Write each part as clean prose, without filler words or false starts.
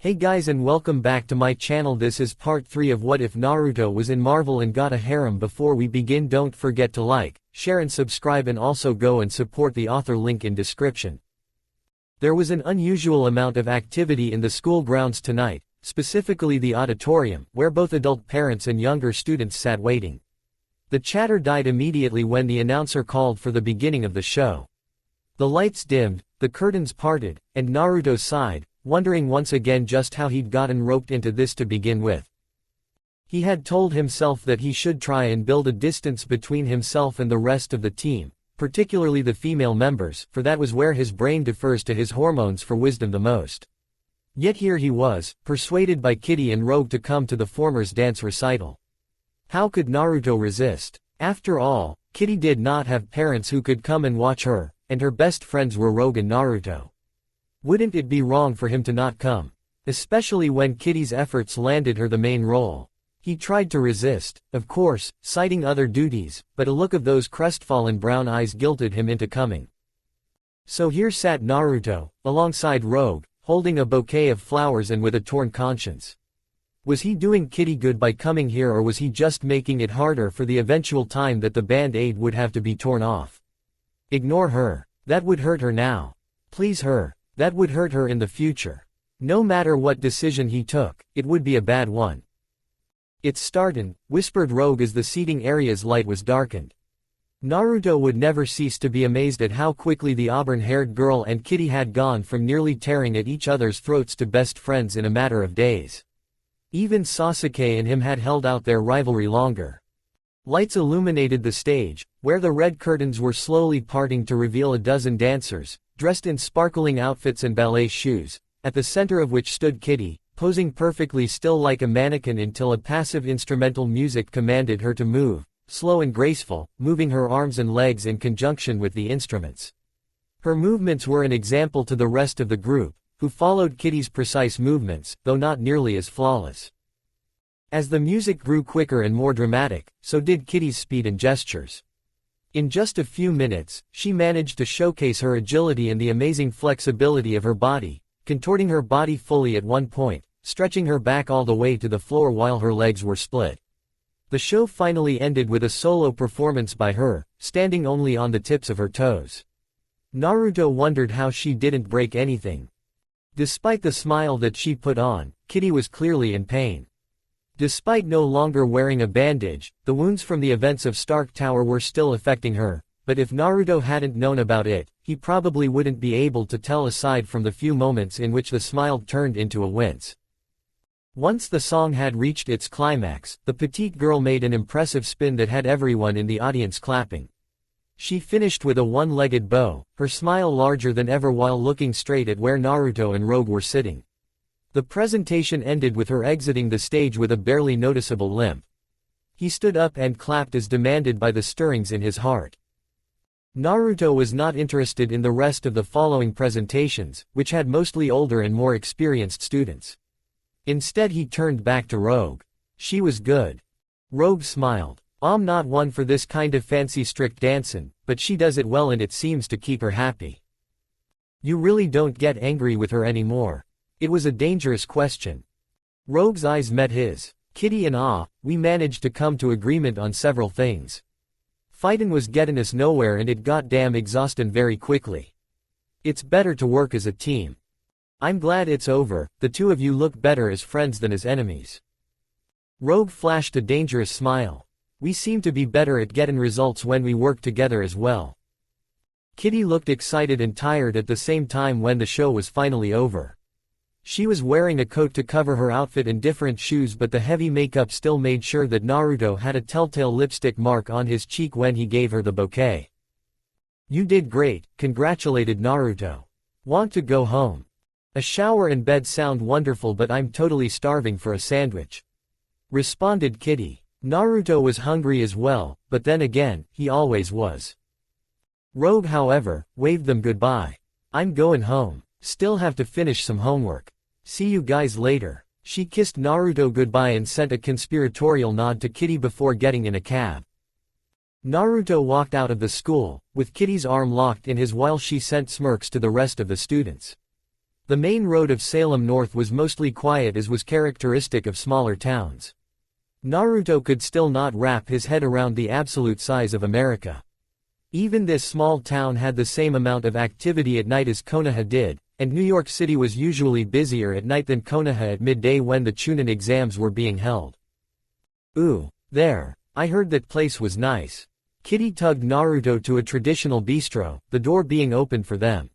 Hey guys and welcome back to my channel. This is part 3 of What If Naruto Was in Marvel and Got a Harem. Before we begin, don't forget to like, share and subscribe, and also go and support the author, link in description. There was an unusual amount of activity in the school grounds tonight, specifically the auditorium, where both adult parents and younger students sat waiting. The chatter died immediately when the announcer called for the beginning of the show. The lights dimmed, the curtains parted, and Naruto sighed, wondering once again just how he'd gotten roped into this to begin with. He had told himself that he should try and build a distance between himself and the rest of the team, particularly the female members, for that was where his brain defers to his hormones for wisdom the most. Yet here he was, persuaded by Kitty and Rogue to come to the former's dance recital. How could Naruto resist? After all, Kitty did not have parents who could come and watch her, and her best friends were Rogue and Naruto. Wouldn't it be wrong for him to not come? Especially when Kitty's efforts landed her the main role. He tried to resist, of course, citing other duties, but a look of those crestfallen brown eyes guilted him into coming. So here sat Naruto, alongside Rogue, holding a bouquet of flowers and with a torn conscience. Was he doing Kitty good by coming here, or was he just making it harder for the eventual time that the band-aid would have to be torn off? Ignore her. That would hurt her now. Please her. That would hurt her in the future. No matter what decision he took, it would be a bad one. "It's startin'," whispered Rogue as the seating area's light was darkened. Naruto would never cease to be amazed at how quickly the auburn-haired girl and Kitty had gone from nearly tearing at each other's throats to best friends in a matter of days. Even Sasuke and him had held out their rivalry longer. Lights illuminated the stage, where the red curtains were slowly parting to reveal a dozen dancers, dressed in sparkling outfits and ballet shoes, at the center of which stood Kitty, posing perfectly still like a mannequin until a passive instrumental music commanded her to move, slow and graceful, moving her arms and legs in conjunction with the instruments. Her movements were an example to the rest of the group, who followed Kitty's precise movements, though not nearly as flawless. As the music grew quicker and more dramatic, so did Kitty's speed and gestures. In just a few minutes, she managed to showcase her agility and the amazing flexibility of her body, contorting her body fully at one point, stretching her back all the way to the floor while her legs were split. The show finally ended with a solo performance by her, standing only on the tips of her toes. Naruto wondered how she didn't break anything. Despite the smile that she put on, Kitty was clearly in pain. Despite no longer wearing a bandage, the wounds from the events of Stark Tower were still affecting her, but if Naruto hadn't known about it, he probably wouldn't be able to tell aside from the few moments in which the smile turned into a wince. Once the song had reached its climax, the petite girl made an impressive spin that had everyone in the audience clapping. She finished with a one-legged bow, her smile larger than ever while looking straight at where Naruto and Rogue were sitting. The presentation ended with her exiting the stage with a barely noticeable limp. He stood up and clapped as demanded by the stirrings in his heart. Naruto was not interested in the rest of the following presentations, which had mostly older and more experienced students. Instead he turned back to Rogue. She was good. Rogue smiled. "I'm not one for this kind of fancy strict dancin', but she does it well and it seems to keep her happy." "You really don't get angry with her anymore?" It was a dangerous question. Rogue's eyes met his. "Kitty and we managed to come to agreement on several things. Fightin' was gettin' us nowhere and it got damn exhaustin' very quickly. It's better to work as a team. I'm glad it's over, the two of you look better as friends than as enemies." Rogue flashed a dangerous smile. "We seem to be better at gettin' results when we work together as well." Kitty looked excited and tired at the same time when the show was finally over. She was wearing a coat to cover her outfit and different shoes, but the heavy makeup still made sure that Naruto had a telltale lipstick mark on his cheek when he gave her the bouquet. "You did great," congratulated Naruto. "Want to go home? A shower and bed sound wonderful, but I'm totally starving for a sandwich," responded Kitty. Naruto was hungry as well, but then again, he always was. Rogue, however, waved them goodbye. "I'm goin' home. Still have to finish some homework. See you guys later." She kissed Naruto goodbye and sent a conspiratorial nod to Kitty before getting in a cab. Naruto walked out of the school, with Kitty's arm locked in his while she sent smirks to the rest of the students. The main road of Salem North was mostly quiet, as was characteristic of smaller towns. Naruto could still not wrap his head around the absolute size of America. Even this small town had the same amount of activity at night as Konoha did, and New York City was usually busier at night than Konoha at midday when the Chunin exams were being held. Ooh, there. I heard that place was nice. Kitty tugged Naruto to a traditional bistro, the door being opened for them.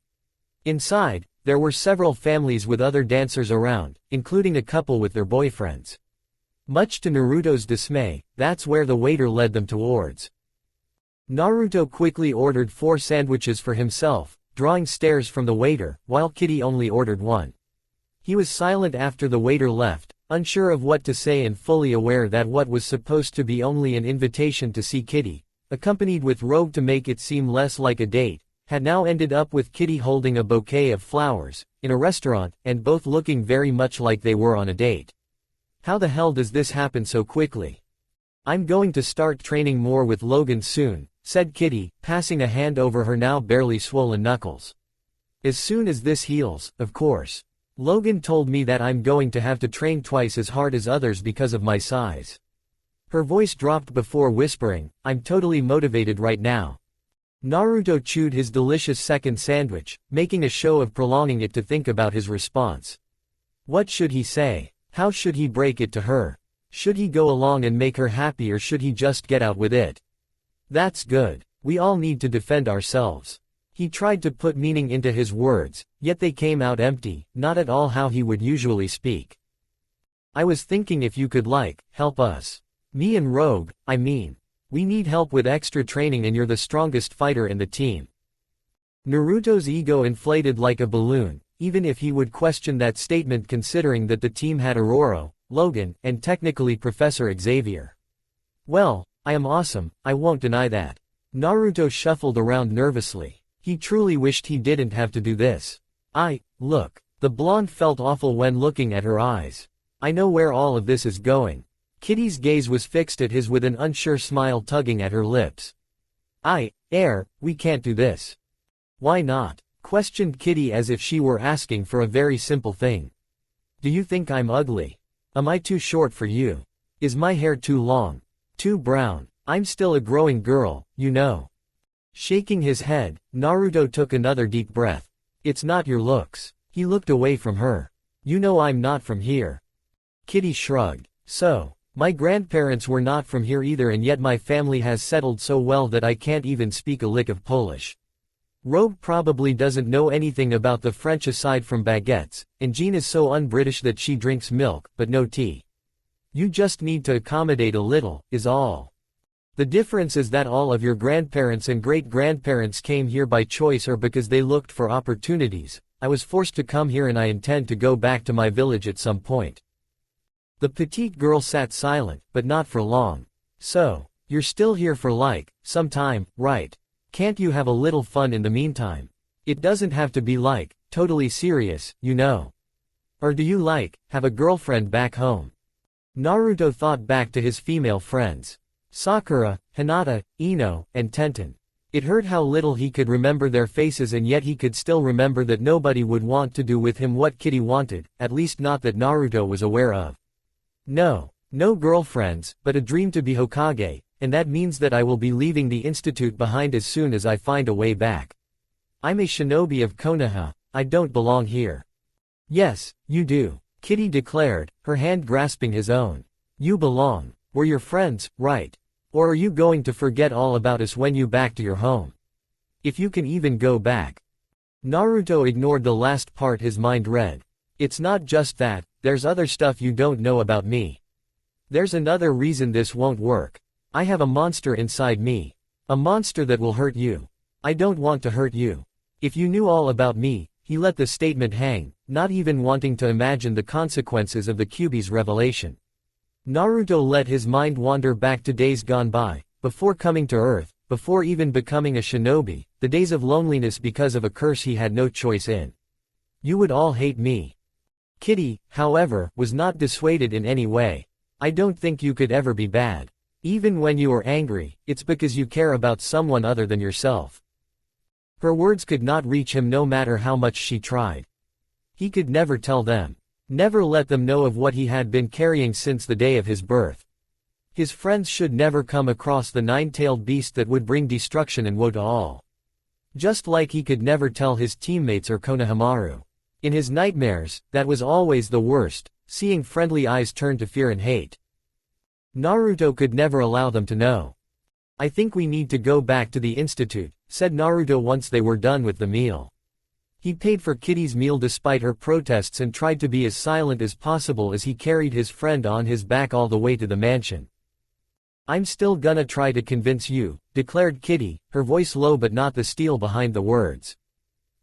Inside, there were several families with other dancers around, including a couple with their boyfriends. Much to Naruto's dismay, that's where the waiter led them towards. Naruto quickly ordered 4 sandwiches for himself, drawing stares from the waiter, while Kitty only ordered 1. He was silent after the waiter left, unsure of what to say and fully aware that what was supposed to be only an invitation to see Kitty, accompanied with Rogue to make it seem less like a date, had now ended up with Kitty holding a bouquet of flowers, in a restaurant, and both looking very much like they were on a date. How the hell does this happen so quickly? I'm going to start training more with Logan soon, said Kitty, passing a hand over her now barely swollen knuckles. As soon as this heals, of course. Logan told me that I'm going to have to train twice as hard as others because of my size. Her voice dropped before whispering, I'm totally motivated right now. Naruto chewed his delicious second sandwich, making a show of prolonging it to think about his response. What should he say? How should he break it to her? Should he go along and make her happy, or should he just get out with it? That's good. We all need to defend ourselves. He tried to put meaning into his words, yet they came out empty, not at all how he would usually speak. I was thinking if you could help us. Me and Rogue, I mean. We need help with extra training and you're the strongest fighter in the team. Naruto's ego inflated like a balloon, even if he would question that statement considering that the team had Aurora, Logan, and technically Professor Xavier. Well, I am awesome, I won't deny that. Naruto shuffled around nervously. He truly wished he didn't have to do this. Look. The blonde felt awful when looking at her eyes. I know where all of this is going. Kitty's gaze was fixed at his with an unsure smile tugging at her lips. We can't do this. Why not? Questioned Kitty as if she were asking for a very simple thing. Do you think I'm ugly? Am I too short for you? Is my hair too long? Too brown? I'm still a growing girl, you know. Shaking his head, Naruto took another deep breath. It's not your looks. He looked away from her. You know I'm not from here. Kitty shrugged. So, my grandparents were not from here either, and yet my family has settled so well that I can't even speak a lick of Polish. Rogue probably doesn't know anything about the French aside from baguettes, and Jean is so un-British that she drinks milk, but no tea. You just need to accommodate a little, is all. The difference is that all of your grandparents and great-grandparents came here by choice or because they looked for opportunities. I was forced to come here and I intend to go back to my village at some point. The petite girl sat silent, but not for long. So, you're still here for some time, right? Can't you have a little fun in the meantime? It doesn't have to be totally serious, you know. Or do you have a girlfriend back home? Naruto thought back to his female friends. Sakura, Hinata, Ino, and Tenten. It hurt how little he could remember their faces, and yet he could still remember that nobody would want to do with him what Kitty wanted, at least not that Naruto was aware of. No girlfriends, but a dream to be Hokage, and that means that I will be leaving the institute behind as soon as I find a way back. I'm a shinobi of Konoha, I don't belong here. Yes, you do, Kitty declared, her hand grasping his own. You belong. We're your friends, right? Or are you going to forget all about us when you back to your home? If you can even go back. Naruto ignored the last part his mind read. It's not just that, there's other stuff you don't know about me. There's another reason this won't work. I have a monster inside me. A monster that will hurt you. I don't want to hurt you. If you knew all about me, he let the statement hang, not even wanting to imagine the consequences of the Kyuubi's revelation. Naruto let his mind wander back to days gone by, before coming to Earth, before even becoming a shinobi, the days of loneliness because of a curse he had no choice in. You would all hate me. Kitty, however, was not dissuaded in any way. I don't think you could ever be bad. Even when you are angry, it's because you care about someone other than yourself. Her words could not reach him no matter how much she tried. He could never tell them. Never let them know of what he had been carrying since the day of his birth. His friends should never come across the nine-tailed beast that would bring destruction and woe to all. Just like he could never tell his teammates or Konohamaru. In his nightmares, that was always the worst, seeing friendly eyes turn to fear and hate. Naruto could never allow them to know. "I think we need to go back to the institute," said Naruto once they were done with the meal. He paid for Kitty's meal despite her protests and tried to be as silent as possible as he carried his friend on his back all the way to the mansion. "I'm still gonna try to convince you," declared Kitty, her voice low but not the steel behind the words.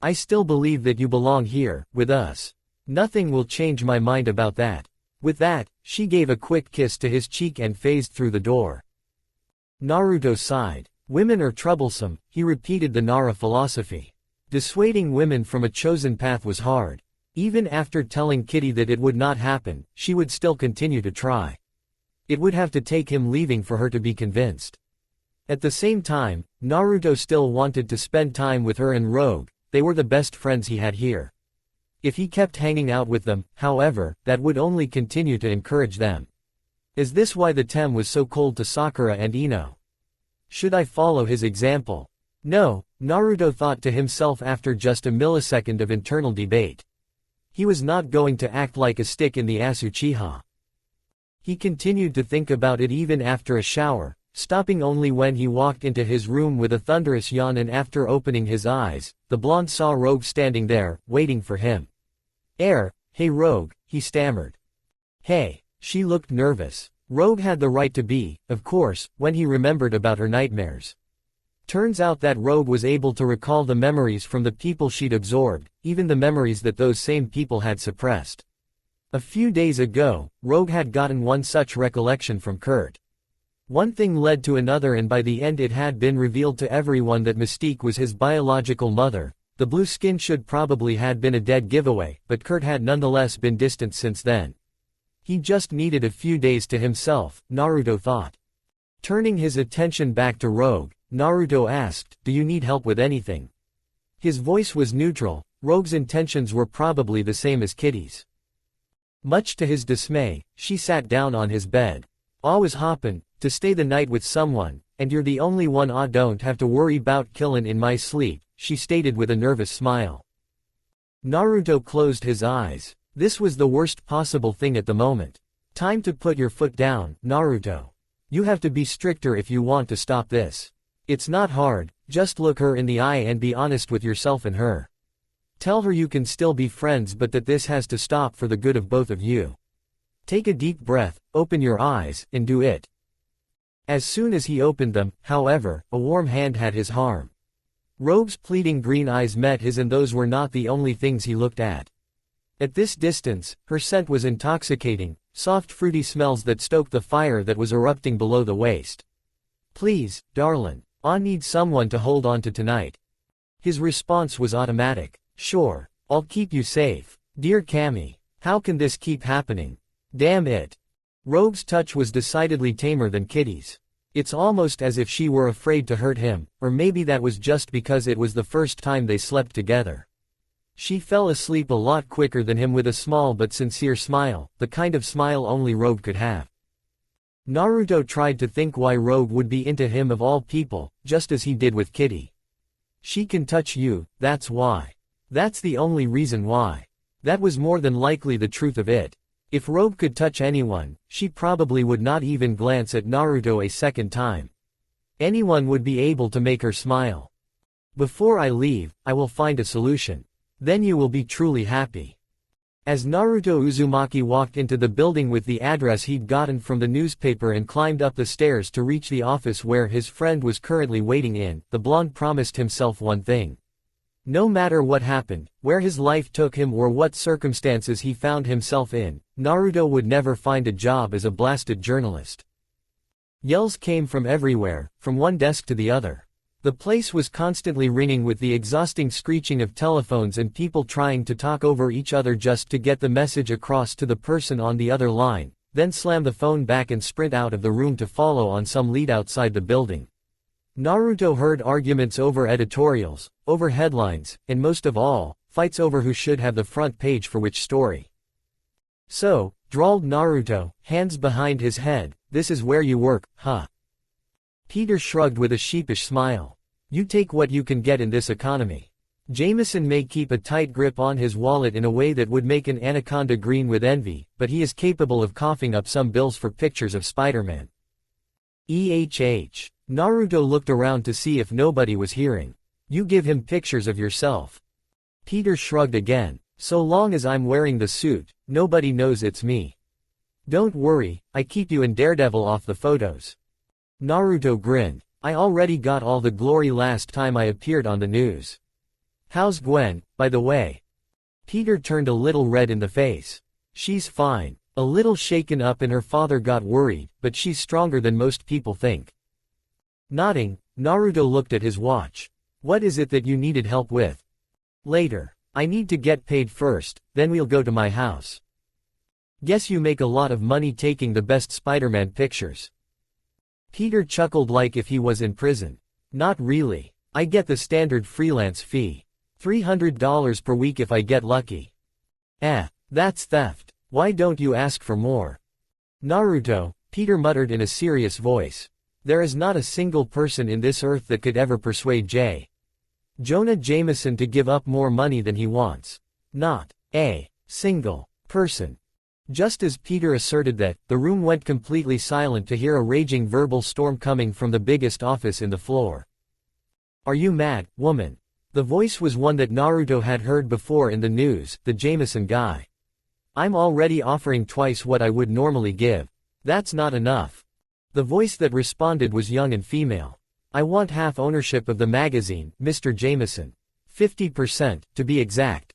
"I still believe that you belong here, with us. Nothing will change my mind about that." With that, she gave a quick kiss to his cheek and phased through the door. Naruto sighed. Women are troublesome, he repeated the Nara philosophy. Dissuading women from a chosen path was hard. Even after telling Kitty that it would not happen, she would still continue to try. It would have to take him leaving for her to be convinced. At the same time, Naruto still wanted to spend time with her and Rogue. They were the best friends he had here. If he kept hanging out with them, however, that would only continue to encourage them. Is this why the Tem was so cold to Sakura and Ino? Should I follow his example? No, Naruto thought to himself after just a millisecond of internal debate. He was not going to act like a stick in the ass Uchiha. He continued to think about it even after a shower, stopping only when he walked into his room with a thunderous yawn, and after opening his eyes, the blonde saw Rogue standing there, waiting for him. Hey Rogue," he stammered. "Hey." She looked nervous. Rogue had the right to be, of course, when he remembered about her nightmares. Turns out that Rogue was able to recall the memories from the people she'd absorbed, even the memories that those same people had suppressed. A few days ago, Rogue had gotten one such recollection from Kurt. One thing led to another, and by the end it had been revealed to everyone that Mystique was his biological mother. The blue skin should probably had been a dead giveaway, but Kurt had nonetheless been distant since then. He just needed a few days to himself, Naruto thought. Turning his attention back to Rogue, Naruto asked, "Do you need help with anything?" His voice was neutral. Rogue's intentions were probably the same as Kitty's. Much to his dismay, she sat down on his bed. "Always hoppin' to stay the night with someone, and you're the only one I don't have to worry 'bout killin' in my sleep," she stated with a nervous smile. Naruto closed his eyes. This was the worst possible thing at the moment. "Time to put your foot down, Naruto. You have to be stricter if you want to stop this. It's not hard, just look her in the eye and be honest with yourself and her. Tell her you can still be friends, but that this has to stop for the good of both of you. Take a deep breath, open your eyes, and do it." As soon as he opened them, however, a warm hand had his arm. Rogue's pleading green eyes met his, and those were not the only things he looked at. At this distance, her scent was intoxicating, soft fruity smells that stoked the fire that was erupting below the waist. "Please, darlin', I need someone to hold on to tonight." His response was automatic. "Sure, I'll keep you safe. Dear Cammy, how can this keep happening? Damn it." Rogue's touch was decidedly tamer than Kitty's. It's almost as if she were afraid to hurt him, or maybe that was just because it was the first time they slept together. She fell asleep a lot quicker than him with a small but sincere smile, the kind of smile only Rogue could have. Naruto tried to think why Rogue would be into him of all people, just as he did with Kitty. She can touch you, that's why. That's the only reason why. That was more than likely the truth of it. If Rogue could touch anyone, she probably would not even glance at Naruto a second time. Anyone would be able to make her smile. "Before I leave, I will find a solution. Then you will be truly happy." As Naruto Uzumaki walked into the building with the address he'd gotten from the newspaper and climbed up the stairs to reach the office where his friend was currently waiting in, the blonde promised himself one thing. No matter what happened, where his life took him or what circumstances he found himself in, Naruto would never find a job as a blasted journalist. Yells came from everywhere, from one desk to the other. The place was constantly ringing with the exhausting screeching of telephones and people trying to talk over each other just to get the message across to the person on the other line, then slam the phone back and sprint out of the room to follow on some lead outside the building. Naruto heard arguments over editorials, over headlines, and most of all, fights over who should have the front page for which story. So, drawled Naruto, hands behind his head, this is where you work, huh? Peter shrugged with a sheepish smile. You take what you can get in this economy. Jameson may keep a tight grip on his wallet in a way that would make an anaconda green with envy, but he is capable of coughing up some bills for pictures of Spider-Man. Naruto looked around to see if nobody was hearing. You give him pictures of yourself. Peter shrugged again. So long as I'm wearing the suit, nobody knows it's me. Don't worry, I keep you and Daredevil off the photos. Naruto grinned. I already got all the glory last time I appeared on the news. How's Gwen, by the way? Peter turned a little red in the face. She's fine. A little shaken up and her father got worried, but she's stronger than most people think. Nodding, Naruto looked at his watch. What is it that you needed help with? Later. I need to get paid first, then we'll go to my house. Guess you make a lot of money taking the best Spider-Man pictures. Peter chuckled like if he was in prison. Not really. I get the standard freelance fee. $300 per week if I get lucky. That's theft. Why don't you ask for more? Naruto, Peter muttered in a serious voice. There is not a single person in this earth that could ever persuade Jonah Jameson to give up more money than he wants. Not a single person. Just as Peter asserted that, the room went completely silent to hear a raging verbal storm coming from the biggest office in the floor. Are you mad, woman? The voice was one that Naruto had heard before in the news, the Jameson guy. I'm already offering twice what I would normally give. That's not enough. The voice that responded was young and female. I want half ownership of the magazine, Mr. Jameson. 50%, to be exact.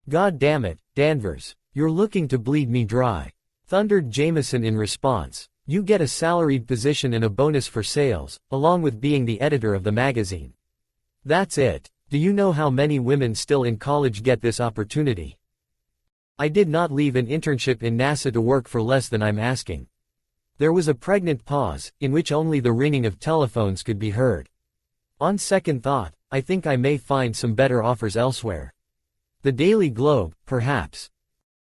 God damn it, Danvers. You're looking to bleed me dry. Thundered Jameson in response. You get a salaried position and a bonus for sales, along with being the editor of the magazine. That's it. Do you know how many women still in college get this opportunity? I did not leave an internship in NASA to work for less than I'm asking. There was a pregnant pause, in which only the ringing of telephones could be heard. On second thought, I think I may find some better offers elsewhere. The Daily Globe, perhaps.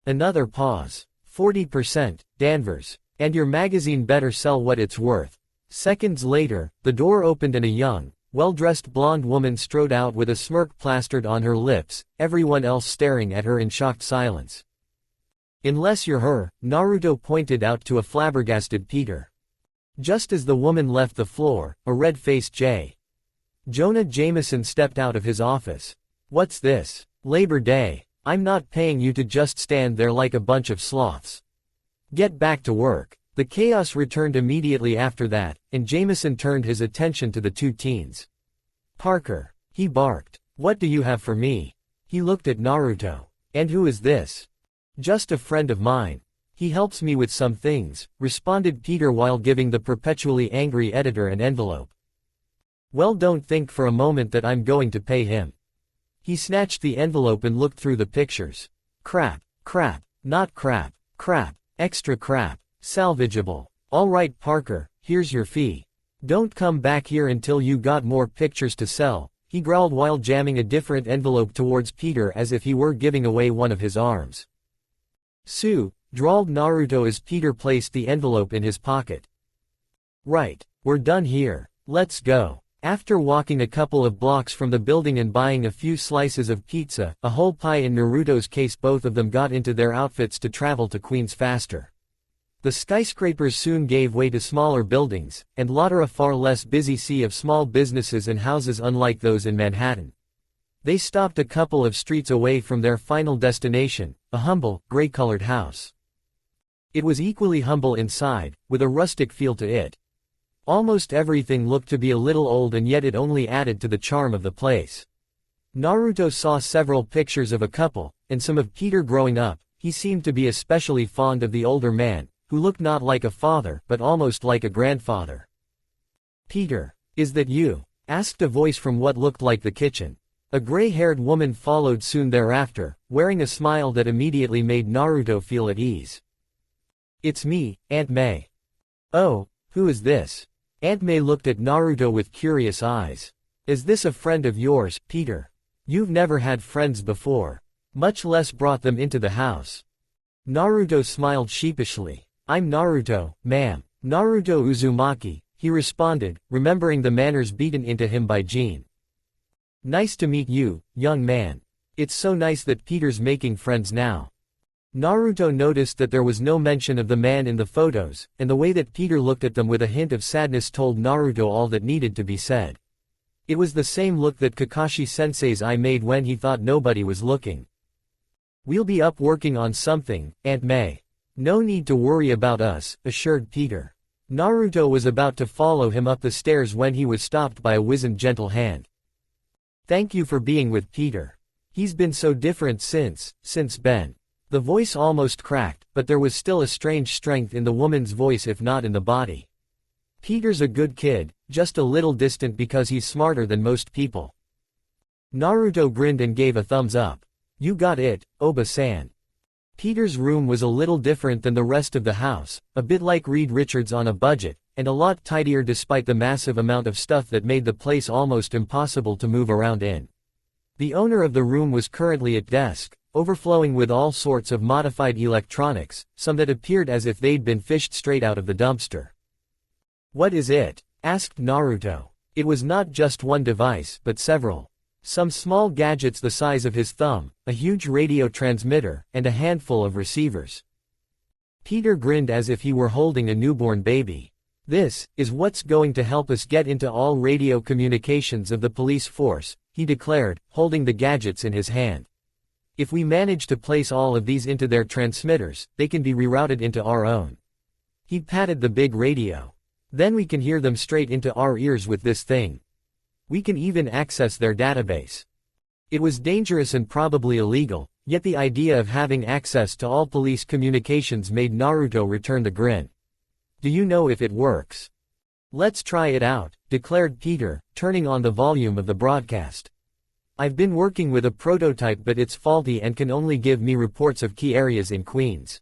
Another pause. 40%, Danvers. And your magazine better sell what it's worth. Seconds later, the door opened and a young, well-dressed blonde woman strode out with a smirk plastered on her lips, everyone else staring at her in shocked silence. Unless you're her, Naruto pointed out to a flabbergasted Peter. Just as the woman left the floor, a red-faced Jonah Jameson stepped out of his office. What's this? Labor Day. I'm not paying you to just stand there like a bunch of sloths. Get back to work. The chaos returned immediately after that, and Jameson turned his attention to the two teens. Parker. He barked. What do you have for me? He looked at Naruto. And who is this? Just a friend of mine. He helps me with some things, responded Peter while giving the perpetually angry editor an envelope. Well, don't think for a moment that I'm going to pay him. He snatched the envelope and looked through the pictures. Crap, not crap, extra crap, salvageable. All right, Parker, here's your fee. Don't come back here until you got more pictures to sell, he growled while jamming a different envelope towards Peter as if he were giving away one of his arms. Sue, drawled Naruto as Peter placed the envelope in his pocket. Right, we're done here, let's go. After walking a couple of blocks from the building and buying a few slices of pizza, a whole pie in Naruto's case, both of them got into their outfits to travel to Queens faster. The skyscrapers soon gave way to smaller buildings, and later a far less busy sea of small businesses and houses unlike those in Manhattan. They stopped a couple of streets away from their final destination, a humble, gray-colored house. It was equally humble inside, with a rustic feel to it. Almost everything looked to be a little old, and yet it only added to the charm of the place. Naruto saw several pictures of a couple, and some of Peter growing up. He seemed to be especially fond of the older man, who looked not like a father but almost like a grandfather. Peter, is that you? Asked a voice from what looked like the kitchen. A gray-haired woman followed soon thereafter, wearing a smile that immediately made Naruto feel at ease. It's me, Aunt May. Oh, who is this? Aunt May looked at Naruto with curious eyes. Is this a friend of yours, Peter? You've never had friends before. Much less brought them into the house. Naruto smiled sheepishly. I'm Naruto, ma'am. Naruto Uzumaki, he responded, remembering the manners beaten into him by Jean. Nice to meet you, young man. It's so nice that Peter's making friends now. Naruto noticed that there was no mention of the man in the photos, and the way that Peter looked at them with a hint of sadness told Naruto all that needed to be said. It was the same look that Kakashi-sensei's eye made when he thought nobody was looking. We'll be up working on something, Aunt May. No need to worry about us, assured Peter. Naruto was about to follow him up the stairs when he was stopped by a wizened gentle hand. Thank you for being with Peter. He's been so different since Ben. The voice almost cracked, but there was still a strange strength in the woman's voice if not in the body. Peter's a good kid, just a little distant because he's smarter than most people. Naruto grinned and gave a thumbs up. You got it, Oba-san. Peter's room was a little different than the rest of the house, a bit like Reed Richards on a budget, and a lot tidier despite the massive amount of stuff that made the place almost impossible to move around in. The owner of the room was currently at desk, overflowing with all sorts of modified electronics, some that appeared as if they'd been fished straight out of the dumpster. What is it? Asked Naruto. It was not just one device, but several. Some small gadgets the size of his thumb, a huge radio transmitter, and a handful of receivers. Peter grinned as if he were holding a newborn baby. This is what's going to help us get into all radio communications of the police force, he declared, holding the gadgets in his hand. If we manage to place all of these into their transmitters, they can be rerouted into our own. He patted the big radio. Then we can hear them straight into our ears with this thing. We can even access their database. It was dangerous and probably illegal, yet the idea of having access to all police communications made Naruto return the grin. Do you know if it works? Let's try it out, declared Peter, turning on the volume of the broadcast. I've been working with a prototype but it's faulty and can only give me reports of key areas in Queens.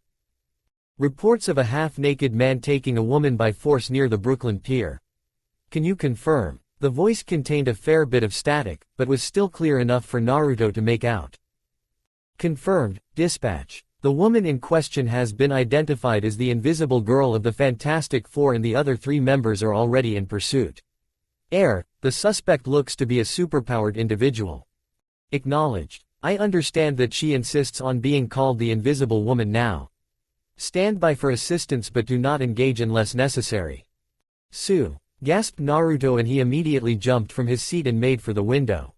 Reports of a half-naked man taking a woman by force near the Brooklyn Pier. Can you confirm? The voice contained a fair bit of static, but was still clear enough for Naruto to make out. Confirmed, dispatch. The woman in question has been identified as the Invisible Girl of the Fantastic Four and the other 3 members are already in pursuit. The suspect looks to be a superpowered individual. Acknowledged. I understand that she insists on being called the Invisible Woman now. Stand by for assistance but do not engage unless necessary. Sue. Gasped Naruto and he immediately jumped from his seat and made for the window.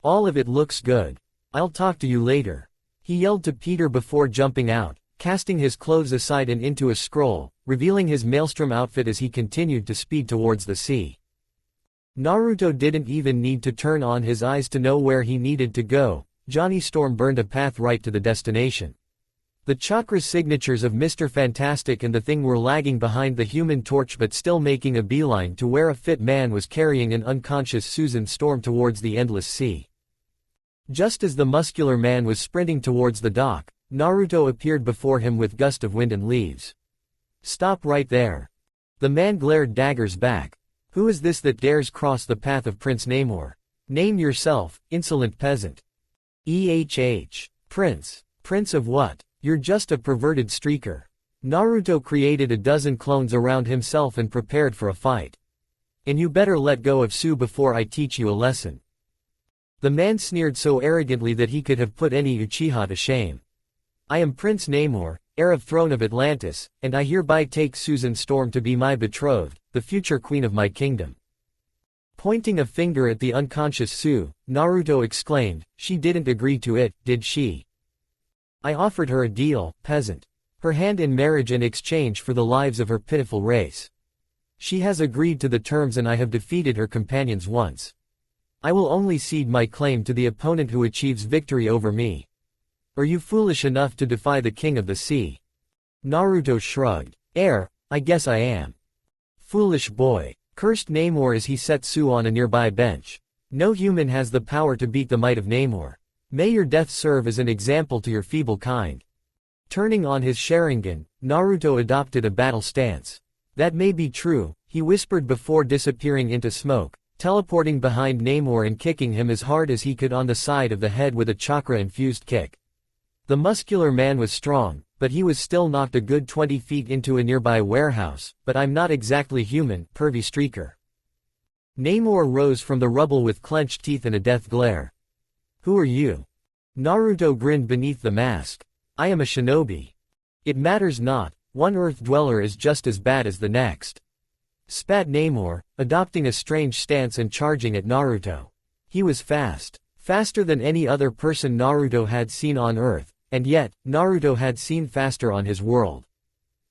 All of it looks good. I'll talk to you later. He yelled to Peter before jumping out, casting his clothes aside and into a scroll, revealing his maelstrom outfit as he continued to speed towards the sea. Naruto didn't even need to turn on his eyes to know where he needed to go. Johnny Storm burned a path right to the destination. The chakra signatures of Mr. Fantastic and the Thing were lagging behind the Human Torch but still making a beeline to where a fit man was carrying an unconscious Susan Storm towards the endless sea. Just as the muscular man was sprinting towards the dock, Naruto appeared before him with gust of wind and leaves. Stop right there. The man glared daggers back. Who is this that dares cross the path of Prince Namor? Name yourself, insolent peasant. Prince. Prince of what? You're just a perverted streaker. Naruto created a dozen clones around himself and prepared for a fight. And you better let go of Sue before I teach you a lesson. The man sneered so arrogantly that he could have put any Uchiha to shame. I am Prince Namor, heir of Throne of Atlantis, and I hereby take Susan Storm to be my betrothed, the future queen of my kingdom. Pointing a finger at the unconscious Sue, Naruto exclaimed, she didn't agree to it, did she? I offered her a deal, peasant. Her hand in marriage in exchange for the lives of her pitiful race. She has agreed to the terms and I have defeated her companions once. I will only cede my claim to the opponent who achieves victory over me. Are you foolish enough to defy the king of the sea? Naruto shrugged. I guess I am. Foolish boy. Cursed Namor as he set Sue on a nearby bench. No human has the power to beat the might of Namor. May your death serve as an example to your feeble kind. Turning on his Sharingan, Naruto adopted a battle stance. That may be true, he whispered before disappearing into smoke, teleporting behind Namor and kicking him as hard as he could on the side of the head with a chakra-infused kick. The muscular man was strong, but he was still knocked a good 20 feet into a nearby warehouse. But I'm not exactly human, pervy streaker. Namor rose from the rubble with clenched teeth and a death glare. Who are you? Naruto grinned beneath the mask. I am a shinobi. It matters not, one Earth dweller is just as bad as the next. Spat Namor, adopting a strange stance and charging at Naruto. He was fast. Faster than any other person Naruto had seen on Earth, and yet, Naruto had seen faster on his world.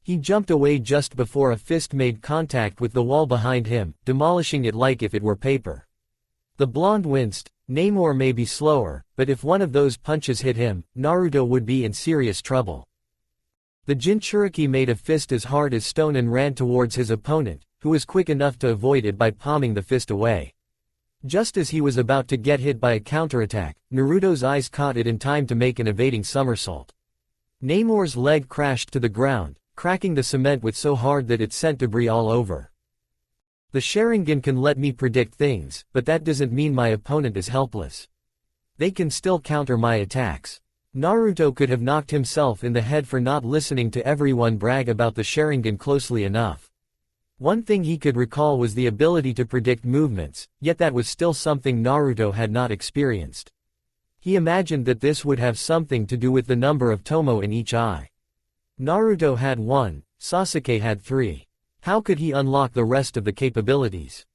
He jumped away just before a fist made contact with the wall behind him, demolishing it like if it were paper. The blonde winced. Namor may be slower, but if one of those punches hit him, Naruto would be in serious trouble. The Jinchuriki made a fist as hard as stone and ran towards his opponent, who was quick enough to avoid it by palming the fist away. Just as he was about to get hit by a counterattack, Naruto's eyes caught it in time to make an evading somersault. Namor's leg crashed to the ground, cracking the cement with so hard that it sent debris all over. The Sharingan can let me predict things, but that doesn't mean my opponent is helpless. They can still counter my attacks. Naruto could have knocked himself in the head for not listening to everyone brag about the Sharingan closely enough. One thing he could recall was the ability to predict movements, yet that was still something Naruto had not experienced. He imagined that this would have something to do with the number of tomo in each eye. Naruto had 1, Sasuke had 3. How could he unlock the rest of the capabilities?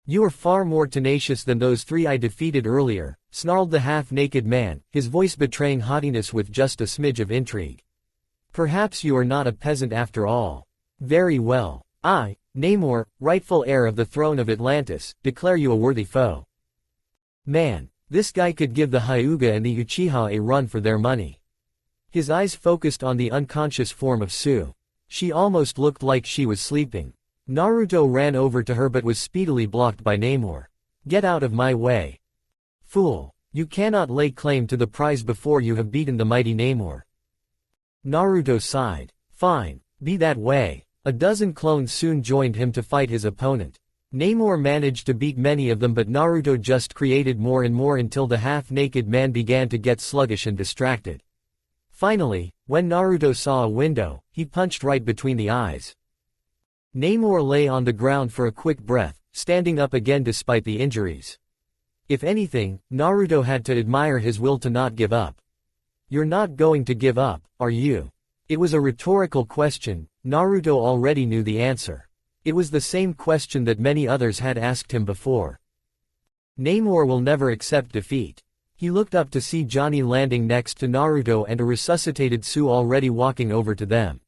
You are far more tenacious than those 3 I defeated earlier, snarled the half-naked man, his voice betraying haughtiness with just a smidge of intrigue. Perhaps you are not a peasant after all. Very well. I, Namor, rightful heir of the throne of Atlantis, declare you a worthy foe. Man, this guy could give the Hyuga and the Uchiha a run for their money. His eyes focused on the unconscious form of Sue. She almost looked like she was sleeping. Naruto ran over to her but was speedily blocked by Namor. Get out of my way. Fool, you cannot lay claim to the prize before you have beaten the mighty Namor. Naruto sighed. Fine, be that way. A dozen clones soon joined him to fight his opponent. Namor managed to beat many of them, but Naruto just created more and more until the half-naked man began to get sluggish and distracted. Finally, when Naruto saw a window, he punched right between the eyes. Namor lay on the ground for a quick breath, standing up again despite the injuries. If anything, Naruto had to admire his will to not give up. You're not going to give up, are you? It was a rhetorical question. Naruto already knew the answer. It was the same question that many others had asked him before. Namor will never accept defeat. He looked up to see Johnny landing next to Naruto and a resuscitated Sue already walking over to them.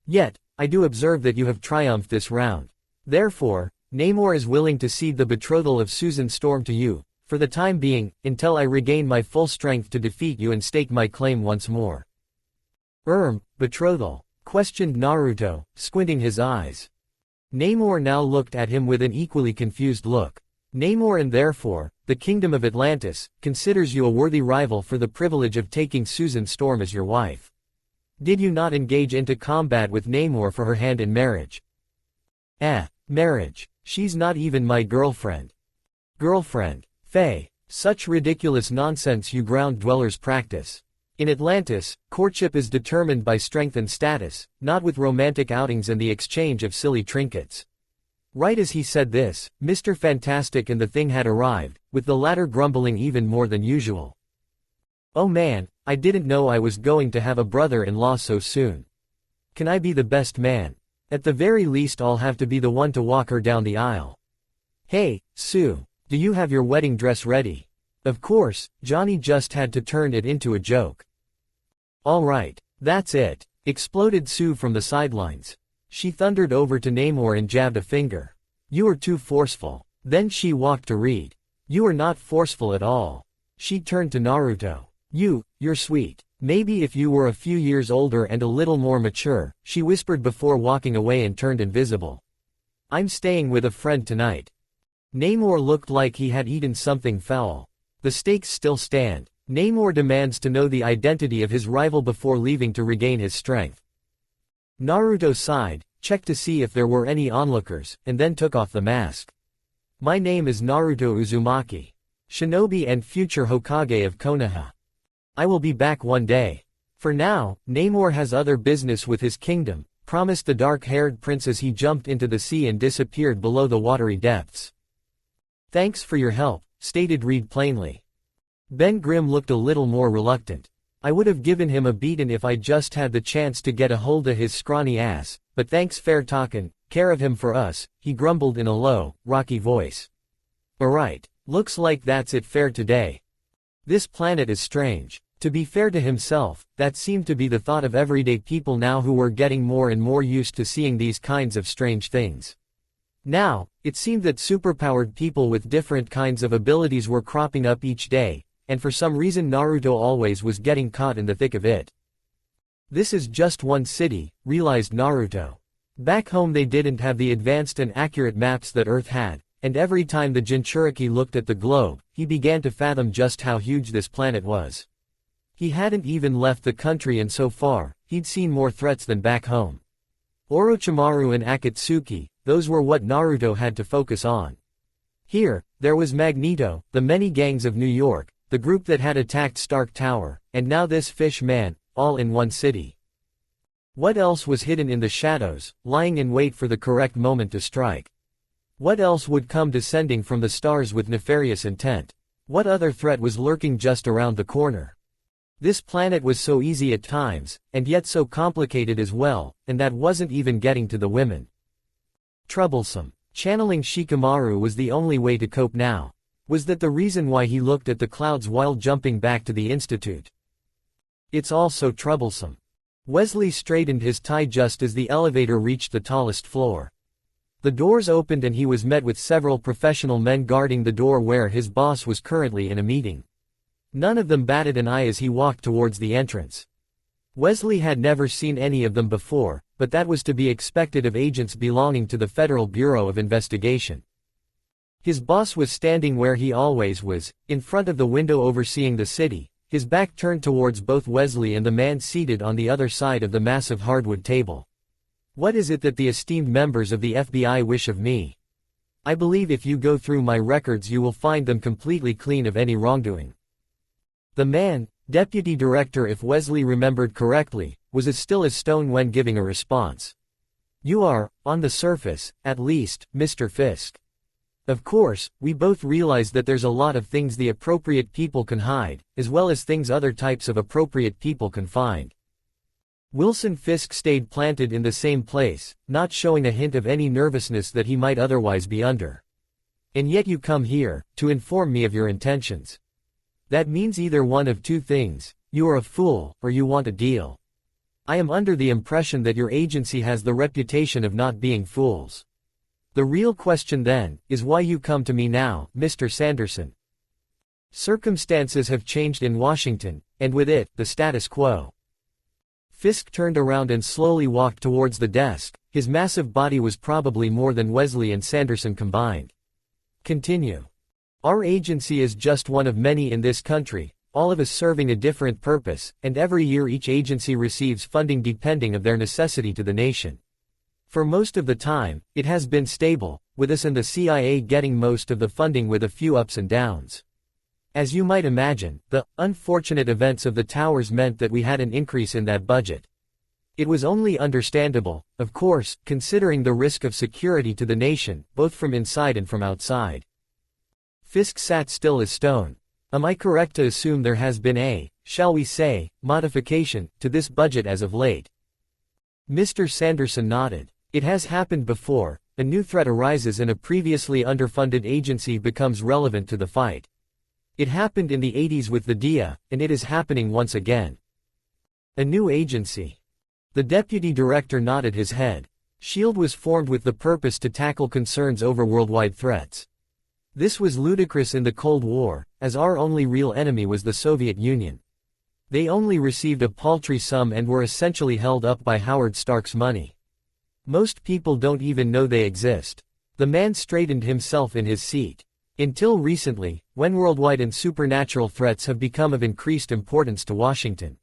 Yet, I do observe that you have triumphed this round. Therefore, Namor is willing to cede the betrothal of Susan Storm to you, for the time being, until I regain my full strength to defeat you and stake my claim once more. Betrothal? Questioned Naruto, squinting his eyes. Namor now looked at him with an equally confused look. Namor, and therefore, the Kingdom of Atlantis, considers you a worthy rival for the privilege of taking Susan Storm as your wife. Did you not engage into combat with Namor for her hand in marriage? Marriage. She's not even my girlfriend. Girlfriend. Faye. Such ridiculous nonsense you ground dwellers practice. In Atlantis, courtship is determined by strength and status, not with romantic outings and the exchange of silly trinkets. Right as he said this, Mr. Fantastic and the Thing had arrived, with the latter grumbling even more than usual. Oh man, I didn't know I was going to have a brother-in-law so soon. Can I be the best man? At the very least I'll have to be the one to walk her down the aisle. Hey, Sue, do you have your wedding dress ready? Of course, Johnny just had to turn it into a joke. Alright, that's it, exploded Sue from the sidelines. She thundered over to Namor and jabbed a finger. You are too forceful. Then she walked to Reed. You are not forceful at all. She turned to Naruto. You're sweet. Maybe if you were a few years older and a little more mature, she whispered before walking away and turned invisible. I'm staying with a friend tonight. Namor looked like he had eaten something foul. The stakes still stand. Namor demands to know the identity of his rival before leaving to regain his strength. Naruto sighed, checked to see if there were any onlookers, and then took off the mask. My name is Naruto Uzumaki, shinobi and future Hokage of Konoha. I will be back one day. For now, Namor has other business with his kingdom, promised the dark-haired prince as he jumped into the sea and disappeared below the watery depths. Thanks for your help, stated Reed plainly. Ben Grimm looked a little more reluctant. I would have given him a beating if I just had the chance to get a hold of his scrawny ass, but thanks fair talkin', care of him for us, he grumbled in a low, rocky voice. Alright, looks like that's it fair today. This planet is strange. To be fair to himself, that seemed to be the thought of everyday people now who were getting more and more used to seeing these kinds of strange things. Now, it seemed that superpowered people with different kinds of abilities were cropping up each day, and for some reason Naruto always was getting caught in the thick of it. This is just one city, realized Naruto. Back home they didn't have the advanced and accurate maps that Earth had, and every time the Jinchuriki looked at the globe, he began to fathom just how huge this planet was. He hadn't even left the country and so far, he'd seen more threats than back home. Orochimaru and Akatsuki, those were what Naruto had to focus on. Here, there was Magneto, the many gangs of New York, the group that had attacked Stark Tower, and now this fish man, all in one city. What else was hidden in the shadows, lying in wait for the correct moment to strike? What else would come descending from the stars with nefarious intent? What other threat was lurking just around the corner? This planet was so easy at times, and yet so complicated as well, and that wasn't even getting to the women. Troublesome. Channeling Shikamaru was the only way to cope now. Was that the reason why he looked at the clouds while jumping back to the institute? It's all so troublesome. Wesley straightened his tie just as the elevator reached the tallest floor. The doors opened and he was met with several professional men guarding the door where his boss was currently in a meeting. None of them batted an eye as he walked towards the entrance. Wesley had never seen any of them before, but that was to be expected of agents belonging to the Federal Bureau of Investigation. His boss was standing where he always was, in front of the window overseeing the city, his back turned towards both Wesley and the man seated on the other side of the massive hardwood table. What is it that the esteemed members of the FBI wish of me? I believe if you go through my records you will find them completely clean of any wrongdoing. The man, deputy director if Wesley remembered correctly, was as still as stone when giving a response. You are, on the surface, at least, Mr. Fisk. Of course, we both realize that there's a lot of things the appropriate people can hide, as well as things other types of appropriate people can find. Wilson Fisk stayed planted in the same place, not showing a hint of any nervousness that he might otherwise be under. And yet you come here, to inform me of your intentions. That means either one of two things: you are a fool, or you want a deal. I am under the impression that your agency has the reputation of not being fools. The real question then, is why you come to me now, Mr. Sanderson. Circumstances have changed in Washington, and with it, the status quo. Fisk turned around and slowly walked towards the desk. His massive body was probably more than Wesley and Sanderson combined. Continue. Our agency is just one of many in this country, all of us serving a different purpose, and every year each agency receives funding depending of their necessity to the nation. For most of the time, it has been stable, with us and the CIA getting most of the funding with a few ups and downs. As you might imagine, the unfortunate events of the towers meant that we had an increase in that budget. It was only understandable, of course, considering the risk of security to the nation, both from inside and from outside. Fisk sat still as stone. Am I correct to assume there has been a, shall we say, modification, to this budget as of late? Mr. Sanderson nodded. It has happened before. A new threat arises and a previously underfunded agency becomes relevant to the fight. It happened in the 80s with the DIA, and it is happening once again. A new agency. The deputy director nodded his head. SHIELD was formed with the purpose to tackle concerns over worldwide threats. This was ludicrous in the Cold War, as our only real enemy was the Soviet Union. They only received a paltry sum and were essentially held up by Howard Stark's money. Most people don't even know they exist. The man straightened himself in his seat. Until recently, when worldwide and supernatural threats have become of increased importance to Washington.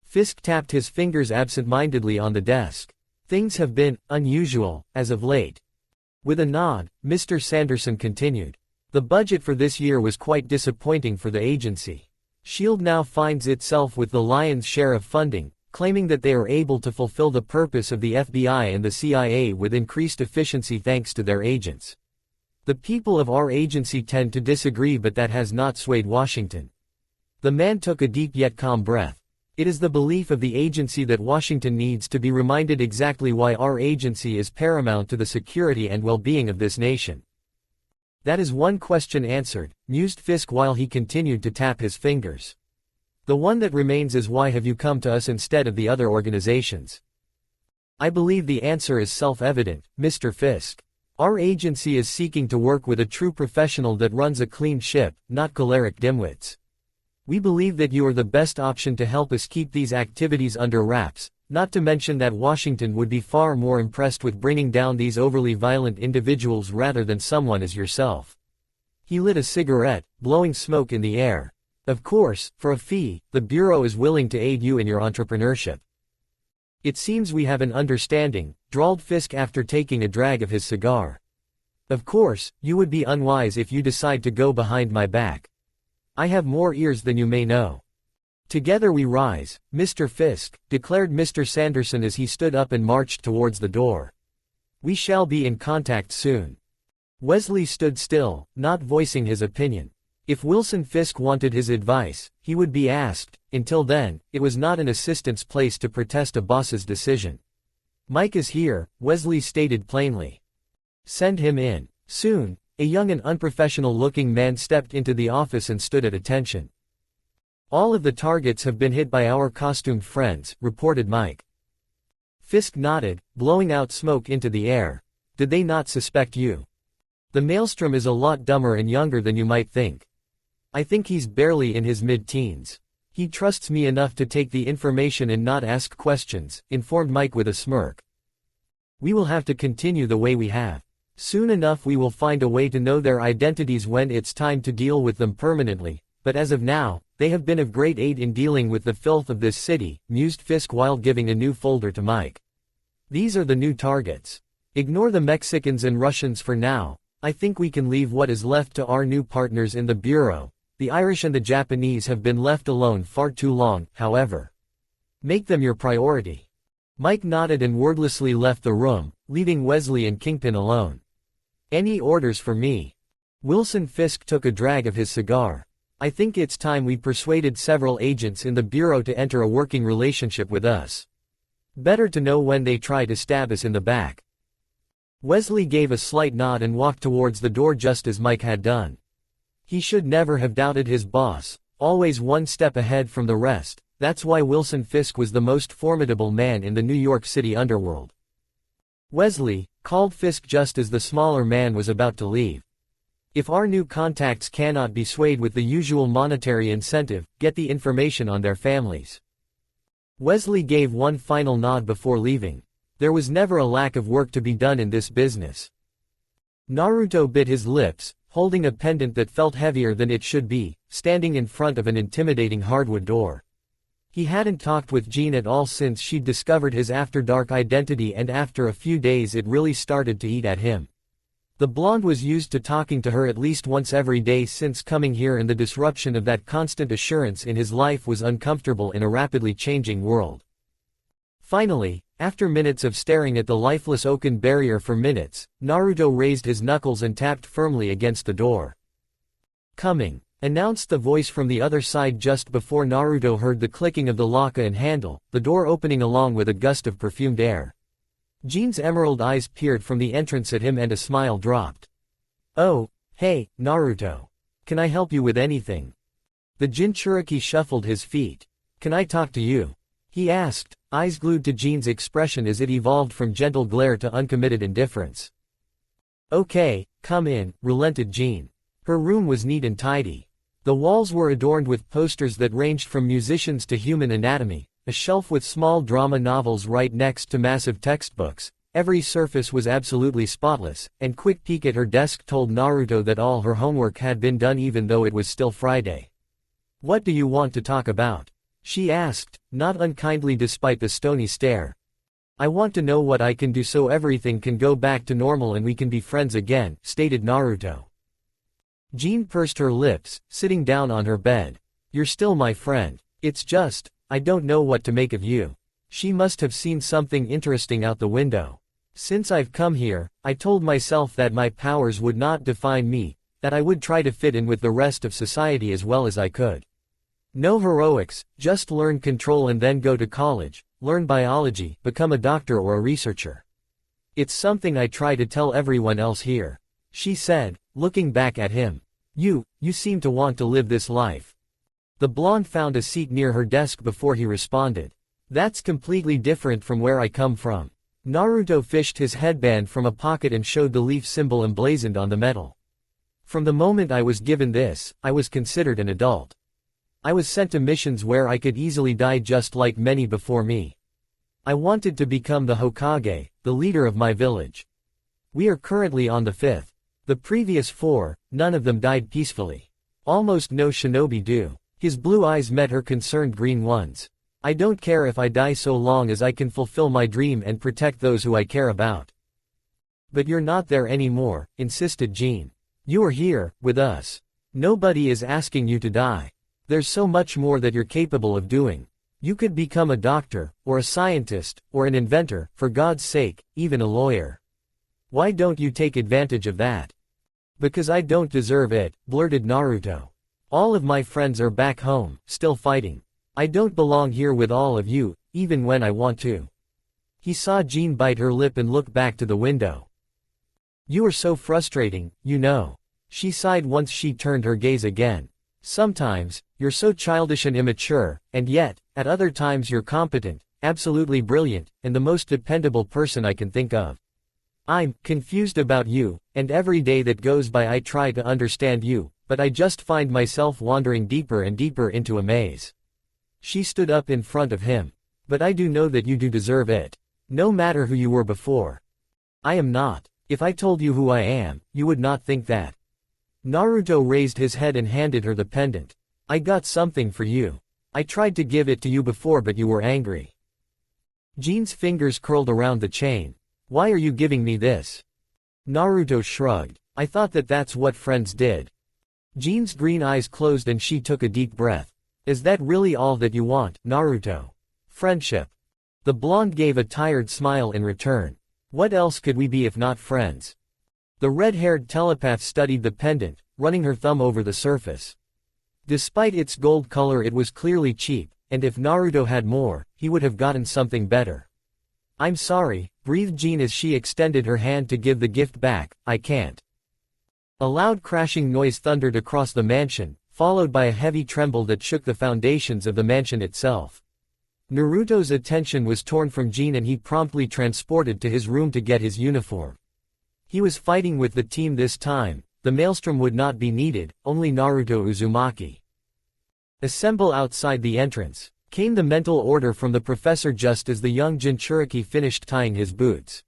Fisk tapped his fingers absent-mindedly on the desk. Things have been unusual, as of late. With a nod, Mr. Sanderson continued. The budget for this year was quite disappointing for the agency. S.H.I.E.L.D. now finds itself with the lion's share of funding, claiming that they are able to fulfill the purpose of the FBI and the CIA with increased efficiency thanks to their agents. The people of our agency tend to disagree, but that has not swayed Washington. The man took a deep yet calm breath. It is the belief of the agency that Washington needs to be reminded exactly why our agency is paramount to the security and well-being of this nation. That is one question answered, mused Fisk while he continued to tap his fingers. The one that remains is, why have you come to us instead of the other organizations? I believe the answer is self-evident, Mr. Fisk. Our agency is seeking to work with a true professional that runs a clean ship, not choleric dimwits. We believe that you are the best option to help us keep these activities under wraps, not to mention that Washington would be far more impressed with bringing down these overly violent individuals rather than someone as yourself. He lit a cigarette, blowing smoke in the air. Of course, for a fee, the Bureau is willing to aid you in your entrepreneurship. It seems we have an understanding, drawled Fisk after taking a drag of his cigar. Of course, you would be unwise if you decide to go behind my back. I have more ears than you may know. Together we rise, Mr. Fisk, declared Mr. Sanderson as he stood up and marched towards the door. We shall be in contact soon. Wesley stood still, not voicing his opinion. If Wilson Fisk wanted his advice, he would be asked. Until then, it was not an assistant's place to protest a boss's decision. Mike is here, Wesley stated plainly. Send him in. Soon, a young and unprofessional-looking man stepped into the office and stood at attention. All of the targets have been hit by our costumed friends, reported Mike. Fisk nodded, blowing out smoke into the air. Did they not suspect you? The maelstrom is a lot dumber and younger than you might think. I think he's barely in his mid-teens. He trusts me enough to take the information and not ask questions, informed Mike with a smirk. We will have to continue the way we have. Soon enough we will find a way to know their identities when it's time to deal with them permanently, but as of now, they have been of great aid in dealing with the filth of this city, mused Fisk while giving a new folder to Mike. These are the new targets. Ignore the Mexicans and Russians for now. I think we can leave what is left to our new partners in the Bureau. The Irish and the Japanese have been left alone far too long, however. Make them your priority. Mike nodded and wordlessly left the room, leaving Wesley and Kingpin alone. Any orders for me? Wilson Fisk took a drag of his cigar. I think it's time we persuaded several agents in the Bureau to enter a working relationship with us. Better to know when they try to stab us in the back. Wesley gave a slight nod and walked towards the door just as Mike had done. He should never have doubted his boss, always one step ahead from the rest. That's why Wilson Fisk was the most formidable man in the New York City underworld. Wesley, called Fisk just as the smaller man was about to leave. If our new contacts cannot be swayed with the usual monetary incentive, get the information on their families. Wesley gave one final nod before leaving. There was never a lack of work to be done in this business. Naruto bit his lips, holding a pendant that felt heavier than it should be, standing in front of an intimidating hardwood door. He hadn't talked with Jean at all since she'd discovered his after-dark identity, and after a few days it really started to eat at him. The blonde was used to talking to her at least once every day since coming here, and the disruption of that constant assurance in his life was uncomfortable in a rapidly changing world. Finally, after minutes of staring at the lifeless oaken barrier for minutes, Naruto raised his knuckles and tapped firmly against the door. Coming, announced the voice from the other side just before Naruto heard the clicking of the lock and handle, the door opening along with a gust of perfumed air. Jean's emerald eyes peered from the entrance at him and a smile dropped. Oh, hey, Naruto. Can I help you with anything? The Jinchuriki shuffled his feet. Can I talk to you? He asked, eyes glued to Jean's expression as it evolved from gentle glare to uncommitted indifference. Okay, come in, relented Jean. Her room was neat and tidy. The walls were adorned with posters that ranged from musicians to human anatomy, a shelf with small drama novels right next to massive textbooks. Every surface was absolutely spotless, and quick peek at her desk told Naruto that all her homework had been done even though it was still Friday. What do you want to talk about? She asked, not unkindly despite the stony stare. I want to know what I can do so everything can go back to normal and we can be friends again, stated Naruto. Jean pursed her lips, sitting down on her bed. You're still my friend. It's just, I don't know what to make of you. She must have seen something interesting out the window. Since I've come here, I told myself that my powers would not define me, that I would try to fit in with the rest of society as well as I could. No heroics, just learn control and then go to college, learn biology, become a doctor or a researcher. It's something I try to tell everyone else here. She said, looking back at him. You seem to want to live this life. The blonde found a seat near her desk before he responded. That's completely different from where I come from. Naruto fished his headband from a pocket and showed the leaf symbol emblazoned on the metal. From the moment I was given this, I was considered an adult. I was sent to missions where I could easily die just like many before me. I wanted to become the Hokage, the leader of my village. We are currently on the 5th. The previous 4, none of them died peacefully. Almost no shinobi do. His blue eyes met her concerned green ones. I don't care if I die so long as I can fulfill my dream and protect those who I care about. But you're not there anymore, insisted Jean. You are here, with us. Nobody is asking you to die. There's so much more that you're capable of doing. You could become a doctor, or a scientist, or an inventor, for God's sake, even a lawyer. Why don't you take advantage of that? Because I don't deserve it, blurted Naruto. All of my friends are back home, still fighting. I don't belong here with all of you, even when I want to. He saw Jean bite her lip and look back to the window. You are so frustrating, you know. She sighed once she turned her gaze again. Sometimes, you're so childish and immature, and yet, at other times you're competent, absolutely brilliant, and the most dependable person I can think of. I'm confused about you, and every day that goes by I try to understand you, but I just find myself wandering deeper and deeper into a maze. She stood up in front of him. But I do know that you do deserve it. No matter who you were before. I am not. If I told you who I am, you would not think that. Naruto raised his head and handed her the pendant. I got something for you. I tried to give it to you before but you were angry. Jean's fingers curled around the chain. Why are you giving me this? Naruto shrugged. I thought that that's what friends did. Jean's green eyes closed and she took a deep breath. Is that really all that you want, Naruto? Friendship. The blonde gave a tired smile in return. What else could we be if not friends? The red-haired telepath studied the pendant, running her thumb over the surface. Despite its gold color it was clearly cheap, and if Naruto had more, he would have gotten something better. I'm sorry, breathed Jean as she extended her hand to give the gift back, I can't. A loud crashing noise thundered across the mansion, followed by a heavy tremble that shook the foundations of the mansion itself. Naruto's attention was torn from Jean and he promptly transported to his room to get his uniform. He was fighting with the team this time, the maelstrom would not be needed, only Naruto Uzumaki. Assemble outside the entrance, came the mental order from the professor just as the young Jinchuriki finished tying his boots.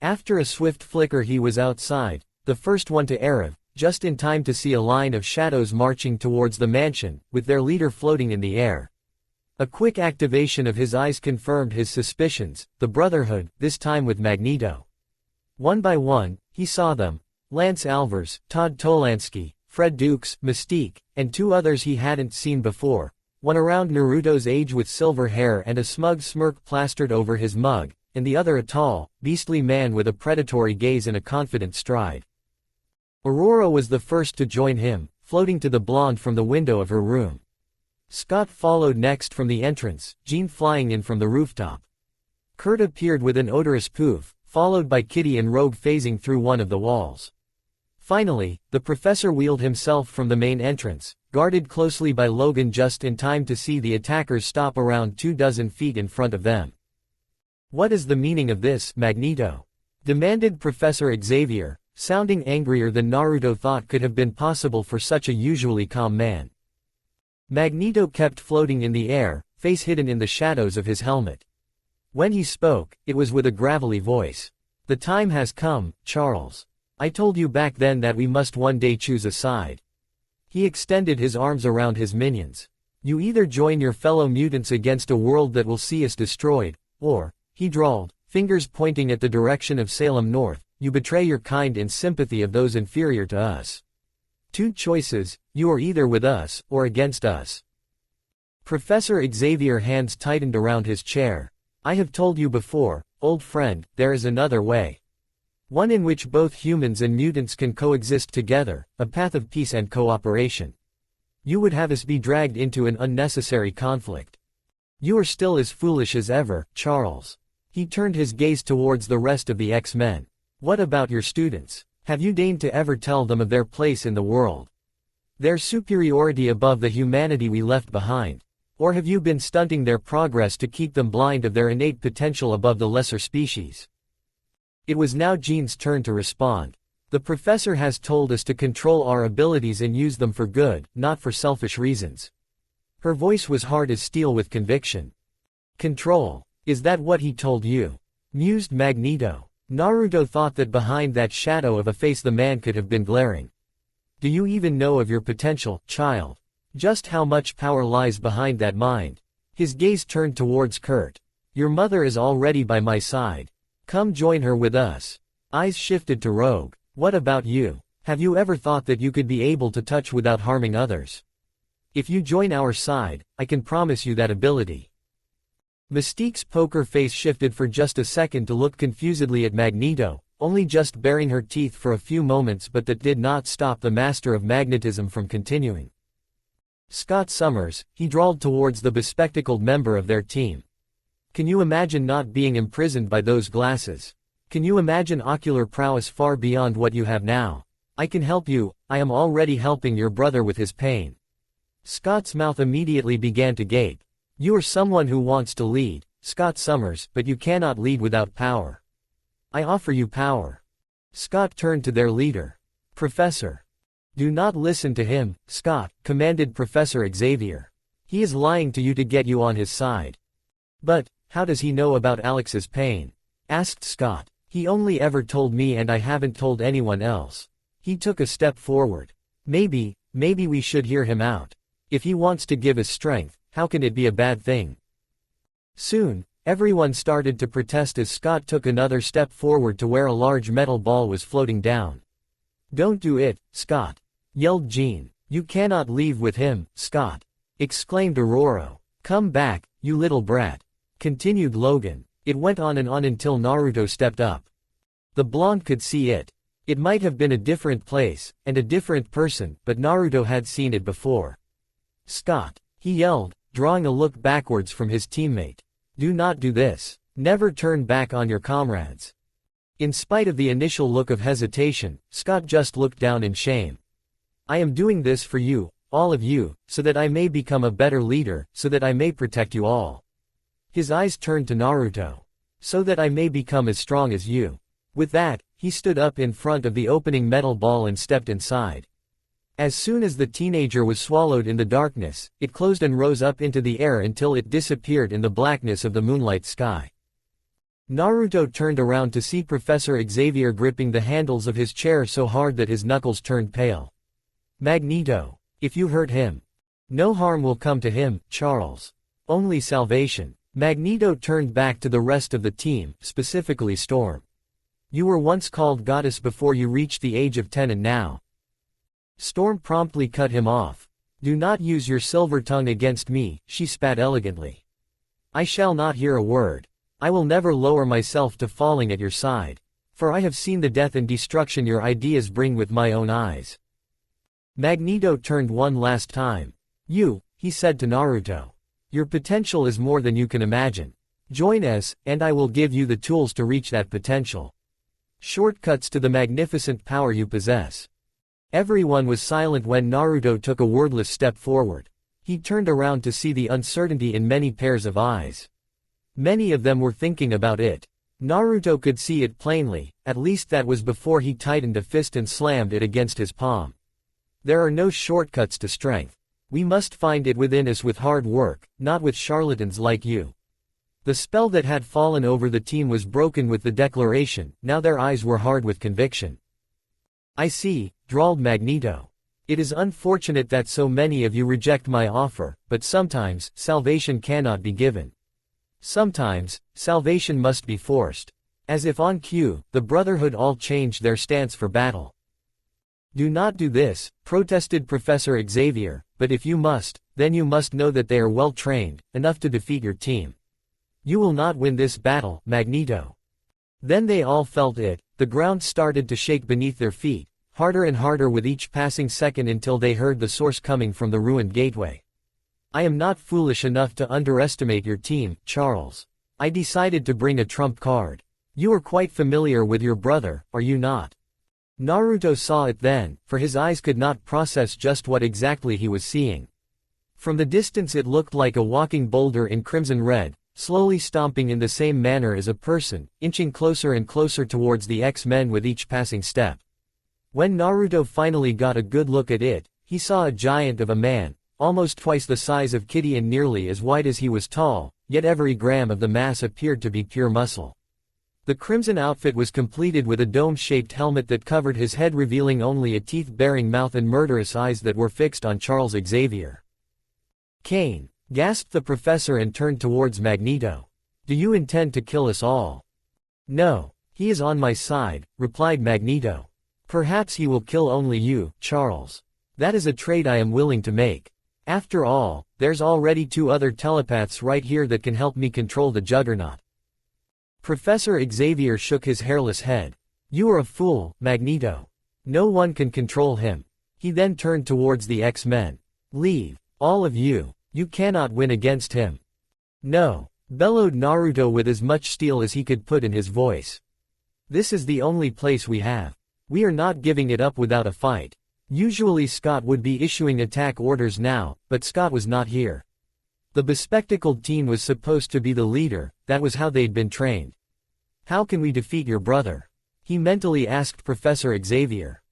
After a swift flicker he was outside, the first one to arrive, just in time to see a line of shadows marching towards the mansion, with their leader floating in the air. A quick activation of his eyes confirmed his suspicions, the Brotherhood, this time with Magneto. One by one, he saw them, Lance Alvars, Todd Tolansky, Fred Dukes, Mystique, and 2 others he hadn't seen before, one around Naruto's age with silver hair and a smug smirk plastered over his mug, and the other a tall, beastly man with a predatory gaze and a confident stride. Aurora was the first to join him, floating to the blonde from the window of her room. Scott followed next from the entrance, Jean flying in from the rooftop. Kurt appeared with an odorous poof, followed by Kitty and Rogue phasing through one of the walls. Finally, the professor wheeled himself from the main entrance, guarded closely by Logan just in time to see the attackers stop around 24 feet in front of them. What is the meaning of this, Magneto? Demanded Professor Xavier, sounding angrier than Naruto thought could have been possible for such a usually calm man. Magneto kept floating in the air, face hidden in the shadows of his helmet. When he spoke, it was with a gravelly voice. The time has come, Charles. I told you back then that we must one day choose a side. He extended his arms around his minions. You either join your fellow mutants against a world that will see us destroyed, or, he drawled, fingers pointing at the direction of Salem North, you betray your kind in sympathy of those inferior to us. Two choices, you are either with us, or against us. Professor Xavier's hands tightened around his chair. I have told you before, old friend, there is another way. One in which both humans and mutants can coexist together, a path of peace and cooperation. You would have us be dragged into an unnecessary conflict. You are still as foolish as ever, Charles. He turned his gaze towards the rest of the X-Men. What about your students? Have you deigned to ever tell them of their place in the world? Their superiority above the humanity we left behind? Or have you been stunting their progress to keep them blind of their innate potential above the lesser species? It was now Jean's turn to respond. The professor has told us to control our abilities and use them for good, not for selfish reasons. Her voice was hard as steel with conviction. Control. Is that what he told you? Mused Magneto. Naruto thought that behind that shadow of a face the man could have been glaring. Do you even know of your potential, child? Just how much power lies behind that mind? His gaze turned towards Kurt. Your mother is already by my side. Come join her with us. Eyes shifted to Rogue. What about you? Have you ever thought that you could be able to touch without harming others? If you join our side, I can promise you that ability. Mystique's poker face shifted for just a second to look confusedly at Magneto, only just baring her teeth for a few moments, but that did not stop the master of magnetism from continuing. Scott Summers, he drawled towards the bespectacled member of their team. Can you imagine not being imprisoned by those glasses? Can you imagine ocular prowess far beyond what you have now? I can help you, I am already helping your brother with his pain. Scott's mouth immediately began to gape. You are someone who wants to lead, Scott Summers, but you cannot lead without power. I offer you power. Scott turned to their leader. Professor. Do not listen to him, Scott, commanded Professor Xavier. He is lying to you to get you on his side. But, how does he know about Alex's pain? Asked Scott. He only ever told me and I haven't told anyone else. He took a step forward. Maybe we should hear him out. If he wants to give his strength, how can it be a bad thing? Soon, everyone started to protest as Scott took another step forward to where a large metal ball was floating down. Don't do it, Scott, yelled Jean. You cannot leave with him, Scott, exclaimed Aurora. Come back, you little brat, continued Logan. It went on and on until Naruto stepped up. The blonde could see it. It might have been a different place, and a different person, but Naruto had seen it before. Scott, he yelled, drawing a look backwards from his teammate. Do not do this. Never turn back on your comrades. In spite of the initial look of hesitation, Scott just looked down in shame. I am doing this for you, all of you, so that I may become a better leader, so that I may protect you all. His eyes turned to Naruto. So that I may become as strong as you. With that, he stood up in front of the opening metal ball and stepped inside. As soon as the teenager was swallowed in the darkness, it closed and rose up into the air until it disappeared in the blackness of the moonlight sky. Naruto turned around to see Professor Xavier gripping the handles of his chair so hard that his knuckles turned pale. Magneto, if you hurt him, no harm will come to him, Charles. Only salvation. Magneto turned back to the rest of the team, specifically Storm. You were once called goddess before you reached the age of 10 and now. Storm promptly cut him off. Do not use your silver tongue against me, she spat elegantly. I shall not hear a word. I will never lower myself to falling at your side. For I have seen the death and destruction your ideas bring with my own eyes. Magneto turned one last time. You, he said to Naruto. Your potential is more than you can imagine. Join us, and I will give you the tools to reach that potential. Shortcuts to the magnificent power you possess. Everyone was silent when Naruto took a wordless step forward. He turned around to see the uncertainty in many pairs of eyes. Many of them were thinking about it. Naruto could see it plainly, at least that was before he tightened a fist and slammed it against his palm. There are no shortcuts to strength. We must find it within us with hard work, not with charlatans like you. The spell that had fallen over the team was broken with the declaration, now their eyes were hard with conviction. I see, drawled Magneto. It is unfortunate that so many of you reject my offer, but sometimes, salvation cannot be given. Sometimes, salvation must be forced. As if on cue, the Brotherhood all changed their stance for battle. Do not do this, protested Professor Xavier, but if you must, then you must know that they are well trained, enough to defeat your team. You will not win this battle, Magneto. Then they all felt it, the ground started to shake beneath their feet, harder and harder with each passing second until they heard the source coming from the ruined gateway. I am not foolish enough to underestimate your team, Charles. I decided to bring a trump card. You are quite familiar with your brother, are you not? Naruto saw it then, for his eyes could not process just what exactly he was seeing. From the distance it looked like a walking boulder in crimson red, slowly stomping in the same manner as a person, inching closer and closer towards the X-Men with each passing step. When Naruto finally got a good look at it, he saw a giant of a man, almost twice the size of Kitty and nearly as wide as he was tall, yet every gram of the mass appeared to be pure muscle. The crimson outfit was completed with a dome-shaped helmet that covered his head, revealing only a teeth-bearing mouth and murderous eyes that were fixed on Charles Xavier. Kane, gasped the professor and turned towards Magneto. Do you intend to kill us all? No, he is on my side, replied Magneto. Perhaps he will kill only you, Charles. That is a trade I am willing to make. After all, there's already 2 other telepaths right here that can help me control the Juggernaut. Professor Xavier shook his hairless head. You are a fool, Magneto. No one can control him. He then turned towards the X-Men. Leave, all of you. You cannot win against him. No, bellowed Naruto with as much steel as he could put in his voice. This is the only place we have. We are not giving it up without a fight. Usually Scott would be issuing attack orders now, but Scott was not here. The bespectacled teen was supposed to be the leader, that was how they'd been trained. How can we defeat your brother? He mentally asked Professor Xavier.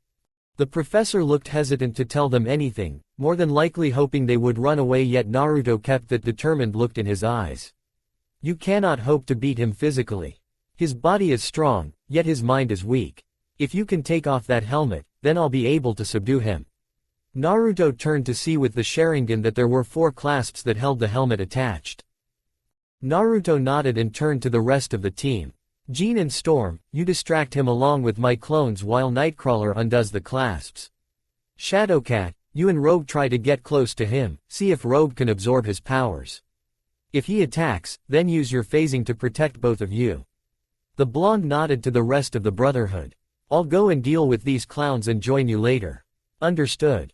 The professor looked hesitant to tell them anything, more than likely hoping they would run away, yet Naruto kept that determined look in his eyes. You cannot hope to beat him physically. His body is strong, yet his mind is weak. If you can take off that helmet, then I'll be able to subdue him. Naruto turned to see with the Sharingan that there were 4 clasps that held the helmet attached. Naruto nodded and turned to the rest of the team. Jean and Storm, you distract him along with my clones while Nightcrawler undoes the clasps. Shadowcat, you and Rogue try to get close to him, see if Rogue can absorb his powers. If he attacks, then use your phasing to protect both of you. The blonde nodded to the rest of the Brotherhood. I'll go and deal with these clowns and join you later. Understood.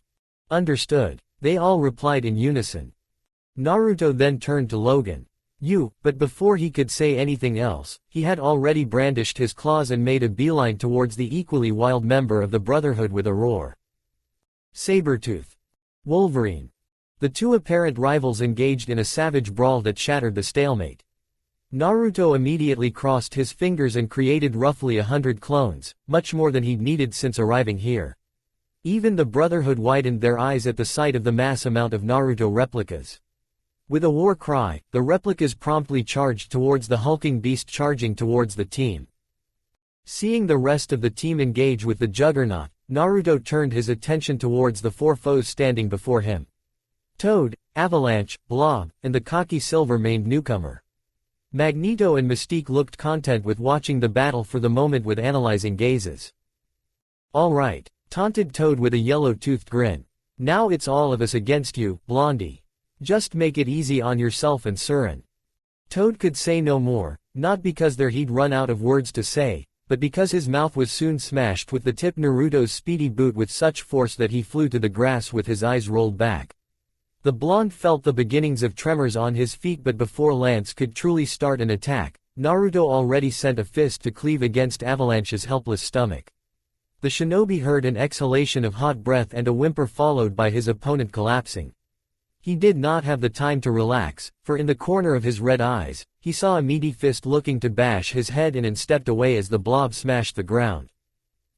Understood. They all replied in unison. Naruto then turned to Logan. But before he could say anything else, he had already brandished his claws and made a beeline towards the equally wild member of the Brotherhood with a roar. Sabretooth. Wolverine. The 2 apparent rivals engaged in a savage brawl that shattered the stalemate. Naruto immediately crossed his fingers and created roughly 100 clones, much more than he'd needed since arriving here. Even the Brotherhood widened their eyes at the sight of the mass amount of Naruto replicas. With a war cry, the replicas promptly charged towards the hulking beast charging towards the team. Seeing the rest of the team engage with the Juggernaut, Naruto turned his attention towards the 4 foes standing before him. Toad, Avalanche, Blob, and the cocky silver-maned newcomer. Magneto and Mystique looked content with watching the battle for the moment with analyzing gazes. All right, taunted Toad with a yellow-toothed grin. Now it's all of us against you, Blondie. Just make it easy on yourself and Surin. Toad could say no more, not because he'd run out of words to say, but because his mouth was soon smashed with the tip Naruto's speedy boot with such force that he flew to the grass with his eyes rolled back. The blonde felt the beginnings of tremors on his feet, but before Lance could truly start an attack, Naruto already sent a fist to cleave against Avalanche's helpless stomach. The shinobi heard an exhalation of hot breath and a whimper followed by his opponent collapsing. He did not have the time to relax, for in the corner of his red eyes, he saw a meaty fist looking to bash his head in and stepped away as the blob smashed the ground.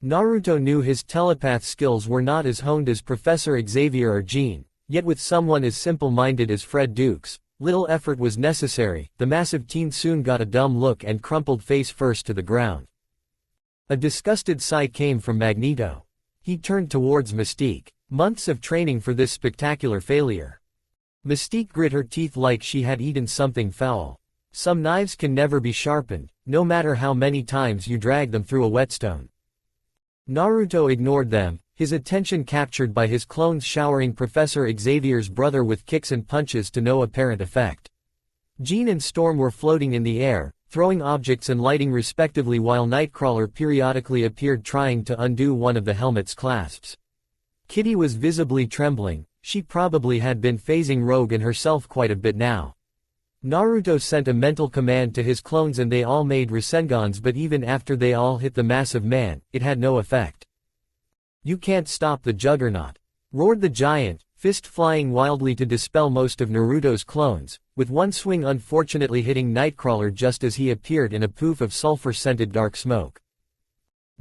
Naruto knew his telepath skills were not as honed as Professor Xavier or Jean. Yet with someone as simple-minded as Fred Dukes, little effort was necessary. The massive teen soon got a dumb look and crumpled face first to the ground. A disgusted sigh came from Magneto. He turned towards Mystique. Months of training for this spectacular failure. Mystique grit her teeth like she had eaten something foul. Some knives can never be sharpened, no matter how many times you drag them through a whetstone. Naruto ignored them, his attention captured by his clones showering Professor Xavier's brother with kicks and punches to no apparent effect. Jean and Storm were floating in the air, throwing objects and lighting respectively, while Nightcrawler periodically appeared trying to undo one of the helmet's clasps. Kitty was visibly trembling. She probably had been phasing Rogue and herself quite a bit now. Naruto sent a mental command to his clones and they all made Rasengans, but even after they all hit the massive man, it had no effect. "You can't stop the Juggernaut!" roared the giant, fist flying wildly to dispel most of Naruto's clones, with one swing unfortunately hitting Nightcrawler just as he appeared in a poof of sulfur-scented dark smoke.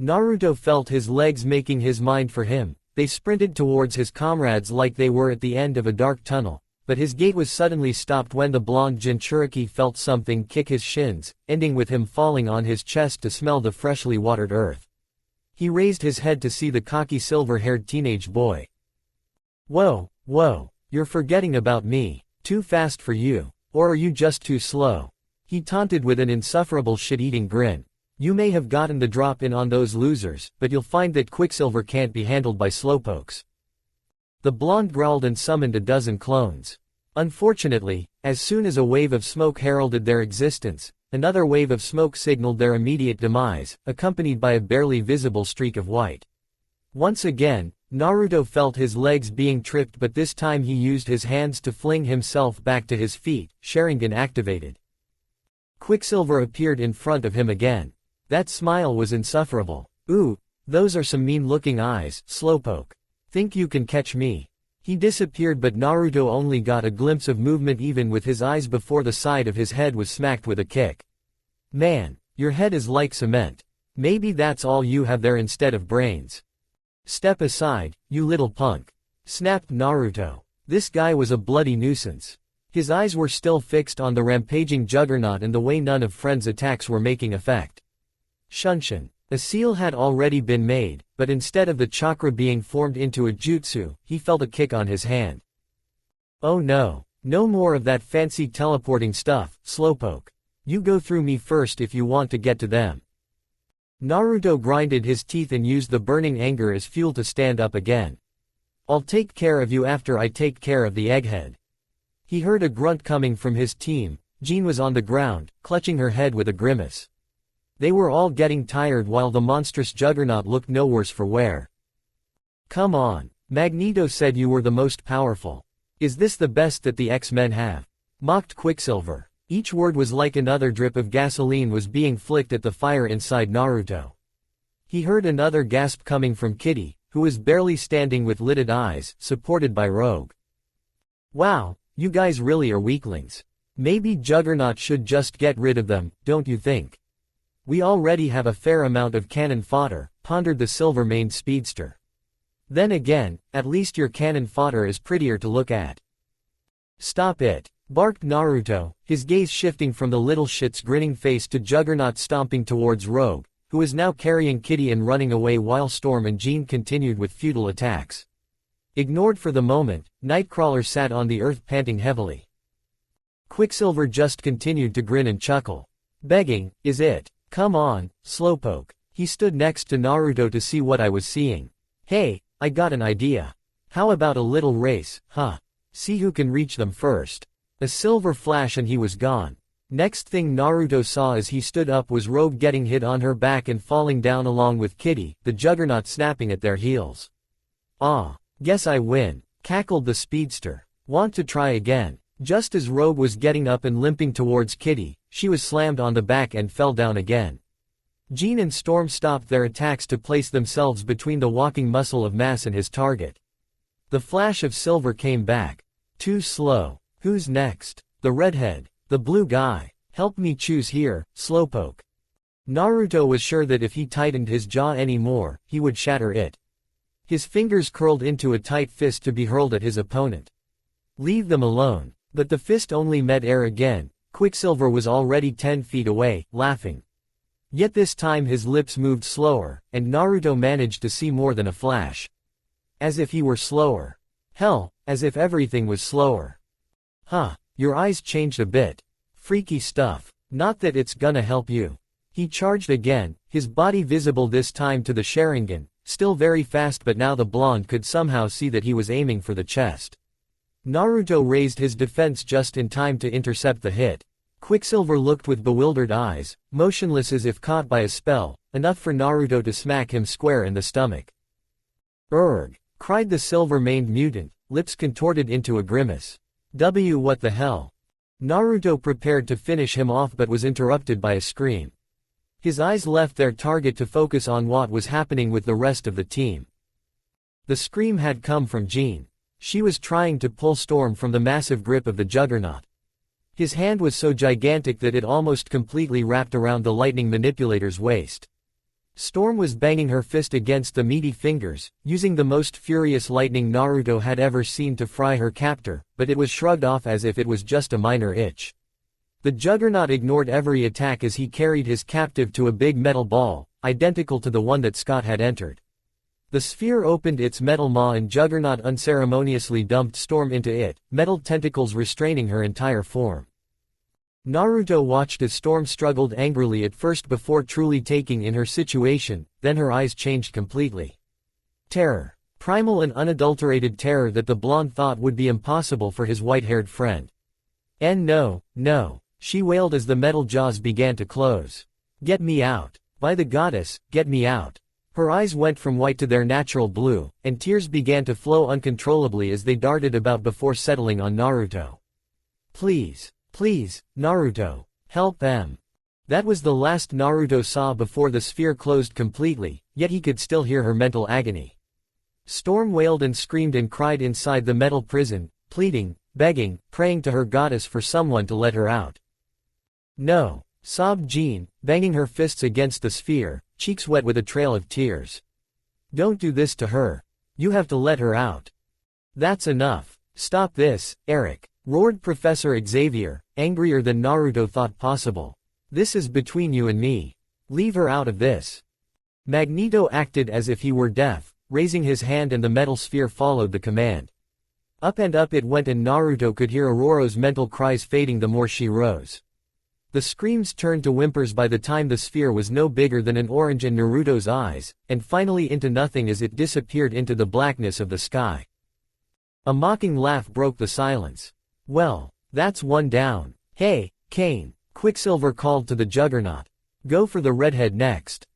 Naruto felt his legs making his mind for him. They sprinted towards his comrades like they were at the end of a dark tunnel, but his gait was suddenly stopped when the blonde Jinchuriki felt something kick his shins, ending with him falling on his chest to smell the freshly watered earth. He raised his head to see the cocky silver-haired teenage boy. "Whoa, you're forgetting about me. Too fast for you. Or are you just too slow?" he taunted with an insufferable shit-eating grin. "You may have gotten the drop in on those losers, but you'll find that Quicksilver can't be handled by slowpokes." The blonde growled and summoned a dozen clones. Unfortunately, as soon as a wave of smoke heralded their existence, another wave of smoke signaled their immediate demise, accompanied by a barely visible streak of white. Once again, Naruto felt his legs being tripped, but this time he used his hands to fling himself back to his feet, Sharingan activated. Quicksilver appeared in front of him again. That smile was insufferable. "Ooh, those are some mean-looking eyes, slowpoke. Think you can catch me?" He disappeared, but Naruto only got a glimpse of movement even with his eyes before the side of his head was smacked with a kick. "Man, your head is like cement. Maybe that's all you have there instead of brains." "Step aside, you little punk," snapped Naruto. This guy was a bloody nuisance. His eyes were still fixed on the rampaging Juggernaut and the way none of Friend's attacks were making effect. Shunshin. A seal had already been made, but instead of the chakra being formed into a jutsu, he felt a kick on his hand. "Oh no. No more of that fancy teleporting stuff, slowpoke. You go through me first if you want to get to them." Naruto grinded his teeth and used the burning anger as fuel to stand up again. "I'll take care of you after I take care of the egghead." He heard a grunt coming from his team. Jean was on the ground, clutching her head with a grimace. They were all getting tired while the monstrous Juggernaut looked no worse for wear. "Come on. Magneto said you were the most powerful. Is this the best that the X-Men have?" mocked Quicksilver. Each word was like another drip of gasoline was being flicked at the fire inside Naruto. He heard another gasp coming from Kitty, who was barely standing with lidded eyes, supported by Rogue. "Wow, you guys really are weaklings. Maybe Juggernaut should just get rid of them, don't you think?" "We already have a fair amount of cannon fodder," pondered the silver-maned speedster. "Then again, at least your cannon fodder is prettier to look at." "Stop it," barked Naruto, his gaze shifting from the little shit's grinning face to Juggernaut stomping towards Rogue, who was now carrying Kitty and running away while Storm and Jean continued with futile attacks. Ignored for the moment, Nightcrawler sat on the earth panting heavily. Quicksilver just continued to grin and chuckle. "Begging, is it? Come on, slowpoke." He stood next to Naruto to see what I was seeing. "Hey, I got an idea. How about a little race, huh? See who can reach them first." A silver flash and he was gone. Next thing Naruto saw as he stood up was Rogue getting hit on her back and falling down along with Kitty, the Juggernaut snapping at their heels. "Aw, guess I win," cackled the speedster. "Want to try again?" Just as Rogue was getting up and limping towards Kitty, she was slammed on the back and fell down again. Jean and Storm stopped their attacks to place themselves between the walking muscle of mass and his target. The flash of silver came back. "Too slow. Who's next?" "The redhead. The blue guy. Help me choose here, slowpoke." Naruto was sure that if he tightened his jaw any more, he would shatter it. His fingers curled into a tight fist to be hurled at his opponent. "Leave them alone." But the fist only met air again. Quicksilver was already 10 feet away, laughing. Yet this time his lips moved slower, and Naruto managed to see more than a flash. As if he were slower. Hell, as if everything was slower. "Huh, your eyes changed a bit. Freaky stuff. Not that it's gonna help you. He charged again, his body visible this time to the Sharingan, still very fast, but now the blonde could somehow see that he was aiming for the chest. Naruto raised his defense just in time to intercept the hit. Quicksilver looked with bewildered eyes, motionless as if caught by a spell, enough for Naruto to smack him square in the stomach. "Urgh!" cried the silver-maned mutant, lips contorted into a grimace. What the hell?" Naruto prepared to finish him off but was interrupted by a scream. His eyes left their target to focus on what was happening with the rest of the team. The scream had come from Jean. She was trying to pull Storm from the massive grip of the Juggernaut. His hand was so gigantic that it almost completely wrapped around the lightning manipulator's waist. Storm was banging her fist against the meaty fingers, using the most furious lightning Naruto had ever seen to fry her captor, but it was shrugged off as if it was just a minor itch. The Juggernaut ignored every attack as he carried his captive to a big metal ball, identical to the one that Scott had entered. The sphere opened its metal maw and Juggernaut unceremoniously dumped Storm into it, metal tentacles restraining her entire form. Naruto watched as Storm struggled angrily at first before truly taking in her situation, then her eyes changed completely. Terror. Primal and unadulterated terror that the blonde thought would be impossible for his white-haired friend. And no, she wailed as the metal jaws began to close. "Get me out. By the goddess, get me out." Her eyes went from white to their natural blue, and tears began to flow uncontrollably as they darted about before settling on Naruto. Please, Naruto. Help them." That was the last Naruto saw before the sphere closed completely, yet he could still hear her mental agony. Storm wailed and screamed and cried inside the metal prison, pleading, begging, praying to her goddess for someone to let her out. "No," sobbed Jean, banging her fists against the sphere, cheeks wet with a trail of tears. "Don't do this to her. You have to let her out." "That's enough. Stop this, Eric," roared Professor Xavier, angrier than Naruto thought possible. "This is between you and me. Leave her out of this." Magneto acted as if he were deaf, raising his hand and the metal sphere followed the command. Up and up it went and Naruto could hear Aurora's mental cries fading the more she rose. The screams turned to whimpers by the time the sphere was no bigger than an orange in Naruto's eyes, and finally into nothing as it disappeared into the blackness of the sky. A mocking laugh broke the silence. "Well, that's one down. Hey, Kane," Quicksilver called to the Juggernaut. "Go for the redhead next."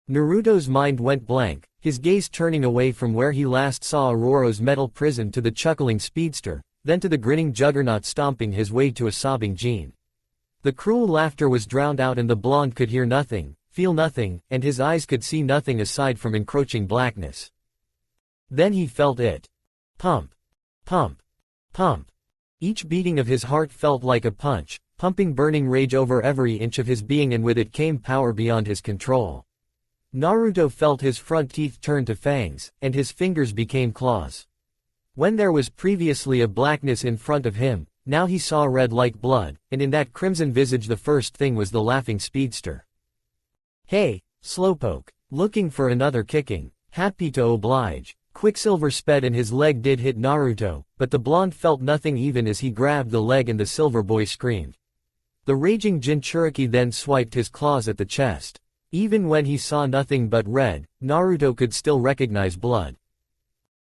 Naruto's mind went blank, his gaze turning away from where he last saw Aurora's metal prison to the chuckling speedster, then to the grinning Juggernaut stomping his way to a sobbing Jean. The cruel laughter was drowned out and the blonde could hear nothing, feel nothing, and his eyes could see nothing aside from encroaching blackness. Then he felt it. Pump. Pump. Pump. Each beating of his heart felt like a punch, pumping burning rage over every inch of his being, and with it came power beyond his control. Naruto felt his front teeth turn to fangs, and his fingers became claws. When there was previously a blackness in front of him, now he saw red like blood, and in that crimson visage the first thing was the laughing speedster. "Hey, slowpoke, looking for another kicking? Happy to oblige." Quicksilver sped and his leg did hit Naruto, but the blonde felt nothing even as he grabbed the leg and the silver boy screamed. The raging Jinchuriki then swiped his claws at the chest. Even when he saw nothing but red, Naruto could still recognize blood.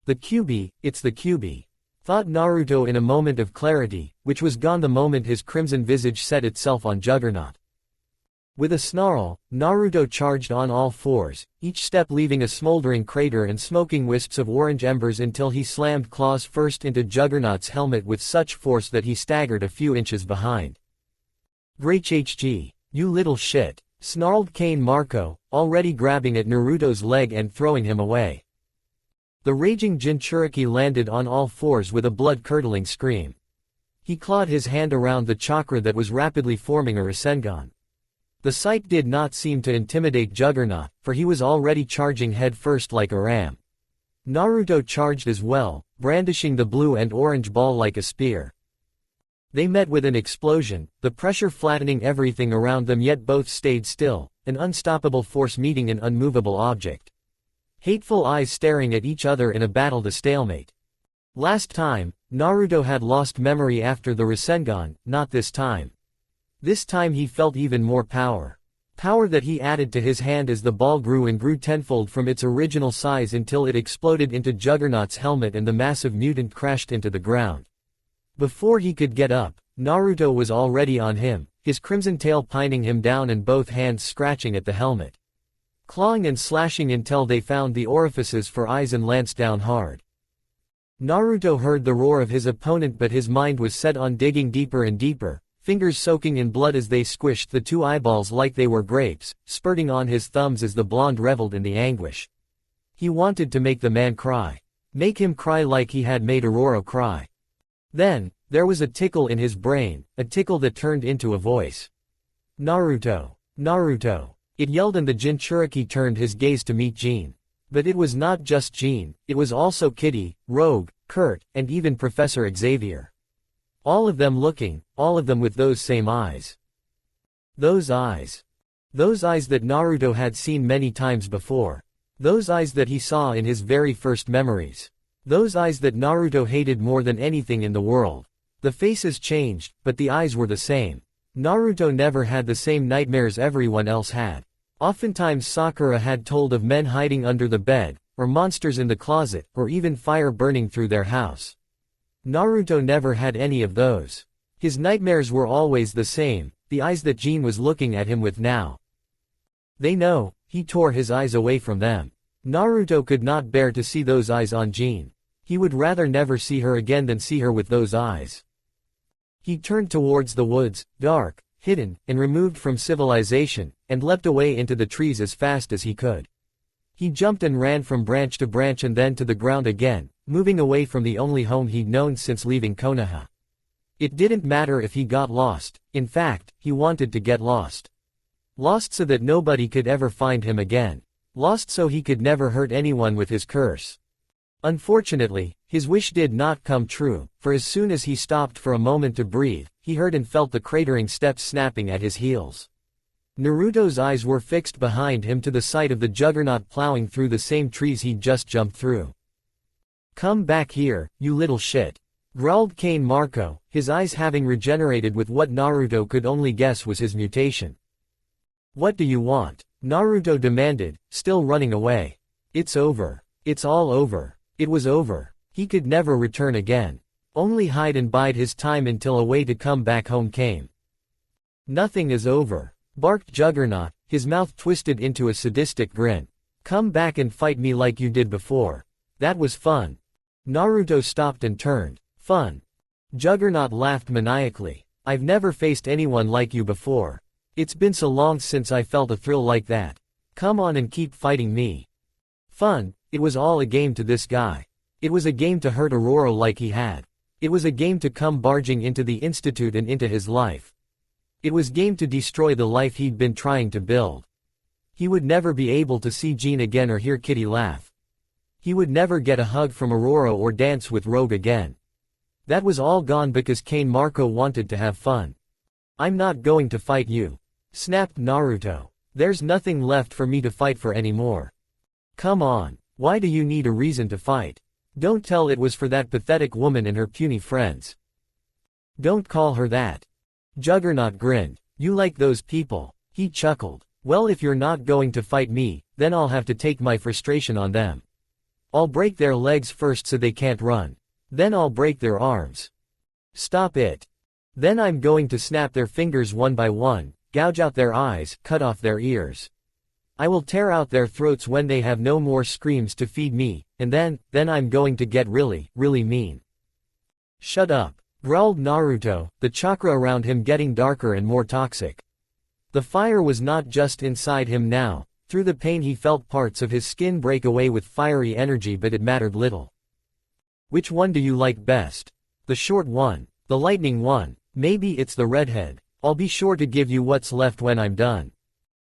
"The Kyuubi, it's the Kyuubi," thought Naruto in a moment of clarity, which was gone the moment his crimson visage set itself on Juggernaut. With a snarl, Naruto charged on all fours, each step leaving a smoldering crater and smoking wisps of orange embers until he slammed claws first into Juggernaut's helmet with such force that he staggered a few inches behind. "Great HG, you little shit," snarled Kane Marco, already grabbing at Naruto's leg and throwing him away. The raging Jinchuriki landed on all fours with a blood-curdling scream. He clawed his hand around the chakra that was rapidly forming a Rasengan. The sight did not seem to intimidate Juggernaut, for he was already charging head first like a ram. Naruto charged as well, brandishing the blue and orange ball like a spear. They met with an explosion, the pressure flattening everything around them, yet both stayed still, an unstoppable force meeting an unmovable object. Hateful eyes staring at each other in a battle to stalemate. Last time, Naruto had lost memory after the Rasengan, not this time. This time he felt even more power. Power that he added to his hand as the ball grew and grew tenfold from its original size until it exploded into Juggernaut's helmet and the massive mutant crashed into the ground. Before he could get up, Naruto was already on him, his crimson tail pinning him down and both hands scratching at the helmet. Clawing and slashing until they found the orifices for eyes and lanced down hard. Naruto heard the roar of his opponent but his mind was set on digging deeper and deeper, fingers soaking in blood as they squished the two eyeballs like they were grapes, spurting on his thumbs as the blonde reveled in the anguish. He wanted to make the man cry. Make him cry like he had made Aurora cry. Then, there was a tickle in his brain, a tickle that turned into a voice. Naruto! Naruto! It yelled and the Jinchuriki turned his gaze to meet Jean. But it was not just Jean, it was also Kitty, Rogue, Kurt, and even Professor Xavier. All of them looking, all of them with those same eyes. Those eyes. Those eyes that Naruto had seen many times before. Those eyes that he saw in his very first memories. Those eyes that Naruto hated more than anything in the world. The faces changed, but the eyes were the same. Naruto never had the same nightmares everyone else had. Oftentimes Sakura had told of men hiding under the bed, or monsters in the closet, or even fire burning through their house. Naruto never had any of those. His nightmares were always the same, the eyes that Jean was looking at him with now. They know, he tore his eyes away from them. Naruto could not bear to see those eyes on Jean. He would rather never see her again than see her with those eyes. He turned towards the woods, dark, hidden, and removed from civilization, and leapt away into the trees as fast as he could. He jumped and ran from branch to branch and then to the ground again, moving away from the only home he'd known since leaving Konoha. It didn't matter if he got lost, in fact, he wanted to get lost. Lost so that nobody could ever find him again. Lost so he could never hurt anyone with his curse. Unfortunately, his wish did not come true, for as soon as he stopped for a moment to breathe, he heard and felt the cratering steps snapping at his heels. Naruto's eyes were fixed behind him to the sight of the Juggernaut plowing through the same trees he'd just jumped through. "Come back here, you little shit," growled Kane Marco, his eyes having regenerated with what Naruto could only guess was his mutation. "What do you want?" Naruto demanded, still running away. "It's over. It's all over." It was over. He could never return again. Only hide and bide his time until a way to come back home came. "Nothing is over," barked Juggernaut, his mouth twisted into a sadistic grin. "Come back and fight me like you did before. That was fun." Naruto stopped and turned. "Fun?" Juggernaut laughed maniacally. "I've never faced anyone like you before. It's been so long since I felt a thrill like that. Come on and keep fighting me." Fun? It was all a game to this guy. It was a game to hurt Aurora like he had. It was a game to come barging into the Institute and into his life. It was game to destroy the life he'd been trying to build. He would never be able to see Jean again or hear Kitty laugh. He would never get a hug from Aurora or dance with Rogue again. That was all gone because Kane Marco wanted to have fun. "I'm not going to fight you," snapped Naruto. "There's nothing left for me to fight for anymore. Come on. Why do you need a reason to fight? Don't tell it was for that pathetic woman and her puny friends. Don't call her that." Juggernaut grinned. "You like those people." He chuckled. "Well, if you're not going to fight me, then I'll have to take my frustration on them. I'll break their legs first so they can't run. Then I'll break their arms. Stop it. Then I'm going to snap their fingers one by one, gouge out their eyes, cut off their ears. I will tear out their throats when they have no more screams to feed me, and then I'm going to get really, really mean." "Shut up," growled Naruto, the chakra around him getting darker and more toxic. The fire was not just inside him now. Through the pain he felt parts of his skin break away with fiery energy, but it mattered little. "Which one do you like best? The short one? The lightning one? Maybe it's the redhead. I'll be sure to give you what's left when I'm done."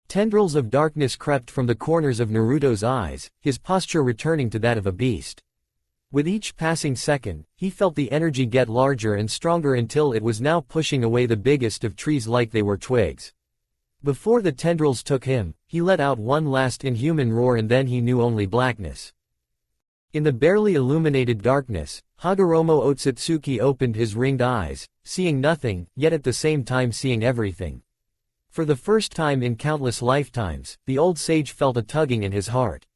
Tendrils of darkness crept from the corners of Naruto's eyes, his posture returning to that of a beast. With each passing second, he felt the energy get larger and stronger until it was now pushing away the biggest of trees like they were twigs. Before the tendrils took him, he let out one last inhuman roar and then he knew only blackness. In the barely illuminated darkness, Hagoromo Otsutsuki opened his ringed eyes, seeing nothing, yet at the same time seeing everything. For the first time in countless lifetimes, the old sage felt a tugging in his heart.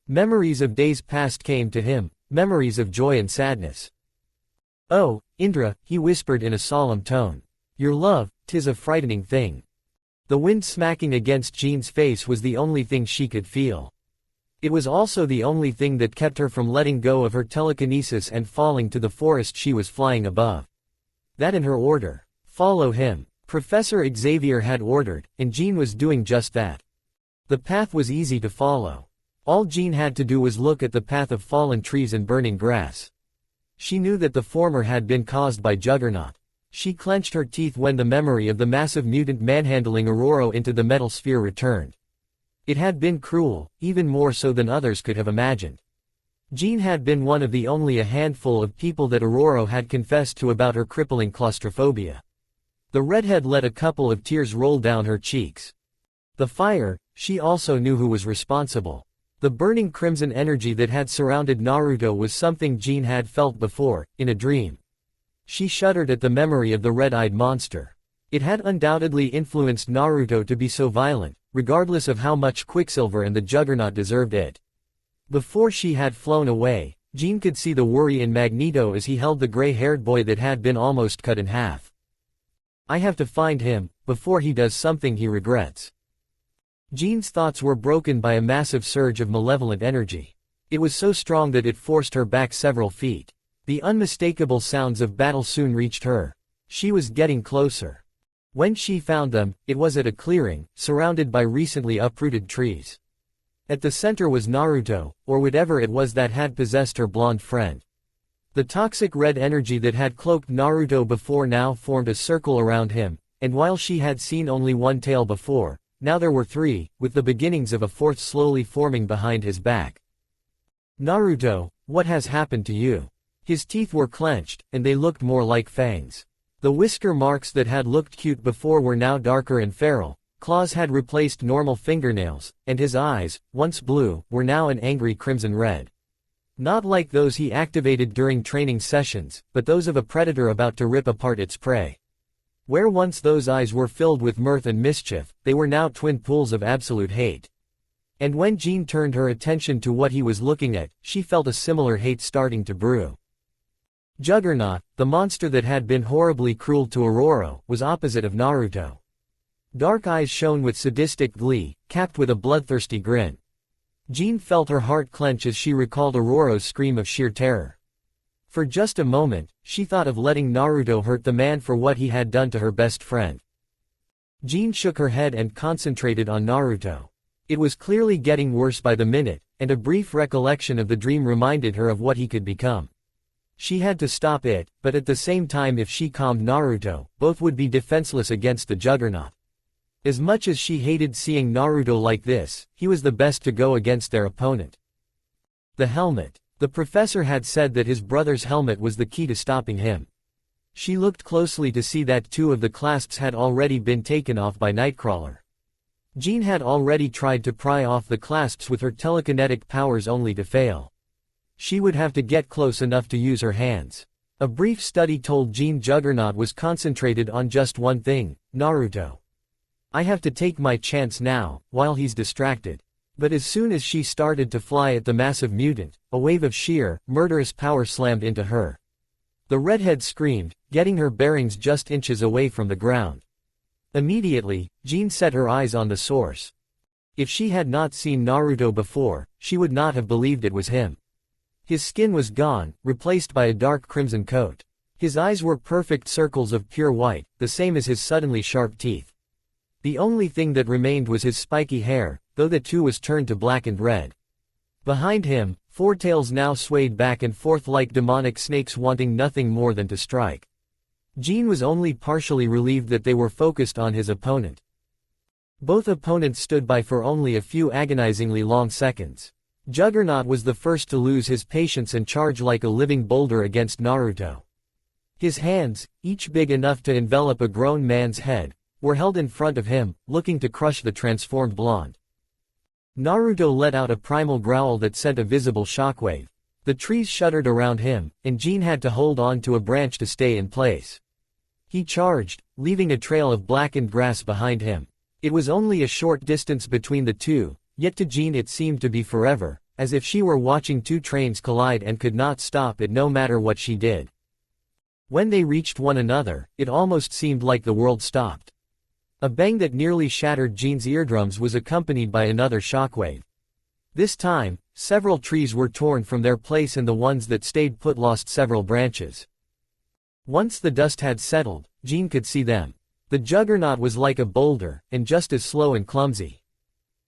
Memories of days past came to him, memories of joy and sadness. "Oh, Indra," he whispered in a solemn tone. "Your love, 'tis a frightening thing." The wind smacking against Jean's face was the only thing she could feel. It was also the only thing that kept her from letting go of her telekinesis and falling to the forest she was flying above. That and her order. Follow him. Professor Xavier had ordered, and Jean was doing just that. The path was easy to follow. All Jean had to do was look at the path of fallen trees and burning grass. She knew that the former had been caused by Juggernaut. She clenched her teeth when the memory of the massive mutant manhandling Aurora into the metal sphere returned. It had been cruel, even more so than others could have imagined. Jean had been one of the only a handful of people that Aurora had confessed to about her crippling claustrophobia. The redhead let a couple of tears roll down her cheeks. The fire, she also knew who was responsible. The burning crimson energy that had surrounded Naruto was something Jean had felt before, in a dream. She shuddered at the memory of the red-eyed monster. It had undoubtedly influenced Naruto to be so violent, regardless of how much Quicksilver and the Juggernaut deserved it. Before she had flown away, Jean could see the worry in Magneto as he held the gray-haired boy that had been almost cut in half. "I have to find him, before he does something he regrets." Jean's thoughts were broken by a massive surge of malevolent energy. It was so strong that it forced her back several feet. The unmistakable sounds of battle soon reached her. She was getting closer. When she found them, it was at a clearing, surrounded by recently uprooted trees. At the center was Naruto, or whatever it was that had possessed her blonde friend. The toxic red energy that had cloaked Naruto before now formed a circle around him, and while she had seen only one tail before, now there were three, with the beginnings of a fourth slowly forming behind his back. "Naruto, what has happened to you?" His teeth were clenched, and they looked more like fangs. The whisker marks that had looked cute before were now darker and feral, claws had replaced normal fingernails, and his eyes, once blue, were now an angry crimson red. Not like those he activated during training sessions, but those of a predator about to rip apart its prey. Where once those eyes were filled with mirth and mischief, they were now twin pools of absolute hate. And when Jean turned her attention to what he was looking at, she felt a similar hate starting to brew. Juggernaut, the monster that had been horribly cruel to Aurora, was opposite of Naruto. Dark eyes shone with sadistic glee, capped with a bloodthirsty grin. Jean felt her heart clench as she recalled Aurora's scream of sheer terror. For just a moment, she thought of letting Naruto hurt the man for what he had done to her best friend. Jean shook her head and concentrated on Naruto. It was clearly getting worse by the minute, and a brief recollection of the dream reminded her of what he could become. She had to stop it, but at the same time if she calmed Naruto, both would be defenseless against the Juggernaut. As much as she hated seeing Naruto like this, he was the best to go against their opponent. The helmet. The professor had said that his brother's helmet was the key to stopping him. She looked closely to see that two of the clasps had already been taken off by Nightcrawler. Jean had already tried to pry off the clasps with her telekinetic powers only to fail. She would have to get close enough to use her hands. A brief study told Jean Juggernaut was concentrated on just one thing, Naruto. "I have to take my chance now, while he's distracted." But as soon as she started to fly at the massive mutant, a wave of sheer, murderous power slammed into her. The redhead screamed, getting her bearings just inches away from the ground. Immediately, Jean set her eyes on the source. If she had not seen Naruto before, she would not have believed it was him. His skin was gone, replaced by a dark crimson coat. His eyes were perfect circles of pure white, the same as his suddenly sharp teeth. The only thing that remained was his spiky hair, though that too was turned to black and red. Behind him, four tails now swayed back and forth like demonic snakes wanting nothing more than to strike. Jean was only partially relieved that they were focused on his opponent. Both opponents stood by for only a few agonizingly long seconds. Juggernaut was the first to lose his patience and charge like a living boulder against Naruto. His hands, each big enough to envelop a grown man's head, were held in front of him, looking to crush the transformed blonde. Naruto let out a primal growl that sent a visible shockwave. The trees shuddered around him, and Jean had to hold on to a branch to stay in place. He charged, leaving a trail of blackened grass behind him. It was only a short distance between the two, yet to Jean it seemed to be forever, as if she were watching two trains collide and could not stop it no matter what she did. When they reached one another, it almost seemed like the world stopped. A bang that nearly shattered Jean's eardrums was accompanied by another shockwave. This time, several trees were torn from their place and the ones that stayed put lost several branches. Once the dust had settled, Jean could see them. The Juggernaut was like a boulder, and just as slow and clumsy.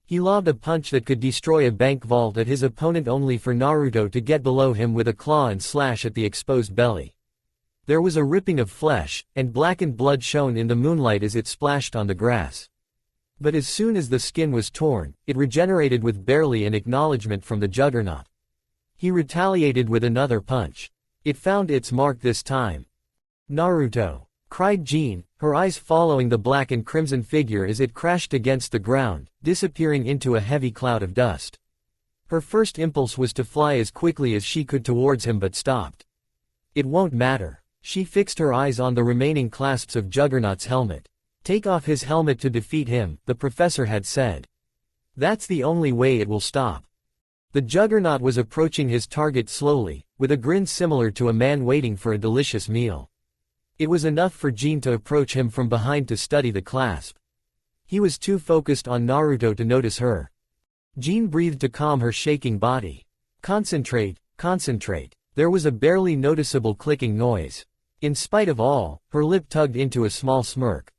He lobbed a punch that could destroy a bank vault at his opponent only for Naruto to get below him with a claw and slash at the exposed belly. There was a ripping of flesh, and blackened blood shone in the moonlight as it splashed on the grass. But as soon as the skin was torn, it regenerated with barely an acknowledgement from the Juggernaut. He retaliated with another punch. It found its mark this time. "Naruto!" cried Jean, her eyes following the black and crimson figure as it crashed against the ground, disappearing into a heavy cloud of dust. Her first impulse was to fly as quickly as she could towards him but stopped. It won't matter. She fixed her eyes on the remaining clasps of Juggernaut's helmet. "Take off his helmet to defeat him," the professor had said. "That's the only way it will stop." The Juggernaut was approaching his target slowly, with a grin similar to a man waiting for a delicious meal. It was enough for Jean to approach him from behind to study the clasp. He was too focused on Naruto to notice her. Jean breathed to calm her shaking body. "Concentrate, concentrate." There was a barely noticeable clicking noise. In spite of all, her lip tugged into a small smirk.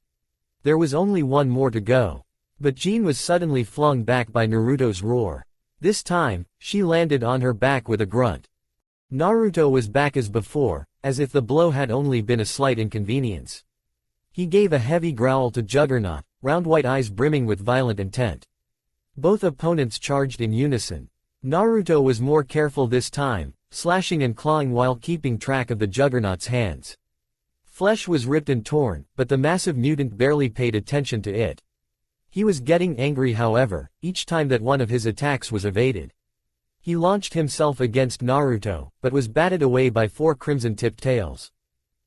There was only one more to go. But Jean was suddenly flung back by Naruto's roar. This time, she landed on her back with a grunt. Naruto was back as before, as if the blow had only been a slight inconvenience. He gave a heavy growl to Juggernaut, round white eyes brimming with violent intent. Both opponents charged in unison. Naruto was more careful this time, slashing and clawing while keeping track of the Juggernaut's hands. Flesh was ripped and torn, but the massive mutant barely paid attention to it. He was getting angry however, each time that one of his attacks was evaded. He launched himself against Naruto, but was batted away by 4 crimson-tipped tails.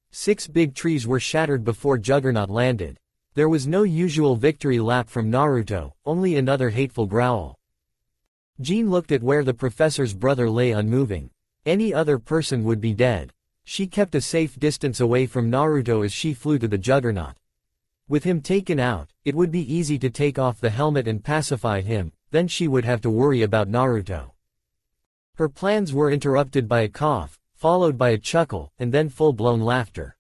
6 big trees were shattered before Juggernaut landed. There was no usual victory lap from Naruto, only another hateful growl. Jean looked at where the professor's brother lay unmoving. Any other person would be dead. She kept a safe distance away from Naruto as she flew to the Juggernaut. With him taken out, it would be easy to take off the helmet and pacify him, then she would have to worry about Naruto. Her plans were interrupted by a cough, followed by a chuckle, and then full-blown laughter.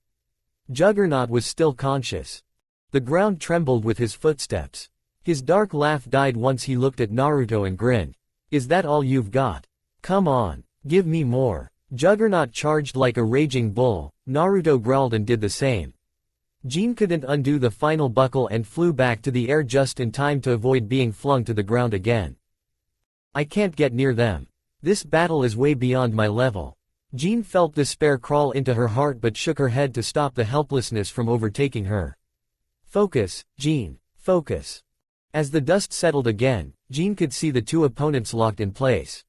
Juggernaut was still conscious. The ground trembled with his footsteps. His dark laugh died once he looked at Naruto and grinned. "Is that all you've got? Come on, give me more." Juggernaut charged like a raging bull. Naruto growled and did the same. Jean couldn't undo the final buckle and flew back to the air just in time to avoid being flung to the ground again. "I can't get near them. This battle is way beyond my level." Jean felt despair crawl into her heart but shook her head to stop the helplessness from overtaking her. "Focus, Jean, focus." As the dust settled again, Jean could see the two opponents locked in place.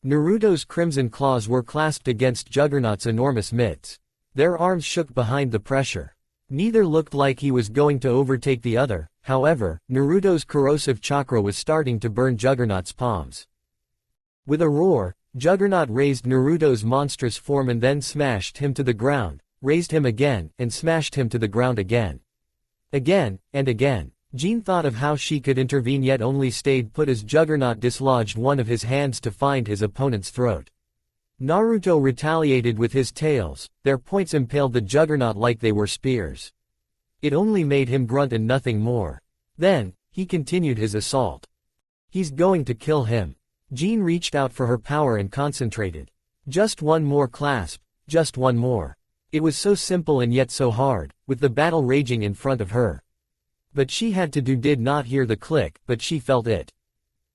Naruto's crimson claws were clasped against Juggernaut's enormous mitts. Their arms shook behind the pressure. Neither looked like he was going to overtake the other, however, Naruto's corrosive chakra was starting to burn Juggernaut's palms. With a roar, Juggernaut raised Naruto's monstrous form and then smashed him to the ground, raised him again, and smashed him to the ground again. Again, and again. Jean thought of how she could intervene yet only stayed put as Juggernaut dislodged one of his hands to find his opponent's throat. Naruto retaliated with his tails, their points impaled the Juggernaut like they were spears. It only made him grunt and nothing more. Then, he continued his assault. "He's going to kill him." Jean reached out for her power and concentrated. Just one more clasp, just one more. It was so simple and yet so hard, with the battle raging in front of her. But she had to did not hear the click, but she felt it.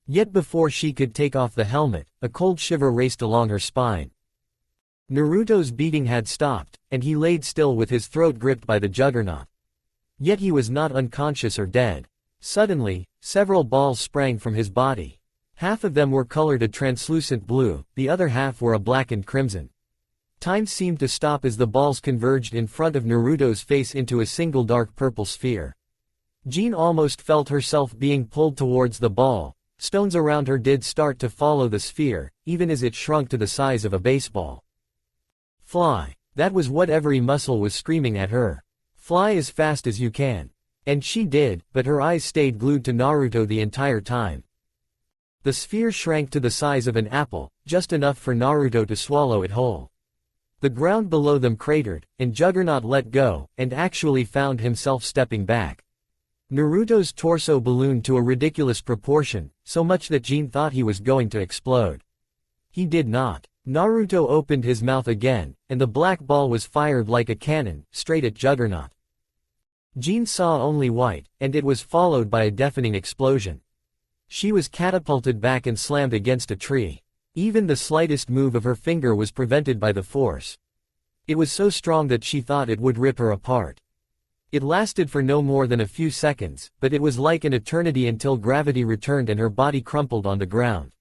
Yet before she could take off the helmet, a cold shiver raced along her spine. Naruto's beating had stopped, and he laid still with his throat gripped by the Juggernaut. Yet he was not unconscious or dead. Suddenly, several balls sprang from his body. Half of them were colored a translucent blue, the other half were a blackened crimson. Time seemed to stop as the balls converged in front of Naruto's face into a single dark purple sphere. Jean almost felt herself being pulled towards the ball. Stones around her did start to follow the sphere, even as it shrunk to the size of a baseball. Fly. That was what every muscle was screaming at her. Fly as fast as you can. And she did, but her eyes stayed glued to Naruto the entire time. The sphere shrank to the size of an apple, just enough for Naruto to swallow it whole. The ground below them cratered, and Juggernaut let go, and actually found himself stepping back. Naruto's torso ballooned to a ridiculous proportion, so much that Jean thought he was going to explode. He did not. Naruto opened his mouth again, and the black ball was fired like a cannon, straight at Juggernaut. Jean saw only white, and it was followed by a deafening explosion. She was catapulted back and slammed against a tree. Even the slightest move of her finger was prevented by the force. It was so strong that she thought it would rip her apart. It lasted for no more than a few seconds, but it was like an eternity until gravity returned and her body crumpled on the ground.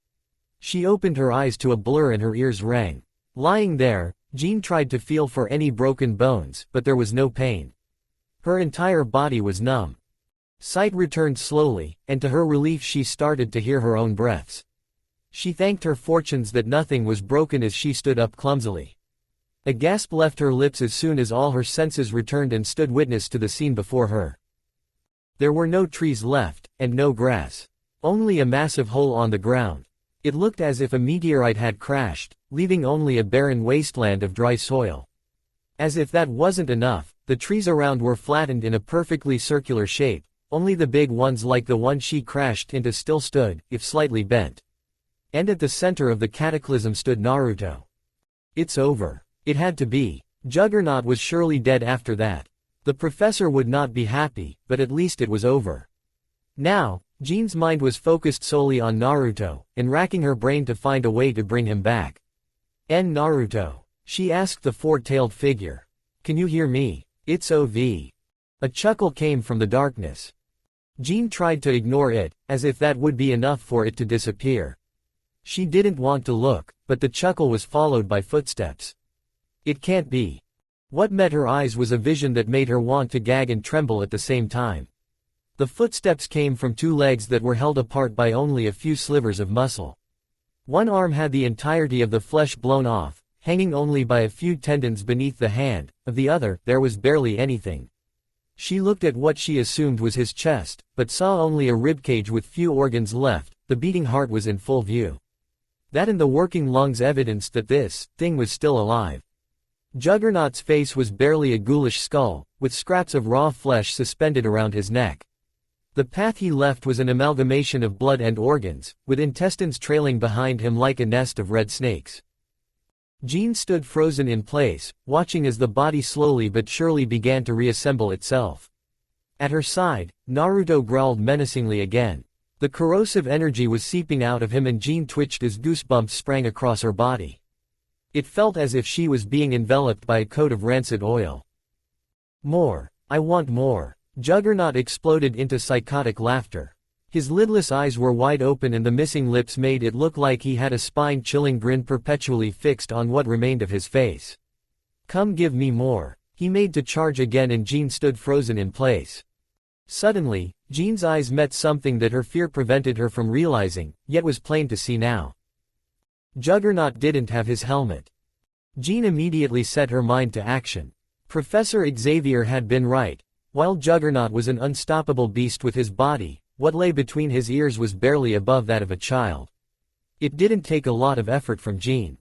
She opened her eyes to a blur and her ears rang. Lying there, Jean tried to feel for any broken bones, but there was no pain. Her entire body was numb. Sight returned slowly, and to her relief she started to hear her own breaths. She thanked her fortunes that nothing was broken as she stood up clumsily. A gasp left her lips as soon as all her senses returned and stood witness to the scene before her. There were no trees left, and no grass. Only a massive hole on the ground. It looked as if a meteorite had crashed, leaving only a barren wasteland of dry soil. As if that wasn't enough, the trees around were flattened in a perfectly circular shape, only the big ones like the one she crashed into still stood, if slightly bent. And at the center of the cataclysm stood Naruto. It's over. It had to be. Juggernaut was surely dead after that. The professor would not be happy, but at least it was over. Now, Jean's mind was focused solely on Naruto, and racking her brain to find a way to bring him back. Naruto. She asked the four-tailed figure. Can you hear me? It's OV. A chuckle came from the darkness. Jean tried to ignore it, as if that would be enough for it to disappear. She didn't want to look, but the chuckle was followed by footsteps. It can't be. What met her eyes was a vision that made her want to gag and tremble at the same time. The footsteps came from two legs that were held apart by only a few slivers of muscle. One arm had the entirety of the flesh blown off, hanging only by a few tendons beneath the hand, of the other, there was barely anything. She looked at what she assumed was his chest, but saw only a ribcage with few organs left. The beating heart was in full view. That and the working lungs evidenced that this thing was still alive. Juggernaut's face was barely a ghoulish skull, with scraps of raw flesh suspended around his neck. The path he left was an amalgamation of blood and organs, with intestines trailing behind him like a nest of red snakes. Jean stood frozen in place, watching as the body slowly but surely began to reassemble itself. At her side, Naruto growled menacingly again. The corrosive energy was seeping out of him and Jean twitched as goosebumps sprang across her body. It felt as if she was being enveloped by a coat of rancid oil. More. I want more. Juggernaut exploded into psychotic laughter. His lidless eyes were wide open and the missing lips made it look like he had a spine-chilling grin perpetually fixed on what remained of his face. Come give me more. He made to charge again and Jean stood frozen in place. Suddenly, Jean's eyes met something that her fear prevented her from realizing, yet was plain to see now. Juggernaut didn't have his helmet. Jean immediately set her mind to action. Professor Xavier had been right. While Juggernaut was an unstoppable beast with his body, what lay between his ears was barely above that of a child. It didn't take a lot of effort from Jean.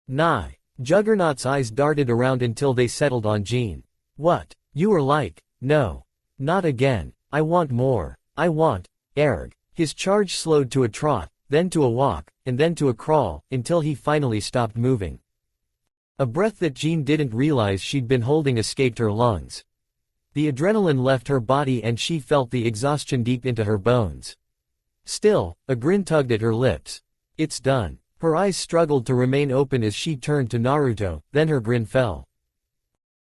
Nah. Juggernaut's eyes darted around until they settled on Jean. What? You were like, no. Not again. I want more. I want, erg. His charge slowed to a trot, then to a walk, and then to a crawl, until he finally stopped moving. A breath that Jean didn't realize she'd been holding escaped her lungs. The adrenaline left her body and she felt the exhaustion deep into her bones. Still, a grin tugged at her lips. It's done. Her eyes struggled to remain open as she turned to Naruto, then her grin fell.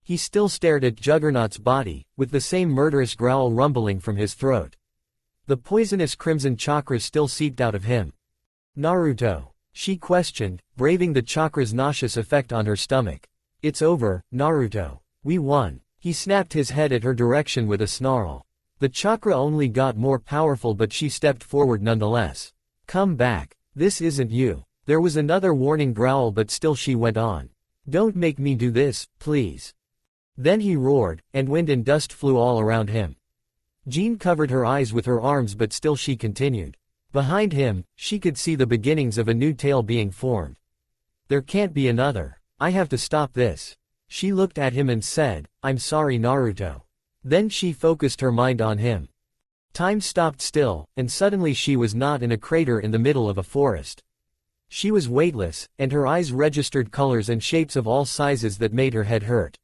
He still stared at Juggernaut's body, with the same murderous growl rumbling from his throat. The poisonous crimson chakra still seeped out of him. Naruto? She questioned, braving the chakra's nauseous effect on her stomach. It's over, Naruto. We won. He snapped his head at her direction with a snarl. The chakra only got more powerful, but she stepped forward nonetheless. Come back. This isn't you. There was another warning growl, but still she went on. Don't make me do this, please. Then he roared, and wind and dust flew all around him. Jean covered her eyes with her arms, but still she continued. Behind him, she could see the beginnings of a new tale being formed. There can't be another. I have to stop this. She looked at him and said, I'm sorry, Naruto. Then she focused her mind on him. Time stopped still, and suddenly she was not in a crater in the middle of a forest. She was weightless, and her eyes registered colors and shapes of all sizes that made her head hurt.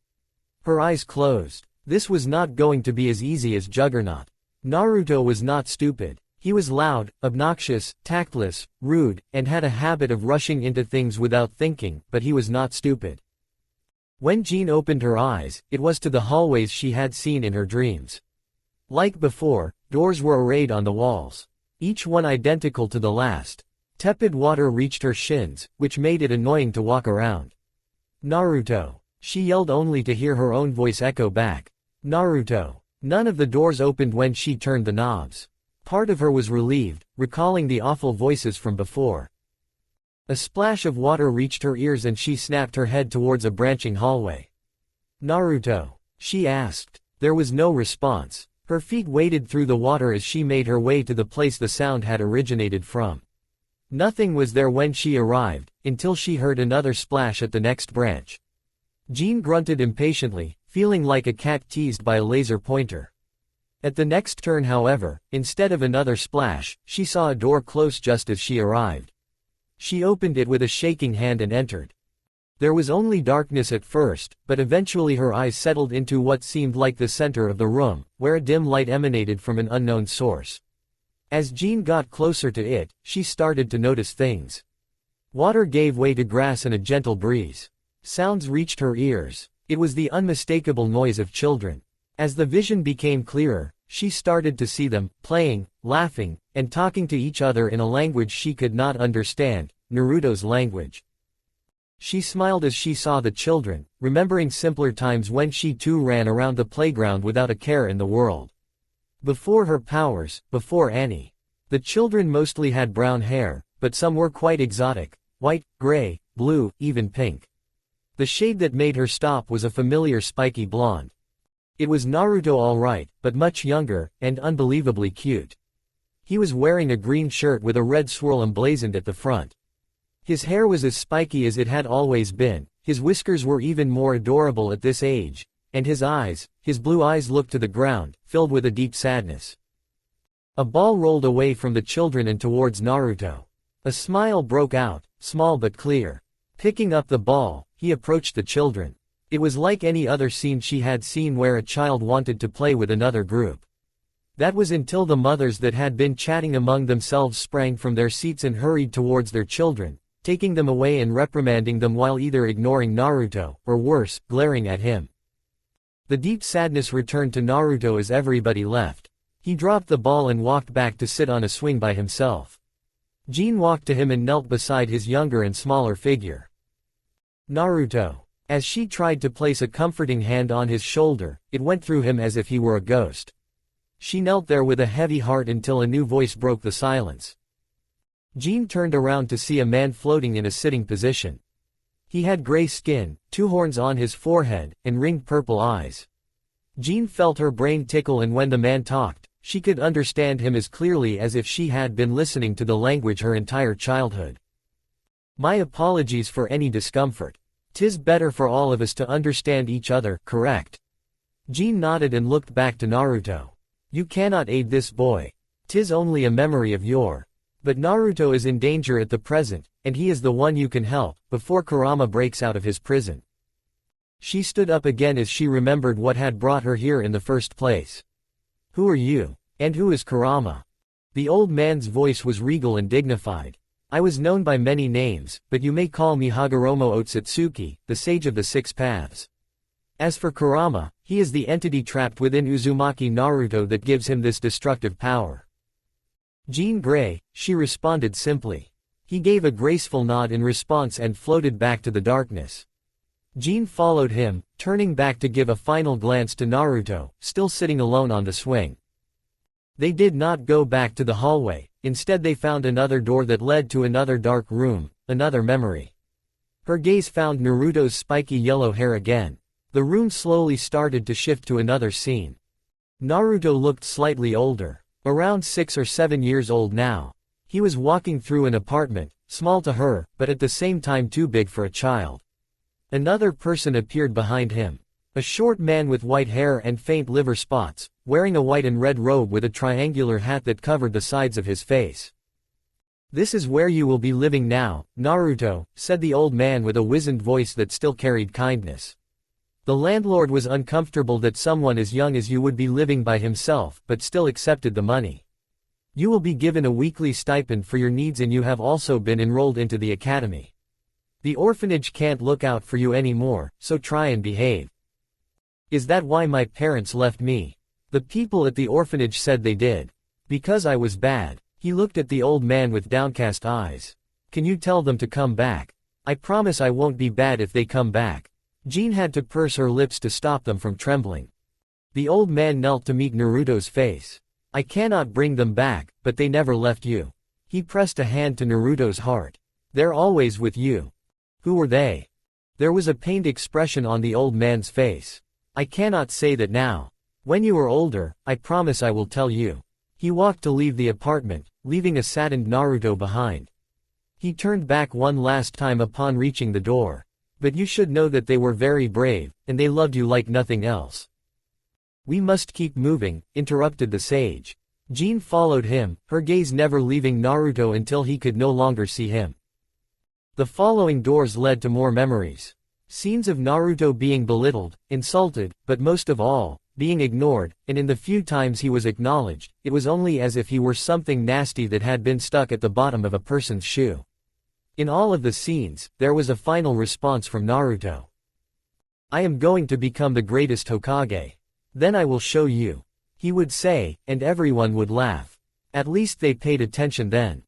Her eyes closed. This was not going to be as easy as Juggernaut. Naruto was not stupid. He was loud, obnoxious, tactless, rude, and had a habit of rushing into things without thinking, but he was not stupid. When Jean opened her eyes, it was to the hallways she had seen in her dreams. Like before, doors were arrayed on the walls. Each one identical to the last. Tepid water reached her shins, which made it annoying to walk around. Naruto. She yelled only to hear her own voice echo back. Naruto. None of the doors opened when she turned the knobs. Part of her was relieved, recalling the awful voices from before. A splash of water reached her ears and she snapped her head towards a branching hallway. Naruto? She asked. There was no response. Her feet waded through the water as she made her way to the place the sound had originated from. Nothing was there when she arrived, until she heard another splash at the next branch. Jean grunted impatiently, feeling like a cat teased by a laser pointer. At the next turn, however, instead of another splash, she saw a door close just as she arrived. She opened it with a shaking hand and entered. There was only darkness at first, but eventually her eyes settled into what seemed like the center of the room, where a dim light emanated from an unknown source. As Jean got closer to it, she started to notice things. Water gave way to grass and a gentle breeze. Sounds reached her ears. It was the unmistakable noise of children. As the vision became clearer, she started to see them, playing, laughing, and talking to each other in a language she could not understand, Naruto's language. She smiled as she saw the children, remembering simpler times when she too ran around the playground without a care in the world. Before her powers, before Annie. The children mostly had brown hair, but some were quite exotic, white, gray, blue, even pink. The shade that made her stop was a familiar spiky blonde. It was Naruto all right, but much younger, and unbelievably cute. He was wearing a green shirt with a red swirl emblazoned at the front. His hair was as spiky as it had always been, his whiskers were even more adorable at this age, and his blue eyes looked to the ground, filled with a deep sadness. A ball rolled away from the children and towards Naruto. A smile broke out, small but clear. Picking up the ball, he approached the children. It was like any other scene she had seen where a child wanted to play with another group. That was until the mothers that had been chatting among themselves sprang from their seats and hurried towards their children, taking them away and reprimanding them while either ignoring Naruto, or worse, glaring at him. The deep sadness returned to Naruto as everybody left. He dropped the ball and walked back to sit on a swing by himself. Jean walked to him and knelt beside his younger and smaller figure. Naruto. As she tried to place a comforting hand on his shoulder, it went through him as if he were a ghost. She knelt there with a heavy heart until a new voice broke the silence. Jean turned around to see a man floating in a sitting position. He had gray skin, two horns on his forehead, and ringed purple eyes. Jean felt her brain tickle, and when the man talked, she could understand him as clearly as if she had been listening to the language her entire childhood. My apologies for any discomfort. 'Tis better for all of us to understand each other, correct? Jean nodded and looked back to Naruto. You cannot aid this boy. 'Tis only a memory of yore. But Naruto is in danger at the present, and he is the one you can help, before Kurama breaks out of his prison. She stood up again as she remembered what had brought her here in the first place. Who are you? And who is Kurama? The old man's voice was regal and dignified. I was known by many names, but you may call me Hagoromo Otsutsuki, the Sage of the Six Paths. As for Kurama, he is the entity trapped within Uzumaki Naruto that gives him this destructive power. Jean Grey, she responded simply. He gave a graceful nod in response and floated back to the darkness. Jean followed him, turning back to give a final glance to Naruto, still sitting alone on the swing. They did not go back to the hallway, instead they found another door that led to another dark room, another memory. Her gaze found Naruto's spiky yellow hair again. The room slowly started to shift to another scene. Naruto looked slightly older, around 6 or 7 years old now. He was walking through an apartment, small to her, but at the same time too big for a child. Another person appeared behind him. A short man with white hair and faint liver spots, wearing a white and red robe with a triangular hat that covered the sides of his face. "This is where you will be living now, Naruto," said the old man with a wizened voice that still carried kindness. The landlord was uncomfortable that someone as young as you would be living by himself, but still accepted the money. "You will be given a weekly stipend for your needs and you have also been enrolled into the academy. The orphanage can't look out for you anymore, so try and behave." "Is that why my parents left me?" The people at the orphanage said they did. "Because I was bad." He looked at the old man with downcast eyes. "Can you tell them to come back? I promise I won't be bad if they come back." Jean had to purse her lips to stop them from trembling. The old man knelt to meet Naruto's face. "I cannot bring them back, but they never left you." He pressed a hand to Naruto's heart. "They're always with you." "Who were they?" There was a pained expression on the old man's face. "I cannot say that now. When you are older, I promise I will tell you." He walked to leave the apartment, leaving a saddened Naruto behind. He turned back one last time upon reaching the door. "But you should know that they were very brave, and they loved you like nothing else." "We must keep moving," interrupted the sage. Jean followed him, her gaze never leaving Naruto until he could no longer see him. The following doors led to more memories. Scenes of Naruto being belittled, insulted, but most of all, being ignored, and in the few times he was acknowledged, it was only as if he were something nasty that had been stuck at the bottom of a person's shoe. In all of the scenes, there was a final response from Naruto. "I am going to become the greatest Hokage. Then I will show you," he would say, and everyone would laugh. At least they paid attention then.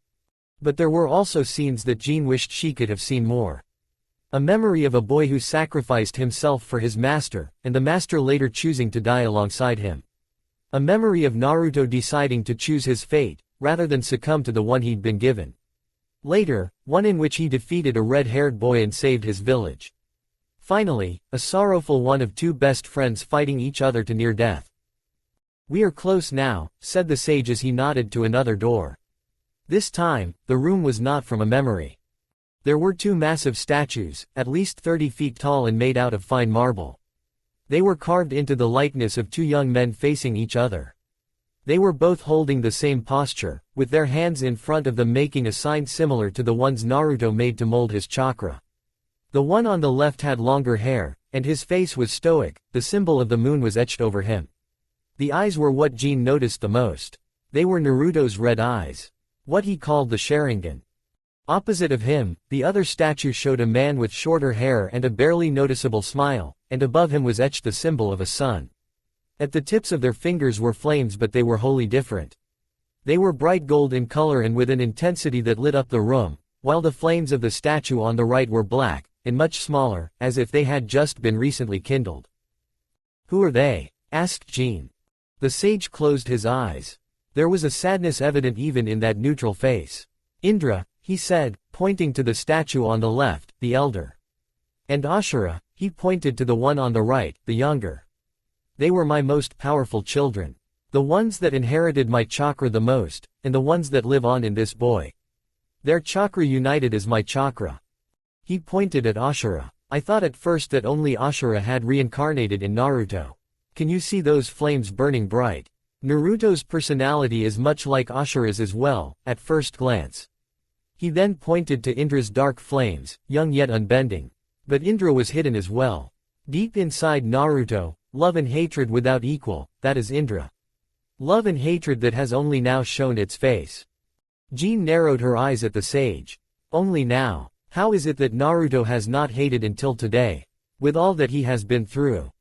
But there were also scenes that Jean wished she could have seen more. A memory of a boy who sacrificed himself for his master, and the master later choosing to die alongside him. A memory of Naruto deciding to choose his fate, rather than succumb to the one he'd been given. Later, one in which he defeated a red-haired boy and saved his village. Finally, a sorrowful one of two best friends fighting each other to near death. "We are close now," said the sage as he nodded to another door. This time, the room was not from a memory. There were two massive statues, at least 30 feet tall and made out of fine marble. They were carved into the likeness of two young men facing each other. They were both holding the same posture, with their hands in front of them making a sign similar to the ones Naruto made to mold his chakra. The one on the left had longer hair, and his face was stoic, the symbol of the moon was etched over him. The eyes were what Jean noticed the most. They were Naruto's red eyes. What he called the Sharingan. Opposite of him, the other statue showed a man with shorter hair and a barely noticeable smile, and above him was etched the symbol of a sun. At the tips of their fingers were flames, but they were wholly different. They were bright gold in color and with an intensity that lit up the room, while the flames of the statue on the right were black, and much smaller, as if they had just been recently kindled. "Who are they?" asked Jean. The sage closed his eyes. There was a sadness evident even in that neutral face. "Indra," he said, pointing to the statue on the left, the elder. "And Ashura," he pointed to the one on the right, the younger. "They were my most powerful children. The ones that inherited my chakra the most, and the ones that live on in this boy. Their chakra united as my chakra." He pointed at Ashura. "I thought at first that only Ashura had reincarnated in Naruto. Can you see those flames burning bright? Naruto's personality is much like Ashura's as well, at first glance." He then pointed to Indra's dark flames, young yet unbending. But Indra was hidden as well. Deep inside Naruto, love and hatred without equal, that is Indra. Love and hatred that has only now shown its face. Jean narrowed her eyes at the sage. Only now. How is it that Naruto has not hated until today? With all that he has been through.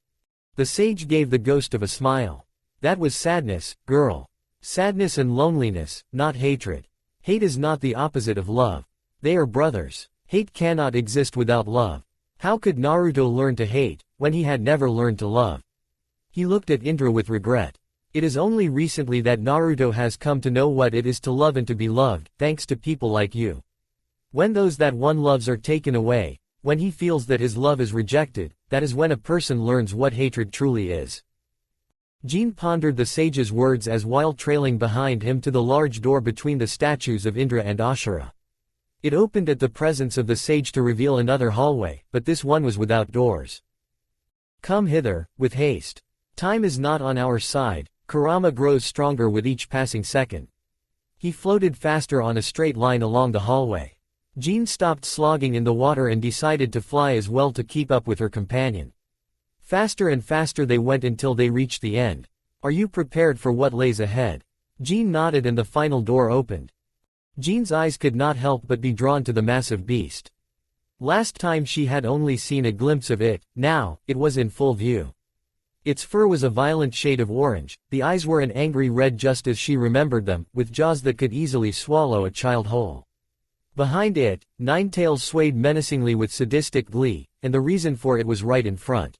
The sage gave the ghost of a smile. That was sadness, girl. Sadness and loneliness, not hatred. Hate is not the opposite of love. They are brothers. Hate cannot exist without love. How could Naruto learn to hate, when he had never learned to love? He looked at Indra with regret. It is only recently that Naruto has come to know what it is to love and to be loved, thanks to people like you. When those that one loves are taken away, when he feels that his love is rejected, that is when a person learns what hatred truly is. Jean pondered the sage's words as while trailing behind him to the large door between the statues of Indra and Ashura. It opened at the presence of the sage to reveal another hallway, but this one was without doors. Come hither, with haste. Time is not on our side. Kurama grows stronger with each passing second. He floated faster on a straight line along the hallway. Jean stopped slogging in the water and decided to fly as well to keep up with her companion. Faster and faster they went until they reached the end. Are you prepared for what lays ahead? Jean nodded and the final door opened. Jean's eyes could not help but be drawn to the massive beast. Last time she had only seen a glimpse of it, now, it was in full view. Its fur was a violent shade of orange, the eyes were an angry red just as she remembered them, with jaws that could easily swallow a child whole. Behind it, Nine Tails swayed menacingly with sadistic glee, and the reason for it was right in front.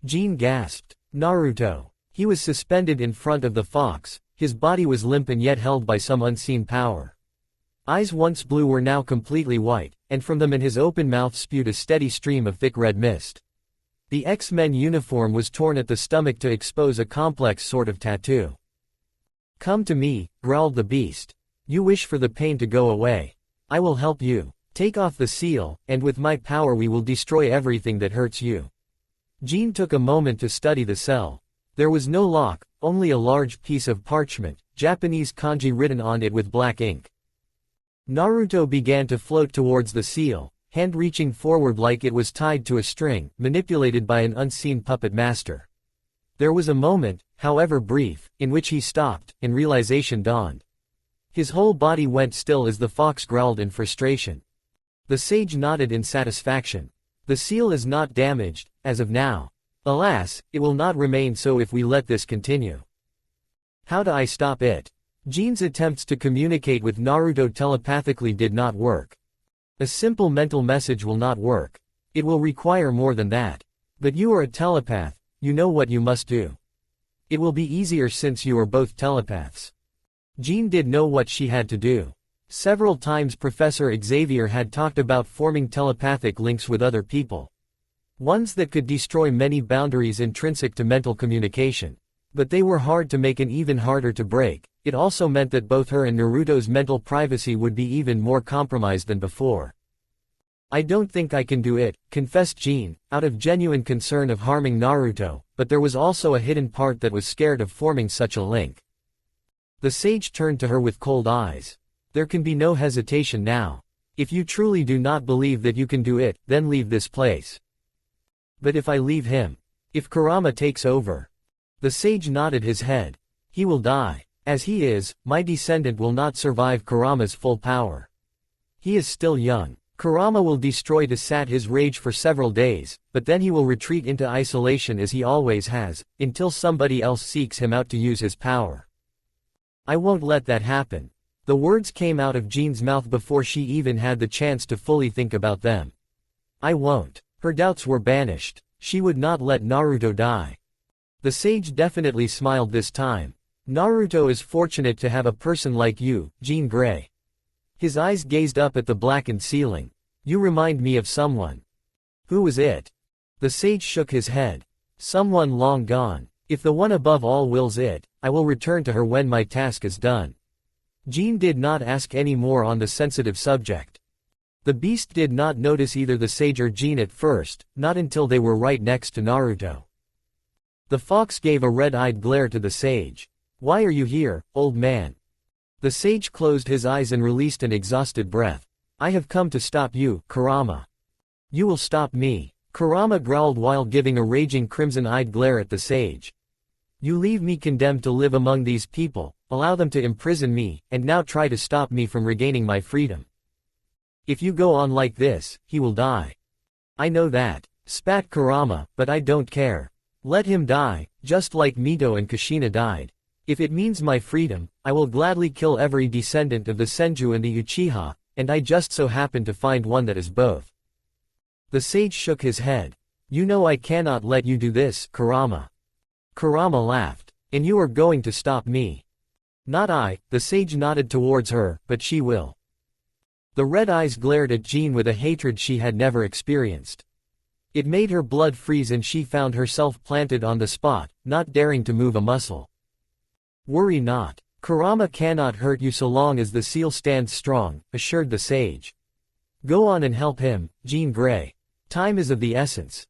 Jean gasped. Naruto. He was suspended in front of the fox, his body was limp and yet held by some unseen power. Eyes once blue were now completely white, and from them in his open mouth spewed a steady stream of thick red mist. The X-Men uniform was torn at the stomach to expose a complex sort of tattoo. Come to me, growled the beast. You wish for the pain to go away. I will help you. Take off the seal, and with my power we will destroy everything that hurts you. Jean took a moment to study the cell. There was no lock, only a large piece of parchment, Japanese kanji written on it with black ink. Naruto began to float towards the seal, hand reaching forward like it was tied to a string, manipulated by an unseen puppet master. There was a moment, however brief, in which he stopped, and realization dawned. His whole body went still as the fox growled in frustration. The sage nodded in satisfaction. The seal is not damaged, as of now. Alas, it will not remain so if we let this continue. How do I stop it? Jean's attempts to communicate with Naruto telepathically did not work. A simple mental message will not work. It will require more than that. But you are a telepath, you know what you must do. It will be easier since you are both telepaths. Jean did know what she had to do. Several times Professor Xavier had talked about forming telepathic links with other people. Ones that could destroy many boundaries intrinsic to mental communication. But they were hard to make and even harder to break. It also meant that both her and Naruto's mental privacy would be even more compromised than before. I don't think I can do it, confessed Jean, out of genuine concern of harming Naruto, but there was also a hidden part that was scared of forming such a link. The sage turned to her with cold eyes. There can be no hesitation now. If you truly do not believe that you can do it, then leave this place. But if I leave him? If Kurama takes over? The sage nodded his head. He will die. As he is, my descendant will not survive Kurama's full power. He is still young. Kurama will destroy to sat his rage for several days, but then he will retreat into isolation as he always has, until somebody else seeks him out to use his power. I won't let that happen. The words came out of Jean's mouth before she even had the chance to fully think about them. I won't. Her doubts were banished. She would not let Naruto die. The sage definitely smiled this time. Naruto is fortunate to have a person like you, Jean Grey. His eyes gazed up at the blackened ceiling. You remind me of someone. Who was it? The sage shook his head. Someone long gone. If the one above all wills it, I will return to her when my task is done. Jean did not ask any more on the sensitive subject. The beast did not notice either the sage or Jean at first, not until they were right next to Naruto. The fox gave a red-eyed glare to the sage. Why are you here, old man? The sage closed his eyes and released an exhausted breath. I have come to stop you, Kurama. You will stop me. Kurama growled while giving a raging crimson-eyed glare at the sage. You leave me condemned to live among these people, allow them to imprison me, and now try to stop me from regaining my freedom. If you go on like this, he will die. I know that, spat Kurama, but I don't care. Let him die, just like Mito and Kushina died. If it means my freedom, I will gladly kill every descendant of the Senju and the Uchiha, and I just so happen to find one that is both." The sage shook his head. "You know I cannot let you do this, Kurama." Kurama laughed. "And you are going to stop me?" "Not I," the sage nodded towards her, "but she will." The red eyes glared at Jean with a hatred she had never experienced. It made her blood freeze and she found herself planted on the spot, not daring to move a muscle. "Worry not. Kurama cannot hurt you so long as the seal stands strong," assured the sage. "Go on and help him, Jean Grey. Time is of the essence."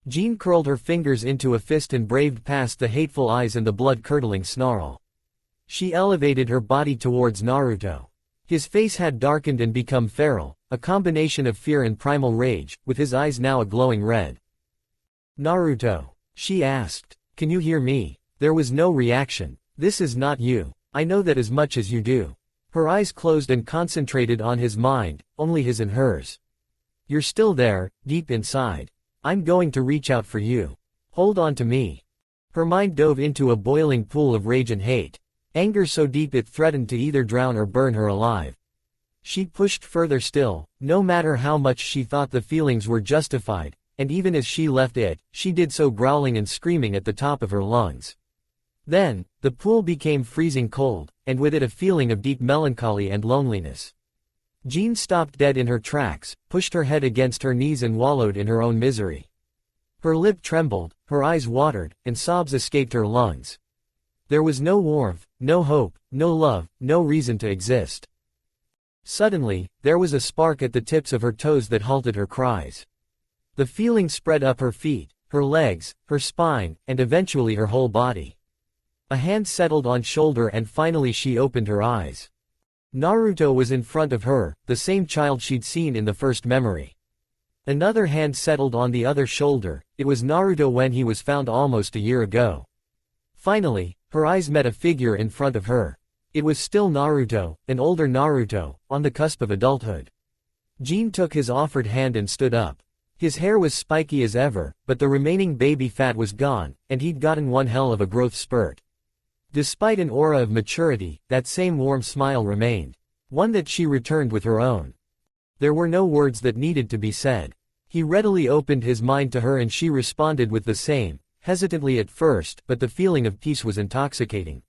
Jean curled her fingers into a fist and braved past the hateful eyes and the blood-curdling snarl. She elevated her body towards Naruto. His face had darkened and become feral, a combination of fear and primal rage, with his eyes now a glowing red. "Naruto," she asked, "can you hear me?" There was no reaction. "This is not you. I know that as much as you do." Her eyes closed and concentrated on his mind, only his and hers. "You're still there, deep inside. I'm going to reach out for you. Hold on to me." Her mind dove into a boiling pool of rage and hate. Anger so deep it threatened to either drown or burn her alive. She pushed further still, no matter how much she thought the feelings were justified, and even as she left it, she did so growling and screaming at the top of her lungs. Then, the pool became freezing cold, and with it a feeling of deep melancholy and loneliness. Jean stopped dead in her tracks, pushed her head against her knees and wallowed in her own misery. Her lip trembled, her eyes watered, and sobs escaped her lungs. There was no warmth, no hope, no love, no reason to exist. Suddenly, there was a spark at the tips of her toes that halted her cries. The feeling spread up her feet, her legs, her spine, and eventually her whole body. A hand settled on shoulder and finally she opened her eyes. Naruto was in front of her, the same child she'd seen in the first memory. Another hand settled on the other shoulder. It was Naruto when he was found almost a year ago. Finally, her eyes met a figure in front of her. It was still Naruto, an older Naruto, on the cusp of adulthood. Jean took his offered hand and stood up. His hair was spiky as ever, but the remaining baby fat was gone, and he'd gotten one hell of a growth spurt. Despite an aura of maturity, that same warm smile remained. One that she returned with her own. There were no words that needed to be said. He readily opened his mind to her and she responded with the same, hesitantly at first, but the feeling of peace was intoxicating.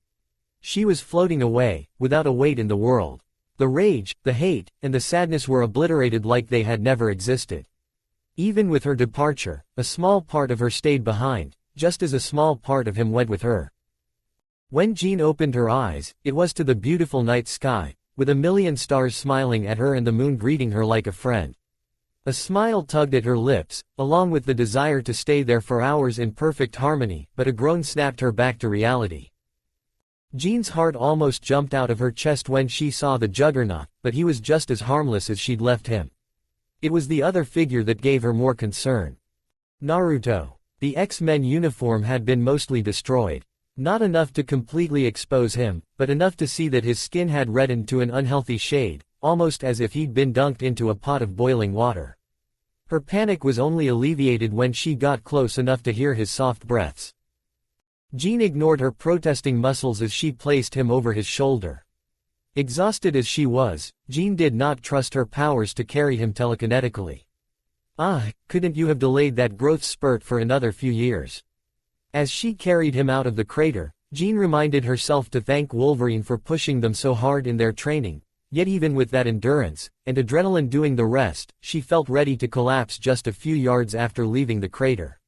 She was floating away, without a weight in the world. The rage, the hate, and the sadness were obliterated like they had never existed. Even with her departure, a small part of her stayed behind, just as a small part of him went with her. When Jean opened her eyes, it was to the beautiful night sky, with a million stars smiling at her and the moon greeting her like a friend. A smile tugged at her lips, along with the desire to stay there for hours in perfect harmony, but a groan snapped her back to reality. Jean's heart almost jumped out of her chest when she saw the Juggernaut, but he was just as harmless as she'd left him. It was the other figure that gave her more concern. Naruto. The X-Men uniform had been mostly destroyed. Not enough to completely expose him, but enough to see that his skin had reddened to an unhealthy shade, almost as if he'd been dunked into a pot of boiling water. Her panic was only alleviated when she got close enough to hear his soft breaths. Jean ignored her protesting muscles as she placed him over his shoulder. Exhausted as she was, Jean did not trust her powers to carry him telekinetically. Couldn't you have delayed that growth spurt for another few years? As she carried him out of the crater, Jean reminded herself to thank Wolverine for pushing them so hard in their training, yet even with that endurance, and adrenaline doing the rest, she felt ready to collapse just a few yards after leaving the crater.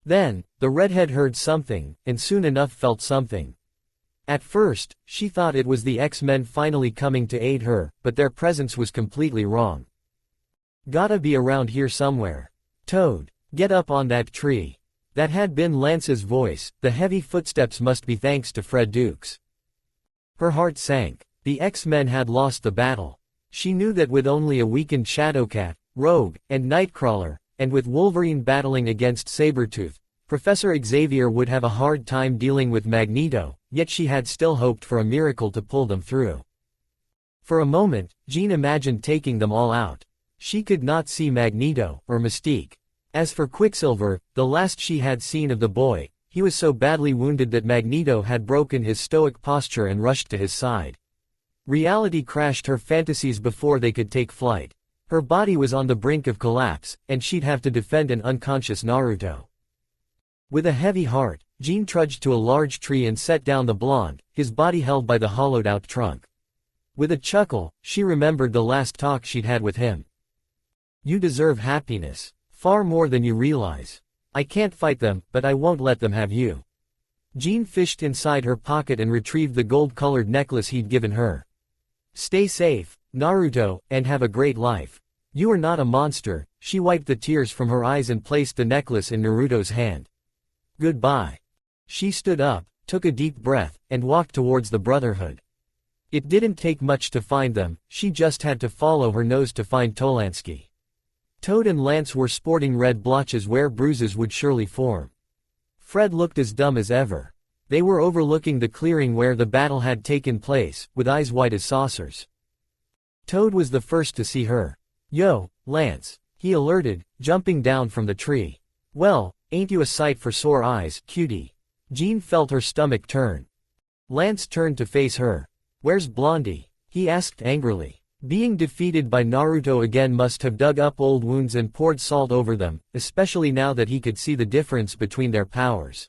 Then, the redhead heard something, and soon enough felt something. At first, she thought it was the X-Men finally coming to aid her, but their presence was completely wrong. Gotta be around here somewhere. Toad, get up on that tree. That had been Lance's voice. The heavy footsteps must be thanks to Fred Dukes. Her heart sank. The X-Men had lost the battle. She knew that with only a weakened Shadowcat, Rogue, and Nightcrawler, and with Wolverine battling against Sabretooth, Professor Xavier would have a hard time dealing with Magneto, yet she had still hoped for a miracle to pull them through. For a moment, Jean imagined taking them all out. She could not see Magneto, or Mystique. As for Quicksilver, the last she had seen of the boy, he was so badly wounded that Magneto had broken his stoic posture and rushed to his side. Reality crashed her fantasies before they could take flight. Her body was on the brink of collapse, and she'd have to defend an unconscious Naruto. With a heavy heart, Jean trudged to a large tree and set down the blonde, his body held by the hollowed-out trunk. With a chuckle, she remembered the last talk she'd had with him. "You deserve happiness. Far more than you realize. I can't fight them, but I won't let them have you." Jean fished inside her pocket and retrieved the gold-colored necklace he'd given her. "Stay safe, Naruto, and have a great life. You are not a monster." She wiped the tears from her eyes and placed the necklace in Naruto's hand. "Goodbye." She stood up, took a deep breath, and walked towards the Brotherhood. It didn't take much to find them, she just had to follow her nose to find Tolansky. Toad and Lance were sporting red blotches where bruises would surely form. Fred looked as dumb as ever. They were overlooking the clearing where the battle had taken place, with eyes white as saucers. Toad was the first to see her. "Yo, Lance," he alerted, jumping down from the tree. "Well, ain't you a sight for sore eyes, cutie?" Jean felt her stomach turn. Lance turned to face her. "Where's Blondie?" he asked angrily. Being defeated by Naruto again must have dug up old wounds and poured salt over them, especially now that he could see the difference between their powers.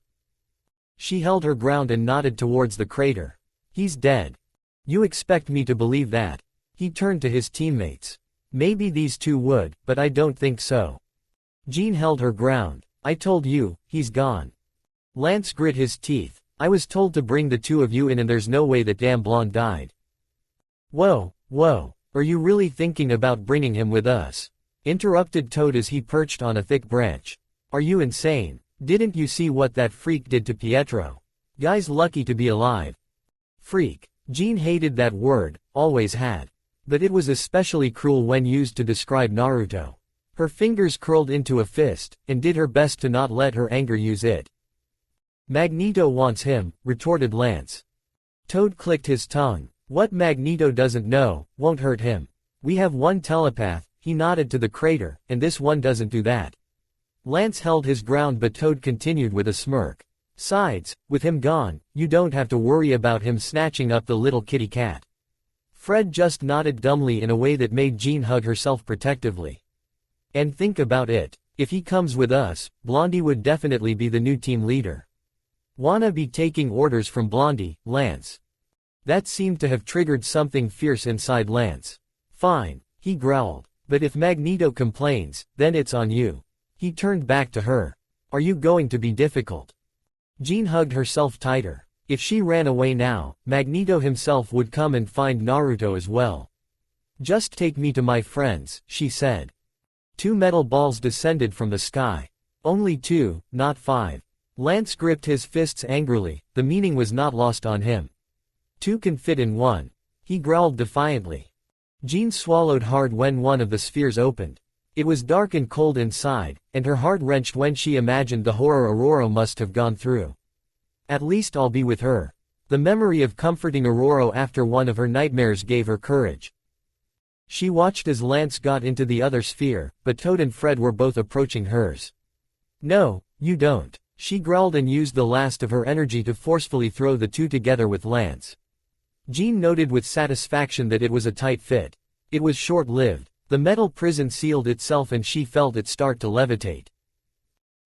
She held her ground and nodded towards the crater. "He's dead." "You expect me to believe that?" He turned to his teammates. "Maybe these two would, but I don't think so." Jean held her ground. "I told you, he's gone." Lance grit his teeth. "I was told to bring the two of you in and there's no way that damn blonde died." Whoa. Are you really thinking about bringing him with us?" interrupted Toad as he perched on a thick branch. "Are you insane? Didn't you see what that freak did to Pietro? Guy's lucky to be alive." Freak. Jean hated that word, always had. But it was especially cruel when used to describe Naruto. Her fingers curled into a fist, and did her best to not let her anger use it. "Magneto wants him," retorted Lance. Toad clicked his tongue. "What Magneto doesn't know, won't hurt him. We have one telepath," he nodded to the crater, "and this one doesn't do that." Lance held his ground but Toad continued with a smirk. "Sides, with him gone, you don't have to worry about him snatching up the little kitty cat." Fred just nodded dumbly in a way that made Jean hug herself protectively. "And think about it. If he comes with us, Blondie would definitely be the new team leader." "Wanna be taking orders from Blondie, Lance?" That seemed to have triggered something fierce inside Lance. "Fine," he growled. "But if Magneto complains, then it's on you." He turned back to her. "Are you going to be difficult?" Jean hugged herself tighter. If she ran away now, Magneto himself would come and find Naruto as well. "Just take me to my friends," she said. 2 metal balls descended from the sky. "Only 2, not 5. Lance gripped his fists angrily, the meaning was not lost on him. "2 can fit in 1. He growled defiantly. Jean swallowed hard when one of the spheres opened. It was dark and cold inside, and her heart wrenched when she imagined the horror Aurora must have gone through. "At least I'll be with her." The memory of comforting Aurora after one of her nightmares gave her courage. She watched as Lance got into the other sphere, but Toad and Fred were both approaching hers. "No, you don't." She growled and used the last of her energy to forcefully throw the two together with Lance. Jean noted with satisfaction that it was a tight fit. It was short-lived. The metal prison sealed itself and she felt it start to levitate.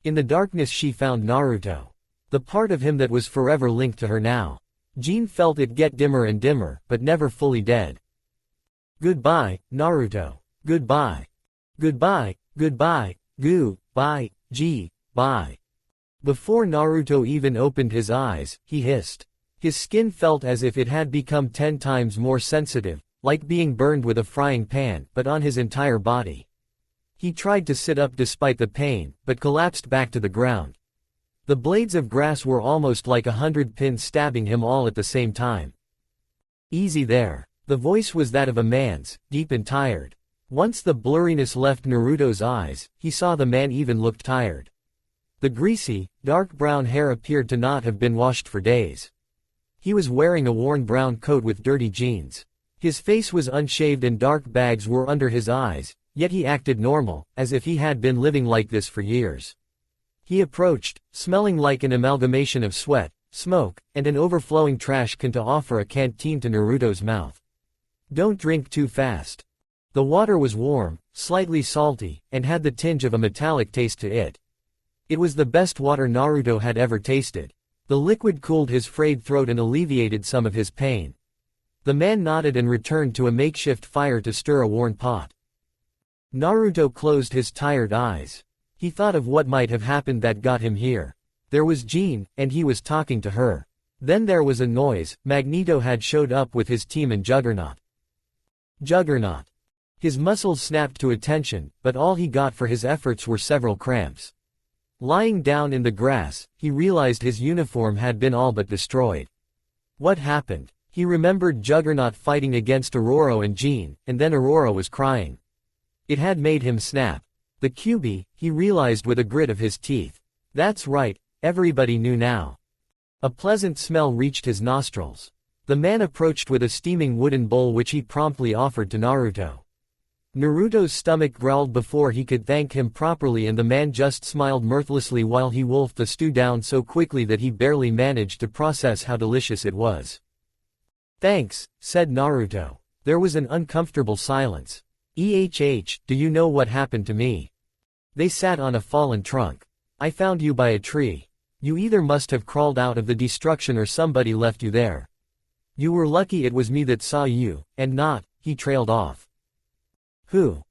In the darkness she found Naruto. The part of him that was forever linked to her now. Jean felt it get dimmer and dimmer, but never fully dead. "Goodbye, Naruto. Goodbye. Goodbye, bye. Before Naruto even opened his eyes, he hissed. His skin felt as if it had become 10 times more sensitive, like being burned with a frying pan, but on his entire body. He tried to sit up despite the pain, but collapsed back to the ground. The blades of grass were almost like 100 pins stabbing him all at the same time. "Easy there." The voice was that of a man's, deep and tired. Once the blurriness left Naruto's eyes, he saw the man even looked tired. The greasy, dark brown hair appeared to not have been washed for days. He was wearing a worn brown coat with dirty jeans. His face was unshaved and dark bags were under his eyes, yet he acted normal, as if he had been living like this for years. He approached, smelling like an amalgamation of sweat, smoke, and an overflowing trash can to offer a canteen to Naruto's mouth. Don't drink too fast. The water was warm, slightly salty, and had the tinge of a metallic taste to it. It was the best water Naruto had ever tasted. The liquid cooled his frayed throat and alleviated some of his pain. The man nodded and returned to a makeshift fire to stir a worn pot. Naruto closed his tired eyes. He thought of what might have happened that got him here. There was Jean, and he was talking to her. Then there was a noise. Magneto had showed up with his team and Juggernaut. Juggernaut. His muscles snapped to attention, but all he got for his efforts were several cramps. Lying down in the grass, he realized his uniform had been all but destroyed. What happened? He remembered Juggernaut fighting against Aurora and Jean, and then Aurora was crying. It had made him snap. The QB, he realized with a grit of his teeth. That's right, everybody knew now. A pleasant smell reached his nostrils. The man approached with a steaming wooden bowl which he promptly offered to Naruto. Naruto's stomach growled before he could thank him properly, and the man just smiled mirthlessly while he wolfed the stew down so quickly that he barely managed to process how delicious it was. Thanks, said Naruto. There was an uncomfortable silence. Do you know what happened to me? They sat on a fallen trunk. I found you by a tree. You either must have crawled out of the destruction or somebody left you there. You were lucky it was me that saw you, and not, he trailed off. Who?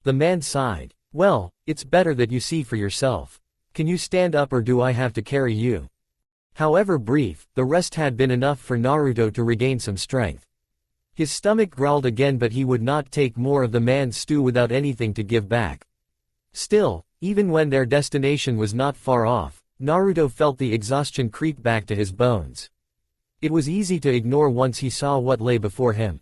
The man sighed. Well, it's better that you see for yourself. Can you stand up or do I have to carry you? However brief, the rest had been enough for Naruto to regain some strength. His stomach growled again, but he would not take more of the man's stew without anything to give back. Still, even when their destination was not far off, Naruto felt the exhaustion creep back to his bones. It was easy to ignore once he saw what lay before him.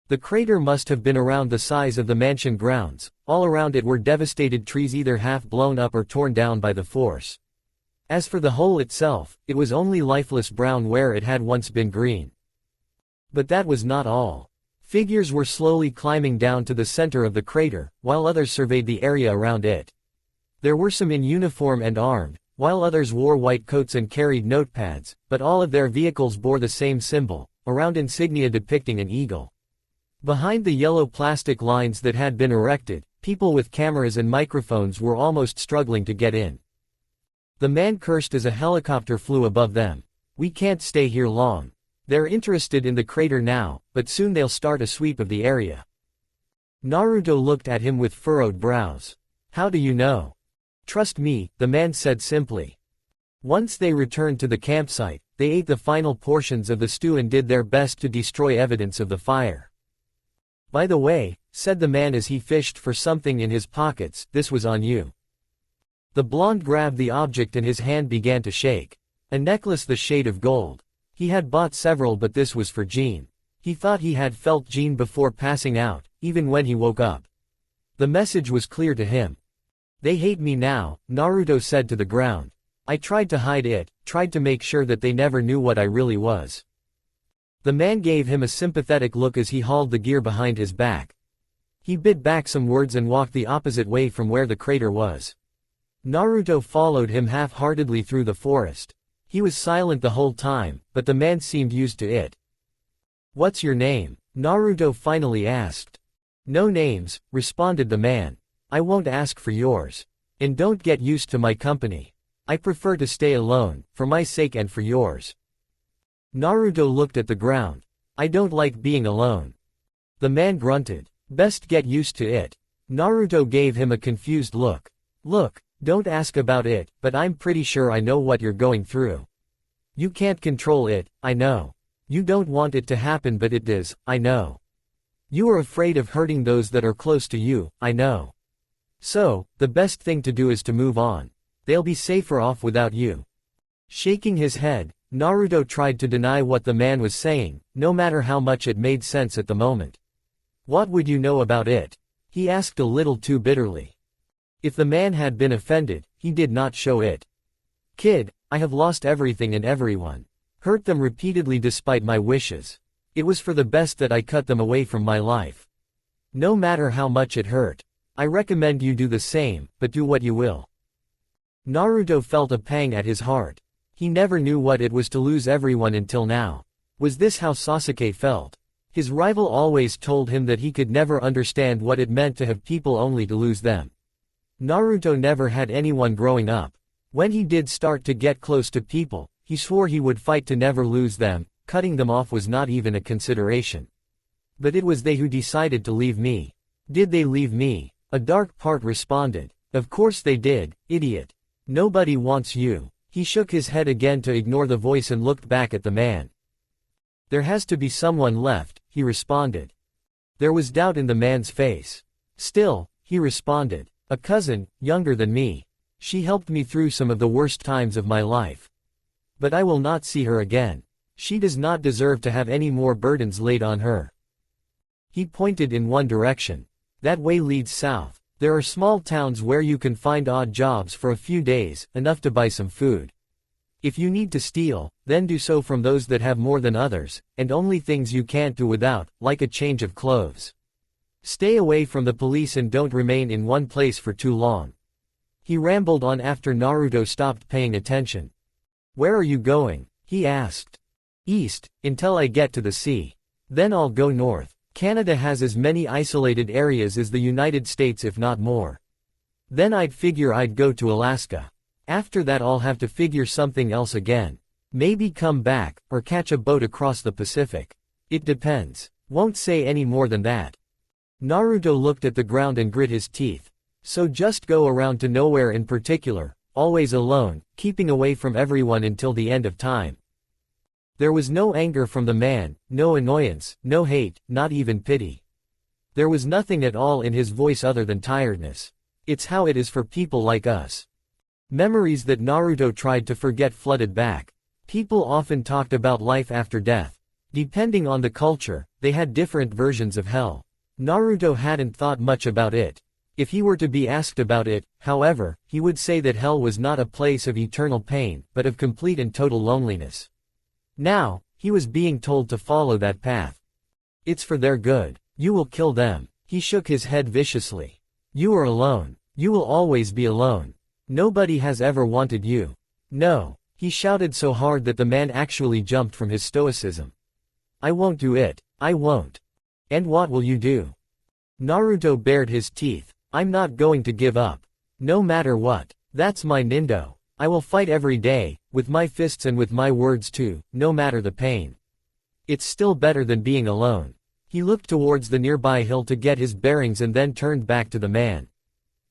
The crater must have been around the size of the mansion grounds. All around it were devastated trees either half blown up or torn down by the force. As for the hole itself, it was only lifeless brown where it had once been green. But that was not all. Figures were slowly climbing down to the center of the crater, while others surveyed the area around it. There were some in uniform and armed, while others wore white coats and carried notepads, but all of their vehicles bore the same symbol, a round insignia depicting an eagle. Behind the yellow plastic lines that had been erected, people with cameras and microphones were almost struggling to get in. The man cursed as a helicopter flew above them. We can't stay here long. They're interested in the crater now, but soon they'll start a sweep of the area. Naruto looked at him with furrowed brows. How do you know? Trust me, the man said simply. Once they returned to the campsite, they ate the final portions of the stew and did their best to destroy evidence of the fire. By the way, said the man as he fished for something in his pockets, this was on you. The blonde grabbed the object and his hand began to shake. A necklace the shade of gold. He had bought several, but this was for Jean. He thought he had felt Jean before passing out, even when he woke up. The message was clear to him. They hate me now, Naruto said to the ground. I tried to hide it, tried to make sure that they never knew what I really was. The man gave him a sympathetic look as he hauled the gear behind his back. He bit back some words and walked the opposite way from where the crater was. Naruto followed him half-heartedly through the forest. He was silent the whole time, but the man seemed used to it. What's your name? Naruto finally asked. No names, responded the man. I won't ask for yours. And don't get used to my company. I prefer to stay alone, for my sake and for yours. Naruto looked at the ground. I don't like being alone. The man grunted. Best get used to it. Naruto gave him a confused look. Look, don't ask about it, but I'm pretty sure I know what you're going through. You can't control it, I know. You don't want it to happen, but it does, I know. You are afraid of hurting those that are close to you, I know. So, the best thing to do is to move on. They'll be safer off without you. Shaking his head, Naruto tried to deny what the man was saying, no matter how much it made sense at the moment. What would you know about it? He asked a little too bitterly. If the man had been offended, he did not show it. Kid, I have lost everything and everyone. Hurt them repeatedly despite my wishes. It was for the best that I cut them away from my life. No matter how much it hurt. I recommend you do the same, but do what you will. Naruto felt a pang at his heart. He never knew what it was to lose everyone until now. Was this how Sasuke felt? His rival always told him that he could never understand what it meant to have people only to lose them. Naruto never had anyone growing up. When he did start to get close to people, he swore he would fight to never lose them. Cutting them off was not even a consideration. But it was they who decided to leave me. Did they leave me? A dark part responded. Of course they did, idiot. Nobody wants you. He shook his head again to ignore the voice and looked back at the man. There has to be someone left, he responded. There was doubt in the man's face. Still, he responded. A cousin, younger than me. She helped me through some of the worst times of my life. But I will not see her again. She does not deserve to have any more burdens laid on her. He pointed in one direction. That way leads south. There are small towns where you can find odd jobs for a few days, enough to buy some food. If you need to steal, then do so from those that have more than others, and only things you can't do without, like a change of clothes. Stay away from the police and don't remain in one place for too long. He rambled on after Naruto stopped paying attention. Where are you going? He asked. East, until I get to the sea. Then I'll go north. Canada has as many isolated areas as the United States if not more. Then I'd figure I'd go to Alaska. After that I'll have to figure something else again. Maybe come back, or catch a boat across the Pacific. It depends. Won't say any more than that. Naruto looked at the ground and grit his teeth. So just go around to nowhere in particular, always alone, keeping away from everyone until the end of time. There was no anger from the man, no annoyance, no hate, not even pity. There was nothing at all in his voice other than tiredness. It's how it is for people like us. Memories that Naruto tried to forget flooded back. People often talked about life after death. Depending on the culture, they had different versions of hell. Naruto hadn't thought much about it. If he were to be asked about it, however, he would say that hell was not a place of eternal pain, but of complete and total loneliness. Now, he was being told to follow that path. It's for their good. You will kill them. He shook his head viciously. You are alone. You will always be alone. Nobody has ever wanted you. No. He shouted so hard that the man actually jumped from his stoicism. I won't do it. I won't. And what will you do? Naruto bared his teeth. I'm not going to give up. No matter what. That's my Nindo. I will fight every day, with my fists and with my words too, no matter the pain. It's still better than being alone. He looked towards the nearby hill to get his bearings and then turned back to the man.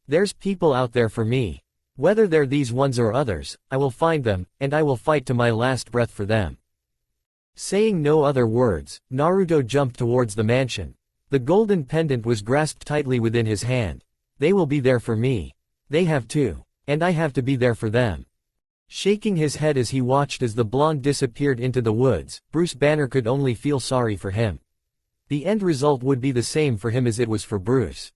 There's people out there for me. Whether they're these ones or others, I will find them, and I will fight to my last breath for them. Saying no other words, Naruto jumped towards the mansion. The golden pendant was grasped tightly within his hand. They will be there for me. They have to. And I have to be there for them. Shaking his head as he watched as the blonde disappeared into the woods, Bruce Banner could only feel sorry for him. The end result would be the same for him as it was for Bruce.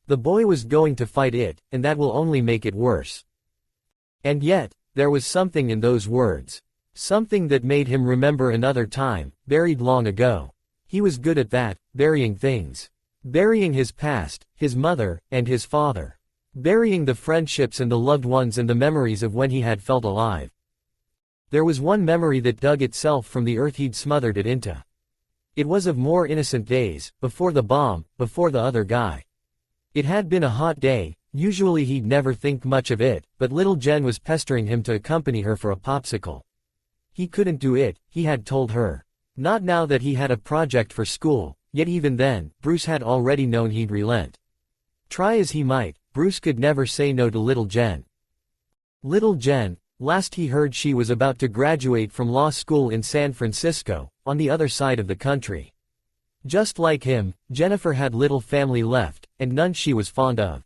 The boy was going to fight it, and that will only make it worse. And yet, there was something in those words. Something that made him remember another time, buried long ago. He was good at that, burying things. Burying his past, his mother, and his father. Burying the friendships and the loved ones and the memories of when he had felt alive. There was one memory that dug itself from the earth he'd smothered it into. It was of more innocent days, before the bomb, before the other guy. It had been a hot day. Usually he'd never think much of it, but little Jen was pestering him to accompany her for a popsicle. He couldn't do it, he had told her. Not now that he had a project for school, yet even then, Bruce had already known he'd relent. Try as he might, Bruce could never say no to little Jen. Little Jen, last he heard she was about to graduate from law school in San Francisco, on the other side of the country. Just like him, Jennifer had little family left, and none she was fond of.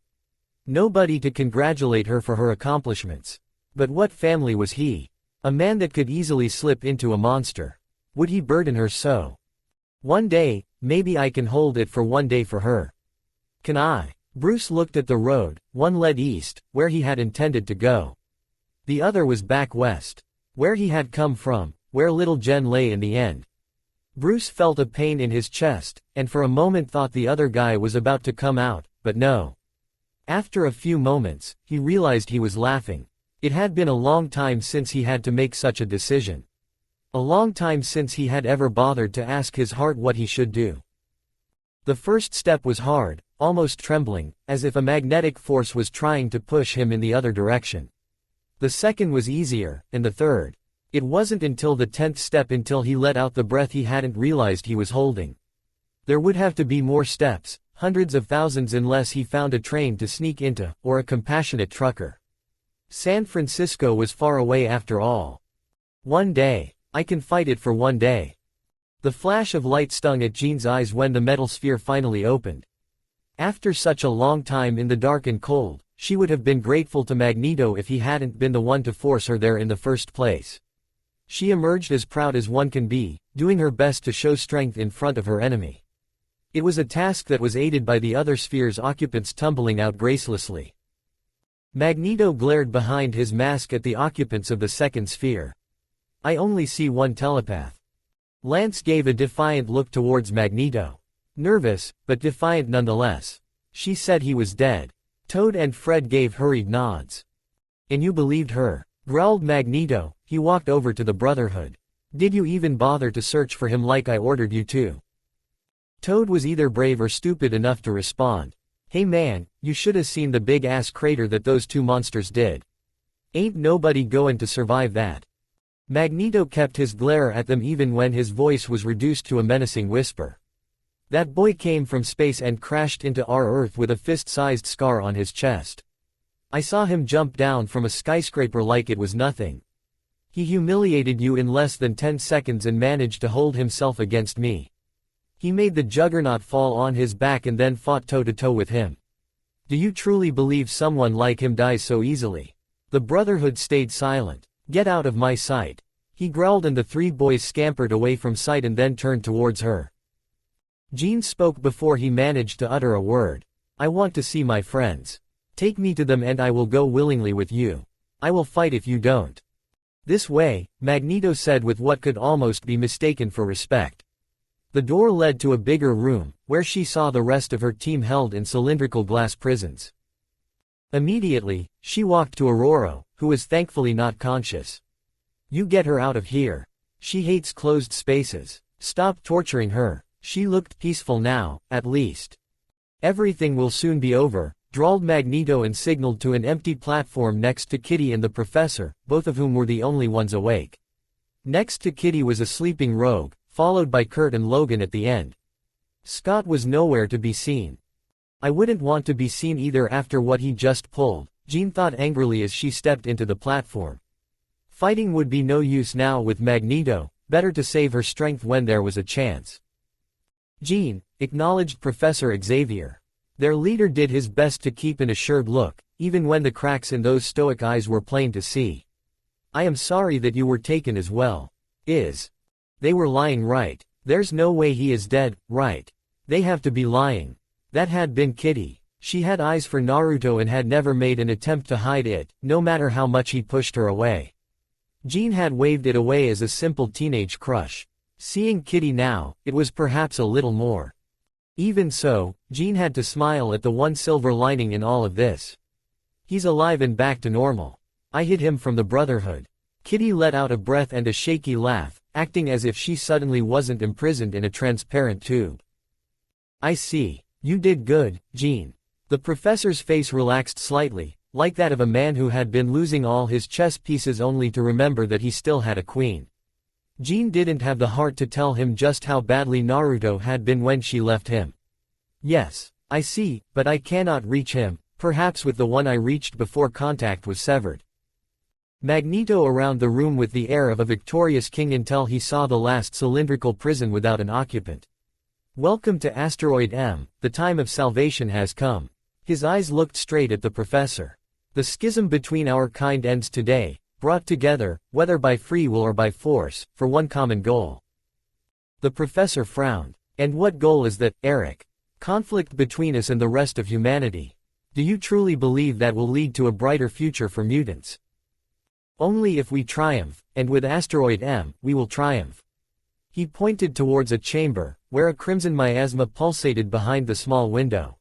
Nobody to congratulate her for her accomplishments. But what family was he? A man that could easily slip into a monster. Would he burden her so? One day, maybe I can hold it for one day for her. Can I? Bruce looked at the road. One led east, where he had intended to go. The other was back west, where he had come from, where little Jen lay in the end. Bruce felt a pain in his chest, and for a moment thought the other guy was about to come out, but no. After a few moments, he realized he was laughing. It had been a long time since he had to make such a decision. A long time since he had ever bothered to ask his heart what he should do. The first step was hard, almost trembling, as if a magnetic force was trying to push him in the other direction. The second was easier, and the third. It wasn't until the 10th step until he let out the breath he hadn't realized he was holding. There would have to be more steps, hundreds of thousands, unless he found a train to sneak into, or a compassionate trucker. San Francisco was far away after all. One day. I can fight it for one day. The flash of light stung at Jean's eyes when the metal sphere finally opened. After such a long time in the dark and cold, she would have been grateful to Magneto if he hadn't been the one to force her there in the first place. She emerged as proud as one can be, doing her best to show strength in front of her enemy. It was a task that was aided by the other sphere's occupants tumbling out gracelessly. Magneto glared behind his mask at the occupants of the second sphere. I only see one telepath. Lance gave a defiant look towards Magneto. Nervous, but defiant nonetheless. She said he was dead. Toad and Fred gave hurried nods. And you believed her? Growled Magneto. He walked over to the Brotherhood. Did you even bother to search for him like I ordered you to? Toad was either brave or stupid enough to respond. Hey man, you shoulda seen the big-ass crater that those two monsters did. Ain't nobody goin' to survive that. Magneto kept his glare at them even when his voice was reduced to a menacing whisper. That boy came from space and crashed into our Earth with a fist-sized scar on his chest. I saw him jump down from a skyscraper like it was nothing. He humiliated you in less than 10 seconds and managed to hold himself against me. He made the Juggernaut fall on his back and then fought toe-to-toe with him. Do you truly believe someone like him dies so easily? The Brotherhood stayed silent. Get out of my sight. He growled and the three boys scampered away from sight and then turned towards her. Jean spoke before he managed to utter a word. I want to see my friends. Take me to them and I will go willingly with you. I will fight if you don't. This way, Magneto said with what could almost be mistaken for respect. The door led to a bigger room, where she saw the rest of her team held in cylindrical glass prisons. Immediately, she walked to Aurora, who was thankfully not conscious. You get her out of here. She hates closed spaces. Stop torturing her. She looked peaceful now, at least. Everything will soon be over, drawled Magneto and signaled to an empty platform next to Kitty and the Professor, both of whom were the only ones awake. Next to Kitty was a sleeping Rogue, followed by Kurt and Logan at the end. Scott was nowhere to be seen. I wouldn't want to be seen either after what he just pulled, Jean thought angrily as she stepped into the platform. Fighting would be no use now with Magneto, better to save her strength when there was a chance. Jean, acknowledged Professor Xavier. Their leader did his best to keep an assured look, even when the cracks in those stoic eyes were plain to see. I am sorry that you were taken as well. They were lying, right? There's no way he is dead, right? They have to be lying. That had been Kitty. She had eyes for Naruto and had never made an attempt to hide it, no matter how much he pushed her away. Jean had waved it away as a simple teenage crush. Seeing Kitty now, it was perhaps a little more. Even so, Jean had to smile at the one silver lining in all of this. He's alive and back to normal. I hid him from the Brotherhood. Kitty let out a breath and a shaky laugh, acting as if she suddenly wasn't imprisoned in a transparent tube. I see. You did good, Jean. The professor's face relaxed slightly, like that of a man who had been losing all his chess pieces only to remember that he still had a queen. Jean didn't have the heart to tell him just how badly Naruto had been when she left him. Yes, I see, but I cannot reach him, perhaps with the one I reached before contact was severed. Magneto around the room with the air of a victorious king until he saw the last cylindrical prison without an occupant. Welcome to Asteroid M, the time of salvation has come. His eyes looked straight at the professor. The schism between our kind ends today, brought together, whether by free will or by force, for one common goal. The professor frowned. And what goal is that, Eric? Conflict between us and the rest of humanity. Do you truly believe that will lead to a brighter future for mutants? Only if we triumph, and with Asteroid M, we will triumph. He pointed towards a chamber, where a crimson miasma pulsated behind the small window.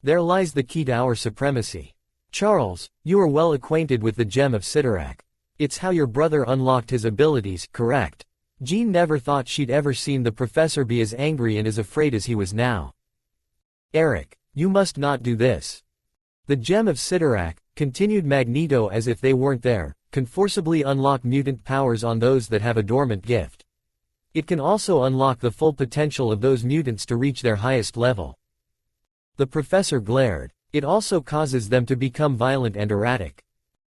There lies the key to our supremacy. Charles, you are well acquainted with the Gem of Sidorak. It's how your brother unlocked his abilities, correct? Jean never thought she'd ever seen the professor be as angry and as afraid as he was now. "Eric, you must not do this. The gem of Sidorak," continued Magneto as if they weren't there, "can forcibly unlock mutant powers on those that have a dormant gift. It can also unlock the full potential of those mutants to reach their highest level." The professor glared. "It also causes them to become violent and erratic.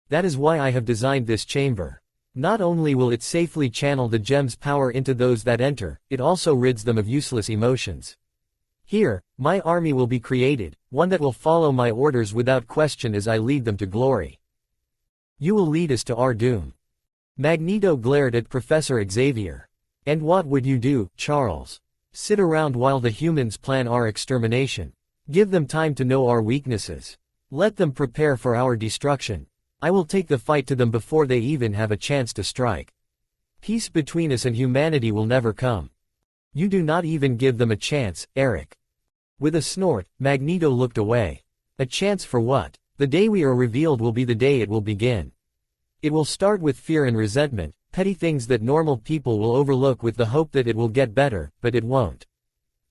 That is why I have designed this chamber. Not only will it safely channel the gem's power into those that enter, it also rids them of useless emotions. Here, my army will be created, one that will follow my orders without question as I lead them to glory. You will lead us to our doom." Magneto glared at Professor Xavier. "And what would you do, Charles? Sit around while the humans plan our extermination? Give them time to know our weaknesses. Let them prepare for our destruction. I will take the fight to them before they even have a chance to strike. Peace between us and humanity will never come. You do not even give them a chance, Eric." With a snort, Magneto looked away. "A chance for what? The day we are revealed will be the day it will begin. It will start with fear and resentment, petty things that normal people will overlook with the hope that it will get better, but it won't.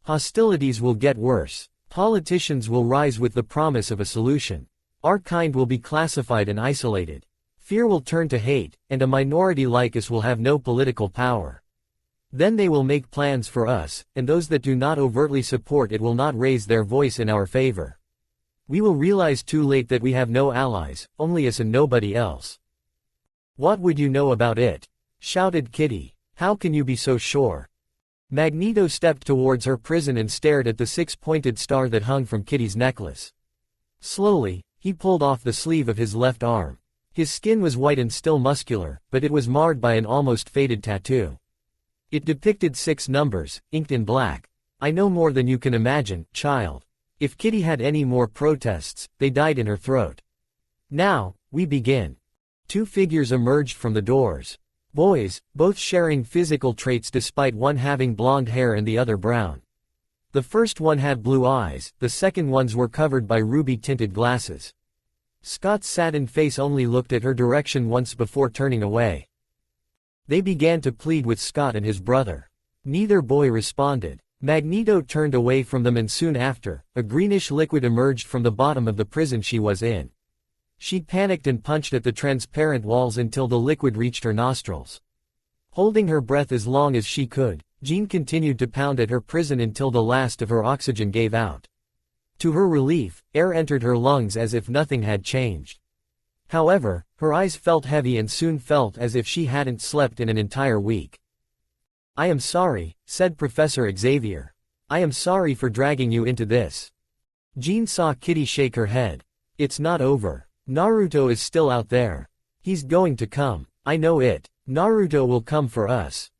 Hostilities will get worse. Politicians will rise with the promise of a solution. Our kind will be classified and isolated. Fear will turn to hate, and a minority like us will have no political power. Then they will make plans for us, and those that do not overtly support it will not raise their voice in our favor. We will realize too late that we have no allies, only us and nobody else." "What would you know about it?" shouted Kitty. "How can you be so sure?" Magneto stepped towards her prison and stared at the six-pointed star that hung from Kitty's necklace. Slowly, he pulled off the sleeve of his left arm. His skin was white and still muscular, but it was marred by an almost faded tattoo. It depicted 6 numbers, inked in black. "I know more than you can imagine, child." If Kitty had any more protests, they died in her throat. "Now, we begin." 2 figures emerged from the doors. Boys, both sharing physical traits despite one having blonde hair and the other brown. The first one had blue eyes, the second ones were covered by ruby-tinted glasses. Scott's saddened face only looked at her direction once before turning away. They began to plead with Scott and his brother. Neither boy responded. Magneto turned away from them and soon after, a greenish liquid emerged from the bottom of the prison she was in. She panicked and punched at the transparent walls until the liquid reached her nostrils. Holding her breath as long as she could, Jean continued to pound at her prison until the last of her oxygen gave out. To her relief, air entered her lungs as if nothing had changed. However, her eyes felt heavy and soon felt as if she hadn't slept in an entire week. "I am sorry," said Professor Xavier. "I am sorry for dragging you into this." Jean saw Kitty shake her head. "It's not over. Naruto is still out there. He's going to come. I know it. Naruto will come for us."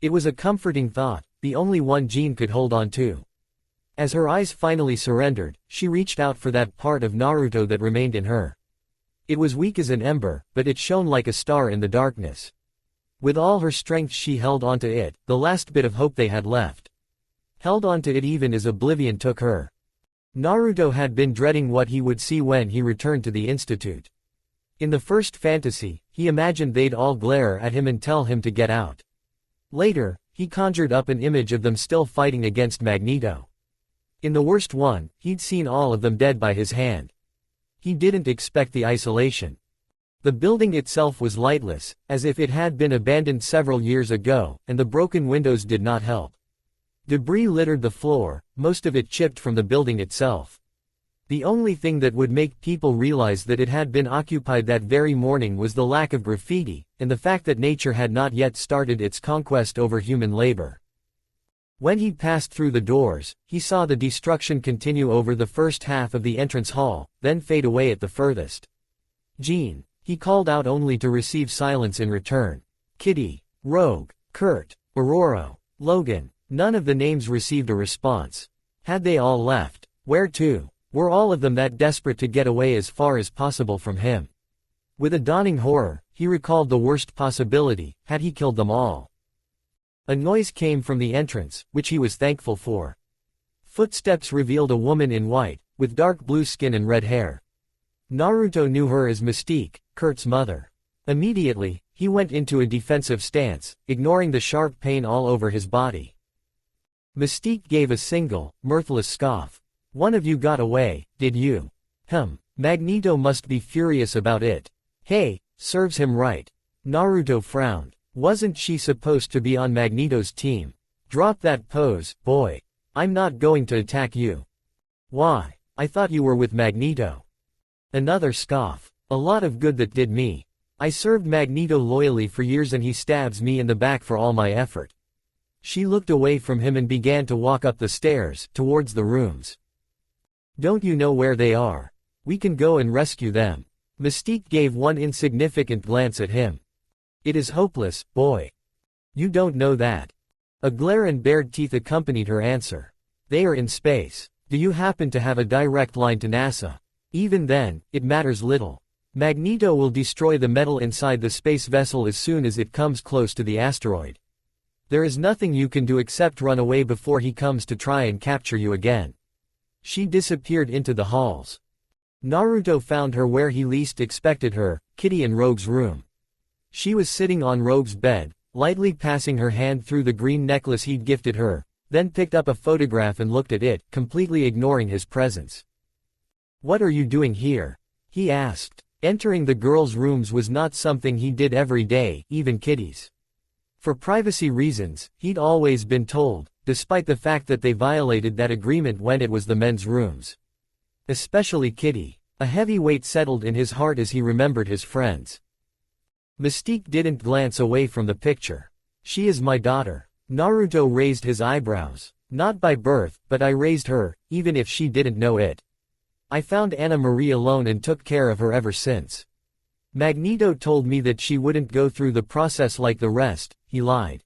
It was a comforting thought, the only one Jean could hold on to. As her eyes finally surrendered, she reached out for that part of Naruto that remained in her. It was weak as an ember, but it shone like a star in the darkness. With all her strength she held onto it, the last bit of hope they had left. Held onto it even as oblivion took her. Naruto had been dreading what he would see when he returned to the Institute. In the first fantasy, he imagined they'd all glare at him and tell him to get out. Later, he conjured up an image of them still fighting against Magneto. In the worst one, he'd seen all of them dead by his hand. He didn't expect the isolation. The building itself was lightless, as if it had been abandoned several years ago, and the broken windows did not help. Debris littered the floor, most of it chipped from the building itself. The only thing that would make people realize that it had been occupied that very morning was the lack of graffiti, and the fact that nature had not yet started its conquest over human labor. When he passed through the doors, he saw the destruction continue over the first half of the entrance hall, then fade away at the furthest. "Jean," he called out only to receive silence in return. "Kitty, Rogue, Kurt, Aurora, Logan." None of the names received a response. Had they all left? Where to? Were all of them that desperate to get away as far as possible from him? With a dawning horror, he recalled the worst possibility: had he killed them all? A noise came from the entrance, which he was thankful for. Footsteps revealed a woman in white, with dark blue skin and red hair. Naruto knew her as Mystique, Kurt's mother. Immediately, He went into a defensive stance, ignoring the sharp pain all over his body. Mystique gave a single, mirthless scoff. One of you got away, did you? Magneto must be furious about it. Hey, serves him right. Naruto frowned. Wasn't she supposed to be on Magneto's team? Drop that pose, boy. I'm not going to attack you. Why? I thought you were with Magneto. Another scoff. A lot of good that did me. I served Magneto loyally for years and he stabs me in the back for all my effort. She looked away from him and began to walk up the stairs, towards the rooms. Don't you know where they are? We can go and rescue them. Mystique gave one insignificant glance at him. It is hopeless, boy. You don't know that. A glare and bared teeth accompanied her answer. They are in space. Do you happen to have a direct line to NASA? Even then, it matters little. Magneto will destroy the metal inside the space vessel as soon as it comes close to the asteroid. There is nothing you can do except run away before he comes to try and capture you again. She disappeared into the halls. Naruto found her where he least expected her, Kitty in Rogue's room. She was sitting on Rogue's bed, lightly passing her hand through the green necklace he'd gifted her, then picked up a photograph and looked at it, completely ignoring his presence. What are you doing here? He asked. Entering the girls' rooms was not something he did every day, even Kitty's. For privacy reasons, he'd always been told, despite the fact that they violated that agreement when it was the men's rooms. Especially Kitty. A heavy weight settled in his heart as he remembered his friends. Mystique didn't glance away from the picture. She is my daughter. Naruto raised his eyebrows. Not by birth, but I raised her, even if she didn't know it. I found Anna Marie alone and took care of her ever since. Magneto told me that she wouldn't go through the process like the rest, he lied.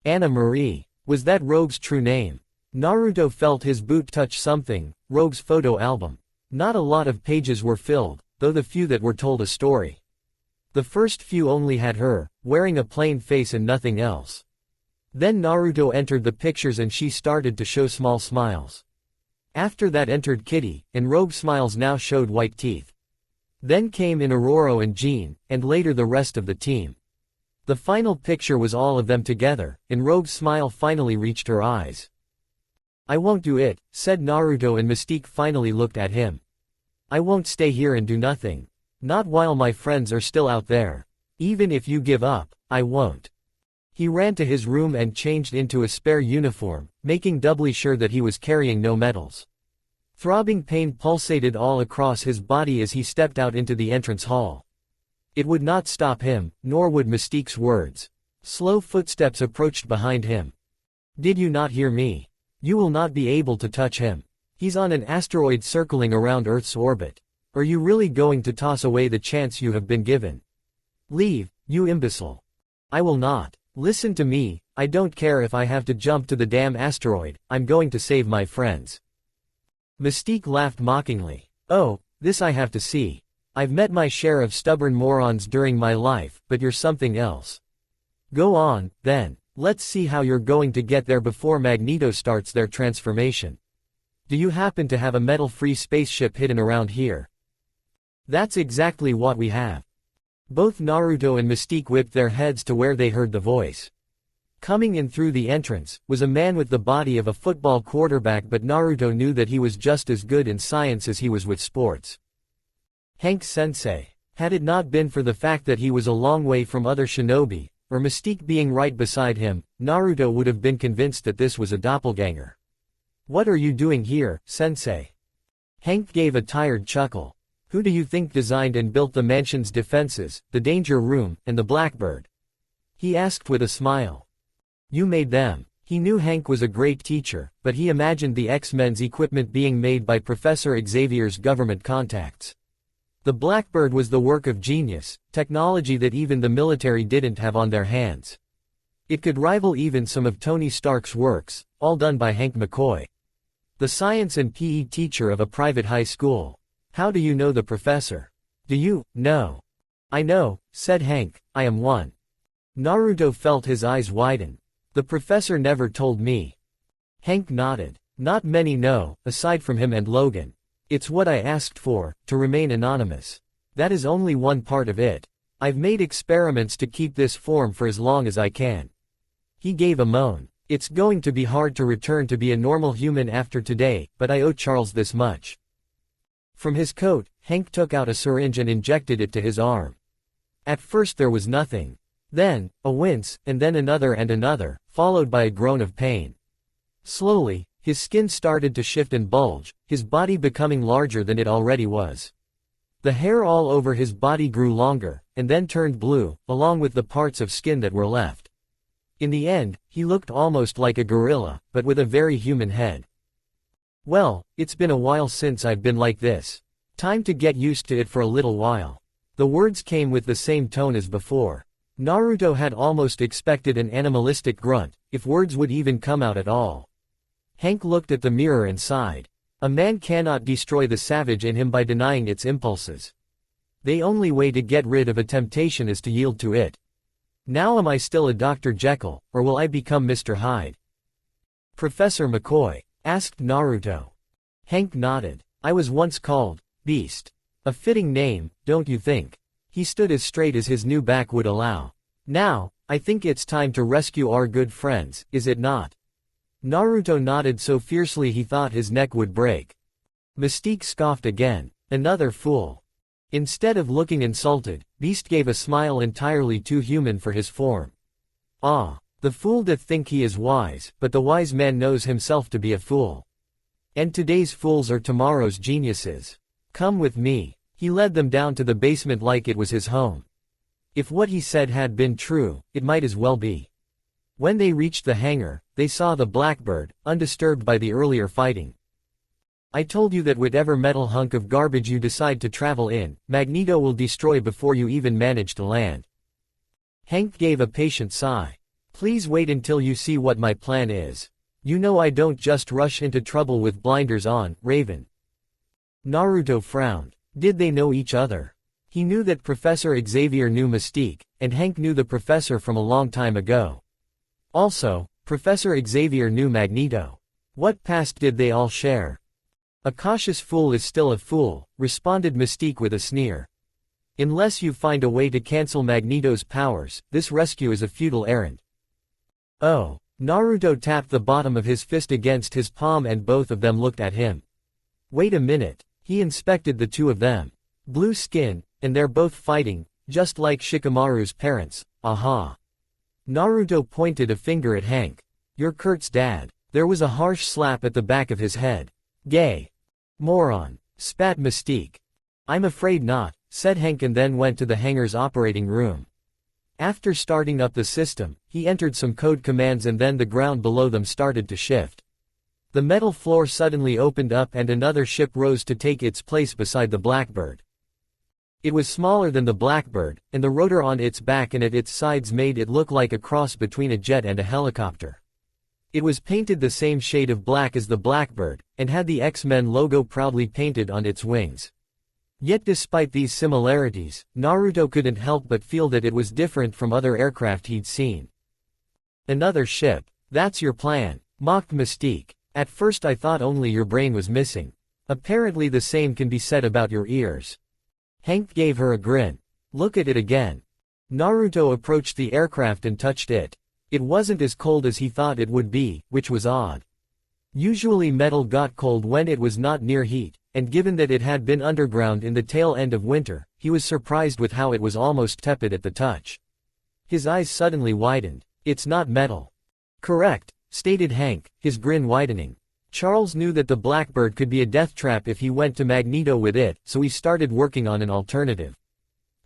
Anna Marie. Was that Rogue's true name? Naruto felt his boot touch something, Rogue's photo album. Not a lot of pages were filled, though the few that were told a story. The first few only had her, wearing a plain face and nothing else. Then Naruto entered the pictures and she started to show small smiles. After that entered Kitty, and Rogue's smiles now showed white teeth. Then came in Aurora and Jean, and later the rest of the team. The final picture was all of them together, and Rogue's smile finally reached her eyes. I won't do it, said Naruto, and Mystique finally looked at him. I won't stay here and do nothing. Not while my friends are still out there. Even if you give up, I won't. He ran to his room and changed into a spare uniform, making doubly sure that he was carrying no medals. Throbbing pain pulsated all across his body as he stepped out into the entrance hall. It would not stop him, nor would Mystique's words. Slow footsteps approached behind him. Did you not hear me? You will not be able to touch him. He's on an asteroid circling around Earth's orbit. Are you really going to toss away the chance you have been given? Leave, you imbecile. I will not. Listen to me, I don't care if I have to jump to the damn asteroid, I'm going to save my friends. Mystique laughed mockingly. Oh, this I have to see. I've met my share of stubborn morons during my life, but you're something else. Go on, then. Let's see how you're going to get there before Magneto starts their transformation. Do you happen to have a metal-free spaceship hidden around here? That's exactly what we have. Both Naruto and Mystique whipped their heads to where they heard the voice. Coming in through the entrance, was a man with the body of a football quarterback, but Naruto knew that he was just as good in science as he was with sports. Hank Sensei. Had it not been for the fact that he was a long way from other shinobi, or Mystique being right beside him, Naruto would have been convinced that this was a doppelganger. What are you doing here, Sensei? Hank gave a tired chuckle. Who do you think designed and built the mansion's defenses, the danger room, and the Blackbird? He asked with a smile. You made them. He knew Hank was a great teacher, but he imagined the X-Men's equipment being made by Professor Xavier's government contacts. The Blackbird was the work of genius, technology that even the military didn't have on their hands. It could rival even some of Tony Stark's works, all done by Hank McCoy. The science and PE teacher of a private high school. How do you know the professor? Do you know? I know, said Hank, I am one. Naruto felt his eyes widen. The professor never told me. Hank nodded. Not many know, aside from him and Logan. It's what I asked for, to remain anonymous. That is only one part of it. I've made experiments to keep this form for as long as I can. He gave a moan. It's going to be hard to return to be a normal human after today, but I owe Charles this much. From his coat, Hank took out a syringe and injected it to his arm. At first there was nothing. Then, a wince, and then another, followed by a groan of pain. Slowly, his skin started to shift and bulge, his body becoming larger than it already was. The hair all over his body grew longer, and then turned blue, along with the parts of skin that were left. In the end, he looked almost like a gorilla, but with a very human head. Well, it's been a while since I've been like this. Time to get used to it for a little while. The words came with the same tone as before. Naruto had almost expected an animalistic grunt, if words would even come out at all. Hank looked at the mirror and sighed. A man cannot destroy the savage in him by denying its impulses. The only way to get rid of a temptation is to yield to it. Now am I still a Dr. Jekyll, or will I become Mr. Hyde? Professor McCoy, asked Naruto. Hank nodded. I was once called Beast. A fitting name, don't you think? He stood as straight as his new back would allow. Now, I think it's time to rescue our good friends, is it not? Naruto nodded so fiercely he thought his neck would break. Mystique scoffed again. Another fool. Instead of looking insulted, Beast gave a smile entirely too human for his form. Ah, the fool doth think he is wise, but the wise man knows himself to be a fool. And today's fools are tomorrow's geniuses. Come with me. He led them down to the basement like it was his home. If what he said had been true, it might as well be. When they reached the hangar, they saw the Blackbird, undisturbed by the earlier fighting. I told you that whatever metal hunk of garbage you decide to travel in, Magneto will destroy before you even manage to land. Hank gave a patient sigh. Please wait until you see what my plan is. You know I don't just rush into trouble with blinders on, Raven. Naruto frowned. Did they know each other? He knew that Professor Xavier knew Mystique, and Hank knew the professor from a long time ago. Also, Professor Xavier knew Magneto. What past did they all share? A cautious fool is still a fool, responded Mystique with a sneer. Unless you find a way to cancel Magneto's powers, this rescue is a futile errand. Oh. Naruto tapped the bottom of his fist against his palm and both of them looked at him. Wait a minute. He inspected the two of them. Blue skin, and they're both fighting, just like Shikamaru's parents, aha. Naruto pointed a finger at Hank. You're Kurt's dad. There was a harsh slap at the back of his head. Gay. Moron. Spat Mystique. I'm afraid not, said Hank and then went to the hangar's operating room. After starting up the system, he entered some code commands and then the ground below them started to shift. The metal floor suddenly opened up and another ship rose to take its place beside the Blackbird. It was smaller than the Blackbird, and the rotor on its back and at its sides made it look like a cross between a jet and a helicopter. It was painted the same shade of black as the Blackbird, and had the X-Men logo proudly painted on its wings. Yet despite these similarities, Naruto couldn't help but feel that it was different from other aircraft he'd seen. Another ship. That's your plan, mocked Mystique. At first I thought only your brain was missing. Apparently the same can be said about your ears. Hank gave her a grin. Look at it again. Naruto approached the aircraft and touched it. It wasn't as cold as he thought it would be, which was odd. Usually metal got cold when it was not near heat, and given that it had been underground in the tail end of winter, he was surprised with how it was almost tepid at the touch. His eyes suddenly widened. It's not metal. Correct, stated Hank, his grin widening. Charles knew that the Blackbird could be a death trap if he went to Magneto with it, so he started working on an alternative.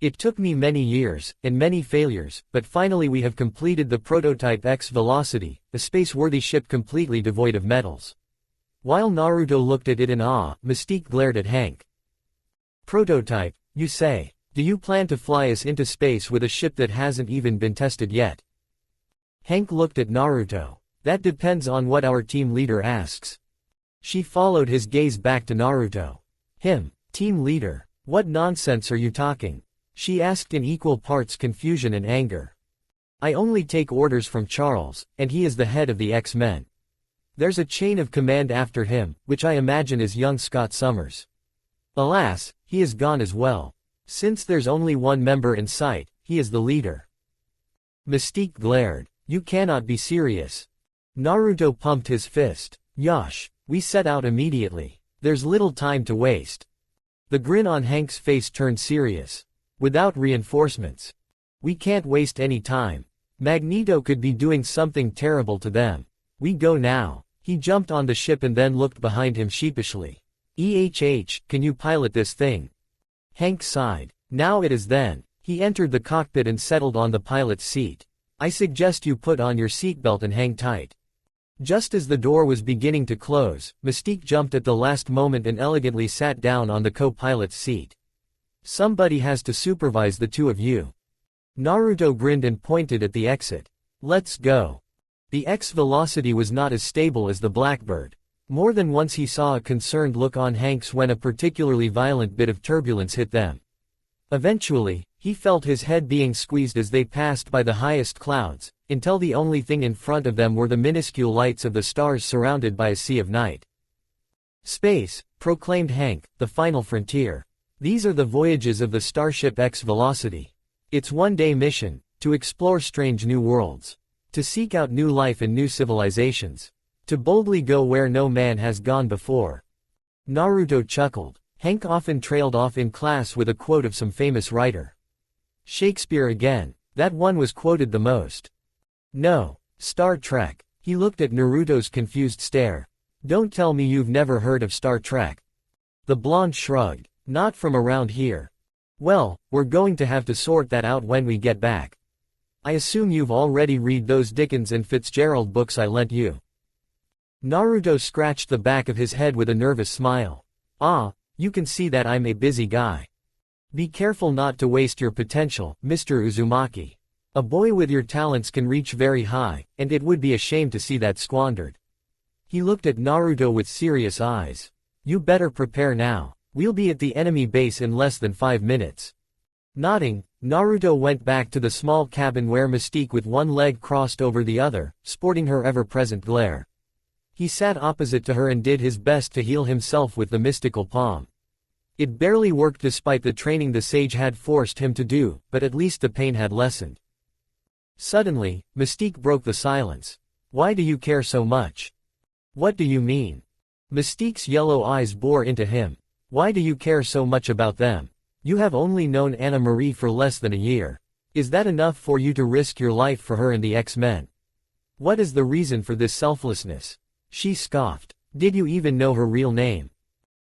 It took me many years, and many failures, but finally we have completed the prototype X Velocity, a space-worthy ship completely devoid of metals. While Naruto looked at it in awe, Mystique glared at Hank. Prototype, you say? Do you plan to fly us into space with a ship that hasn't even been tested yet? Hank looked at Naruto. That depends on what our team leader asks. She followed his gaze back to Naruto. Team leader? What nonsense are you talking? She asked in equal parts confusion and anger. I only take orders from Charles, and he is the head of the X-Men. There's a chain of command after him, which I imagine is young Scott Summers. Alas, he is gone as well. Since there's only one member in sight, he is the leader. Mystique glared. You cannot be serious. Naruto pumped his fist. Yosh, we set out immediately. There's little time to waste. The grin on Hank's face turned serious. Without reinforcements, we can't waste any time. Magneto could be doing something terrible to them. We go now. He jumped on the ship and then looked behind him sheepishly. Can you pilot this thing? Hank sighed. Now it is then. He entered the cockpit and settled on the pilot's seat. I suggest you put on your seatbelt and hang tight. Just as the door was beginning to close, Mystique jumped at the last moment and elegantly sat down on the co-pilot's seat. Somebody has to supervise the two of you. Naruto grinned and pointed at the exit. Let's go. The X velocity was not as stable as the Blackbird. More than once he saw a concerned look on Hank's when a particularly violent bit of turbulence hit them. Eventually, he felt his head being squeezed as they passed by the highest clouds, until the only thing in front of them were the minuscule lights of the stars surrounded by a sea of night. Space, proclaimed Hank, the final frontier. These are the voyages of the Starship X Velocity. It's one-day mission, to explore strange new worlds. To seek out new life and new civilizations. To boldly go where no man has gone before. Naruto chuckled. Hank often trailed off in class with a quote of some famous writer. Shakespeare again. That one was quoted the most. No. Star Trek. He looked at Naruto's confused stare. Don't tell me you've never heard of Star Trek. The blonde shrugged. Not from around here. Well, we're going to have to sort that out when we get back. I assume you've already read those Dickens and Fitzgerald books I lent you. Naruto scratched the back of his head with a nervous smile. Ah, you can see that I'm a busy guy. Be careful not to waste your potential, Mr. Uzumaki. A boy with your talents can reach very high, and it would be a shame to see that squandered. He looked at Naruto with serious eyes. You better prepare now. We'll be at the enemy base in less than 5 minutes. Nodding, Naruto went back to the small cabin where Mystique with one leg crossed over the other, sporting her ever-present glare. He sat opposite to her and did his best to heal himself with the mystical palm. It barely worked despite the training the sage had forced him to do, but at least the pain had lessened. Suddenly, Mystique broke the silence. Why do you care so much? What do you mean? Mystique's yellow eyes bore into him. Why do you care so much about them? You have only known Anna Marie for less than a year. Is that enough for you to risk your life for her and the X-Men? What is the reason for this selflessness? She scoffed. Did you even know her real name?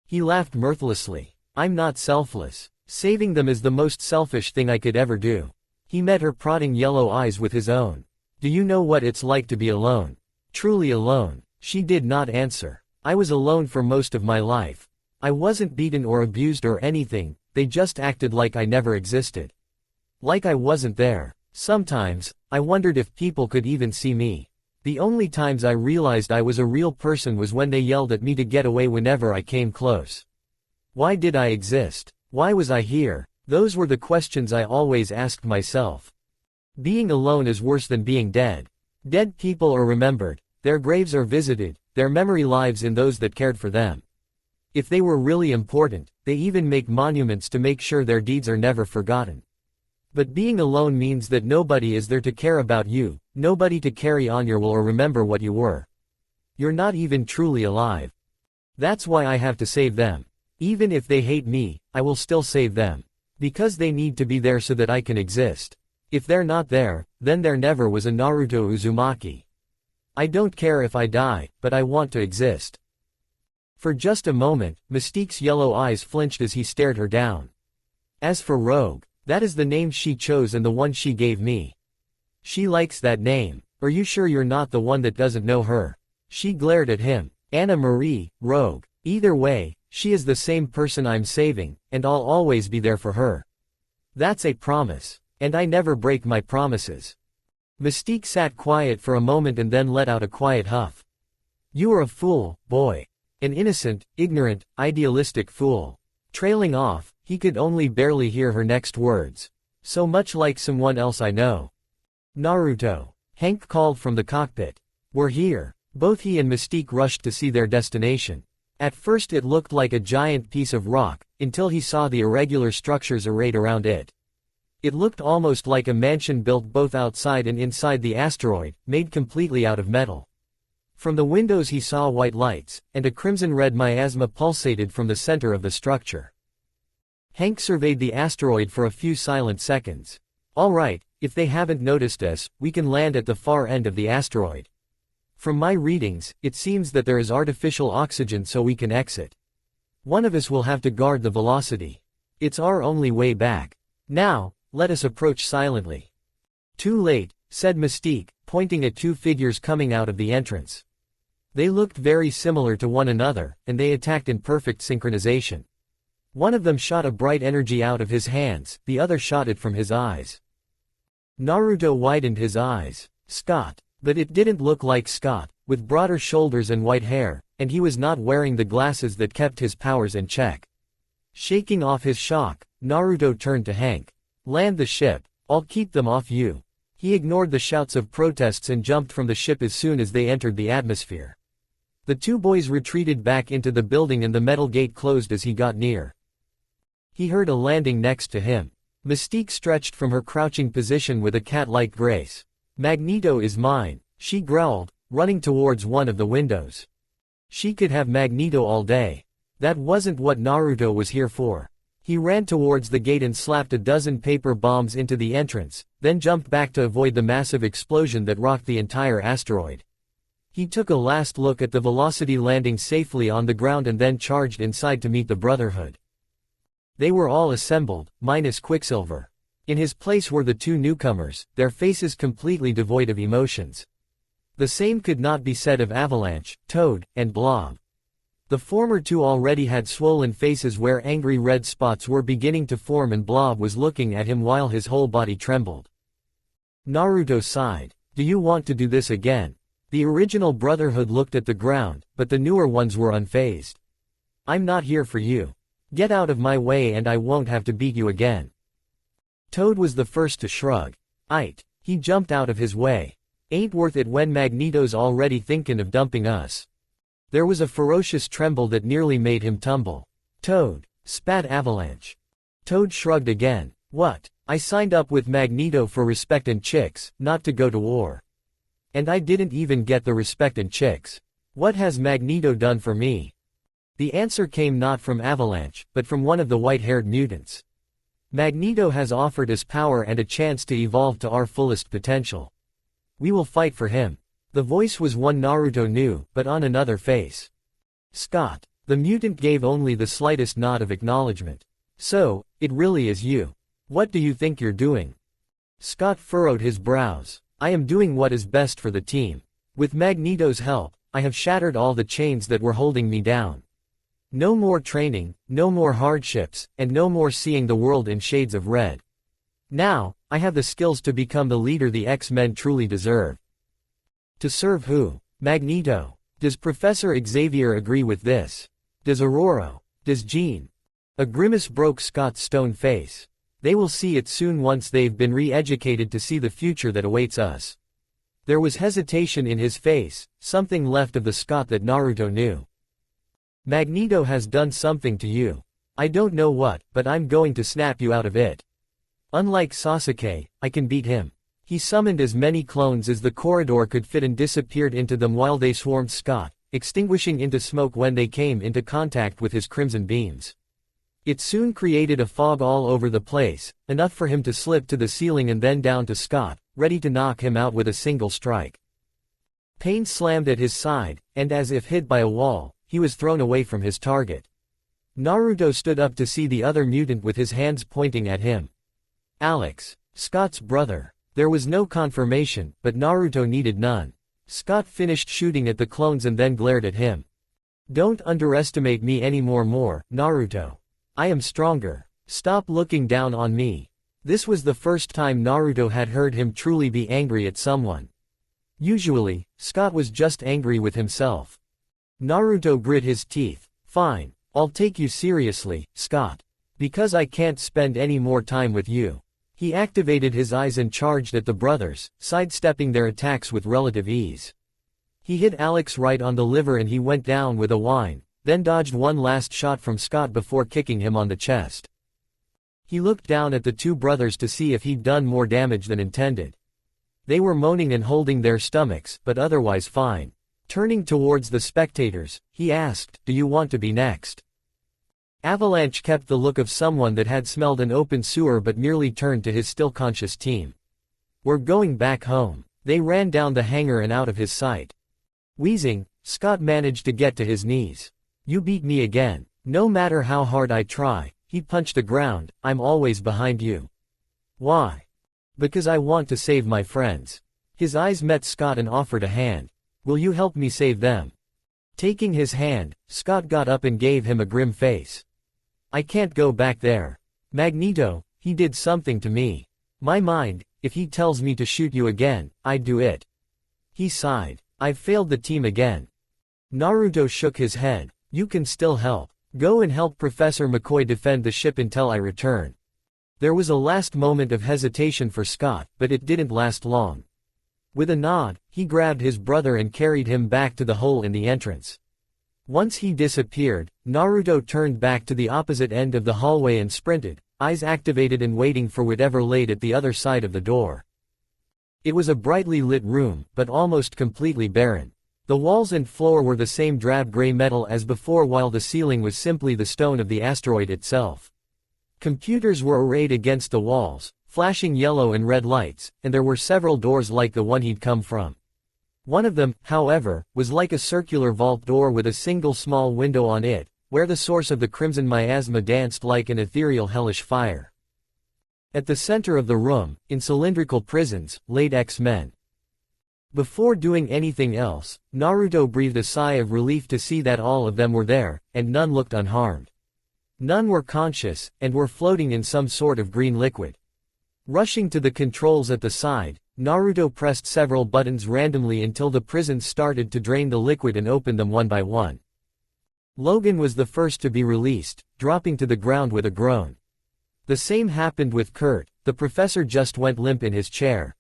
He laughed mirthlessly. I'm not selfless. Saving them is the most selfish thing I could ever do. He met her prodding yellow eyes with his own. Do you know what it's like to be alone? Truly alone. She did not answer. I was alone for most of my life. I wasn't beaten or abused or anything, they just acted like I never existed. Like I wasn't there. Sometimes, I wondered if people could even see me. The only times I realized I was a real person was when they yelled at me to get away whenever I came close. Why did I exist? Why was I here? Those were the questions I always asked myself. Being alone is worse than being dead. Dead people are remembered, their graves are visited, their memory lives in those that cared for them. If they were really important, they even make monuments to make sure their deeds are never forgotten. But being alone means that nobody is there to care about you, nobody to carry on your will or remember what you were. You're not even truly alive. That's why I have to save them. Even if they hate me, I will still save them. Because they need to be there so that I can exist. If they're not there, then there never was a Naruto Uzumaki. I don't care if I die, but I want to exist. For just a moment, Mystique's yellow eyes flinched as he stared her down. As for Rogue, that is the name she chose and the one she gave me. She likes that name. Are you sure you're not the one that doesn't know her? She glared at him. Anna Marie, Rogue. Either way, she is the same person I'm saving, and I'll always be there for her. That's a promise. And I never break my promises. Mystique sat quiet for a moment and then let out a quiet huff. You are a fool, boy. An innocent, ignorant, idealistic fool. Trailing off, he could only barely hear her next words. So much like someone else I know. Naruto. Hank called from the cockpit. We're here. Both he and Mystique rushed to see their destination. At first it looked like a giant piece of rock, until he saw the irregular structures arrayed around it. It looked almost like a mansion built both outside and inside the asteroid, made completely out of metal. From the windows he saw white lights, and a crimson-red miasma pulsated from the center of the structure. Hank surveyed the asteroid for a few silent seconds. "All right, if they haven't noticed us, we can land at the far end of the asteroid. From my readings, it seems that there is artificial oxygen so we can exit. One of us will have to guard the velocity. It's our only way back. Now, let us approach silently." "Too late," said Mystique, pointing at two figures coming out of the entrance. They looked very similar to one another, and they attacked in perfect synchronization. One of them shot a bright energy out of his hands, the other shot it from his eyes. Naruto widened his eyes. Scott. But it didn't look like Scott, with broader shoulders and white hair, and he was not wearing the glasses that kept his powers in check. Shaking off his shock, Naruto turned to Hank. "Land the ship. I'll keep them off you." He ignored the shouts of protests and jumped from the ship as soon as they entered the atmosphere. The two boys retreated back into the building and the metal gate closed as he got near. He heard a landing next to him. Mystique stretched from her crouching position with a cat-like grace. "Magneto is mine," she growled, running towards one of the windows. She could have Magneto all day. That wasn't what Naruto was here for. He ran towards the gate and slapped a dozen paper bombs into the entrance, then jumped back to avoid the massive explosion that rocked the entire asteroid. He took a last look at the Velocity landing safely on the ground and then charged inside to meet the Brotherhood. They were all assembled, minus Quicksilver. In his place were the two newcomers, their faces completely devoid of emotions. The same could not be said of Avalanche, Toad, and Blob. The former two already had swollen faces where angry red spots were beginning to form, and Blob was looking at him while his whole body trembled. Naruto sighed. "Do you want to do this again?" The original Brotherhood looked at the ground, but the newer ones were unfazed. "I'm not here for you. Get out of my way and I won't have to beat you again." Toad was the first to shrug. "Aight." He jumped out of his way. "Ain't worth it when Magneto's already thinkin' of dumping us." There was a ferocious tremble that nearly made him tumble. "Toad," spat Avalanche. Toad shrugged again. "What? I signed up with Magneto for respect and chicks, not to go to war. And I didn't even get the respect and chicks. What has Magneto done for me?" The answer came not from Avalanche, but from one of the white-haired mutants. "Magneto has offered us power and a chance to evolve to our fullest potential. We will fight for him." The voice was one Naruto knew, but on another face. "Scott." The mutant gave only the slightest nod of acknowledgement. "So, it really is you. What do you think you're doing?" Scott furrowed his brows. "I am doing what is best for the team. With Magneto's help, I have shattered all the chains that were holding me down. No more training, no more hardships, and no more seeing the world in shades of red. Now, I have the skills to become the leader the X-Men truly deserve." To serve who? Magneto. Does Professor Xavier agree with this? Does Aurora? Does Jean? A grimace broke Scott's stone face. "They will see it soon once they've been re-educated to see the future that awaits us." There was hesitation in his face, something left of the Scott that Naruto knew. "Magneto has done something to you. I don't know what, but I'm going to snap you out of it. Unlike Sasuke, I can beat him." He summoned as many clones as the corridor could fit and disappeared into them while they swarmed Scott, extinguishing into smoke when they came into contact with his crimson beams. It soon created a fog all over the place, enough for him to slip to the ceiling and then down to Scott, ready to knock him out with a single strike. Pain slammed at his side, and as if hit by a wall, he was thrown away from his target. Naruto stood up to see the other mutant with his hands pointing at him. Alex, Scott's brother. There was no confirmation, but Naruto needed none. Scott finished shooting at the clones and then glared at him. "Don't underestimate me anymore, Naruto. I am stronger. Stop looking down on me." This was the first time Naruto had heard him truly be angry at someone. Usually, Scott was just angry with himself. Naruto grit his teeth. "Fine, I'll take you seriously, Scott. Because I can't spend any more time with you." He activated his eyes and charged at the brothers, sidestepping their attacks with relative ease. He hit Alex right on the liver and he went down with a whine, then dodged one last shot from Scott before kicking him on the chest. He looked down at the two brothers to see if he'd done more damage than intended. They were moaning and holding their stomachs, but otherwise fine. Turning towards the spectators, he asked, "Do you want to be next?" Avalanche kept the look of someone that had smelled an open sewer but merely turned to his still conscious team. "We're going back home." They ran down the hangar and out of his sight. Wheezing, Scott managed to get to his knees. "You beat me again. No matter how hard I try," he punched the ground, "I'm always behind you." "Why?" "Because I want to save my friends." His eyes met Scott and offered a hand. "Will you help me save them?" Taking his hand, Scott got up and gave him a grim face. "I can't go back there. Magneto, he did something to me. My mind, if he tells me to shoot you again, I'd do it." He sighed. "I've failed the team again." Naruto shook his head. "You can still help. Go and help Professor McCoy defend the ship until I return." There was a last moment of hesitation for Scott, but it didn't last long. With a nod, he grabbed his brother and carried him back to the hole in the entrance. Once he disappeared, Naruto turned back to the opposite end of the hallway and sprinted, eyes activated and waiting for whatever laid at the other side of the door. It was a brightly lit room, but almost completely barren. The walls and floor were the same drab gray metal as before, while the ceiling was simply the stone of the asteroid itself. Computers were arrayed against the walls, flashing yellow and red lights, and there were several doors like the one he'd come from. One of them, however, was like a circular vault door with a single small window on it, where the source of the crimson miasma danced like an ethereal hellish fire. At the center of the room, in cylindrical prisons, laid X-Men. Before doing anything else, Naruto breathed a sigh of relief to see that all of them were there, and none looked unharmed. None were conscious, and were floating in some sort of green liquid. Rushing to the controls at the side, Naruto pressed several buttons randomly until the prisons started to drain the liquid and open them one by one. Logan was the first to be released, dropping to the ground with a groan. The same happened with Kurt. The professor just went limp in his chair.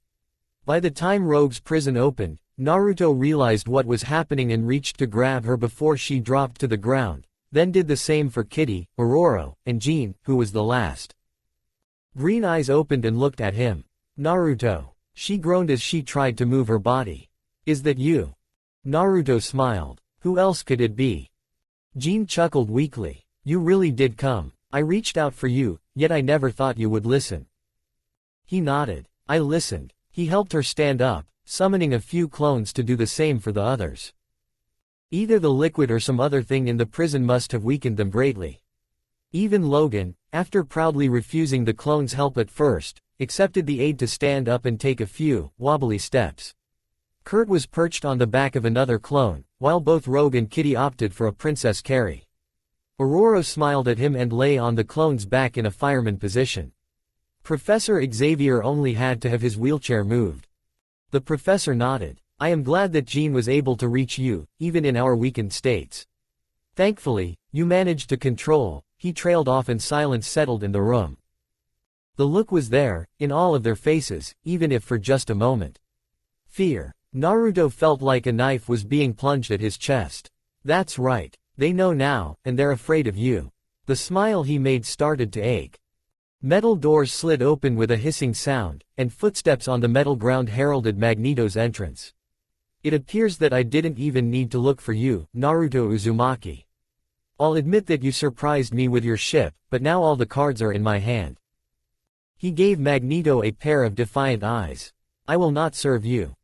By the time Rogue's prison opened, Naruto realized what was happening and reached to grab her before she dropped to the ground, then did the same for Kitty, Aurora, and Jean, who was the last. Green eyes opened and looked at him. "Naruto." She groaned as she tried to move her body. "Is that you?" Naruto smiled. "Who else could it be?" Jean chuckled weakly. "You really did come. I reached out for you, yet I never thought you would listen." He nodded. "I listened." He helped her stand up, summoning a few clones to do the same for the others. Either the liquid or some other thing in the prison must have weakened them greatly. Even Logan, after proudly refusing the clones' help at first, accepted the aid to stand up and take a few, wobbly steps. Kurt was perched on the back of another clone, while both Rogue and Kitty opted for a princess carry. Aurora smiled at him and lay on the clone's back in a fireman position. Professor Xavier only had to have his wheelchair moved. The professor nodded. "I am glad that Jean was able to reach you, even in our weakened states. Thankfully, you managed to control." He trailed off and silence settled in the room. The look was there, in all of their faces, even if for just a moment. Fear. Naruto felt like a knife was being plunged at his chest. "That's right. They know now, and they're afraid of you." The smile he made started to ache. Metal doors slid open with a hissing sound, and footsteps on the metal ground heralded Magneto's entrance. "It appears that I didn't even need to look for you, Naruto Uzumaki. I'll admit that you surprised me with your ship, but now all the cards are in my hand." He gave Magneto a pair of defiant eyes. "I will not serve you."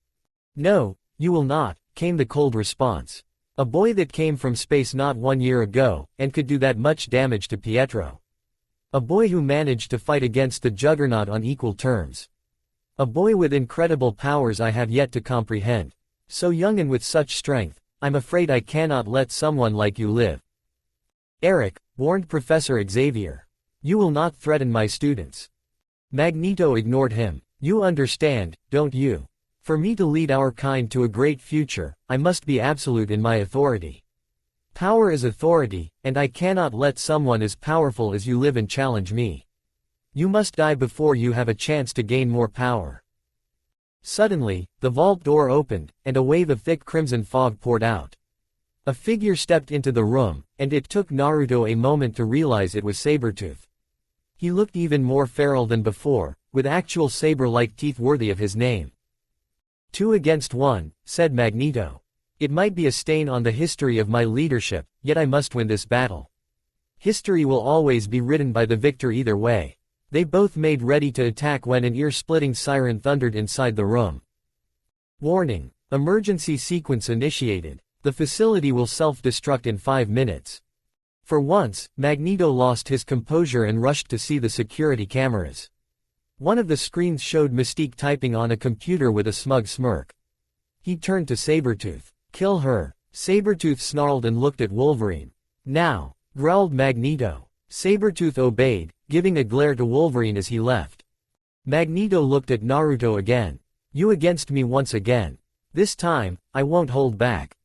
"No, you will not," came the cold response. A boy that came from space not 1 year ago, and could do that much damage to Pietro. A boy who managed to fight against the Juggernaut on equal terms. A boy with incredible powers I have yet to comprehend. So young and with such strength, I'm afraid I cannot let someone like you live. "Eric," warned Professor Xavier. "You will not threaten my students." Magneto ignored him. "You understand, don't you? For me to lead our kind to a great future, I must be absolute in my authority. Power is authority, and I cannot let someone as powerful as you live and challenge me. You must die before you have a chance to gain more power." Suddenly, the vault door opened, and a wave of thick crimson fog poured out. A figure stepped into the room, and it took Naruto a moment to realize it was Sabretooth. He looked even more feral than before, with actual saber-like teeth worthy of his name. 2 against 1, said Magneto. It might be a stain on the history of my leadership, yet I must win this battle. History will always be written by the victor either way. They both made ready to attack when an ear-splitting siren thundered inside the room. Warning. Emergency sequence initiated. The facility will self-destruct in 5 minutes. For once, Magneto lost his composure and rushed to see the security cameras. One of the screens showed Mystique typing on a computer with a smug smirk. He turned to Sabretooth. Kill her. Sabretooth snarled and looked at Wolverine. Now, growled Magneto. Sabretooth obeyed, giving a glare to Wolverine as he left. Magneto looked at Naruto again. You against me once again. This time, I won't hold back.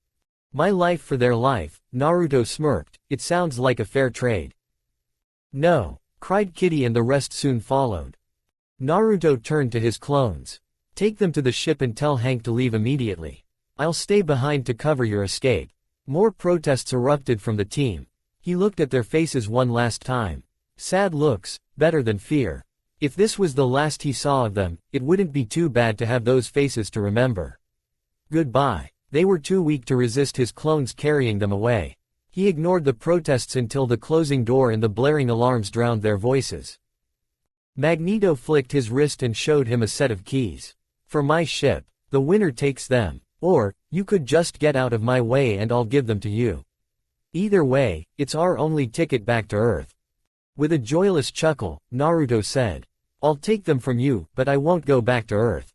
My life for their life, Naruto smirked. It sounds like a fair trade. No, cried Kitty, and the rest soon followed. Naruto turned to his clones. Take them to the ship and tell Hank to leave immediately. I'll stay behind to cover your escape. More protests erupted from the team. He looked at their faces one last time. Sad looks, better than fear. If this was the last he saw of them, it wouldn't be too bad to have those faces to remember. Goodbye. They were too weak to resist his clones carrying them away. He ignored the protests until the closing door and the blaring alarms drowned their voices. Magneto flicked his wrist and showed him a set of keys. For my ship. The winner takes them. Or, you could just get out of my way and I'll give them to you. Either way, it's our only ticket back to Earth. With a joyless chuckle, Naruto said. I'll take them from you, but I won't go back to Earth.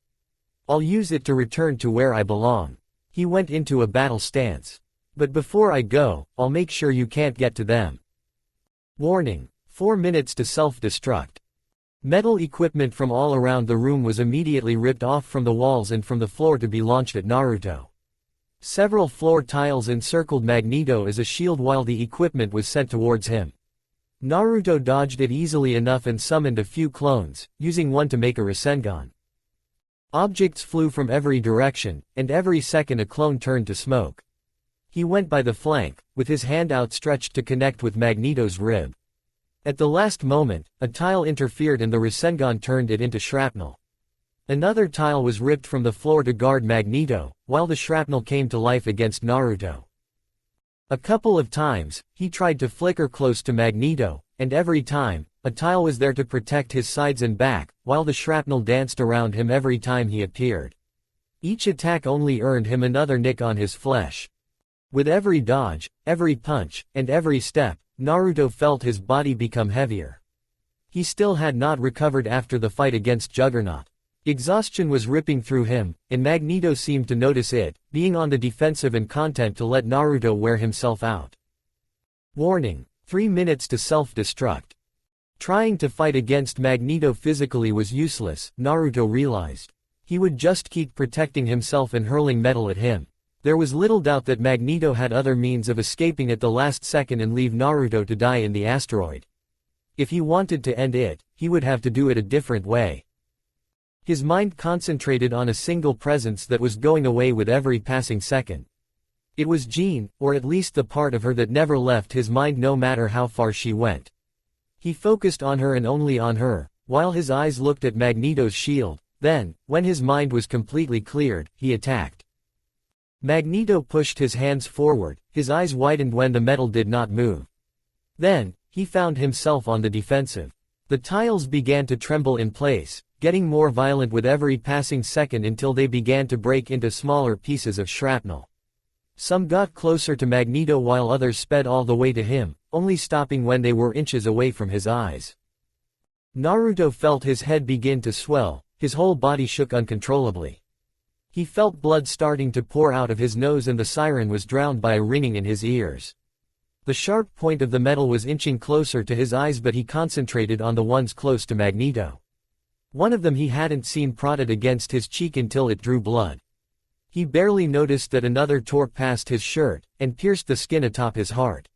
I'll use it to return to where I belong. He went into a battle stance. But before I go, I'll make sure you can't get to them. Warning. 4 minutes to self-destruct. Metal equipment from all around the room was immediately ripped off from the walls and from the floor to be launched at Naruto. Several floor tiles encircled Magneto as a shield while the equipment was sent towards him. Naruto dodged it easily enough and summoned a few clones, using one to make a Rasengan. Objects flew from every direction, and every second a clone turned to smoke. He went by the flank, with his hand outstretched to connect with Magneto's rib. At the last moment, a tile interfered and the Rasengan turned it into shrapnel. Another tile was ripped from the floor to guard Magneto, while the shrapnel came to life against Naruto. A couple of times, he tried to flicker close to Magneto, and every time, a tile was there to protect his sides and back, while the shrapnel danced around him every time he appeared. Each attack only earned him another nick on his flesh. With every dodge, every punch, and every step, Naruto felt his body become heavier. He still had not recovered after the fight against Juggernaut. Exhaustion was ripping through him, and Magneto seemed to notice it, being on the defensive and content to let Naruto wear himself out. Warning. 3 minutes to self-destruct. Trying to fight against Magneto physically was useless, Naruto realized. He would just keep protecting himself and hurling metal at him. There was little doubt that Magneto had other means of escaping at the last second and leave Naruto to die in the asteroid. If he wanted to end it, he would have to do it a different way. His mind concentrated on a single presence that was going away with every passing second. It was Jean, or at least the part of her that never left his mind no matter how far she went. He focused on her and only on her, while his eyes looked at Magneto's shield. Then, when his mind was completely cleared, he attacked. Magneto pushed his hands forward, his eyes widened when the metal did not move. Then, he found himself on the defensive. The tiles began to tremble in place, getting more violent with every passing second until they began to break into smaller pieces of shrapnel. Some got closer to Magneto while others sped all the way to him, only stopping when they were inches away from his eyes. Naruto felt his head begin to swell, his whole body shook uncontrollably. He felt blood starting to pour out of his nose and the siren was drowned by a ringing in his ears. The sharp point of the metal was inching closer to his eyes, but he concentrated on the ones close to Magneto. One of them he hadn't seen prodded against his cheek until it drew blood. He barely noticed that another tore past his shirt, and pierced the skin atop his heart.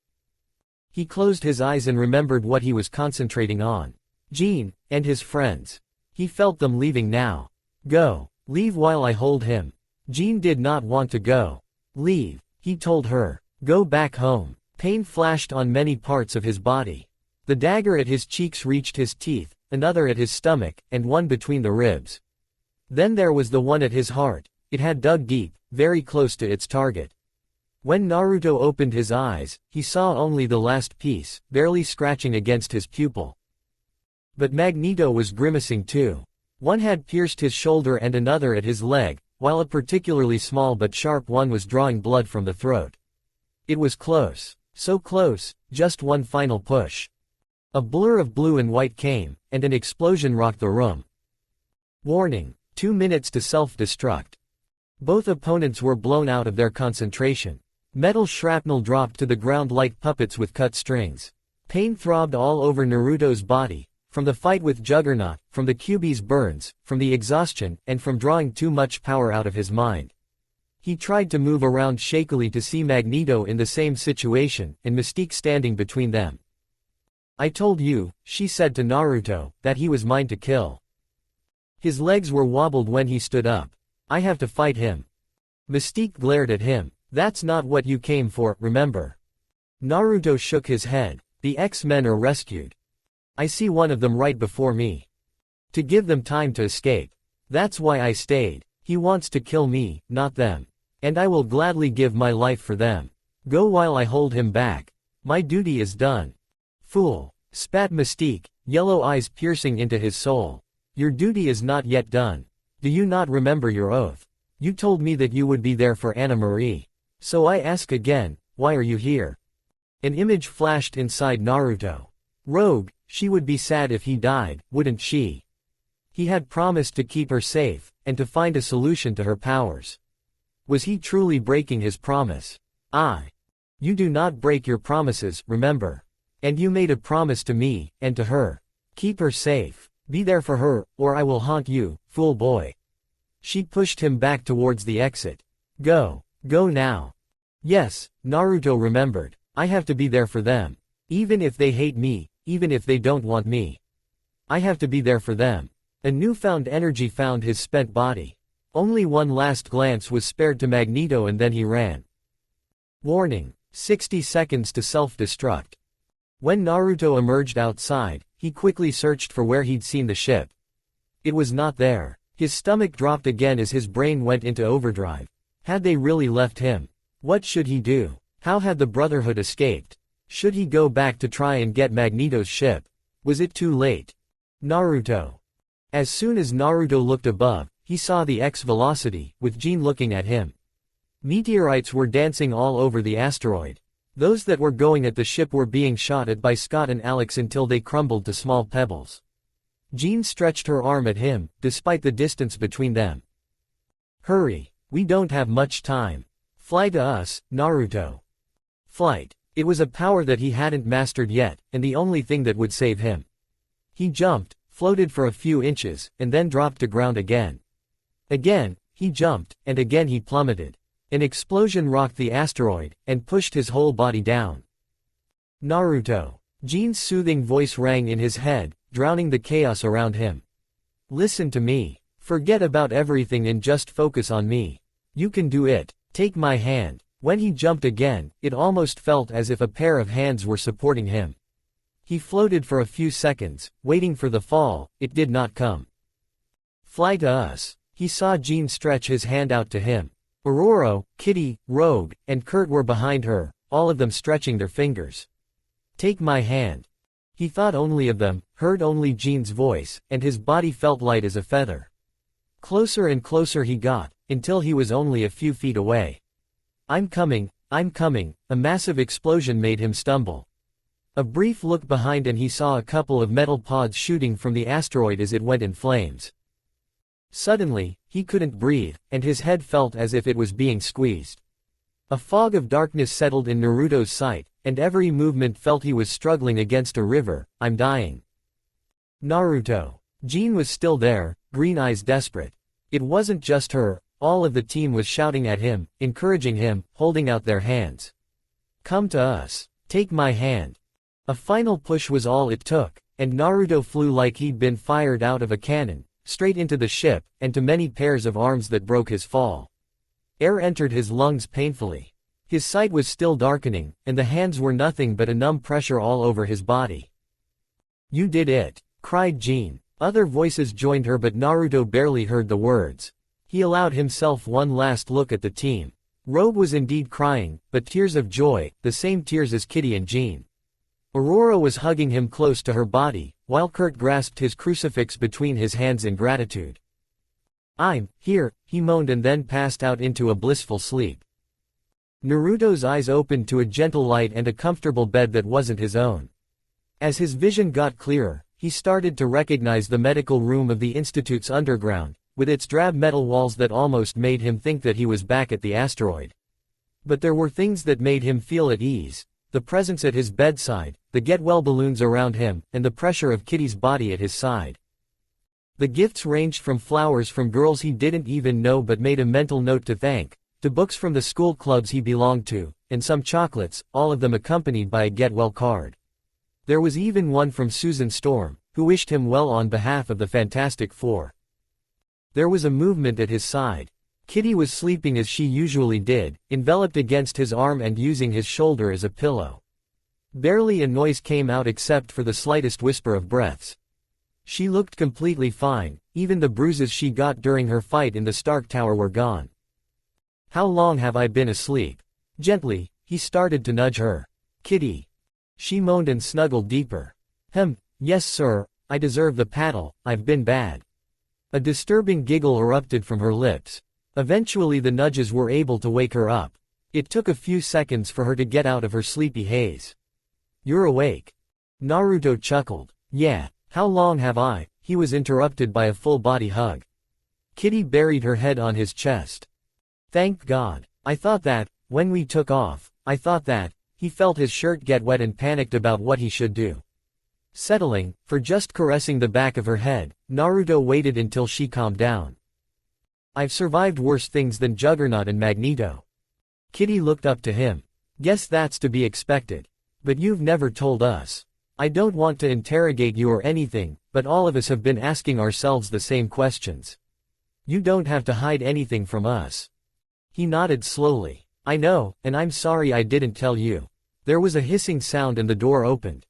He closed his eyes and remembered what he was concentrating on. Jean, and his friends. He felt them leaving now. Go. Leave while I hold him. Jean did not want to go. Leave, he told her. Go back home. Pain flashed on many parts of his body. The dagger at his cheeks reached his teeth, another at his stomach, and one between the ribs. Then there was the one at his heart. It had dug deep, very close to its target. When Naruto opened his eyes, he saw only the last piece, barely scratching against his pupil. But Magneto was grimacing too. One had pierced his shoulder and another at his leg, while a particularly small but sharp one was drawing blood from the throat. It was close. So close, just one final push. A blur of blue and white came, and an explosion rocked the room. Warning: 2 minutes to self-destruct. Both opponents were blown out of their concentration. Metal shrapnel dropped to the ground like puppets with cut strings. Pain throbbed all over Naruto's body, from the fight with Juggernaut, from the Kyuubi's burns, from the exhaustion, and from drawing too much power out of his mind. He tried to move around shakily to see Magneto in the same situation, and Mystique standing between them. "I told you," she said to Naruto, "that he was mine to kill." His legs were wobbled when he stood up. "I have to fight him." Mystique glared at him. "That's not what you came for, remember?" Naruto shook his head. "The X-Men are rescued. I see one of them right before me. To give them time to escape. That's why I stayed. He wants to kill me, not them. And I will gladly give my life for them. Go while I hold him back. My duty is done." "Fool," spat Mystique, yellow eyes piercing into his soul. "Your duty is not yet done. Do you not remember your oath? You told me that you would be there for Anna Marie. So I ask again, why are you here?" An image flashed inside Naruto. Rogue, she would be sad if he died, wouldn't she? He had promised to keep her safe, and to find a solution to her powers. Was he truly breaking his promise? You do not break your promises, remember? And you made a promise to me, and to her. Keep her safe. Be there for her, or I will haunt you, fool boy. She pushed him back towards the exit. Go now. Yes, Naruto remembered. I have to be there for them. Even if they hate me, even if they don't want me. I have to be there for them. A newfound energy found his spent body. Only one last glance was spared to Magneto and then he ran. Warning: 60 seconds to self-destruct. When Naruto emerged outside, he quickly searched for where he'd seen the ship. It was not there. His stomach dropped again as his brain went into overdrive. Had they really left him? What should he do? How had the Brotherhood escaped? Should he go back to try and get Magneto's ship? Was it too late? Naruto. As soon as Naruto looked above, he saw the X-velocity, with Jean looking at him. Meteorites were dancing all over the asteroid. Those that were going at the ship were being shot at by Scott and Alex until they crumbled to small pebbles. Jean stretched her arm at him, despite the distance between them. Hurry, we don't have much time. Fly to us, Naruto. Flight. It was a power that he hadn't mastered yet, and the only thing that would save him. He jumped, floated for a few inches, and then dropped to ground again. Again, he jumped, and again he plummeted. An explosion rocked the asteroid, and pushed his whole body down. Naruto. Jean's soothing voice rang in his head, drowning the chaos around him. Listen to me. Forget about everything and just focus on me. You can do it. Take my hand. When he jumped again, it almost felt as if a pair of hands were supporting him. He floated for a few seconds, waiting for the fall. It did not come. Fly to us. He saw Jean stretch his hand out to him. Aurora, Kitty, Rogue, and Kurt were behind her, all of them stretching their fingers. Take my hand. He thought only of them, heard only Jean's voice, and his body felt light as a feather. Closer and closer he got, until he was only a few feet away. I'm coming, a massive explosion made him stumble. A brief look behind and he saw a couple of metal pods shooting from the asteroid as it went in flames. Suddenly, he couldn't breathe, and his head felt as if it was being squeezed. A fog of darkness settled in Naruto's sight, and every movement felt he was struggling against a river. I'm dying. Naruto. Jean was still there, green eyes desperate. It wasn't just her, all of the team was shouting at him, encouraging him, holding out their hands. Come to us. Take my hand. A final push was all it took, and Naruto flew like he'd been fired out of a cannon, straight into the ship, and to many pairs of arms that broke his fall. Air entered his lungs painfully. His sight was still darkening, and the hands were nothing but a numb pressure all over his body. "You did it!" cried Jean. Other voices joined her, but Naruto barely heard the words. He allowed himself one last look at the team. Rogue was indeed crying, but tears of joy, the same tears as Kitty and Jean. Aurora was hugging him close to her body, while Kurt grasped his crucifix between his hands in gratitude. "I'm here," he moaned and then passed out into a blissful sleep. Naruto's eyes opened to a gentle light and a comfortable bed that wasn't his own. As his vision got clearer, he started to recognize the medical room of the Institute's underground, with its drab metal walls that almost made him think that he was back at the asteroid. But there were things that made him feel at ease: the presence at his bedside, the get-well balloons around him, and the pressure of Kitty's body at his side. The gifts ranged from flowers from girls he didn't even know but made a mental note to thank, to books from the school clubs he belonged to, and some chocolates, all of them accompanied by a get-well card. There was even one from Susan Storm, who wished him well on behalf of the Fantastic Four. There was a movement at his side. Kitty was sleeping as she usually did, enveloped against his arm and using his shoulder as a pillow. Barely a noise came out except for the slightest whisper of breaths. She looked completely fine, even the bruises she got during her fight in the Stark Tower were gone. "How long have I been asleep?" Gently, he started to nudge her. "Kitty." She moaned and snuggled deeper. Yes sir, I deserve the paddle, I've been bad." A disturbing giggle erupted from her lips. Eventually the nudges were able to wake her up. It took a few seconds for her to get out of her sleepy haze. "You're awake." Naruto chuckled. "Yeah, how long have I?" He was interrupted by a full-body hug. Kitty buried her head on his chest. "Thank God. I thought that, when we took off, I thought that." He felt his shirt get wet and panicked about what he should do. Settling, for just caressing the back of her head, Naruto waited until she calmed down. "I've survived worse things than Juggernaut and Magneto." Kitty looked up to him. "Guess that's to be expected. But you've never told us." "I don't want to interrogate you or anything, but all of us have been asking ourselves the same questions. You don't have to hide anything from us." He nodded slowly. "I know, and I'm sorry I didn't tell you." There was a hissing sound and the door opened.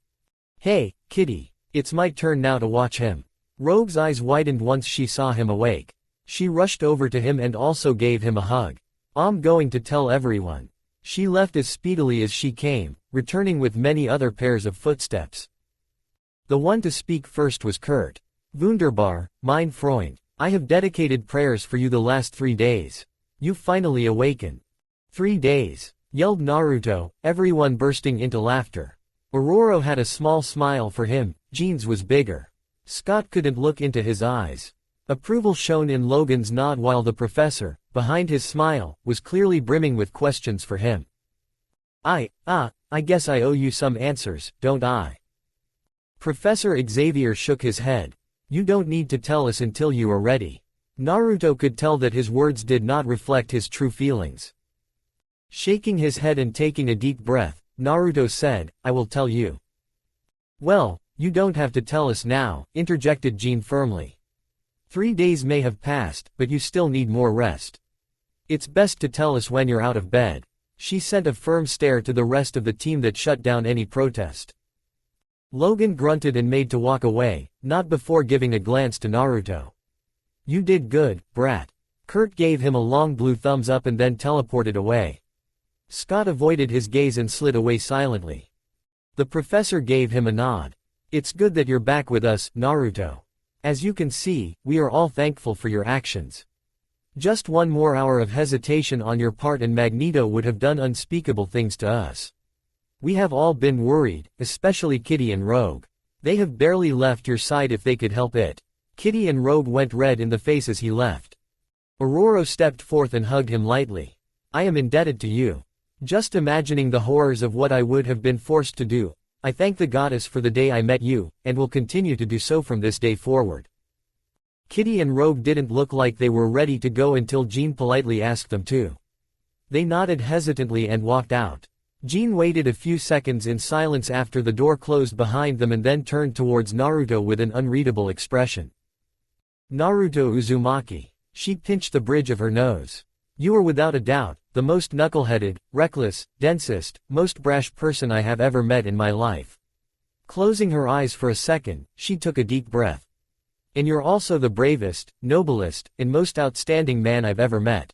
"Hey, Kitty, it's my turn now to watch him." Rogue's eyes widened once she saw him awake. She rushed over to him and also gave him a hug. "I'm going to tell everyone." She left as speedily as she came, returning with many other pairs of footsteps. The one to speak first was Kurt. "Wunderbar, mein Freund. I have dedicated prayers for you the last 3 days. You've finally awakened." 3 days, yelled Naruto, everyone bursting into laughter. Aurora had a small smile for him, Jean's was bigger. Scott couldn't look into his eyes. Approval shone in Logan's nod while the professor, behind his smile, was clearly brimming with questions for him. I guess I owe you some answers, don't I?" Professor Xavier shook his head. "You don't need to tell us until you are ready." Naruto could tell that his words did not reflect his true feelings. Shaking his head and taking a deep breath, Naruto said, "I will tell you." "Well, you don't have to tell us now," interjected Jean firmly. 3 days may have passed, but you still need more rest. It's best to tell us when you're out of bed." She sent a firm stare to the rest of the team that shut down any protest. Logan grunted and made to walk away, not before giving a glance to Naruto. "You did good, brat." Kurt gave him a long blue thumbs up and then teleported away. Scott avoided his gaze and slid away silently. The professor gave him a nod. "It's good that you're back with us, Naruto. As you can see, we are all thankful for your actions. Just one more hour of hesitation on your part and Magneto would have done unspeakable things to us. We have all been worried, especially Kitty and Rogue. They have barely left your side if they could help it." Kitty and Rogue went red in the face as he left. Aurora stepped forth and hugged him lightly. "I am indebted to you. Just imagining the horrors of what I would have been forced to do, I thank the goddess for the day I met you, and will continue to do so from this day forward." Kitty and Rogue didn't look like they were ready to go until Jean politely asked them to. They nodded hesitantly and walked out. Jean waited a few seconds in silence after the door closed behind them and then turned towards Naruto with an unreadable expression. "Naruto Uzumaki." She pinched the bridge of her nose. "You are without a doubt, the most knuckleheaded, reckless, densest, most brash person I have ever met in my life. Closing her eyes for a second, she took a deep breath. And you're also the bravest, noblest, and most outstanding man I've ever met.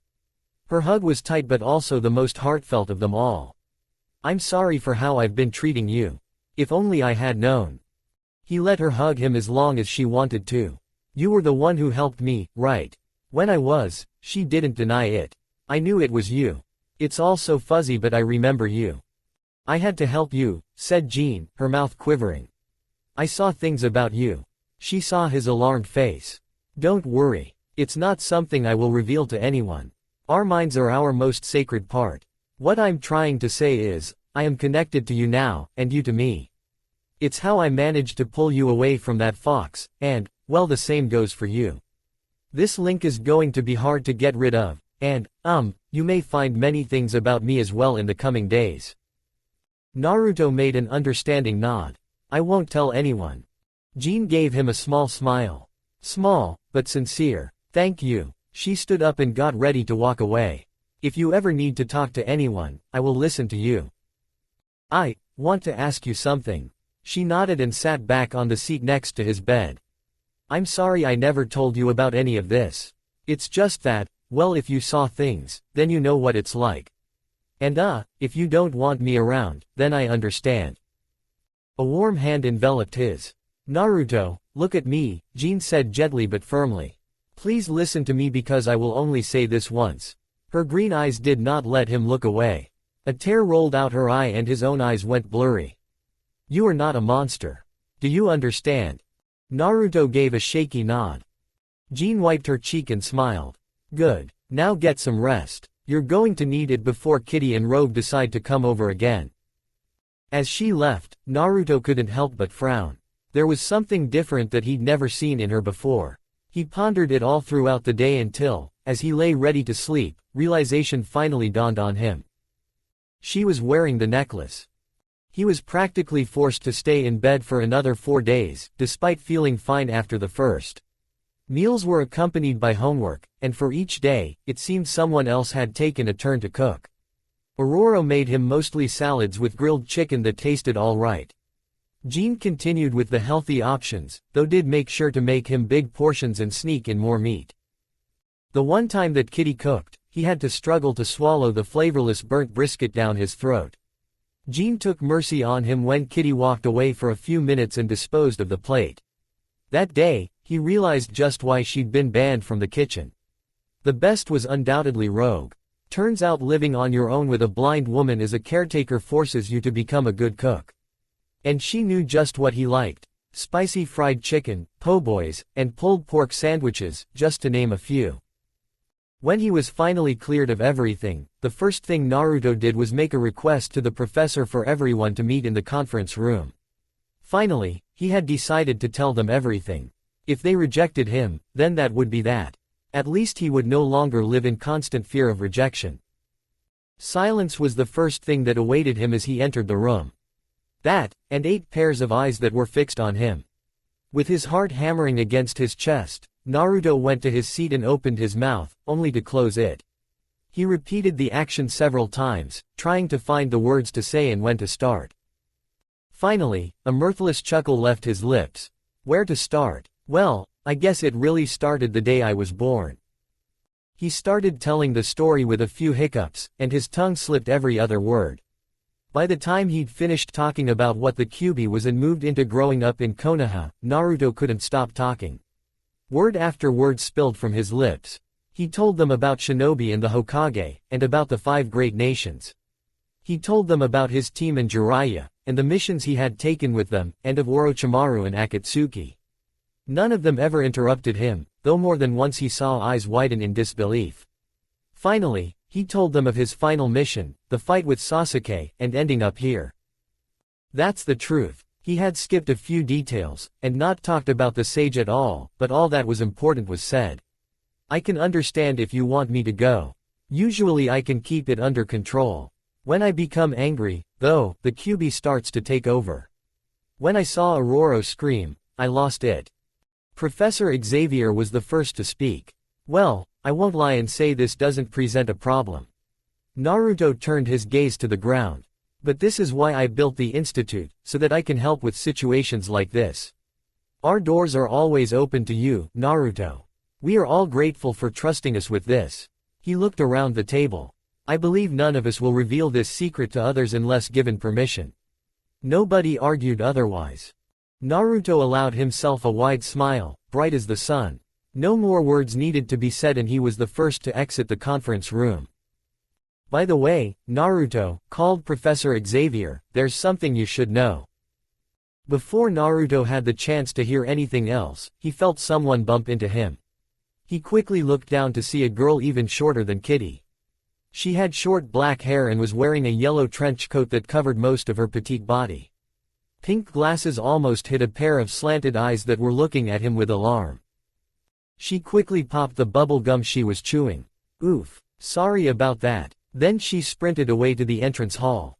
Her hug was tight but also the most heartfelt of them all. I'm sorry for how I've been treating you. If only I had known. He let her hug him as long as she wanted to. You were the one who helped me, right? When I was, she didn't deny it. I knew it was you. It's all so fuzzy but I remember you. I had to help you, said Jean, her mouth quivering. I saw things about you. She saw his alarmed face. Don't worry. It's not something I will reveal to anyone. Our minds are our most sacred part. What I'm trying to say is, I am connected to you now, and you to me. It's how I managed to pull you away from that fox, and, well, the same goes for you. This link is going to be hard to get rid of, and, you may find many things about me as well in the coming days. Naruto made an understanding nod. I won't tell anyone. Jean gave him a small smile. Small, but sincere. Thank you. She stood up and got ready to walk away. If you ever need to talk to anyone, I will listen to you. I want to ask you something. She nodded and sat back on the seat next to his bed. I'm sorry I never told you about any of this. It's just that, well, if you saw things, then you know what it's like. And if you don't want me around, then I understand. A warm hand enveloped his. Naruto, look at me, Jean said gently but firmly. Please listen to me because I will only say this once. Her green eyes did not let him look away. A tear rolled out her eye and his own eyes went blurry. You are not a monster. Do you understand? Naruto gave a shaky nod. Jean wiped her cheek and smiled. Good. Now get some rest. You're going to need it before Kitty and Rogue decide to come over again. As she left, Naruto couldn't help but frown. There was something different that he'd never seen in her before. He pondered it all throughout the day until, as he lay ready to sleep, realization finally dawned on him. She was wearing the necklace. He was practically forced to stay in bed for another 4 days, despite feeling fine after the first. Meals were accompanied by homework, and for each day, it seemed someone else had taken a turn to cook. Aurora made him mostly salads with grilled chicken that tasted all right. Jean continued with the healthy options, though did make sure to make him big portions and sneak in more meat. The one time that Kitty cooked, he had to struggle to swallow the flavorless burnt brisket down his throat. Jean took mercy on him when Kitty walked away for a few minutes and disposed of the plate. That day, he realized just why she'd been banned from the kitchen. The best was undoubtedly Rogue. Turns out living on your own with a blind woman as a caretaker forces you to become a good cook. And she knew just what he liked. Spicy fried chicken, po' boys, and pulled pork sandwiches, just to name a few. When he was finally cleared of everything, the first thing Naruto did was make a request to the professor for everyone to meet in the conference room. Finally, he had decided to tell them everything. If they rejected him, then that would be that. At least he would no longer live in constant fear of rejection. Silence was the first thing that awaited him as he entered the room. That, and 8 pairs of eyes that were fixed on him. With his heart hammering against his chest, Naruto went to his seat and opened his mouth, only to close it. He repeated the action several times, trying to find the words to say and when to start. Finally, a mirthless chuckle left his lips. Where to start? Well, I guess it really started the day I was born. He started telling the story with a few hiccups, and his tongue slipped every other word. By the time he'd finished talking about what the QB was and moved into growing up in Konoha, Naruto couldn't stop talking. Word after word spilled from his lips. He told them about Shinobi and the Hokage, and about the 5 great nations. He told them about his team in Jiraiya, and the missions he had taken with them, and of Orochimaru and Akatsuki. None of them ever interrupted him, though more than once he saw eyes widen in disbelief. Finally, he told them of his final mission, the fight with Sasuke, and ending up here. That's the truth. He had skipped a few details, and not talked about the sage at all, but all that was important was said. I can understand if you want me to go. Usually I can keep it under control. When I become angry, though, the QB starts to take over. When I saw Aurora scream, I lost it. Professor Xavier was the first to speak. Well, I won't lie and say this doesn't present a problem. Naruto turned his gaze to the ground. But this is why I built the institute, so that I can help with situations like this. Our doors are always open to you, Naruto. We are all grateful for trusting us with this. He looked around the table. I believe none of us will reveal this secret to others unless given permission. Nobody argued otherwise. Naruto allowed himself a wide smile, bright as the sun. No more words needed to be said and he was the first to exit the conference room. By the way, Naruto, called Professor Xavier, there's something you should know. Before Naruto had the chance to hear anything else, he felt someone bump into him. He quickly looked down to see a girl even shorter than Kitty. She had short black hair and was wearing a yellow trench coat that covered most of her petite body. Pink glasses almost hid a pair of slanted eyes that were looking at him with alarm. She quickly popped the bubble gum she was chewing. Oof, sorry about that. Then she sprinted away to the entrance hall.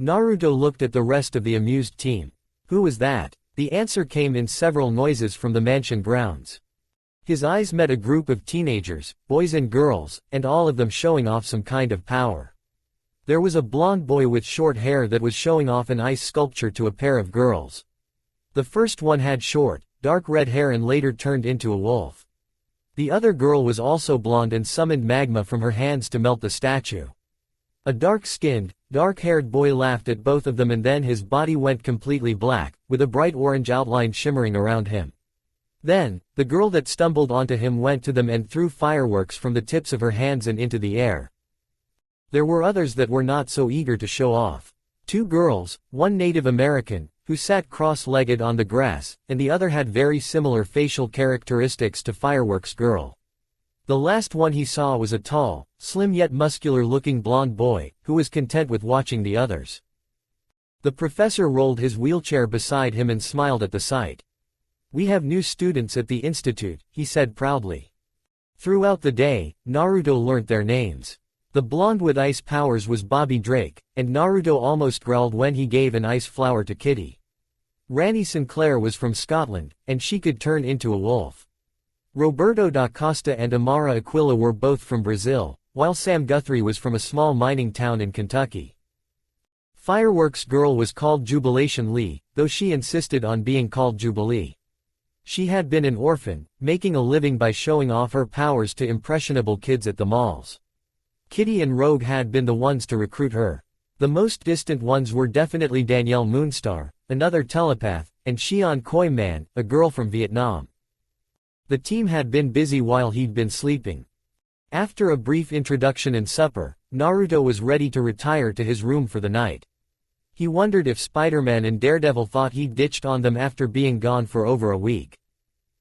Naruto looked at the rest of the amused team. Who was that? The answer came in several noises from the mansion grounds. His eyes met a group of teenagers, boys and girls, and all of them showing off some kind of power. There was a blonde boy with short hair that was showing off an ice sculpture to a pair of girls. The first one had short, dark red hair and later turned into a wolf. The other girl was also blonde and summoned magma from her hands to melt the statue. A dark-skinned, dark-haired boy laughed at both of them and then his body went completely black, with a bright orange outline shimmering around him. Then, the girl that stumbled onto him went to them and threw fireworks from the tips of her hands and into the air. There were others that were not so eager to show off. Two girls, one Native American, who sat cross-legged on the grass, and the other had very similar facial characteristics to Fireworks Girl. The last one he saw was a tall, slim yet muscular-looking blonde boy, who was content with watching the others. The professor rolled his wheelchair beside him and smiled at the sight. We have new students at the institute, he said proudly. Throughout the day, Naruto learnt their names. The blonde with ice powers was Bobby Drake, and Naruto almost growled when he gave an ice flower to Kitty. Rani Sinclair was from Scotland, and she could turn into a wolf. Roberto da Costa and Amara Aquila were both from Brazil, while Sam Guthrie was from a small mining town in Kentucky. Fireworks Girl was called Jubilation Lee, though she insisted on being called Jubilee. She had been an orphan, making a living by showing off her powers to impressionable kids at the malls. Kitty and Rogue had been the ones to recruit her. The most distant ones were definitely Danielle Moonstar, another telepath, and Xian Koi Man, a girl from Vietnam. The team had been busy while he'd been sleeping. After a brief introduction and supper, Naruto was ready to retire to his room for the night. He wondered if Spider-Man and Daredevil thought he'd ditched on them after being gone for over a week.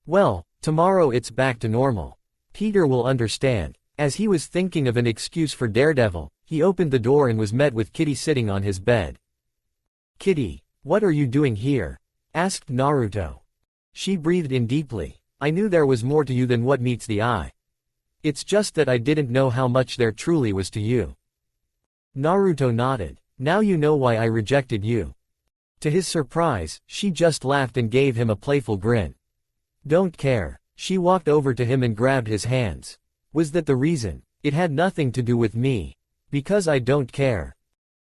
Well, tomorrow it's back to normal. Peter will understand. As he was thinking of an excuse for Daredevil, he opened the door and was met with Kitty sitting on his bed. Kitty, what are you doing here? Asked Naruto. She breathed in deeply. I knew there was more to you than what meets the eye. It's just that I didn't know how much there truly was to you. Naruto nodded. Now you know why I rejected you. To his surprise, she just laughed and gave him a playful grin. Don't care. She walked over to him and grabbed his hands. Was that the reason? It had nothing to do with me. Because I don't care.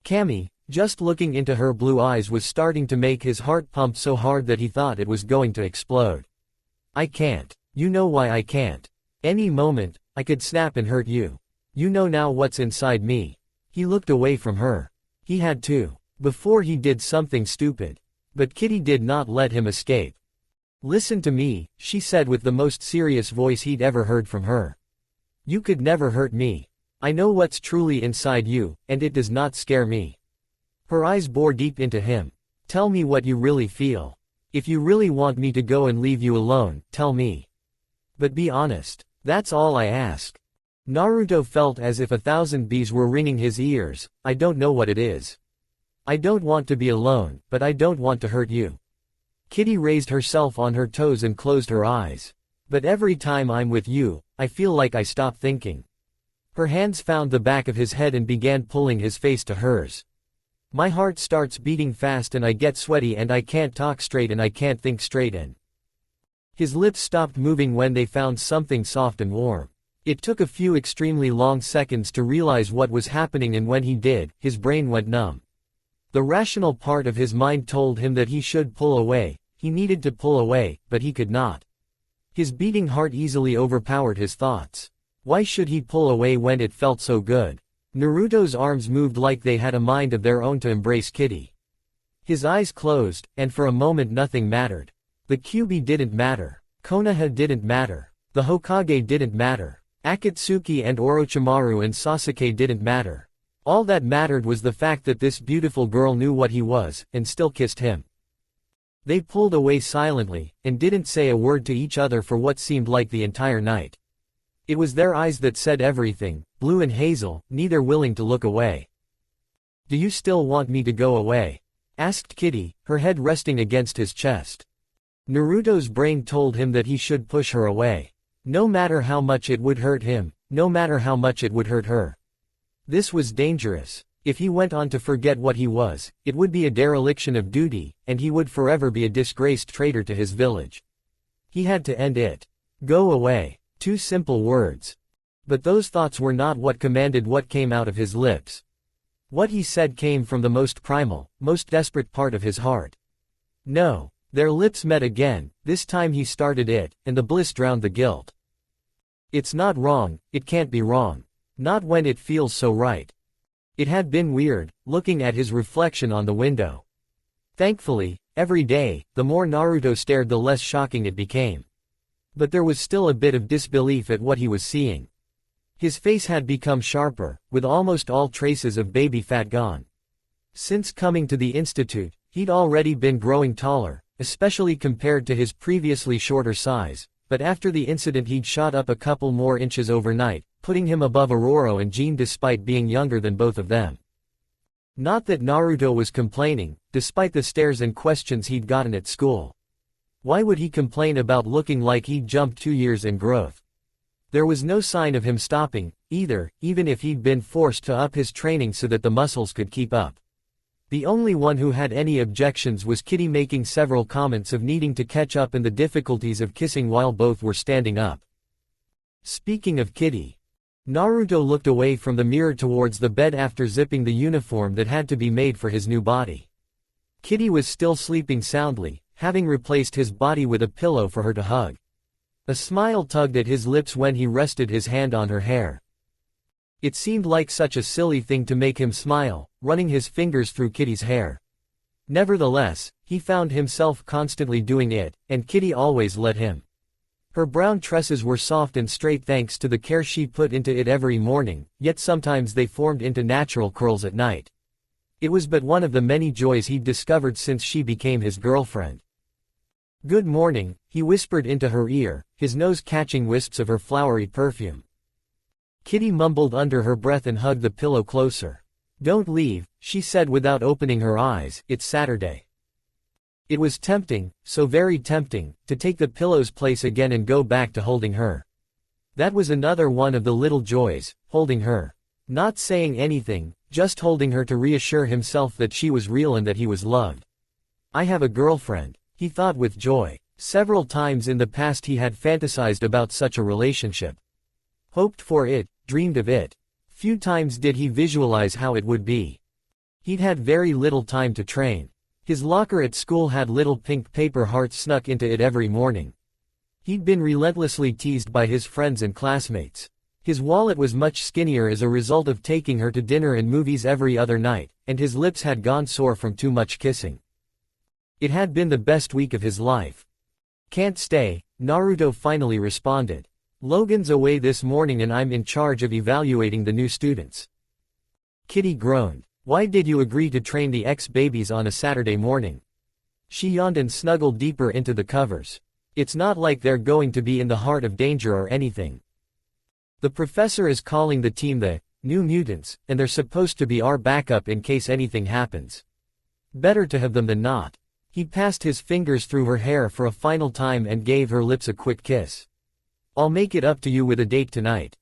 Cammy, just looking into her blue eyes was starting to make his heart pump so hard that he thought it was going to explode. I can't. You know why I can't. Any moment, I could snap and hurt you. You know now what's inside me. He looked away from her. He had to. Before he did something stupid. But Kitty did not let him escape. Listen to me, she said with the most serious voice he'd ever heard from her. You could never hurt me. I know what's truly inside you, and it does not scare me. Her eyes bore deep into him. Tell me what you really feel. If you really want me to go and leave you alone, tell me. But be honest. That's all I ask. Naruto felt as if 1,000 bees were ringing his ears. I don't know what it is. I don't want to be alone, but I don't want to hurt you. Kitty raised herself on her toes and closed her eyes. But every time I'm with you, I feel like I stop thinking. Her hands found the back of his head and began pulling his face to hers. My heart starts beating fast and I get sweaty and I can't talk straight and I can't think straight and. His lips stopped moving when they found something soft and warm. It took a few extremely long seconds to realize what was happening, and when he did, his brain went numb. The rational part of his mind told him that he should pull away, he needed to pull away, but he could not. His beating heart easily overpowered his thoughts. Why should he pull away when it felt so good? Naruto's arms moved like they had a mind of their own to embrace Kitty. His eyes closed, and for a moment nothing mattered. The Kyuubi didn't matter. Konoha didn't matter. The Hokage didn't matter. Akatsuki and Orochimaru and Sasuke didn't matter. All that mattered was the fact that this beautiful girl knew what he was, and still kissed him. They pulled away silently, and didn't say a word to each other for what seemed like the entire night. It was their eyes that said everything, blue and hazel, neither willing to look away. "Do you still want me to go away?" asked Kitty, her head resting against his chest. Naruto's brain told him that he should push her away. No matter how much it would hurt him, no matter how much it would hurt her. This was dangerous. If he went on to forget what he was, it would be a dereliction of duty, and he would forever be a disgraced traitor to his village. He had to end it. Go away. 2 simple words. But those thoughts were not what commanded what came out of his lips. What he said came from the most primal, most desperate part of his heart. No. Their lips met again, this time he started it, and the bliss drowned the guilt. It's not wrong, it can't be wrong. Not when it feels so right. It had been weird, looking at his reflection on the window. Thankfully, every day, the more Naruto stared the less shocking it became. But there was still a bit of disbelief at what he was seeing. His face had become sharper, with almost all traces of baby fat gone. Since coming to the institute, he'd already been growing taller, especially compared to his previously shorter size, but after the incident he'd shot up a couple more inches overnight, putting him above Aurora and Jean despite being younger than both of them. Not that Naruto was complaining, despite the stares and questions he'd gotten at school. Why would he complain about looking like he'd jumped 2 years in growth? There was no sign of him stopping, either, even if he'd been forced to up his training so that the muscles could keep up. The only one who had any objections was Kitty, making several comments of needing to catch up and the difficulties of kissing while both were standing up. Speaking of Kitty, Naruto looked away from the mirror towards the bed after zipping the uniform that had to be made for his new body. Kitty was still sleeping soundly, having replaced his body with a pillow for her to hug. A smile tugged at his lips when he rested his hand on her hair. It seemed like such a silly thing to make him smile, running his fingers through Kitty's hair. Nevertheless, he found himself constantly doing it, and Kitty always let him. Her brown tresses were soft and straight thanks to the care she put into it every morning, yet sometimes they formed into natural curls at night. It was but one of the many joys he'd discovered since she became his girlfriend. "Good morning," he whispered into her ear, his nose catching wisps of her flowery perfume. Kitty mumbled under her breath and hugged the pillow closer. "Don't leave," she said without opening her eyes, "it's Saturday." It was tempting, so very tempting, to take the pillow's place again and go back to holding her. That was another one of the little joys, holding her. Not saying anything, just holding her to reassure himself that she was real and that he was loved. "I have a girlfriend," he thought with joy. Several times in the past he had fantasized about such a relationship. Hoped for it, dreamed of it. Few times did he visualize how it would be. He'd had very little time to train. His locker at school had little pink paper hearts snuck into it every morning. He'd been relentlessly teased by his friends and classmates. His wallet was much skinnier as a result of taking her to dinner and movies every other night, and his lips had gone sore from too much kissing. It had been the best week of his life. "Can't stay," Naruto finally responded. "Logan's away this morning and I'm in charge of evaluating the new students." Kitty groaned. "Why did you agree to train the ex-babies on a Saturday morning?" She yawned and snuggled deeper into the covers. "It's not like they're going to be in the heart of danger or anything. The professor is calling the team the New Mutants, and they're supposed to be our backup in case anything happens. Better to have them than not." He passed his fingers through her hair for a final time and gave her lips a quick kiss. "I'll make it up to you with a date tonight."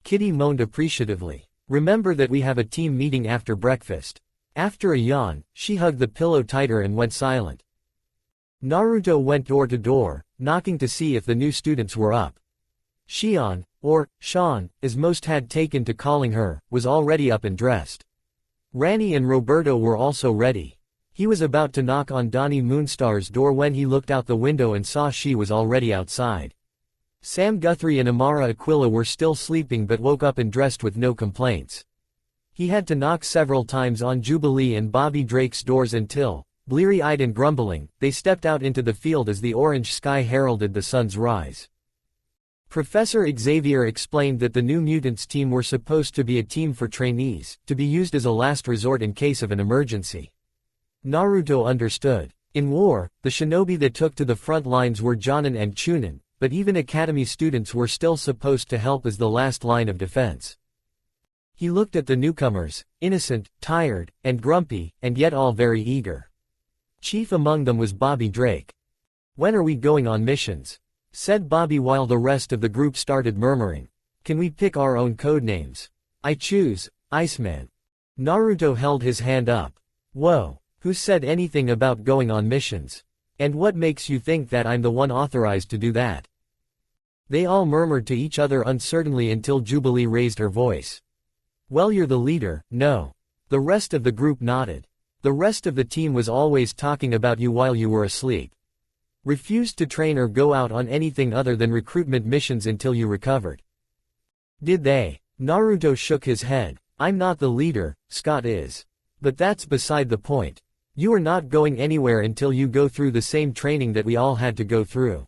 Kitty moaned appreciatively. "Remember that we have a team meeting after breakfast." After a yawn, she hugged the pillow tighter and went silent. Naruto went door to door, knocking to see if the new students were up. "Shion, or, Sean, as most had taken to calling her, was already up and dressed. Rani and Roberto were also ready. He was about to knock on Donnie Moonstar's door when he looked out the window and saw she was already outside. Sam Guthrie and Amara Aquila were still sleeping but woke up and dressed with no complaints. He had to knock several times on Jubilee and Bobby Drake's doors until, bleary-eyed and grumbling, they stepped out into the field as the orange sky heralded the sun's rise. Professor Xavier explained that the New Mutants team were supposed to be a team for trainees, to be used as a last resort in case of an emergency. Naruto understood. In war, the shinobi that took to the front lines were Jonin and Chunin, but even academy students were still supposed to help as the last line of defense. He looked at the newcomers, innocent, tired, and grumpy, and yet all very eager. Chief among them was Bobby Drake. "When are we going on missions?" said Bobby while the rest of the group started murmuring. "Can we pick our own code names? I choose, Iceman." Naruto held his hand up. "Whoa. Who said anything about going on missions? And what makes you think that I'm the one authorized to do that?" They all murmured to each other uncertainly until Jubilee raised her voice. "Well, you're the leader, no?" The rest of the group nodded. "The rest of the team was always talking about you while you were asleep. Refused to train or go out on anything other than recruitment missions until you recovered." "Did they?" Naruto shook his head. "I'm not the leader, Scott is. But that's beside the point. You are not going anywhere until you go through the same training that we all had to go through."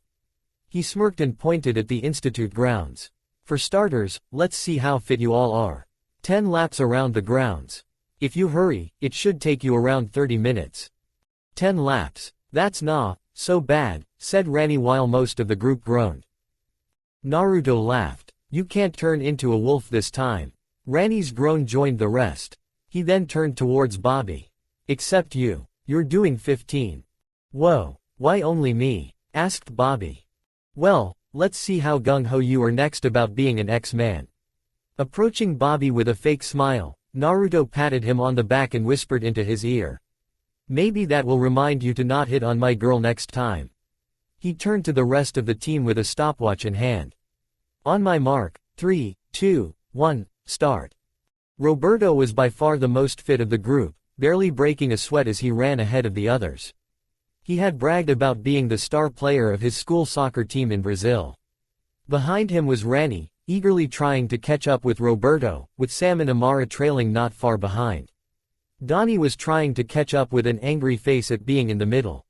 He smirked and pointed at the institute grounds. "For starters, let's see how fit you all are. 10 laps around the grounds. If you hurry, it should take you around 30 minutes. 10 laps. That's not so bad," said Rani while most of the group groaned. Naruto laughed. "You can't turn into a wolf this time." Rani's groan joined the rest. He then turned towards Bobby. "Except you. You're doing 15. "Whoa, why only me?" asked Bobby. "Well, let's see how gung-ho you are next about being an X-Man." Approaching Bobby with a fake smile, Naruto patted him on the back and whispered into his ear. "Maybe that will remind you to not hit on my girl next time." He turned to the rest of the team with a stopwatch in hand. "On my mark, 3, 2, 1, start." Roberto was by far the most fit of the group, barely breaking a sweat as he ran ahead of the others. He had bragged about being the star player of his school soccer team in Brazil. Behind him was Rani, eagerly trying to catch up with Roberto, with Sam and Amara trailing not far behind. Donnie was trying to catch up with an angry face at being in the middle.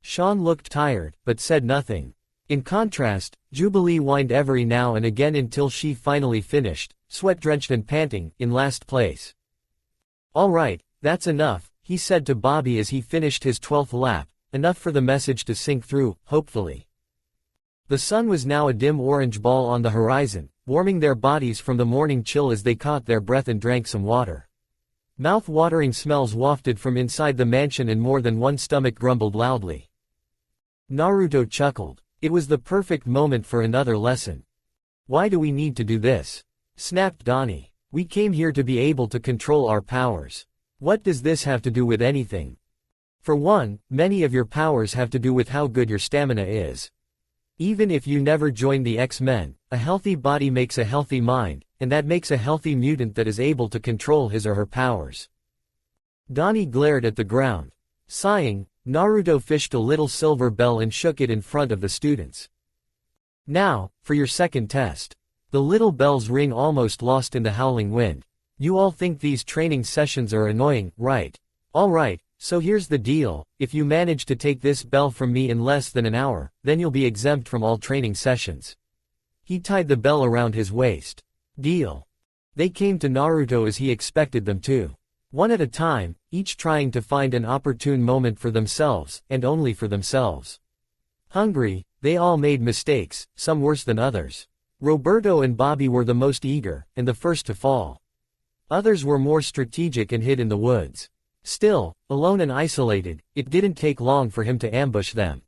Sean looked tired, but said nothing. In contrast, Jubilee whined every now and again until she finally finished, sweat-drenched and panting, in last place. "All right, that's enough," he said to Bobby as he finished his 12th lap, enough for the message to sink through, hopefully. The sun was now a dim orange ball on the horizon, warming their bodies from the morning chill as they caught their breath and drank some water. Mouth-watering smells wafted from inside the mansion and more than one stomach grumbled loudly. Naruto chuckled. It was the perfect moment for another lesson. "Why do we need to do this?" snapped Donnie. "We came here to be able to control our powers. What does this have to do with anything? For one, many of your powers have to do with how good your stamina is. Even if you never join the X-Men, a healthy body makes a healthy mind, and that makes a healthy mutant that is able to control his or her powers." Donnie glared at the ground. Sighing, Naruto fished a little silver bell and shook it in front of the students. "Now, for your second test." The little bell's ring almost lost in the howling wind. "You all think these training sessions are annoying, right? All right, so here's the deal. If you manage to take this bell from me in less than an hour, then you'll be exempt from all training sessions." He tied the bell around his waist. "Deal." They came to Naruto as he expected them to. One at a time, each trying to find an opportune moment for themselves, and only for themselves. Hungry, they all made mistakes, some worse than others. Roberto and Bobby were the most eager, and the first to fall. Others were more strategic and hid in the woods. Still, alone and isolated, it didn't take long for him to ambush them.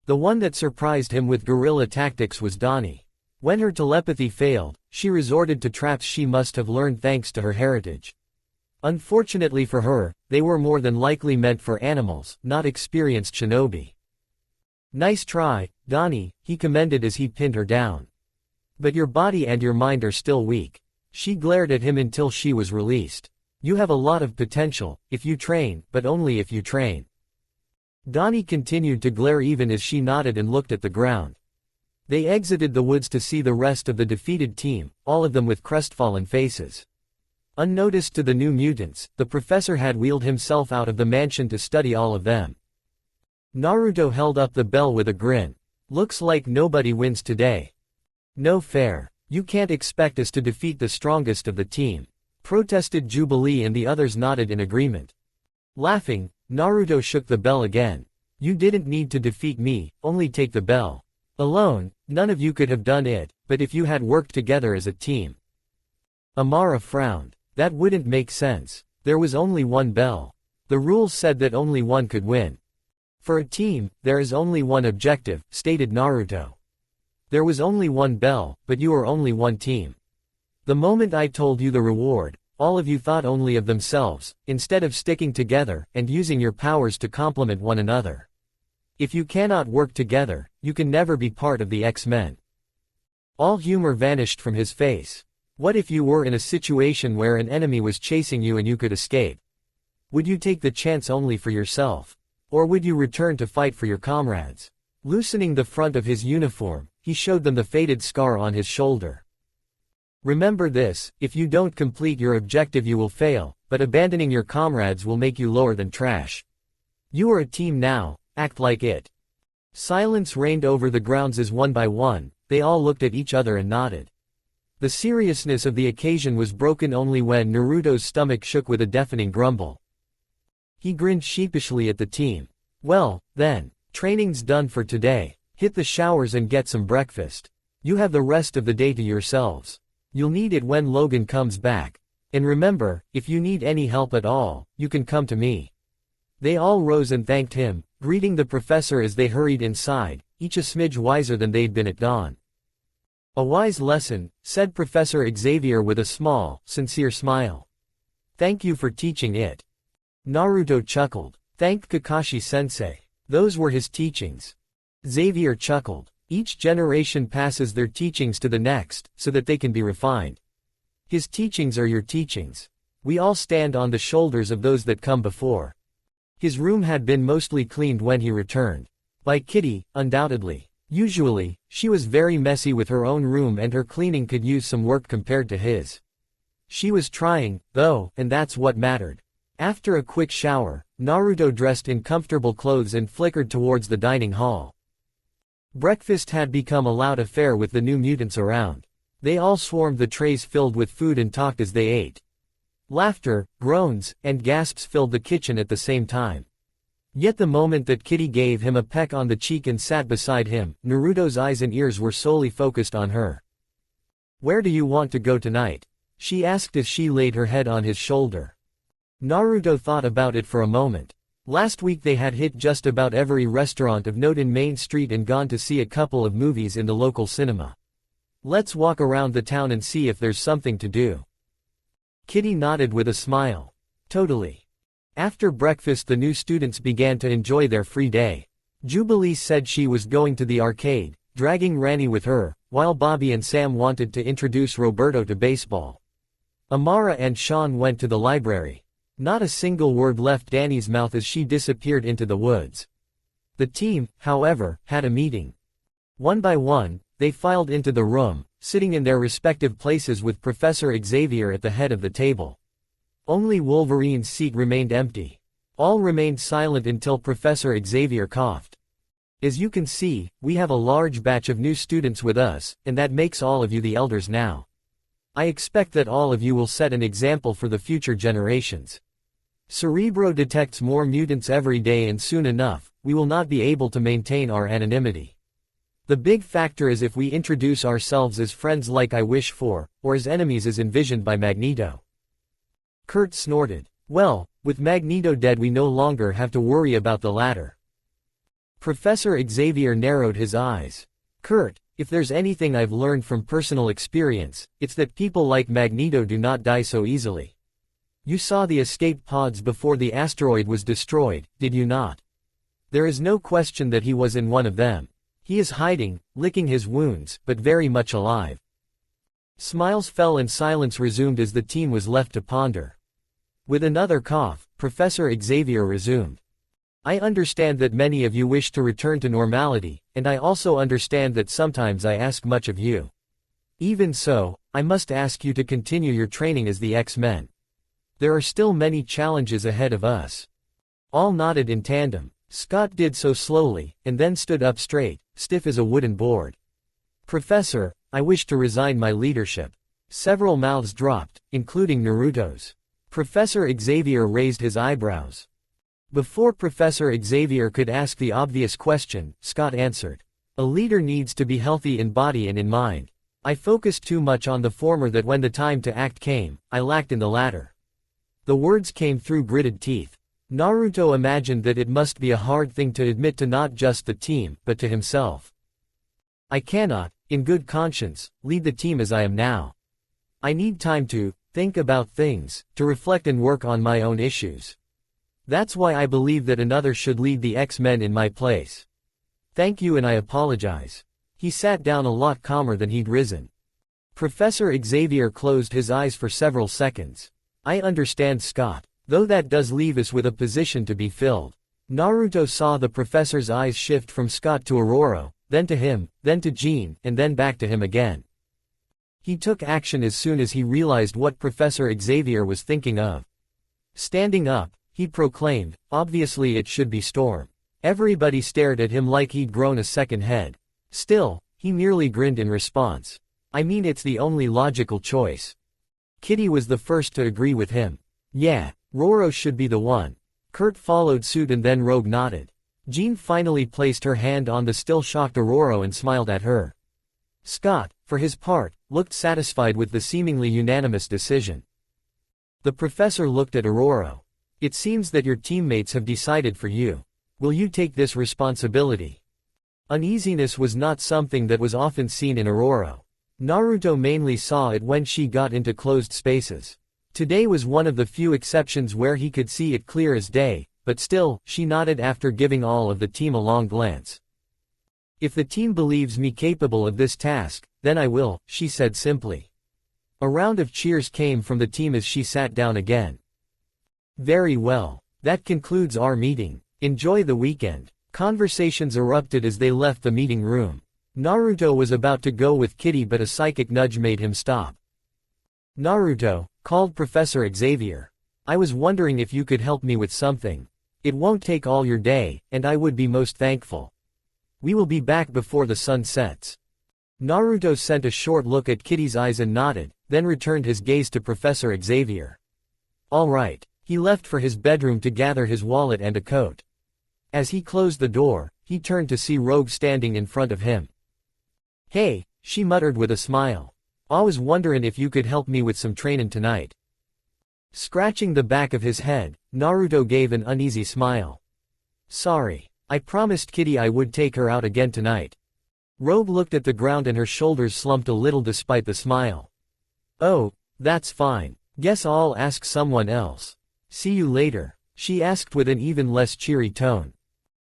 The one that surprised him with guerrilla tactics was Donnie. When her telepathy failed, she resorted to traps she must have learned thanks to her heritage. Unfortunately for her, they were more than likely meant for animals, not experienced shinobi. "Nice try, Donnie," he commended as he pinned her down. But your body and your mind are still weak. She glared at him until she was released. You have a lot of potential, if you train, but only if you train. Donnie continued to glare even as she nodded and looked at the ground. They exited the woods to see the rest of the defeated team, all of them with crestfallen faces. Unnoticed to the new mutants, the professor had wheeled himself out of the mansion to study all of them. Naruto held up the bell with a grin. Looks like nobody wins today. No fair. You can't expect us to defeat the strongest of the team, protested Jubilee, and the others nodded in agreement. Laughing, Naruto shook the bell again. You didn't need to defeat me, only take the bell. Alone, none of you could have done it, but if you had worked together as a team. Amara frowned. That wouldn't make sense. There was only one bell. The rules said that only one could win. For a team, there is only one objective, stated Naruto. There was only one bell, but you are only one team. The moment I told you the reward, all of you thought only of themselves, instead of sticking together, and using your powers to complement one another. If you cannot work together, you can never be part of the X-Men. All humor vanished from his face. What if you were in a situation where an enemy was chasing you and you could escape? Would you take the chance only for yourself? Or would you return to fight for your comrades? Loosening the front of his uniform, he showed them the faded scar on his shoulder. Remember this, if you don't complete your objective you will fail, but abandoning your comrades will make you lower than trash. You are a team now, act like it. Silence reigned over the grounds as one by one, they all looked at each other and nodded. The seriousness of the occasion was broken only when Naruto's stomach shook with a deafening grumble. He grinned sheepishly at the team. Well, then, training's done for today. Hit the showers and get some breakfast. You have the rest of the day to yourselves. You'll need it when Logan comes back. And remember, if you need any help at all, you can come to me. They all rose and thanked him, greeting the professor as they hurried inside, each a smidge wiser than they'd been at dawn. A wise lesson, said Professor Xavier with a small, sincere smile. Thank you for teaching it. Naruto chuckled. Thanked Kakashi-sensei. Those were his teachings. Xavier chuckled. Each generation passes their teachings to the next, so that they can be refined. His teachings are your teachings. We all stand on the shoulders of those that come before. His room had been mostly cleaned when he returned. By Kitty, undoubtedly. Usually, she was very messy with her own room and her cleaning could use some work compared to his. She was trying, though, and that's what mattered. After a quick shower, Naruto dressed in comfortable clothes and flickered towards the dining hall. Breakfast had become a loud affair with the new mutants around. They all swarmed the trays filled with food and talked as they ate. Laughter, groans, and gasps filled the kitchen at the same time. Yet the moment that Kitty gave him a peck on the cheek and sat beside him, Naruto's eyes and ears were solely focused on her. Where do you want to go tonight? She asked as she laid her head on his shoulder. Naruto thought about it for a moment. Last week they had hit just about every restaurant of note in Main Street and gone to see a couple of movies in the local cinema. Let's walk around the town and see if there's something to do. Kitty nodded with a smile. Totally. After breakfast the new students began to enjoy their free day. Jubilee said she was going to the arcade, dragging Rani with her, while Bobby and Sam wanted to introduce Roberto to baseball. Amara and Sean went to the library. Not a single word left Danny's mouth as she disappeared into the woods. The team, however, had a meeting. One by one, they filed into the room, sitting in their respective places with Professor Xavier at the head of the table. Only Wolverine's seat remained empty. All remained silent until Professor Xavier coughed. As you can see, we have a large batch of new students with us, and that makes all of you the elders now. I expect that all of you will set an example for the future generations. Cerebro detects more mutants every day and soon enough, we will not be able to maintain our anonymity. The big factor is if we introduce ourselves as friends like I wish for, or as enemies as envisioned by Magneto. Kurt snorted. Well, with Magneto dead we no longer have to worry about the latter. Professor Xavier narrowed his eyes. Kurt, if there's anything I've learned from personal experience, it's that people like Magneto do not die so easily. You saw the escape pods before the asteroid was destroyed, did you not? There is no question that he was in one of them. He is hiding, licking his wounds, but very much alive. Smiles fell and silence resumed as the team was left to ponder. With another cough, Professor Xavier resumed. I understand that many of you wish to return to normality, and I also understand that sometimes I ask much of you. Even so, I must ask you to continue your training as the X-Men. There are still many challenges ahead of us. All nodded in tandem. Scott did so slowly, and then stood up straight, stiff as a wooden board. Professor, I wish to resign my leadership. Several mouths dropped, including Naruto's. Professor Xavier raised his eyebrows. Before Professor Xavier could ask the obvious question, Scott answered. A leader needs to be healthy in body and in mind. I focused too much on the former that when the time to act came, I lacked in the latter. The words came through gritted teeth. Naruto imagined that it must be a hard thing to admit to not just the team, but to himself. I cannot, in good conscience, lead the team as I am now. I need time to think about things, to reflect and work on my own issues. That's why I believe that another should lead the X-Men in my place. Thank you and I apologize. He sat down a lot calmer than he'd risen. Professor Xavier closed his eyes for several seconds. I understand, Scott, though that does leave us with a position to be filled. Naruto saw the professor's eyes shift from Scott to Aurora, then to him, then to Jean, and then back to him again. He took action as soon as he realized what Professor Xavier was thinking of. Standing up, he proclaimed, obviously it should be Storm. Everybody stared at him like he'd grown a second head. Still, he merely grinned in response. I mean, it's the only logical choice. Kitty was the first to agree with him. Yeah, Roro should be the one. Kurt followed suit and then Rogue nodded. Jean finally placed her hand on the still shocked Aurora and smiled at her. Scott, for his part, looked satisfied with the seemingly unanimous decision. The professor looked at Aurora. It seems that your teammates have decided for you. Will you take this responsibility? Uneasiness was not something that was often seen in Aurora. Naruto mainly saw it when she got into closed spaces. Today was one of the few exceptions where he could see it clear as day, but still, she nodded after giving all of the team a long glance. If the team believes me capable of this task, then I will, she said simply. A round of cheers came from the team as she sat down again. Very well. That concludes our meeting. Enjoy the weekend. Conversations erupted as they left the meeting room. Naruto was about to go with Kitty but a psychic nudge made him stop. Naruto, called Professor Xavier. I was wondering if you could help me with something. It won't take all your day, and I would be most thankful. We will be back before the sun sets. Naruto sent a short look at Kitty's eyes and nodded, then returned his gaze to Professor Xavier. All right. He left for his bedroom to gather his wallet and a coat. As he closed the door, he turned to see Rogue standing in front of him. Hey, she muttered with a smile. I was wondering if you could help me with some trainin' tonight. Scratching the back of his head, Naruto gave an uneasy smile. Sorry. I promised Kitty I would take her out again tonight. Rogue looked at the ground and her shoulders slumped a little despite the smile. Oh, that's fine. Guess I'll ask someone else. See you later, she asked with an even less cheery tone.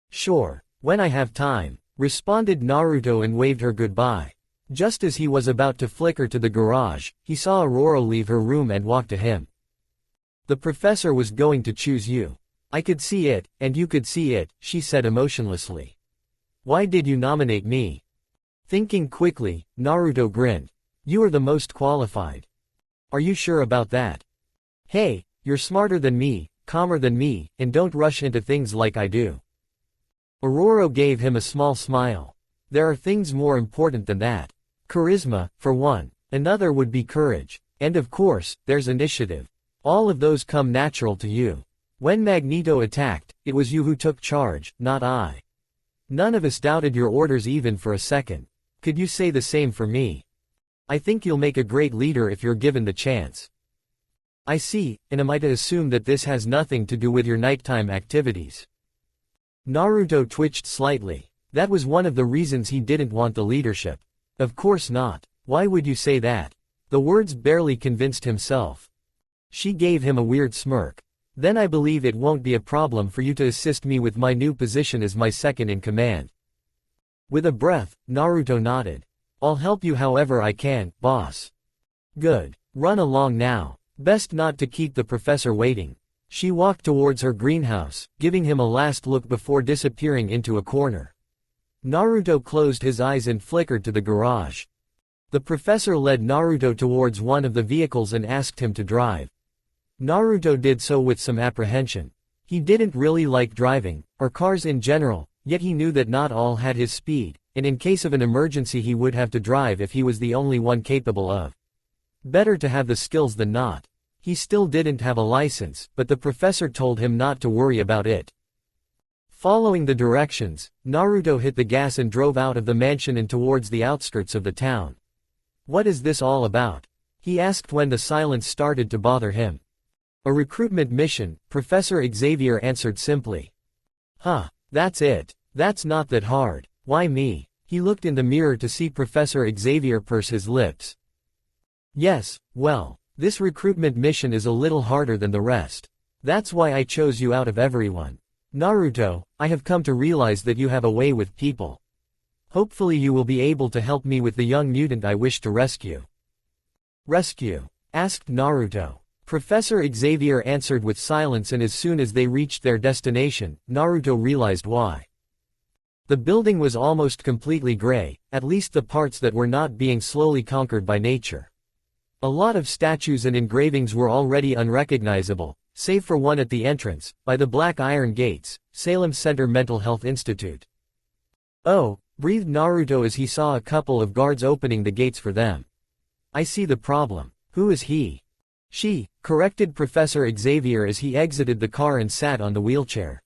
Sure, when I have time, responded Naruto and waved her goodbye. Just as he was about to flicker to the garage, he saw Aurora leave her room and walk to him. The professor was going to choose you. I could see it, and you could see it, she said emotionlessly. Why did you nominate me? Thinking quickly, Naruto grinned. You are the most qualified. Are you sure about that? Hey, you're smarter than me, calmer than me, and don't rush into things like I do. Aurora gave him a small smile. There are things more important than that. Charisma, for one. Another would be courage. And of course, there's initiative. All of those come natural to you. When Magneto attacked, it was you who took charge, not I. None of us doubted your orders even for a second. Could you say the same for me? I think you'll make a great leader if you're given the chance. I see, and am I to assume that this has nothing to do with your nighttime activities? Naruto twitched slightly. That was one of the reasons he didn't want the leadership. Of course not. Why would you say that? The words barely convinced himself. She gave him a weird smirk. Then I believe it won't be a problem for you to assist me with my new position as my second in command. With a breath, Naruto nodded. I'll help you however I can, boss. Good. Run along now. Best not to keep the professor waiting. She walked towards her greenhouse, giving him a last look before disappearing into a corner. Naruto closed his eyes and flickered to the garage. The professor led Naruto towards one of the vehicles and asked him to drive. Naruto did so with some apprehension. He didn't really like driving, or cars in general, yet he knew that not all had his speed, and in case of an emergency he would have to drive if he was the only one capable of. Better to have the skills than not. He still didn't have a license, but the professor told him not to worry about it. Following the directions, Naruto hit the gas and drove out of the mansion and towards the outskirts of the town. What is this all about? He asked when the silence started to bother him. A recruitment mission, Professor Xavier answered simply. Huh, that's it. That's not that hard. Why me? He looked in the mirror to see Professor Xavier purse his lips. Yes, well, this recruitment mission is a little harder than the rest. That's why I chose you out of everyone. Naruto, I have come to realize that you have a way with people. Hopefully you will be able to help me with the young mutant I wish to rescue. Rescue? Asked Naruto. Professor Xavier answered with silence, and as soon as they reached their destination, Naruto realized why. The building was almost completely gray, at least the parts that were not being slowly conquered by nature. A lot of statues and engravings were already unrecognizable, save for one at the entrance, by the black iron gates, Salem Center Mental Health Institute. Oh, breathed Naruto as he saw a couple of guards opening the gates for them. I see the problem. Who is he? She, corrected Professor Xavier as he exited the car and sat on the wheelchair.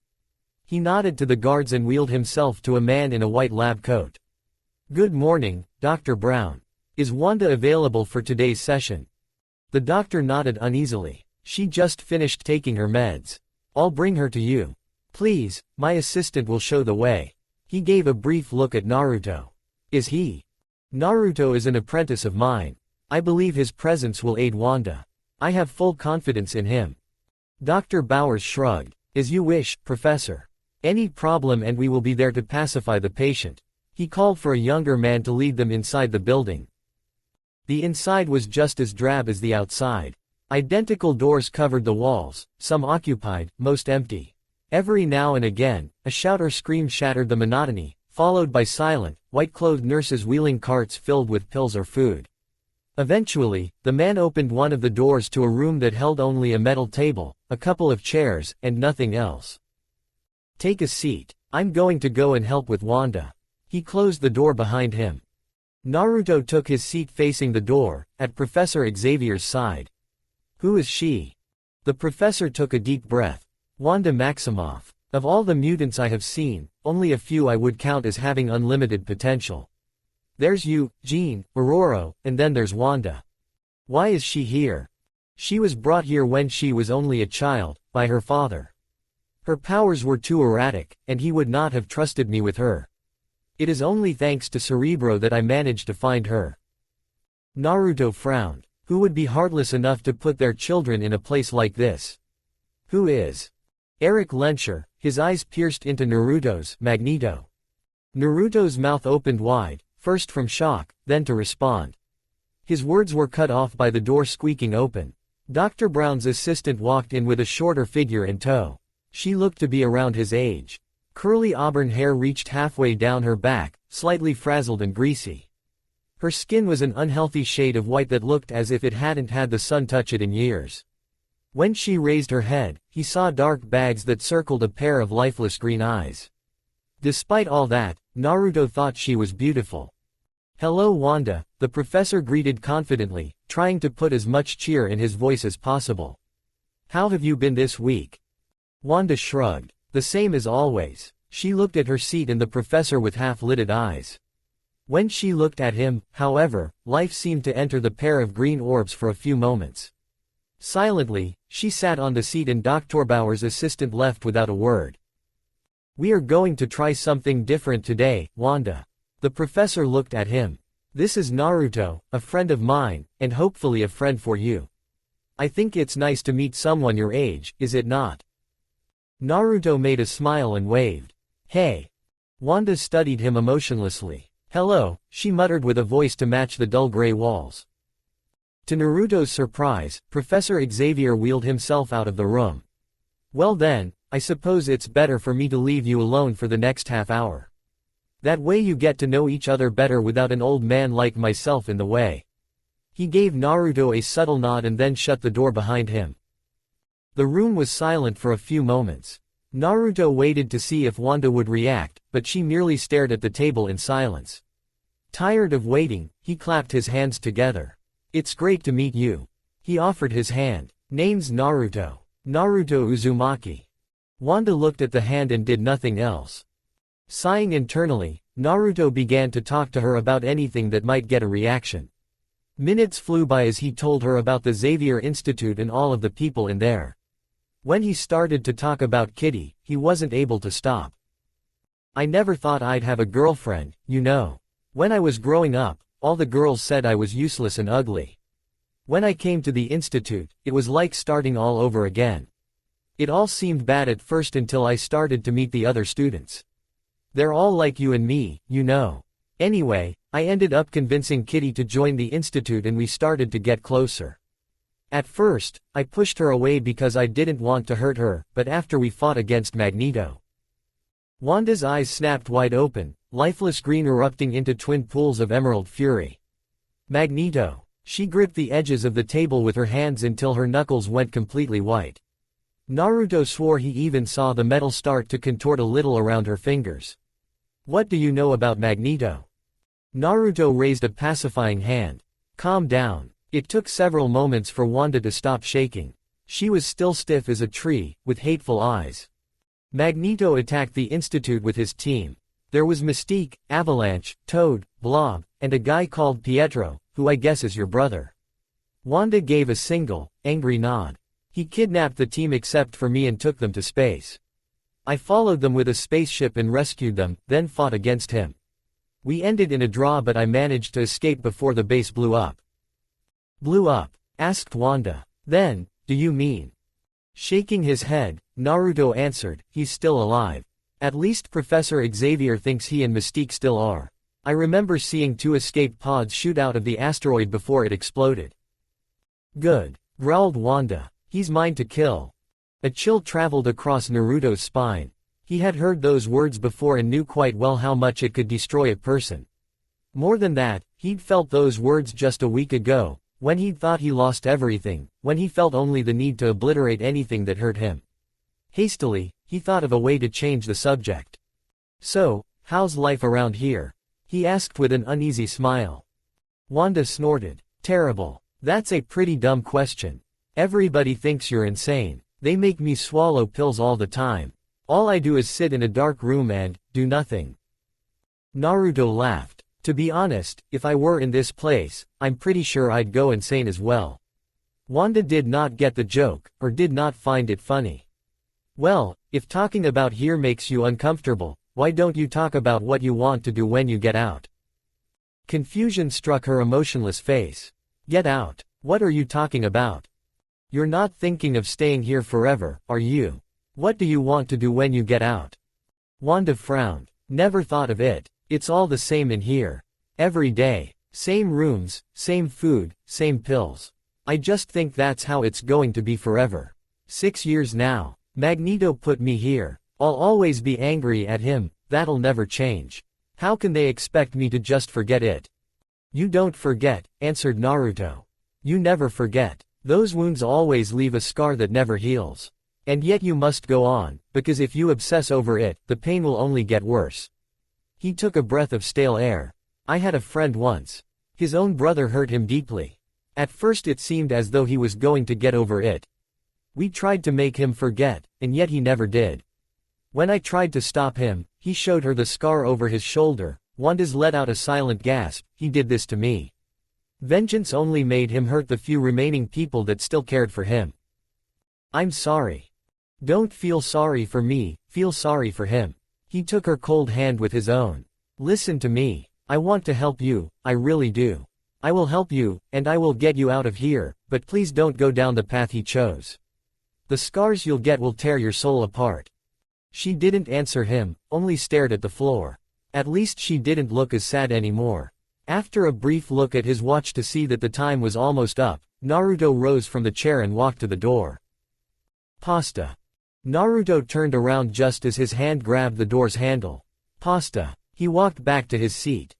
He nodded to the guards and wheeled himself to a man in a white lab coat. Good morning, Dr. Brown. Is Wanda available for today's session? The doctor nodded uneasily. She just finished taking her meds. I'll bring her to you. Please, my assistant will show the way. He gave a brief look at Naruto. Is he? Naruto is an apprentice of mine. I believe his presence will aid Wanda. I have full confidence in him. Dr. Bowers shrugged. As you wish, Professor. Any problem and we will be there to pacify the patient. He called for a younger man to lead them inside the building. The inside was just as drab as the outside. Identical doors covered the walls, some occupied, most empty. Every now and again, a shout or scream shattered the monotony, followed by silent, white-clothed nurses wheeling carts filled with pills or food. Eventually, the man opened one of the doors to a room that held only a metal table, a couple of chairs, and nothing else. Take a seat. I'm going to go and help with Wanda. He closed the door behind him. Naruto took his seat facing the door, at Professor Xavier's side. Who is she? The professor took a deep breath. Wanda Maximoff. Of all the mutants I have seen, only a few I would count as having unlimited potential. There's you, Jean, Aurora, and then there's Wanda. Why is she here? She was brought here when she was only a child, by her father. Her powers were too erratic, and he would not have trusted me with her. It is only thanks to Cerebro that I managed to find her. Naruto frowned. Who would be heartless enough to put their children in a place like this? Who is? Eric Lenscher, his eyes pierced into Naruto's, Magneto. Naruto's mouth opened wide, first from shock, then to respond. His words were cut off by the door squeaking open. Dr. Brown's assistant walked in with a shorter figure in tow. She looked to be around his age. Curly auburn hair reached halfway down her back, slightly frazzled and greasy. Her skin was an unhealthy shade of white that looked as if it hadn't had the sun touch it in years. When she raised her head, he saw dark bags that circled a pair of lifeless green eyes. Despite all that, Naruto thought she was beautiful. Hello Wanda, the professor greeted confidently, trying to put as much cheer in his voice as possible. How have you been this week? Wanda shrugged. The same as always. She looked at her seat and the professor with half-lidded eyes. When she looked at him, however, life seemed to enter the pair of green orbs for a few moments. Silently, she sat on the seat and Dr. Bauer's assistant left without a word. We are going to try something different today, Wanda. The professor looked at him. This is Naruto, a friend of mine, and hopefully a friend for you. I think it's nice to meet someone your age, is it not? Naruto made a smile and waved. Hey. Wanda studied him emotionlessly. Hello, she muttered with a voice to match the dull gray walls. To Naruto's surprise, Professor Xavier wheeled himself out of the room. Well then, I suppose it's better for me to leave you alone for the next half hour. That way you get to know each other better without an old man like myself in the way. He gave Naruto a subtle nod and then shut the door behind him. The room was silent for a few moments. Naruto waited to see if Wanda would react, but she merely stared at the table in silence. Tired of waiting, he clapped his hands together. It's great to meet you. He offered his hand. Name's Naruto. Naruto Uzumaki. Wanda looked at the hand and did nothing else. Sighing internally, Naruto began to talk to her about anything that might get a reaction. Minutes flew by as he told her about the Xavier Institute and all of the people in there. When he started to talk about Kitty, he wasn't able to stop. I never thought I'd have a girlfriend, you know. When I was growing up, all the girls said I was useless and ugly. When I came to the institute, it was like starting all over again. It all seemed bad at first until I started to meet the other students. They're all like you and me, you know. Anyway, I ended up convincing Kitty to join the institute and we started to get closer. At first, I pushed her away because I didn't want to hurt her, but after we fought against Magneto. Wanda's eyes snapped wide open, lifeless green erupting into twin pools of emerald fury. Magneto. She gripped the edges of the table with her hands until her knuckles went completely white. Naruto swore he even saw the metal start to contort a little around her fingers. What do you know about Magneto? Naruto raised a pacifying hand. Calm down. It took several moments for Wanda to stop shaking. She was still stiff as a tree, with hateful eyes. Magneto attacked the institute with his team. There was Mystique, Avalanche, Toad, Blob, and a guy called Pietro, who I guess is your brother. Wanda gave a single, angry nod. He kidnapped the team except for me and took them to space. I followed them with a spaceship and rescued them, then fought against him. We ended in a draw but I managed to escape before the base blew up. Blew up? Asked Wanda. Then, do you mean? Shaking his head, Naruto answered, he's still alive. At least Professor Xavier thinks he and Mystique still are. I remember seeing 2 escape pods shoot out of the asteroid before it exploded. Good, growled Wanda. He's mine to kill. A chill traveled across Naruto's spine. He had heard those words before and knew quite well how much it could destroy a person. More than that, he'd felt those words just a week ago, when he'd thought he lost everything, when he felt only the need to obliterate anything that hurt him. Hastily, he thought of a way to change the subject. So, how's life around here? He asked with an uneasy smile. Wanda snorted. Terrible. That's a pretty dumb question. Everybody thinks you're insane. They make me swallow pills all the time. All I do is sit in a dark room and do nothing. Naruto laughed. To be honest, if I were in this place, I'm pretty sure I'd go insane as well. Wanda did not get the joke, or did not find it funny. Well, if talking about here makes you uncomfortable, why don't you talk about what you want to do when you get out? Confusion struck her emotionless face. Get out? What are you talking about? You're not thinking of staying here forever, are you? What do you want to do when you get out? Wanda frowned. Never thought of it. It's all the same in here. Every day. Same rooms, same food, same pills. I just think that's how it's going to be forever. 6 years now. Magneto put me here. I'll always be angry at him, that'll never change. How can they expect me to just forget it? You don't forget, answered Naruto. You never forget. Those wounds always leave a scar that never heals. And yet you must go on, because if you obsess over it, the pain will only get worse. He took a breath of stale air. I had a friend once. His own brother hurt him deeply. At first it seemed as though he was going to get over it. We tried to make him forget, and yet he never did. When I tried to stop him, he showed her the scar over his shoulder. Wanda's let out a silent gasp. He did this to me. Vengeance only made him hurt the few remaining people that still cared for him. I'm sorry. Don't feel sorry for me, feel sorry for him. He took her cold hand with his own. Listen to me. I want to help you, I really do. I will help you, and I will get you out of here, but please don't go down the path he chose. The scars you'll get will tear your soul apart. She didn't answer him, only stared at the floor. At least she didn't look as sad anymore. After a brief look at his watch to see that the time was almost up, Naruto rose from the chair and walked to the door. Pasta. Naruto turned around just as his hand grabbed the door's handle. Pasta. He walked back to his seat.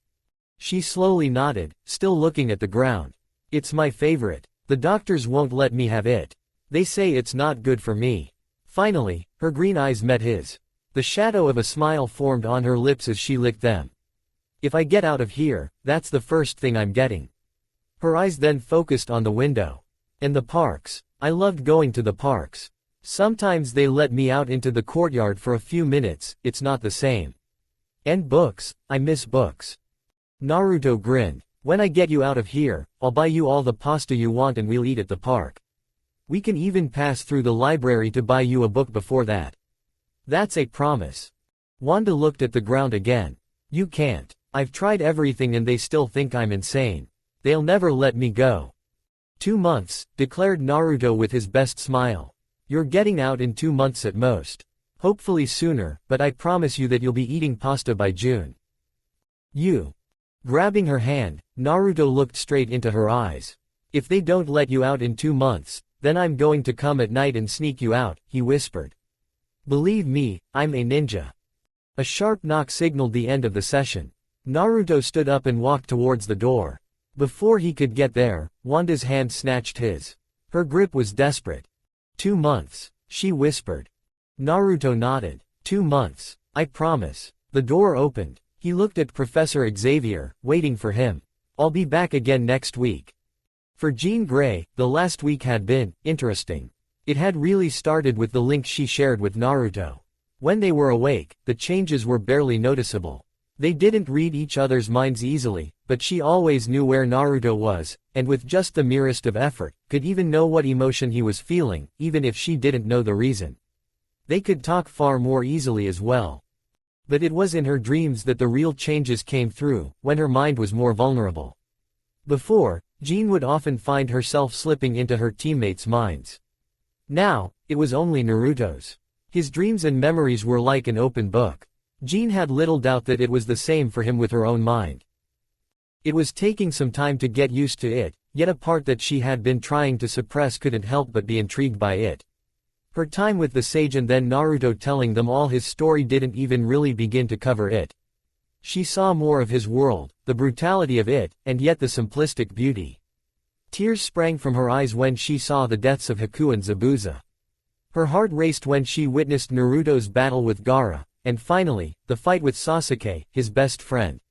She slowly nodded, still looking at the ground. It's my favorite. The doctors won't let me have it. They say it's not good for me. Finally, her green eyes met his. The shadow of a smile formed on her lips as she licked them. If I get out of here, that's the first thing I'm getting. Her eyes then focused on the window. And the parks. I loved going to the parks. Sometimes they let me out into the courtyard for a few minutes, it's not the same. And books, I miss books. Naruto grinned. When I get you out of here, I'll buy you all the pasta you want and we'll eat at the park. We can even pass through the library to buy you a book before that. That's a promise. Wanda looked at the ground again. You can't. I've tried everything and they still think I'm insane. They'll never let me go. 2 months, declared Naruto with his best smile. You're getting out in 2 months at most. Hopefully sooner, but I promise you that you'll be eating pasta by June. You. Grabbing her hand, Naruto looked straight into her eyes. If they don't let you out in 2 months, then I'm going to come at night and sneak you out, he whispered. Believe me, I'm a ninja. A sharp knock signaled the end of the session. Naruto stood up and walked towards the door. Before he could get there, Wanda's hand snatched his. Her grip was desperate. 2 months, she whispered. Naruto nodded. 2 months, I promise. The door opened. He looked at Professor Xavier, waiting for him. I'll be back again next week. For Jean Grey, the last week had been interesting. It had really started with the link she shared with Naruto. When they were awake, the changes were barely noticeable. They didn't read each other's minds easily, but she always knew where Naruto was, and with just the merest of effort, could even know what emotion he was feeling, even if she didn't know the reason. They could talk far more easily as well. But it was in her dreams that the real changes came through, when her mind was more vulnerable. Before, Jean would often find herself slipping into her teammates' minds. Now, it was only Naruto's. His dreams and memories were like an open book. Jean had little doubt that it was the same for him with her own mind. It was taking some time to get used to it, yet a part that she had been trying to suppress couldn't help but be intrigued by it. Her time with the sage and then Naruto telling them all his story didn't even really begin to cover it. She saw more of his world, the brutality of it, and yet the simplistic beauty. Tears sprang from her eyes when she saw the deaths of Haku and Zabuza. Her heart raced when she witnessed Naruto's battle with Gaara, and finally, the fight with Sasuke, his best friend.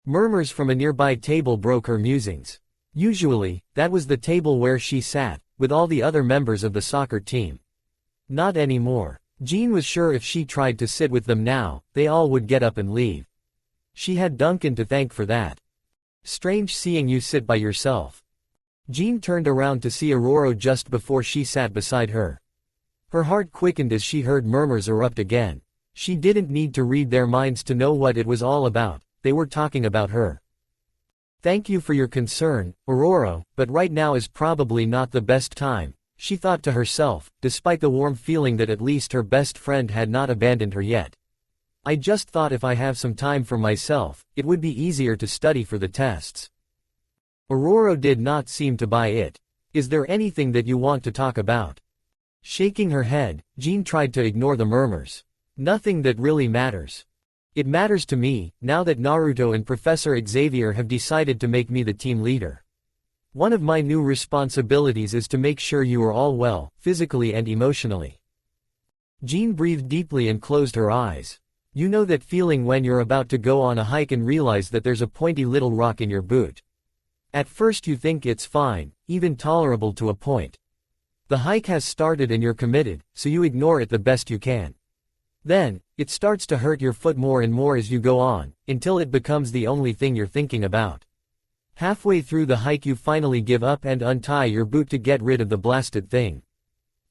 Murmurs from a nearby table broke her musings. Usually, that was the table where she sat, with all the other members of the soccer team. Not anymore. Jean was sure if she tried to sit with them now, they all would get up and leave. She had Duncan to thank for that. Strange seeing you sit by yourself. Jean turned around to see Aurora just before she sat beside her. Her heart quickened as she heard murmurs erupt again. She didn't need to read their minds to know what it was all about, they were talking about her. Thank you for your concern, Aurora, but right now is probably not the best time, she thought to herself, despite the warm feeling that at least her best friend had not abandoned her yet. I just thought if I have some time for myself, it would be easier to study for the tests. Aurora did not seem to buy it. Is there anything that you want to talk about? Shaking her head, Jean tried to ignore the murmurs. Nothing that really matters. It matters to me, now that Naruto and Professor Xavier have decided to make me the team leader. One of my new responsibilities is to make sure you are all well, physically and emotionally. Jean breathed deeply and closed her eyes. You know that feeling when you're about to go on a hike and realize that there's a pointy little rock in your boot. At first you think it's fine, even tolerable to a point. The hike has started and you're committed, so you ignore it the best you can. Then, it starts to hurt your foot more and more as you go on, until it becomes the only thing you're thinking about. Halfway through the hike you finally give up and untie your boot to get rid of the blasted thing.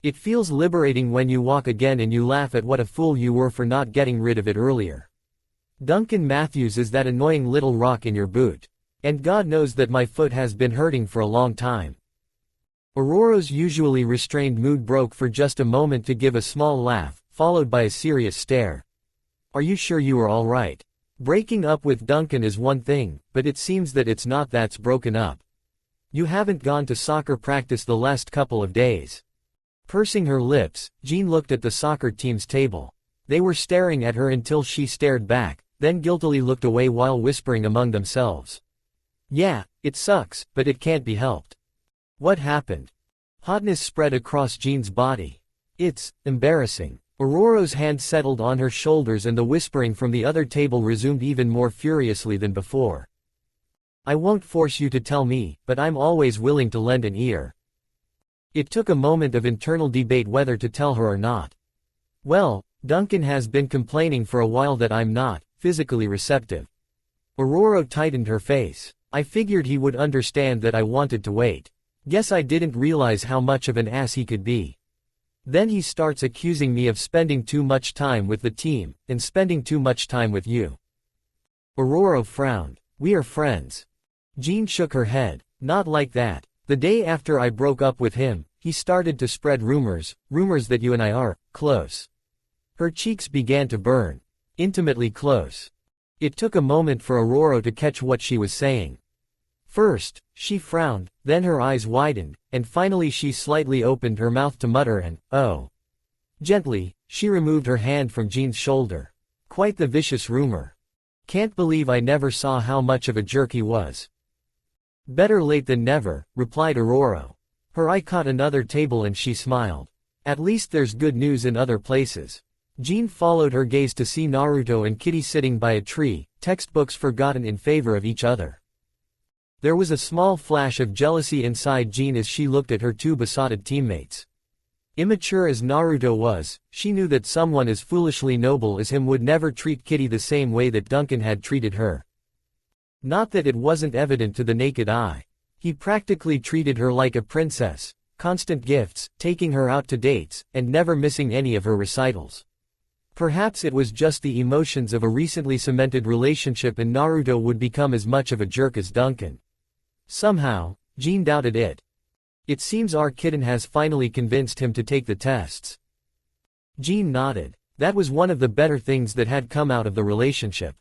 It feels liberating when you walk again and you laugh at what a fool you were for not getting rid of it earlier. Duncan Matthews is that annoying little rock in your boot. And God knows that my foot has been hurting for a long time. Aurora's usually restrained mood broke for just a moment to give a small laugh, followed by a serious stare. Are you sure you are all right? Breaking up with Duncan is one thing, but it seems that it's not that's broken up. You haven't gone to soccer practice the last couple of days. Pursing her lips, Jean looked at the soccer team's table. They were staring at her until she stared back, then guiltily looked away while whispering among themselves. Yeah, it sucks, but it can't be helped. What happened? Hotness spread across Jean's body. It's embarrassing. Aurora's hand settled on her shoulders and the whispering from the other table resumed even more furiously than before. I won't force you to tell me, but I'm always willing to lend an ear. It took a moment of internal debate whether to tell her or not. Well, Duncan has been complaining for a while that I'm not physically receptive. Aurora tightened her face. I figured he would understand that I wanted to wait. Guess I didn't realize how much of an ass he could be. Then he starts accusing me of spending too much time with the team, and spending too much time with you. Aurora frowned. We are friends. Jean shook her head. Not like that. The day after I broke up with him, he started to spread rumors that you and I are close. Her cheeks began to burn. Intimately close. It took a moment for Aurora to catch what she was saying. First, she frowned, then her eyes widened, and finally she slightly opened her mouth to mutter an, oh. Gently, she removed her hand from Jean's shoulder. Quite the vicious rumor. Can't believe I never saw how much of a jerk he was. Better late than never, replied Aurora. Her eye caught another table and she smiled. At least there's good news in other places. Jean followed her gaze to see Naruto and Kitty sitting by a tree, textbooks forgotten in favor of each other. There was a small flash of jealousy inside Jean as she looked at her two besotted teammates. Immature as Naruto was, she knew that someone as foolishly noble as him would never treat Kitty the same way that Duncan had treated her. Not that it wasn't evident to the naked eye. He practically treated her like a princess, constant gifts, taking her out to dates, and never missing any of her recitals. Perhaps it was just the emotions of a recently cemented relationship and Naruto would become as much of a jerk as Duncan. Somehow, Jean doubted it. It seems our kitten has finally convinced him to take the tests. Jean nodded. That was one of the better things that had come out of the relationship.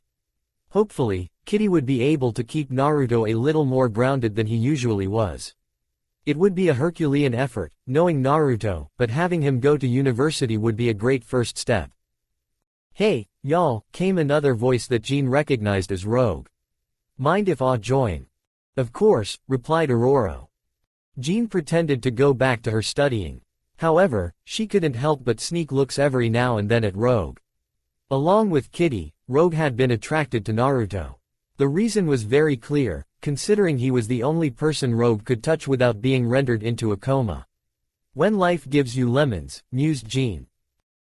Hopefully, Kitty would be able to keep Naruto a little more grounded than he usually was. It would be a Herculean effort, knowing Naruto, but having him go to university would be a great first step. Hey, y'all, came another voice that Jean recognized as Rogue. Mind if I join? Of course, replied Aurora. Jean pretended to go back to her studying. However, she couldn't help but sneak looks every now and then at Rogue. Along with Kitty, Rogue had been attracted to Naruto. The reason was very clear, considering he was the only person Rogue could touch without being rendered into a coma. When life gives you lemons, mused Jean.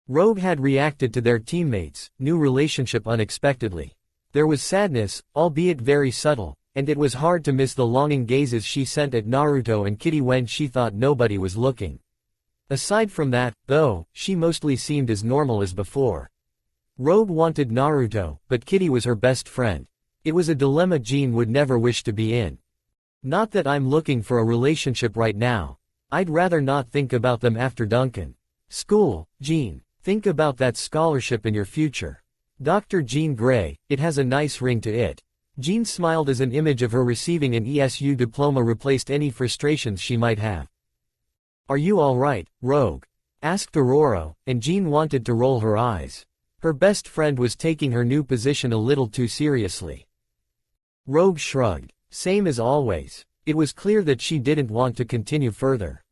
Rogue had reacted to their teammates' new relationship unexpectedly. There was sadness, albeit very subtle, and it was hard to miss the longing gazes she sent at Naruto and Kitty when she thought nobody was looking. Aside from that, though, she mostly seemed as normal as before. Rogue wanted Naruto, but Kitty was her best friend. It was a dilemma Jean would never wish to be in. Not that I'm looking for a relationship right now. I'd rather not think about them after Duncan. School, Jean. Think about that scholarship in your future. Dr. Jean Grey, it has a nice ring to it. Jean smiled as an image of her receiving an ESU diploma replaced any frustrations she might have. Are you alright, Rogue? Asked Aurora, and Jean wanted to roll her eyes. Her best friend was taking her new position a little too seriously. Rogue shrugged. Same as always. It was clear that she didn't want to continue further.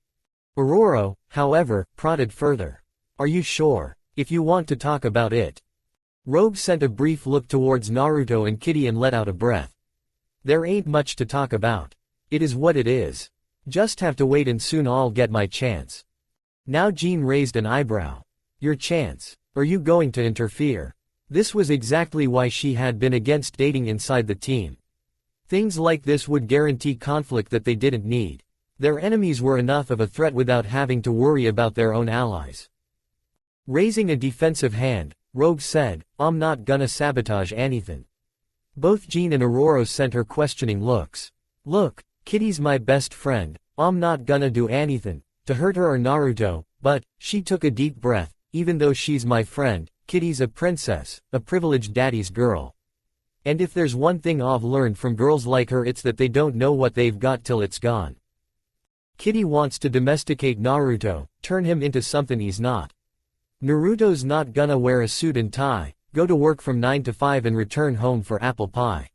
Aurora, however, prodded further. Are you sure? If you want to talk about it. Rogue sent a brief look towards Naruto and Kitty and let out a breath. There ain't much to talk about. It is what it is. Just have to wait and soon I'll get my chance. Now Jean raised an eyebrow. Your chance? Are you going to interfere? This was exactly why she had been against dating inside the team. Things like this would guarantee conflict that they didn't need. Their enemies were enough of a threat without having to worry about their own allies. Raising a defensive hand, Rogue said, I'm not gonna sabotage anything. Both Jean and Aurora sent her questioning looks. Look, Kitty's my best friend, I'm not gonna do anything to hurt her or Naruto, but, she took a deep breath, even though she's my friend, Kitty's a princess, a privileged daddy's girl. And if there's one thing I've learned from girls like her, it's that they don't know what they've got till it's gone. Kitty wants to domesticate Naruto, turn him into something he's not. Naruto's not gonna wear a suit and tie, go to work from 9 to 5 and return home for apple pie.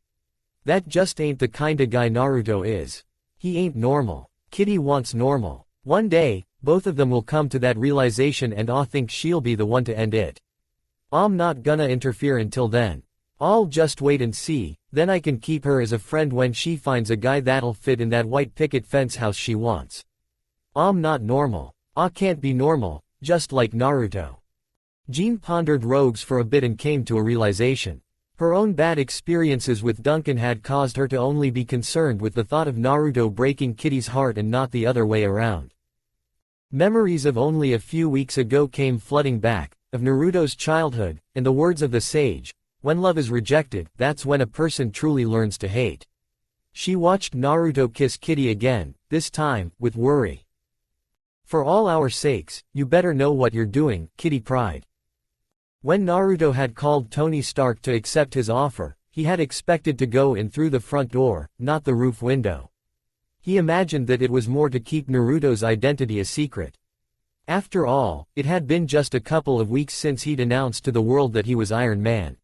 That just ain't the kinda guy Naruto is. He ain't normal. Kitty wants normal. One day, both of them will come to that realization and I think she'll be the one to end it. I'm not gonna interfere until then. I'll just wait and see, then I can keep her as a friend when she finds a guy that'll fit in that white picket fence house she wants. I'm not normal. I can't be normal, just like Naruto. Jean pondered rogues for a bit and came to a realization. Her own bad experiences with Duncan had caused her to only be concerned with the thought of Naruto breaking Kitty's heart and not the other way around. Memories of only a few weeks ago came flooding back, of Naruto's childhood, and the words of the sage. When love is rejected, that's when a person truly learns to hate. She watched Naruto kiss Kitty again, this time, with worry. For all our sakes, you better know what you're doing, Kitty cried. When Naruto had called Tony Stark to accept his offer, he had expected to go in through the front door, not the roof window. He imagined that it was more to keep Naruto's identity a secret. After all, it had been just a couple of weeks since he'd announced to the world that he was Iron Man.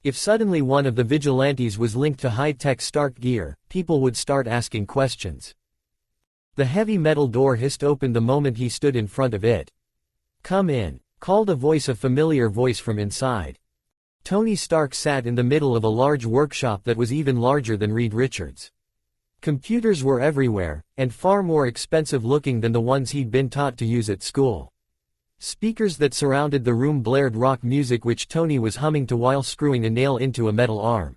If suddenly one of the vigilantes was linked to high-tech Stark gear, people would start asking questions. The heavy metal door hissed open the moment he stood in front of it. "Come in," called a familiar voice from inside. Tony Stark sat in the middle of a large workshop that was even larger than Reed Richards'. Computers were everywhere, and far more expensive looking than the ones he'd been taught to use at school. Speakers that surrounded the room blared rock music which Tony was humming to while screwing a nail into a metal arm.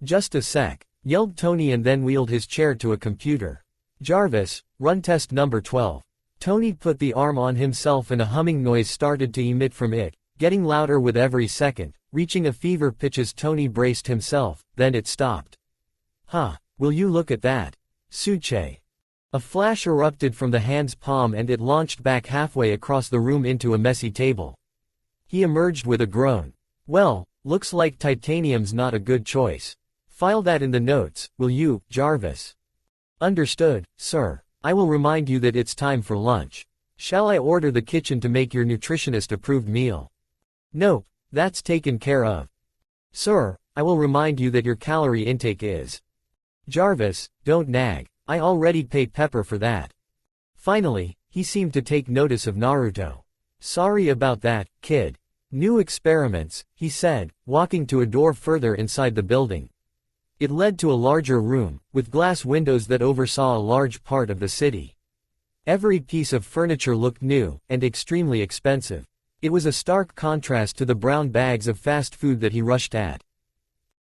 "Just a sec," yelled Tony and then wheeled his chair to a computer. "Jarvis, run test number 12. Tony put the arm on himself and a humming noise started to emit from it, getting louder with every second, reaching a fever pitch as Tony braced himself, then it stopped. "Huh, will you look at that? Suche." A flash erupted from the hand's palm and it launched back halfway across the room into a messy table. He emerged with a groan. "Well, looks like titanium's not a good choice. File that in the notes, will you, Jarvis?" "Understood, sir. I will remind you that it's time for lunch. Shall I order the kitchen to make your nutritionist-approved meal?" "Nope, that's taken care of. Sir, I will remind you that your calorie intake is." "Jarvis, don't nag. I already pay Pepper for that." Finally, he seemed to take notice of Naruto. "Sorry about that, kid. New experiments," he said, walking to a door further inside the building. It led to a larger room, with glass windows that oversaw a large part of the city. Every piece of furniture looked new, and extremely expensive. It was a stark contrast to the brown bags of fast food that he rushed at.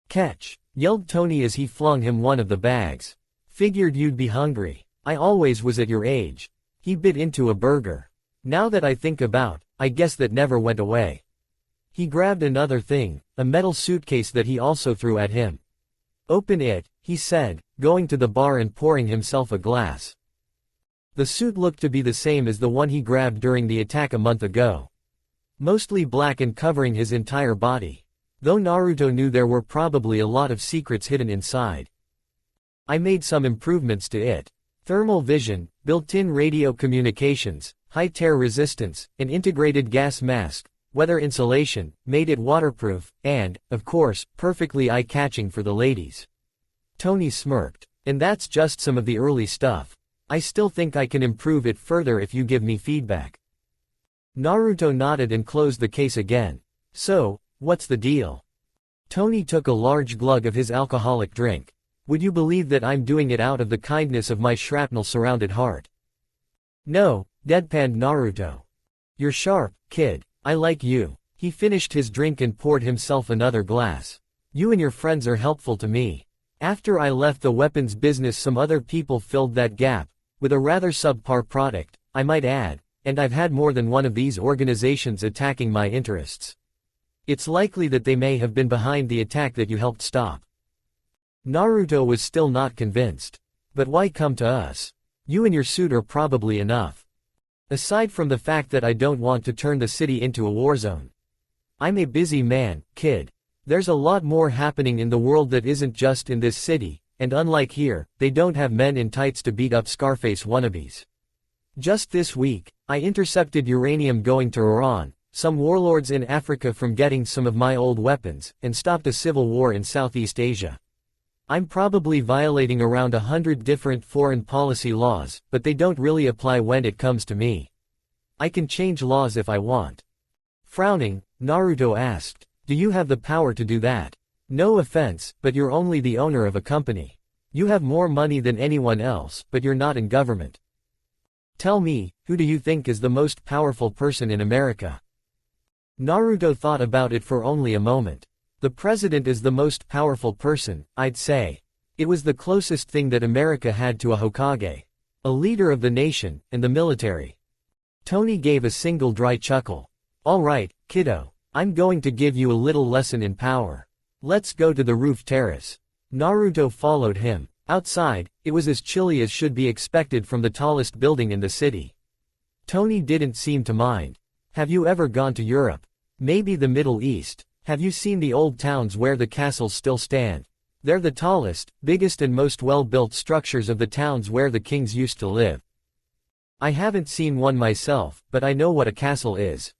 "Catch!" yelled Tony as he flung him one of the bags. "Figured you'd be hungry. I always was at your age." He bit into a burger. "Now that I think about, I guess that never went away." He grabbed another thing, a metal suitcase that he also threw at him. "Open it," he said, going to the bar and pouring himself a glass. The suit looked to be the same as the one he grabbed during the attack a month ago. Mostly black and covering his entire body. Though Naruto knew there were probably a lot of secrets hidden inside. "I made some improvements to it. Thermal vision, built-in radio communications, high tear resistance, an integrated gas mask, weather insulation, made it waterproof, and, of course, perfectly eye-catching for the ladies." Tony smirked. "And that's just some of the early stuff. I still think I can improve it further if you give me feedback." Naruto nodded and closed the case again. "So, what's the deal?" Tony took a large glug of his alcoholic drink. "Would you believe that I'm doing it out of the kindness of my shrapnel-surrounded heart?" "No," deadpanned Naruto. "You're sharp, kid. I like you." He finished his drink and poured himself another glass. "You and your friends are helpful to me. After I left the weapons business some other people filled that gap, with a rather subpar product, I might add, and I've had more than one of these organizations attacking my interests. It's likely that they may have been behind the attack that you helped stop." Naruto was still not convinced. "But why come to us? You and your suit are probably enough. Aside from the fact that I don't want to turn the city into a war zone. I'm a busy man, kid. There's a lot more happening in the world that isn't just in this city, and unlike here, they don't have men in tights to beat up Scarface wannabes. Just this week, I intercepted uranium going to Iran, some warlords in Africa from getting some of my old weapons, and stopped a civil war in Southeast Asia. I'm probably violating around 100 different foreign policy laws, but they don't really apply when it comes to me. I can change laws if I want. Frowning, Naruto asked, "Do you have the power to do that? No offense, but you're only the owner of a company. You have more money than anyone else, but you're not in government. Tell me, who do you think is the most powerful person in America?" Naruto thought about it for only a moment. The president is the most powerful person, I'd say. It was the closest thing that America had to a Hokage. A leader of the nation, and the military. Tony gave a single dry chuckle. "Alright, kiddo. I'm going to give you a little lesson in power. Let's go to the roof terrace." Naruto followed him. Outside, it was as chilly as should be expected from the tallest building in the city. Tony didn't seem to mind. "Have you ever gone to Europe? Maybe the Middle East? Have you seen the old towns where the castles still stand? They're the tallest, biggest and most well-built structures of the towns where the kings used to live." "I haven't seen one myself, but I know what a castle is."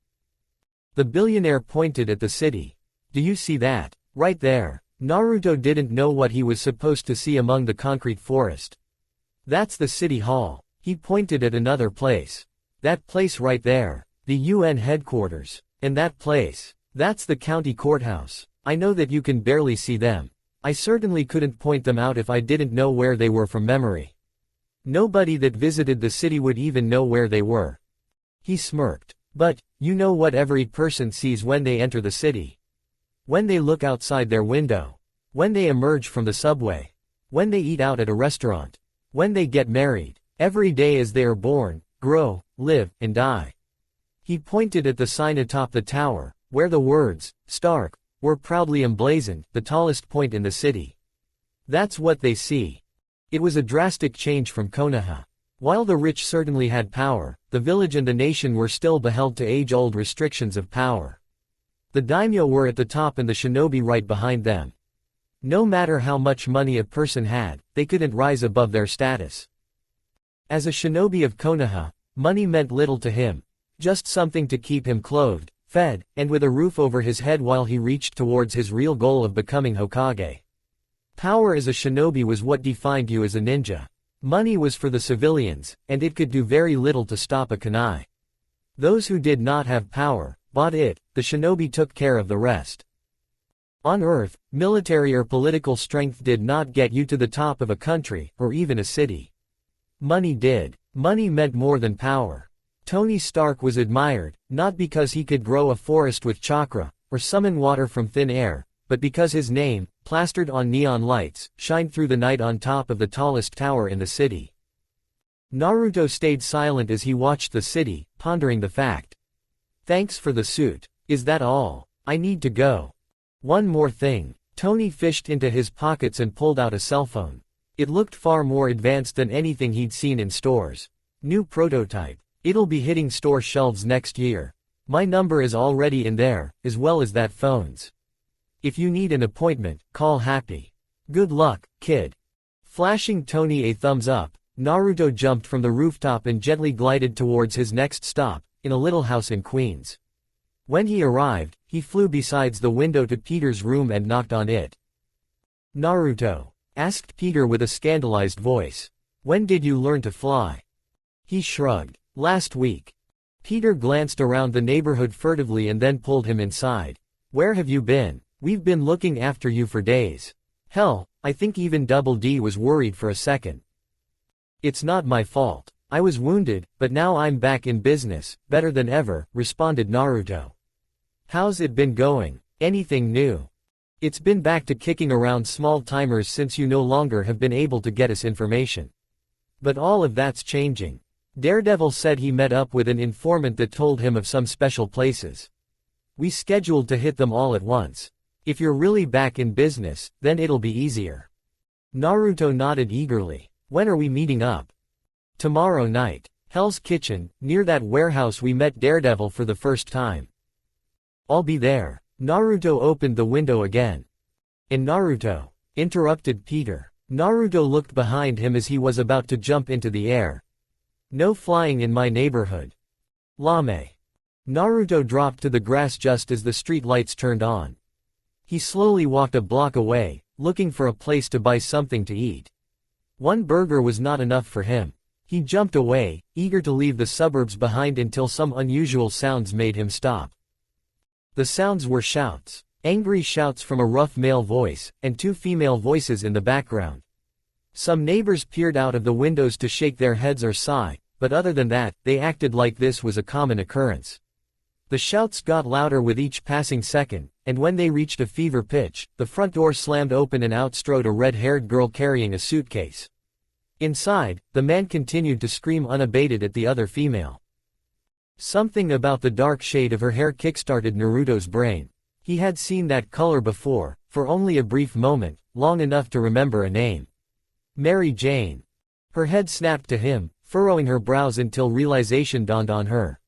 The billionaire pointed at the city. "Do you see that? Right there." Naruto didn't know what he was supposed to see among the concrete forest. "That's the city hall." He pointed at another place. "That place right there. The UN headquarters. And that place. That's the county courthouse. I know that you can barely see them. I certainly couldn't point them out if I didn't know where they were from memory. Nobody that visited the city would even know where they were." He smirked. "But, you know what every person sees when they enter the city. When they look outside their window. When they emerge from the subway. When they eat out at a restaurant. When they get married. Every day as they are born, grow, live, and die." He pointed at the sign atop the tower, where the words, "Stark," were proudly emblazoned, the tallest point in the city. "That's what they see." It was a drastic change from Konoha. While the rich certainly had power, the village and the nation were still beheld to age-old restrictions of power. The daimyo were at the top and the shinobi right behind them. No matter how much money a person had, they couldn't rise above their status. As a shinobi of Konoha, money meant little to him. Just something to keep him clothed, fed, and with a roof over his head while he reached towards his real goal of becoming Hokage. Power as a shinobi was what defined you as a ninja. Money was for the civilians, and it could do very little to stop a kunai. Those who did not have power, bought it, the shinobi took care of the rest. On Earth, military or political strength did not get you to the top of a country, or even a city. Money did. Money meant more than power. Tony Stark was admired, not because he could grow a forest with chakra, or summon water from thin air, but because his name, plastered on neon lights, shined through the night on top of the tallest tower in the city. Naruto stayed silent as he watched the city, pondering the fact. "Thanks for the suit. Is that all? I need to go." "One more thing." Tony fished into his pockets and pulled out a cell phone. It looked far more advanced than anything he'd seen in stores. "New prototype. It'll be hitting store shelves next year. My number is already in there, as well as that phone's. If you need an appointment, call Happy. Good luck, kid." Flashing Tony a thumbs up, Naruto jumped from the rooftop and gently glided towards his next stop, in a little house in Queens. When he arrived, he flew besides the window to Peter's room and knocked on it. "Naruto?" asked Peter with a scandalized voice. "When did you learn to fly?" He shrugged. "Last week." Peter glanced around the neighborhood furtively and then pulled him inside. "Where have you been? We've been looking after you for days. Hell, I think even Double D was worried for a second." "It's not my fault. I was wounded, but now I'm back in business, better than ever," responded Naruto. "How's it been going? Anything new?" "It's been back to kicking around small timers since you no longer have been able to get us information. But all of that's changing. Daredevil said he met up with an informant that told him of some special places. We scheduled to hit them all at once. If you're really back in business, then it'll be easier." Naruto nodded eagerly. "When are we meeting up?" "Tomorrow night. Hell's Kitchen, near that warehouse we met Daredevil for the first time." "I'll be there. Naruto opened the window again. "And Naruto," interrupted Peter. Naruto looked behind him as he was about to jump into the air. "No flying in my neighborhood. Lame." Naruto dropped to the grass just as the street lights turned on. He slowly walked a block away, looking for a place to buy something to eat. One burger was not enough for him. He jumped away, eager to leave the suburbs behind until some unusual sounds made him stop. The sounds were shouts. Angry shouts from a rough male voice, and two female voices in the background. Some neighbors peered out of the windows to shake their heads or sigh, but other than that, they acted like this was a common occurrence. The shouts got louder with each passing second, and when they reached a fever pitch, the front door slammed open and out strode a red-haired girl carrying a suitcase. Inside, the man continued to scream unabated at the other female. Something about the dark shade of her hair kickstarted Naruto's brain. He had seen that color before, for only a brief moment, long enough to remember a name. Mary Jane. Her head snapped to him, furrowing her brows until realization dawned on her.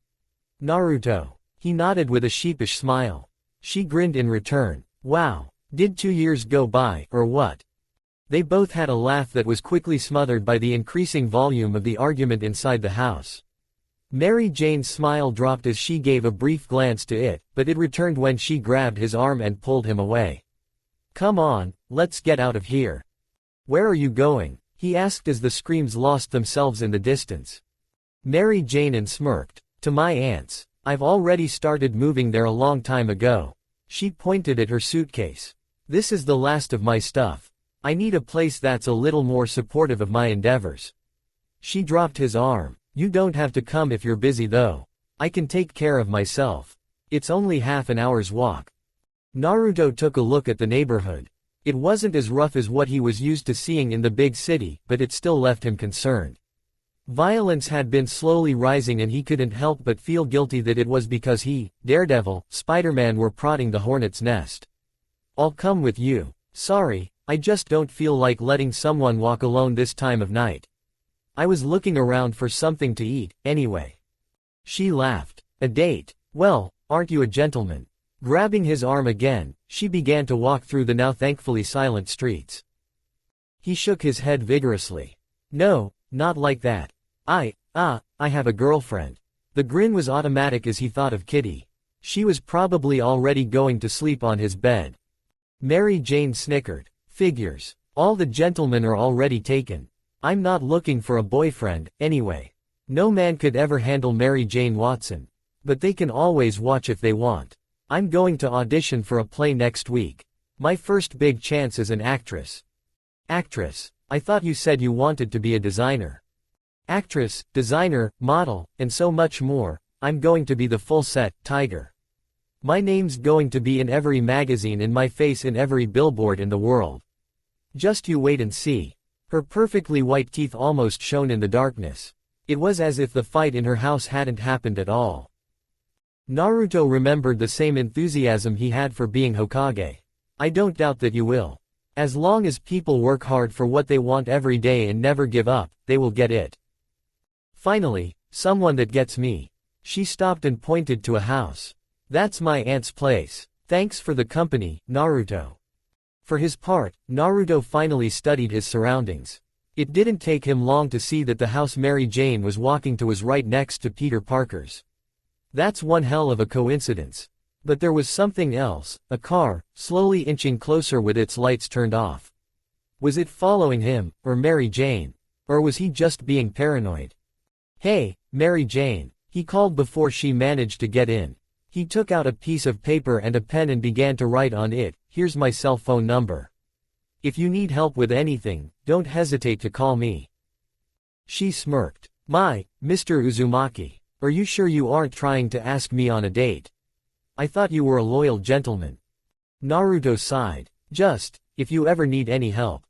Naruto. He nodded with a sheepish smile. She grinned in return. Wow. Did 2 years go by, or what? They both had a laugh that was quickly smothered by the increasing volume of the argument inside the house. Mary Jane's smile dropped as she gave a brief glance to it, but it returned when she grabbed his arm and pulled him away. "Come on, let's get out of here." "Where are you going?" he asked as the screams lost themselves in the distance. Mary Jane smirked. "To my aunt's. I've already started moving there a long time ago." She pointed at her suitcase. "This is the last of my stuff. I need a place that's a little more supportive of my endeavors." She dropped his arm. "You don't have to come if you're busy though. I can take care of myself. It's only half an hour's walk." Naruto took a look at the neighborhood. It wasn't as rough as what he was used to seeing in the big city, but it still left him concerned. Violence had been slowly rising and he couldn't help but feel guilty that it was because he, Daredevil, Spider-Man were prodding the hornet's nest. "I'll come with you. Sorry, I just don't feel like letting someone walk alone this time of night. I was looking around for something to eat, anyway." She laughed. "A date? Well, aren't you a gentleman?" Grabbing his arm again, she began to walk through the now thankfully silent streets. He shook his head vigorously. "No, not like that. I have a girlfriend." The grin was automatic as he thought of Kitty. She was probably already going to sleep on his bed. Mary Jane snickered. "Figures. All the gentlemen are already taken. I'm not looking for a boyfriend, anyway. No man could ever handle Mary Jane Watson. But they can always watch if they want. I'm going to audition for a play next week. My first big chance as an actress." "Actress? I thought you said you wanted to be a designer." "Actress, designer, model, and so much more. I'm going to be the full set, Tiger. My name's going to be in every magazine and my face in every billboard in the world. Just you wait and see." Her perfectly white teeth almost shone in the darkness. It was as if the fight in her house hadn't happened at all. Naruto remembered the same enthusiasm he had for being Hokage. "I don't doubt that you will. As long as people work hard for what they want every day and never give up, they will get it. Finally, someone that gets me." She stopped and pointed to a house. "That's my aunt's place. Thanks for the company, Naruto." For his part, Naruto finally studied his surroundings. It didn't take him long to see that the house Mary Jane was walking to was right next to Peter Parker's. That's one hell of a coincidence. But there was something else, a car, slowly inching closer with its lights turned off. Was it following him, or Mary Jane? Or was he just being paranoid? "Hey, Mary Jane," he called before she managed to get in. He took out a piece of paper and a pen and began to write on it, "Here's my cell phone number. If you need help with anything, don't hesitate to call me." She smirked. Mr. Uzumaki. Are you sure you aren't trying to ask me on a date? I thought you were a loyal gentleman." Naruto sighed. "Just, if you ever need any help."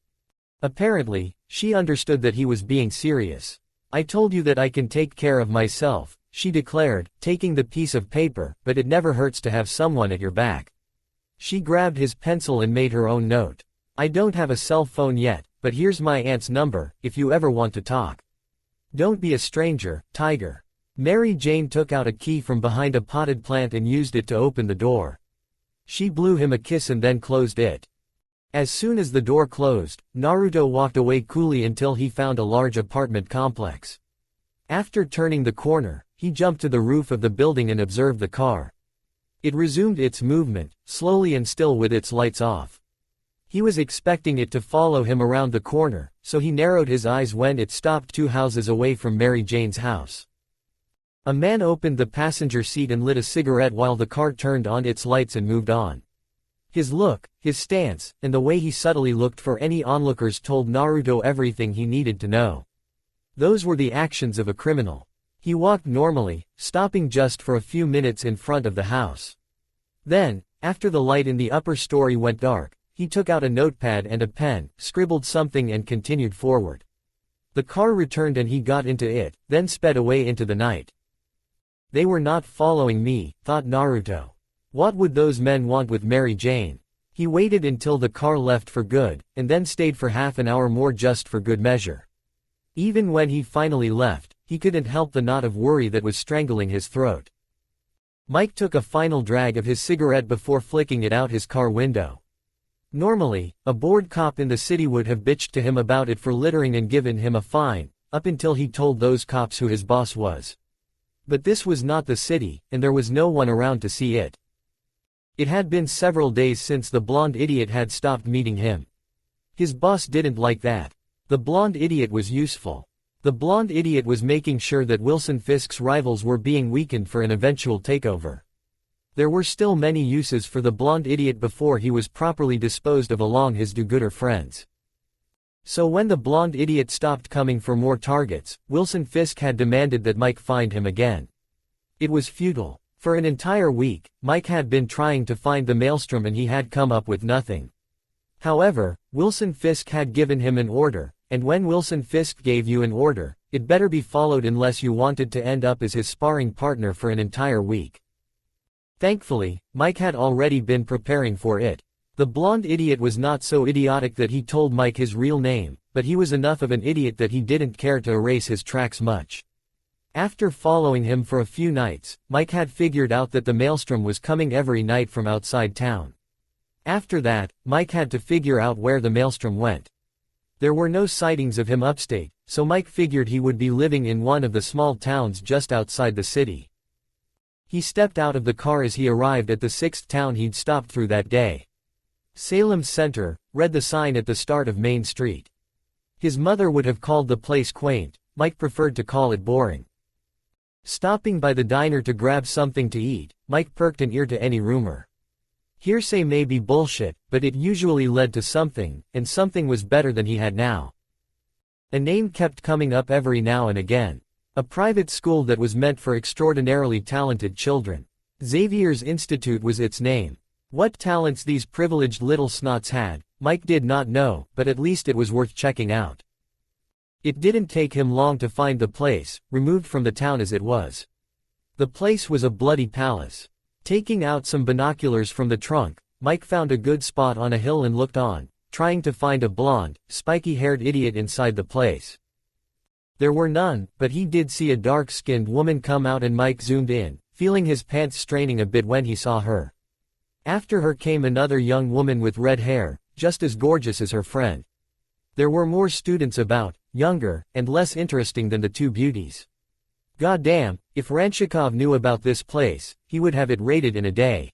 Apparently, she understood that he was being serious. "I told you that I can take care of myself," she declared, taking the piece of paper, "but it never hurts to have someone at your back." She grabbed his pencil and made her own note. "I don't have a cell phone yet, but here's my aunt's number, if you ever want to talk. Don't be a stranger, Tiger." Mary Jane took out a key from behind a potted plant and used it to open the door. She blew him a kiss and then closed it. As soon as the door closed, Naruto walked away coolly until he found a large apartment complex. After turning the corner, he jumped to the roof of the building and observed the car. It resumed its movement, slowly and still with its lights off. He was expecting it to follow him around the corner, so he narrowed his eyes when it stopped 2 houses away from Mary Jane's house. A man opened the passenger seat and lit a cigarette while the car turned on its lights and moved on. His look, his stance, and the way he subtly looked for any onlookers told Naruto everything he needed to know. Those were the actions of a criminal. He walked normally, stopping just for a few minutes in front of the house. Then, after the light in the upper story went dark, he took out a notepad and a pen, scribbled something and continued forward. The car returned and he got into it, then sped away into the night. They were not following me, thought Naruto. What would those men want with Mary Jane? He waited until the car left for good, and then stayed for half an hour more just for good measure. Even when he finally left, he couldn't help the knot of worry that was strangling his throat. Mike took a final drag of his cigarette before flicking it out his car window. Normally, a bored cop in the city would have bitched to him about it for littering and given him a fine, up until he told those cops who his boss was. But this was not the city, and there was no one around to see it. It had been several days since the blonde idiot had stopped meeting him. His boss didn't like that. The blonde idiot was useful. The blonde idiot was making sure that Wilson Fisk's rivals were being weakened for an eventual takeover. There were still many uses for the blonde idiot before he was properly disposed of along his do-gooder friends. So when the blonde idiot stopped coming for more targets, Wilson Fisk had demanded that Mike find him again. It was futile. For an entire week, Mike had been trying to find the maelstrom and he had come up with nothing. However, Wilson Fisk had given him an order, and when Wilson Fisk gave you an order, it better be followed unless you wanted to end up as his sparring partner for an entire week. Thankfully, Mike had already been preparing for it. The blonde idiot was not so idiotic that he told Mike his real name, but he was enough of an idiot that he didn't care to erase his tracks much. After following him for a few nights, Mike had figured out that the maelstrom was coming every night from outside town. After that, Mike had to figure out where the maelstrom went. There were no sightings of him upstate, so Mike figured he would be living in one of the small towns just outside the city. He stepped out of the car as he arrived at the 6th town he'd stopped through that day. Salem Center, read the sign at the start of Main Street. His mother would have called the place quaint, Mike preferred to call it boring. Stopping by the diner to grab something to eat, Mike perked an ear to any rumor. Hearsay may be bullshit, but it usually led to something, and something was better than he had now. A name kept coming up every now and again. A private school that was meant for extraordinarily talented children. Xavier's Institute was its name. What talents these privileged little snots had, Mike did not know, but at least it was worth checking out. It didn't take him long to find the place, removed from the town as it was. The place was a bloody palace. Taking out some binoculars from the trunk, Mike found a good spot on a hill and looked on, trying to find a blonde, spiky-haired idiot inside the place. There were none, but he did see a dark-skinned woman come out and Mike zoomed in, feeling his pants straining a bit when he saw her. After her came another young woman with red hair, just as gorgeous as her friend. There were more students about, younger, and less interesting than the two beauties. Goddamn, if Ranchikov knew about this place, he would have it raided in a day.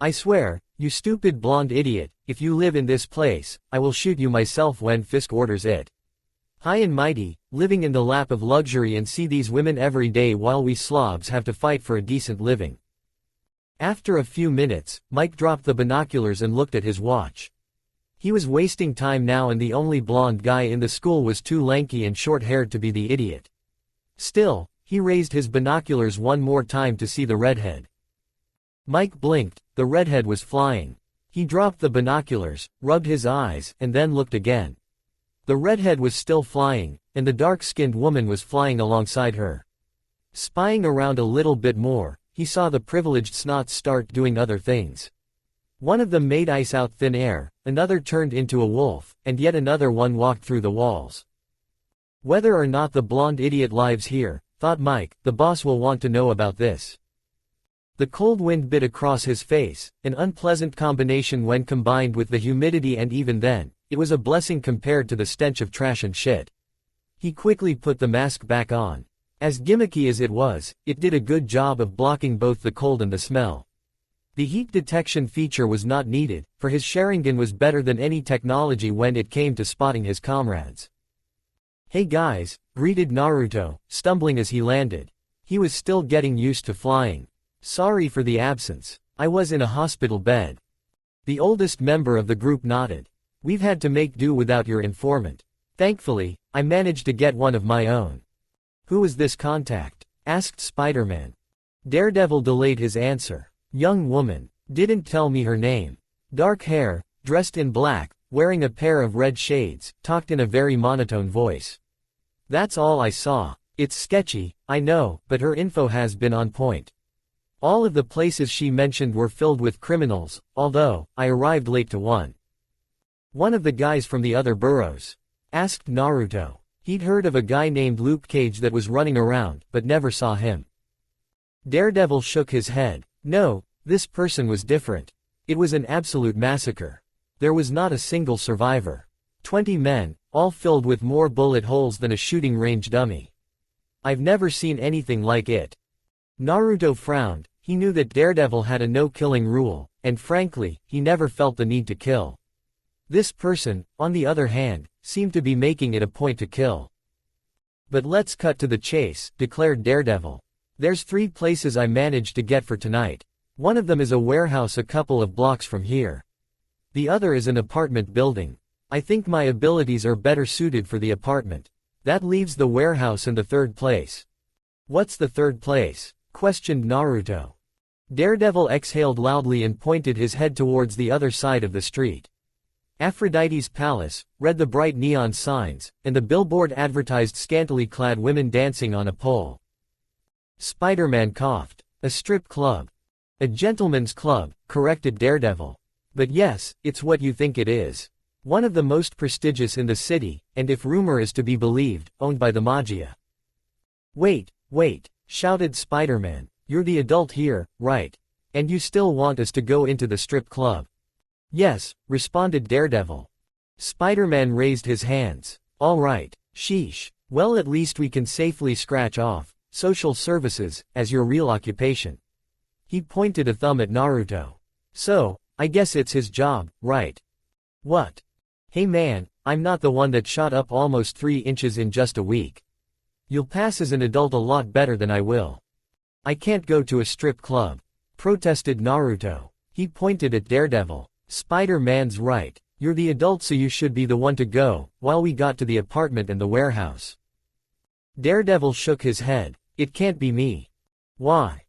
I swear, you stupid blonde idiot, if you live in this place, I will shoot you myself when Fisk orders it. High and mighty, living in the lap of luxury and see these women every day while we slobs have to fight for a decent living. After a few minutes, Mike dropped the binoculars and looked at his watch. He was wasting time now and the only blonde guy in the school was too lanky and short-haired to be the idiot. Still, he raised his binoculars one more time to see the redhead. Mike blinked, the redhead was flying. He dropped the binoculars, rubbed his eyes, and then looked again. The redhead was still flying, and the dark-skinned woman was flying alongside her. Spying around a little bit more, he saw the privileged snots start doing other things. One of them made ice out thin air, another turned into a wolf, and yet another one walked through the walls. Whether or not the blonde idiot lives here, thought Mike, the boss will want to know about this. The cold wind bit across his face, an unpleasant combination when combined with the humidity, and even then, it was a blessing compared to the stench of trash and shit. He quickly put the mask back on. As gimmicky as it was, it did a good job of blocking both the cold and the smell. The heat detection feature was not needed, for his Sharingan was better than any technology when it came to spotting his comrades. "Hey guys," greeted Naruto, stumbling as he landed. He was still getting used to flying. "Sorry for the absence. I was in a hospital bed." The oldest member of the group nodded. "We've had to make do without your informant. Thankfully, I managed to get one of my own." "Who is this contact?" asked Spider-Man. Daredevil delayed his answer. "Young woman. Didn't tell me her name. Dark hair, dressed in black, wearing a pair of red shades, talked in a very monotone voice. That's all I saw. It's sketchy, I know, but her info has been on point. All of the places she mentioned were filled with criminals, although, I arrived late to one." "One of the guys from the other boroughs?" asked Naruto. He'd heard of a guy named Luke Cage that was running around, but never saw him. Daredevil shook his head. "No, this person was different. It was an absolute massacre. There was not a single survivor. 20 men, all filled with more bullet holes than a shooting range dummy. I've never seen anything like it." Naruto frowned. He knew that Daredevil had a no-killing rule, and frankly, he never felt the need to kill. This person, on the other hand, seemed to be making it a point to kill. "But let's cut to the chase," declared Daredevil. "There's 3 places I managed to get for tonight. One of them is a warehouse a couple of blocks from here. The other is an apartment building. I think my abilities are better suited for the apartment. That leaves the warehouse and the 3rd place." "What's the 3rd place?" questioned Naruto. Daredevil exhaled loudly and pointed his head towards the other side of the street. "Aphrodite's Palace," read the bright neon signs, and the billboard advertised scantily clad women dancing on a pole. Spider-Man coughed. "A strip club." "A gentleman's club," corrected Daredevil. "But yes, it's what you think it is. One of the most prestigious in the city, and if rumor is to be believed, owned by the Magia." Wait, shouted Spider-Man. "You're the adult here, right? And you still want us to go into the strip club?" "Yes," responded Daredevil. Spider-Man raised his hands. "All right, sheesh. Well, at least we can safely scratch off social services as your real occupation." He pointed a thumb at Naruto. "So, I guess it's his job, right?" "What?" "Hey man, I'm not the one that shot up almost 3 inches in just a week. You'll pass as an adult a lot better than I will." "I can't go to a strip club," protested Naruto. He pointed at Daredevil. "Spider-Man's right. You're the adult, so you should be the one to go," while we got to the apartment and the warehouse. Daredevil shook his head. "It can't be me." "Why?"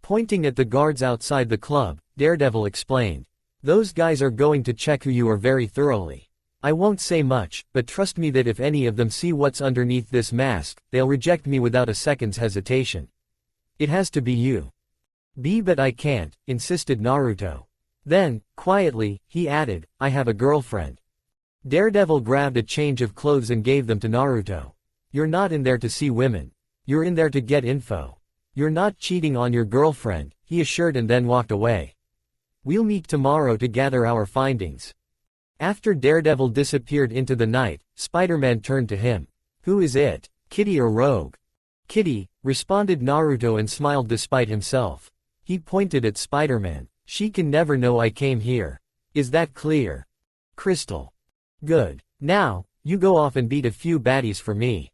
Pointing at the guards outside the club, Daredevil explained. "Those guys are going to check who you are very thoroughly. I won't say much, but trust me that if any of them see what's underneath this mask, they'll reject me without a second's hesitation. It has to be you." But I can't," insisted Naruto. Then, quietly, he added, "I have a girlfriend." Daredevil grabbed a change of clothes and gave them to Naruto. "You're not in there to see women. You're in there to get info. You're not cheating on your girlfriend," he assured, and then walked away. "We'll meet tomorrow to gather our findings." After Daredevil disappeared into the night, Spider-Man turned to him. "Who is it, Kitty or Rogue?" "Kitty," responded Naruto and smiled despite himself. He pointed at Spider-Man. "She can never know I came here. Is that clear?" "Crystal." "Good. Now, you go off and beat a few baddies for me."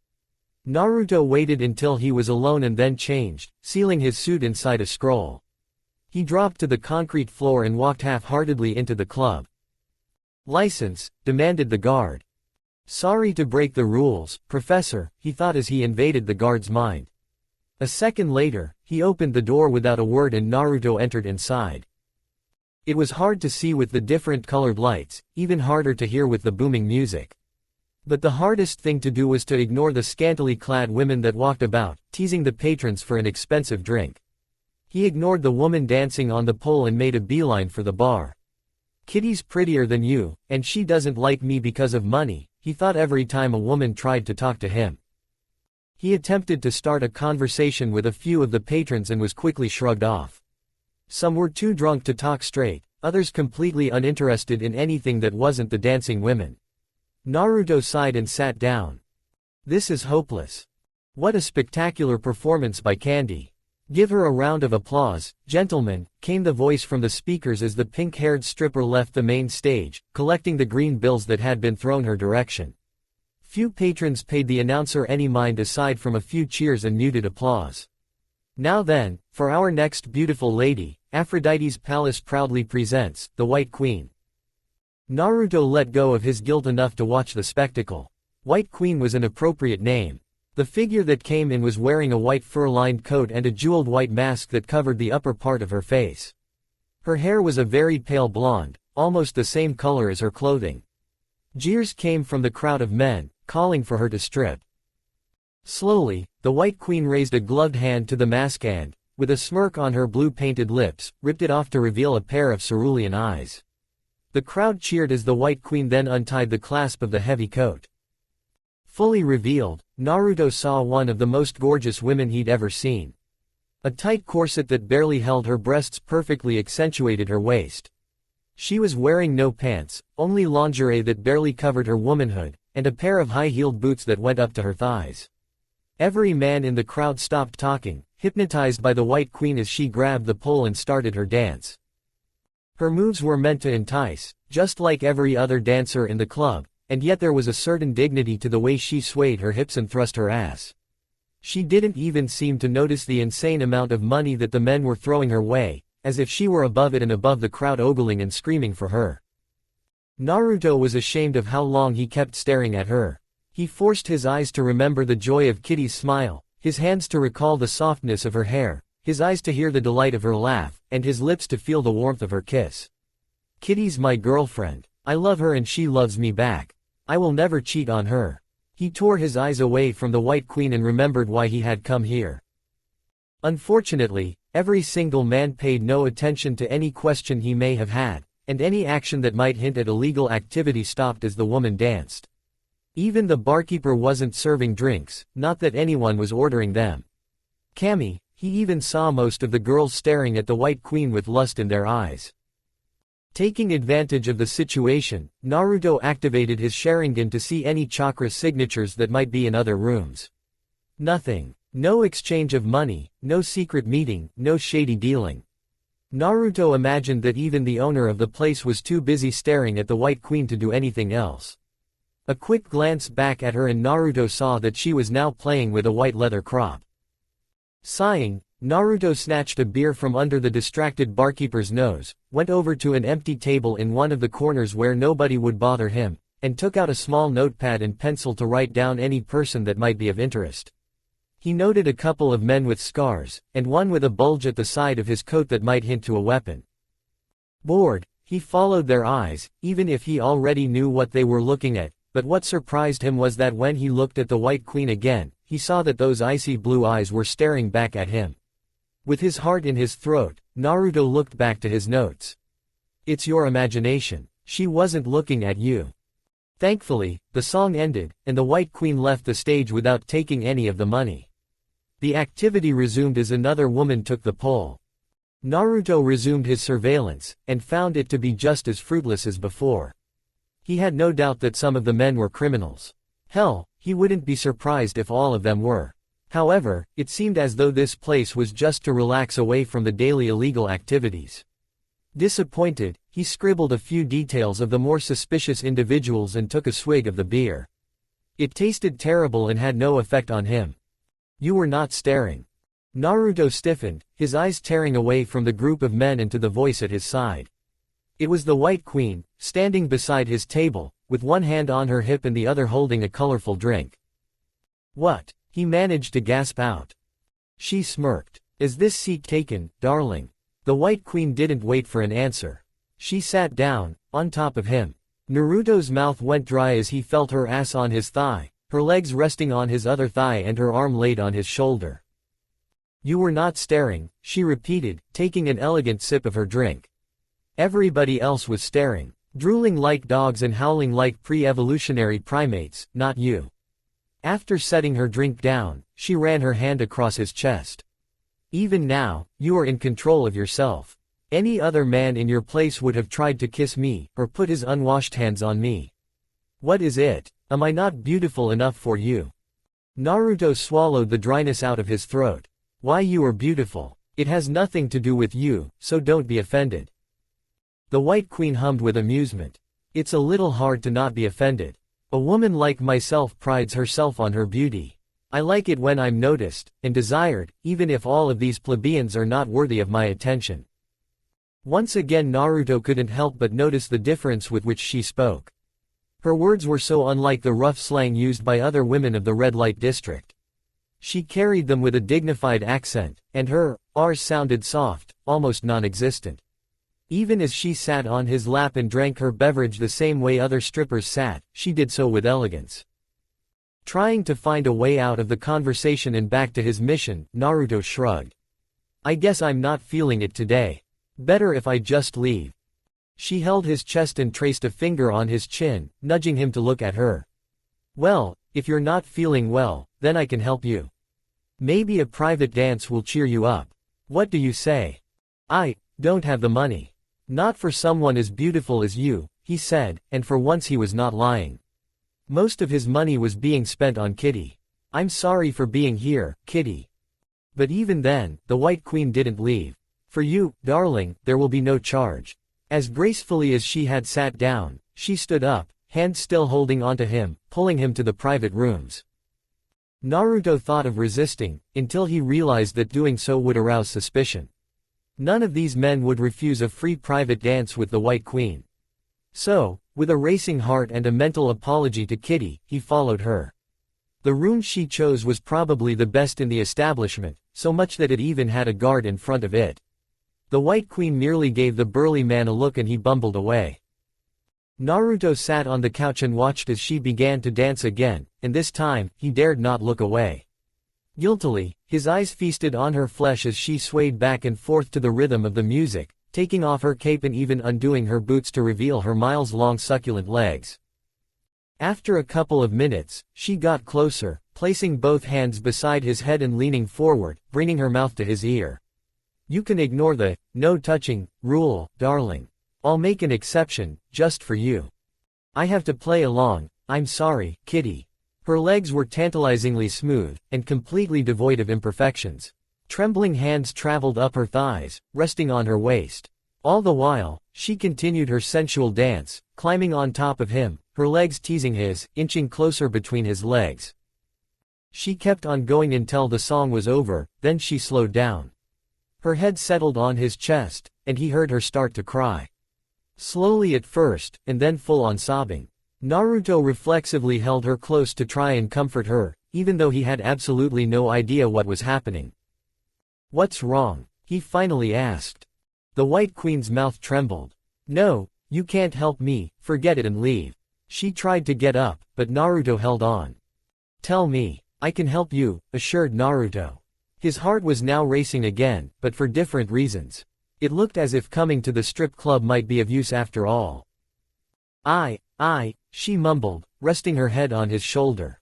Naruto waited until he was alone and then changed, sealing his suit inside a scroll. He dropped to the concrete floor and walked half-heartedly into the club. "License," demanded the guard. "Sorry to break the rules, Professor," he thought as he invaded the guard's mind. A second later, he opened the door without a word and Naruto entered inside. It was hard to see with the different colored lights, even harder to hear with the booming music. But the hardest thing to do was to ignore the scantily clad women that walked about, teasing the patrons for an expensive drink. He ignored the woman dancing on the pole and made a beeline for the bar. "Kitty's prettier than you, and she doesn't like me because of money," he thought every time a woman tried to talk to him. He attempted to start a conversation with a few of the patrons and was quickly shrugged off. Some were too drunk to talk straight, others completely uninterested in anything that wasn't the dancing women. Naruto sighed and sat down. This is hopeless. What a spectacular performance by Candy. Give her a round of applause, gentlemen, came the voice from the speakers as the pink-haired stripper left the main stage, collecting the green bills that had been thrown her direction. Few patrons paid the announcer any mind aside from a few cheers and muted applause. Now then, for our next beautiful lady, Aphrodite's Palace proudly presents, the White Queen. Naruto let go of his guilt enough to watch the spectacle. White Queen was an appropriate name. The figure that came in was wearing a white fur-lined coat and a jeweled white mask that covered the upper part of her face. Her hair was a very pale blonde, almost the same color as her clothing. Jeers came from the crowd of men, calling for her to strip. Slowly, the White Queen raised a gloved hand to the mask and, with a smirk on her blue-painted lips, ripped it off to reveal a pair of cerulean eyes. The crowd cheered as the White Queen then untied the clasp of the heavy coat. Fully revealed, Naruto saw one of the most gorgeous women he'd ever seen. A tight corset that barely held her breasts perfectly accentuated her waist. She was wearing no pants, only lingerie that barely covered her womanhood, and a pair of high-heeled boots that went up to her thighs. Every man in the crowd stopped talking, hypnotized by the White Queen as she grabbed the pole and started her dance. Her moves were meant to entice, just like every other dancer in the club, and yet there was a certain dignity to the way she swayed her hips and thrust her ass. She didn't even seem to notice the insane amount of money that the men were throwing her way, as if she were above it and above the crowd ogling and screaming for her. Naruto was ashamed of how long he kept staring at her. He forced his eyes to remember the joy of Kitty's smile, his hands to recall the softness of her hair, his eyes to hear the delight of her laugh, and his lips to feel the warmth of her kiss. Kitty's my girlfriend. I love her and she loves me back. I will never cheat on her. He tore his eyes away from the White Queen and remembered why he had come here. Unfortunately, every single man paid no attention to any question he may have had, and any action that might hint at illegal activity stopped as the woman danced. Even the barkeeper wasn't serving drinks, not that anyone was ordering them. He even saw most of the girls staring at the White Queen with lust in their eyes. Taking advantage of the situation, Naruto activated his Sharingan to see any chakra signatures that might be in other rooms. Nothing. No exchange of money, no secret meeting, no shady dealing. Naruto imagined that even the owner of the place was too busy staring at the White Queen to do anything else. A quick glance back at her and Naruto saw that she was now playing with a white leather crop. Sighing, Naruto snatched a beer from under the distracted barkeeper's nose, went over to an empty table in one of the corners where nobody would bother him, and took out a small notepad and pencil to write down any person that might be of interest. He noted a couple of men with scars, and one with a bulge at the side of his coat that might hint to a weapon. Bored, he followed their eyes, even if he already knew what they were looking at, but what surprised him was that when he looked at the White Queen again, he saw that those icy blue eyes were staring back at him. With his heart in his throat, Naruto looked back to his notes. It's your imagination. She wasn't looking at you. Thankfully, the song ended, and the White Queen left the stage without taking any of the money. The activity resumed as another woman took the pole. Naruto resumed his surveillance, and found it to be just as fruitless as before. He had no doubt that some of the men were criminals. Hell, he wouldn't be surprised if all of them were. However, it seemed as though this place was just to relax away from the daily illegal activities. Disappointed, he scribbled a few details of the more suspicious individuals and took a swig of the beer. It tasted terrible and had no effect on him. You were not staring. Naruto stiffened, his eyes tearing away from the group of men and to the voice at his side. It was the White Queen, standing beside his table, with one hand on her hip and the other holding a colorful drink. What? He managed to gasp out. She smirked. Is this seat taken, darling? The White Queen didn't wait for an answer. She sat down, on top of him. Naruto's mouth went dry as he felt her ass on his thigh, her legs resting on his other thigh and her arm laid on his shoulder. You were not staring, she repeated, taking an elegant sip of her drink. Everybody else was staring, drooling like dogs and howling like pre-evolutionary primates, not you. After setting her drink down, she ran her hand across his chest. Even now, you are in control of yourself. Any other man in your place would have tried to kiss me, or put his unwashed hands on me. What is it? Am I not beautiful enough for you? Naruto swallowed the dryness out of his throat. Why, you are beautiful. It has nothing to do with you, so don't be offended. The White Queen hummed with amusement. It's a little hard to not be offended. A woman like myself prides herself on her beauty. I like it when I'm noticed, and desired, even if all of these plebeians are not worthy of my attention. Once again Naruto couldn't help but notice the difference with which she spoke. Her words were so unlike the rough slang used by other women of the red light district. She carried them with a dignified accent, and her R's sounded soft, almost non-existent. Even as she sat on his lap and drank her beverage the same way other strippers sat, she did so with elegance. Trying to find a way out of the conversation and back to his mission, Naruto shrugged. I guess I'm not feeling it today. Better if I just leave. She held his chest and traced a finger on his chin, nudging him to look at her. Well, if you're not feeling well, then I can help you. Maybe a private dance will cheer you up. What do you say? I don't have the money. Not for someone as beautiful as you, he said, and for once he was not lying. Most of his money was being spent on Kitty. I'm sorry for being here, Kitty. But even then, the White Queen didn't leave. For you, darling, there will be no charge. As gracefully as she had sat down, she stood up, hands still holding onto him, pulling him to the private rooms. Naruto thought of resisting, until he realized that doing so would arouse suspicion. None of these men would refuse a free private dance with the White Queen. So, with a racing heart and a mental apology to Kitty, he followed her. The room she chose was probably the best in the establishment, so much that it even had a guard in front of it. The White Queen merely gave the burly man a look and he bumbled away. Naruto sat on the couch and watched as she began to dance again, and this time, he dared not look away. Guiltily, his eyes feasted on her flesh as she swayed back and forth to the rhythm of the music, taking off her cape and even undoing her boots to reveal her miles-long succulent legs. After a couple of minutes, she got closer, placing both hands beside his head and leaning forward, bringing her mouth to his ear. You can ignore the no touching rule, darling. I'll make an exception, just for you. I have to play along, I'm sorry, Kitty. Her legs were tantalizingly smooth, and completely devoid of imperfections. Trembling hands traveled up her thighs, resting on her waist. All the while, she continued her sensual dance, climbing on top of him, her legs teasing his, inching closer between his legs. She kept on going until the song was over, then she slowed down. Her head settled on his chest, and he heard her start to cry. Slowly at first, and then full-on sobbing. Naruto reflexively held her close to try and comfort her, even though he had absolutely no idea what was happening. What's wrong? He finally asked. The White Queen's mouth trembled. No, you can't help me, forget it and leave. She tried to get up, but Naruto held on. Tell me, I can help you, assured Naruto. His heart was now racing again, but for different reasons. It looked as if coming to the strip club might be of use after all. She mumbled, resting her head on his shoulder.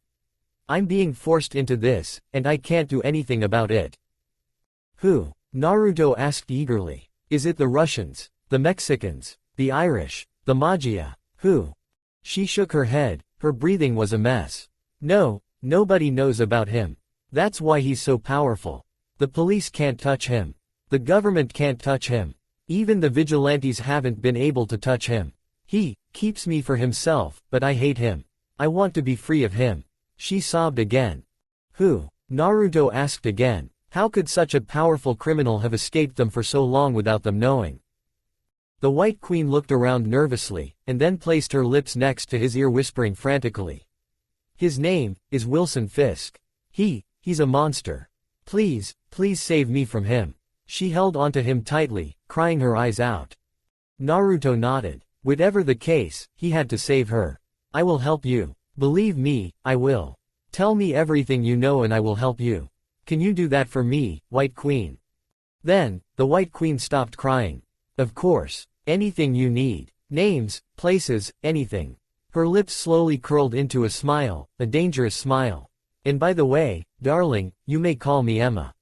I'm being forced into this, and I can't do anything about it. Who? Naruto asked eagerly. Is it the Russians, the Mexicans, the Irish, the Magia? Who? She shook her head, her breathing was a mess. No, nobody knows about him. That's why he's so powerful. The police can't touch him. The government can't touch him. Even the vigilantes haven't been able to touch him. He keeps me for himself, but I hate him. I want to be free of him. She sobbed again. Who? Naruto asked again. How could such a powerful criminal have escaped them for so long without them knowing? The White Queen looked around nervously, and then placed her lips next to his ear whispering frantically. His name is Wilson Fisk. He's a monster. Please save me from him. She held onto him tightly, crying her eyes out. Naruto nodded. Whatever the case, he had to save her. I will help you. Believe me, I will. Tell me everything you know and I will help you. Can you do that for me, White Queen? Then, the White Queen stopped crying. Of course. Anything you need. Names, places, anything. Her lips slowly curled into a smile, a dangerous smile. And by the way, darling, you may call me Emma.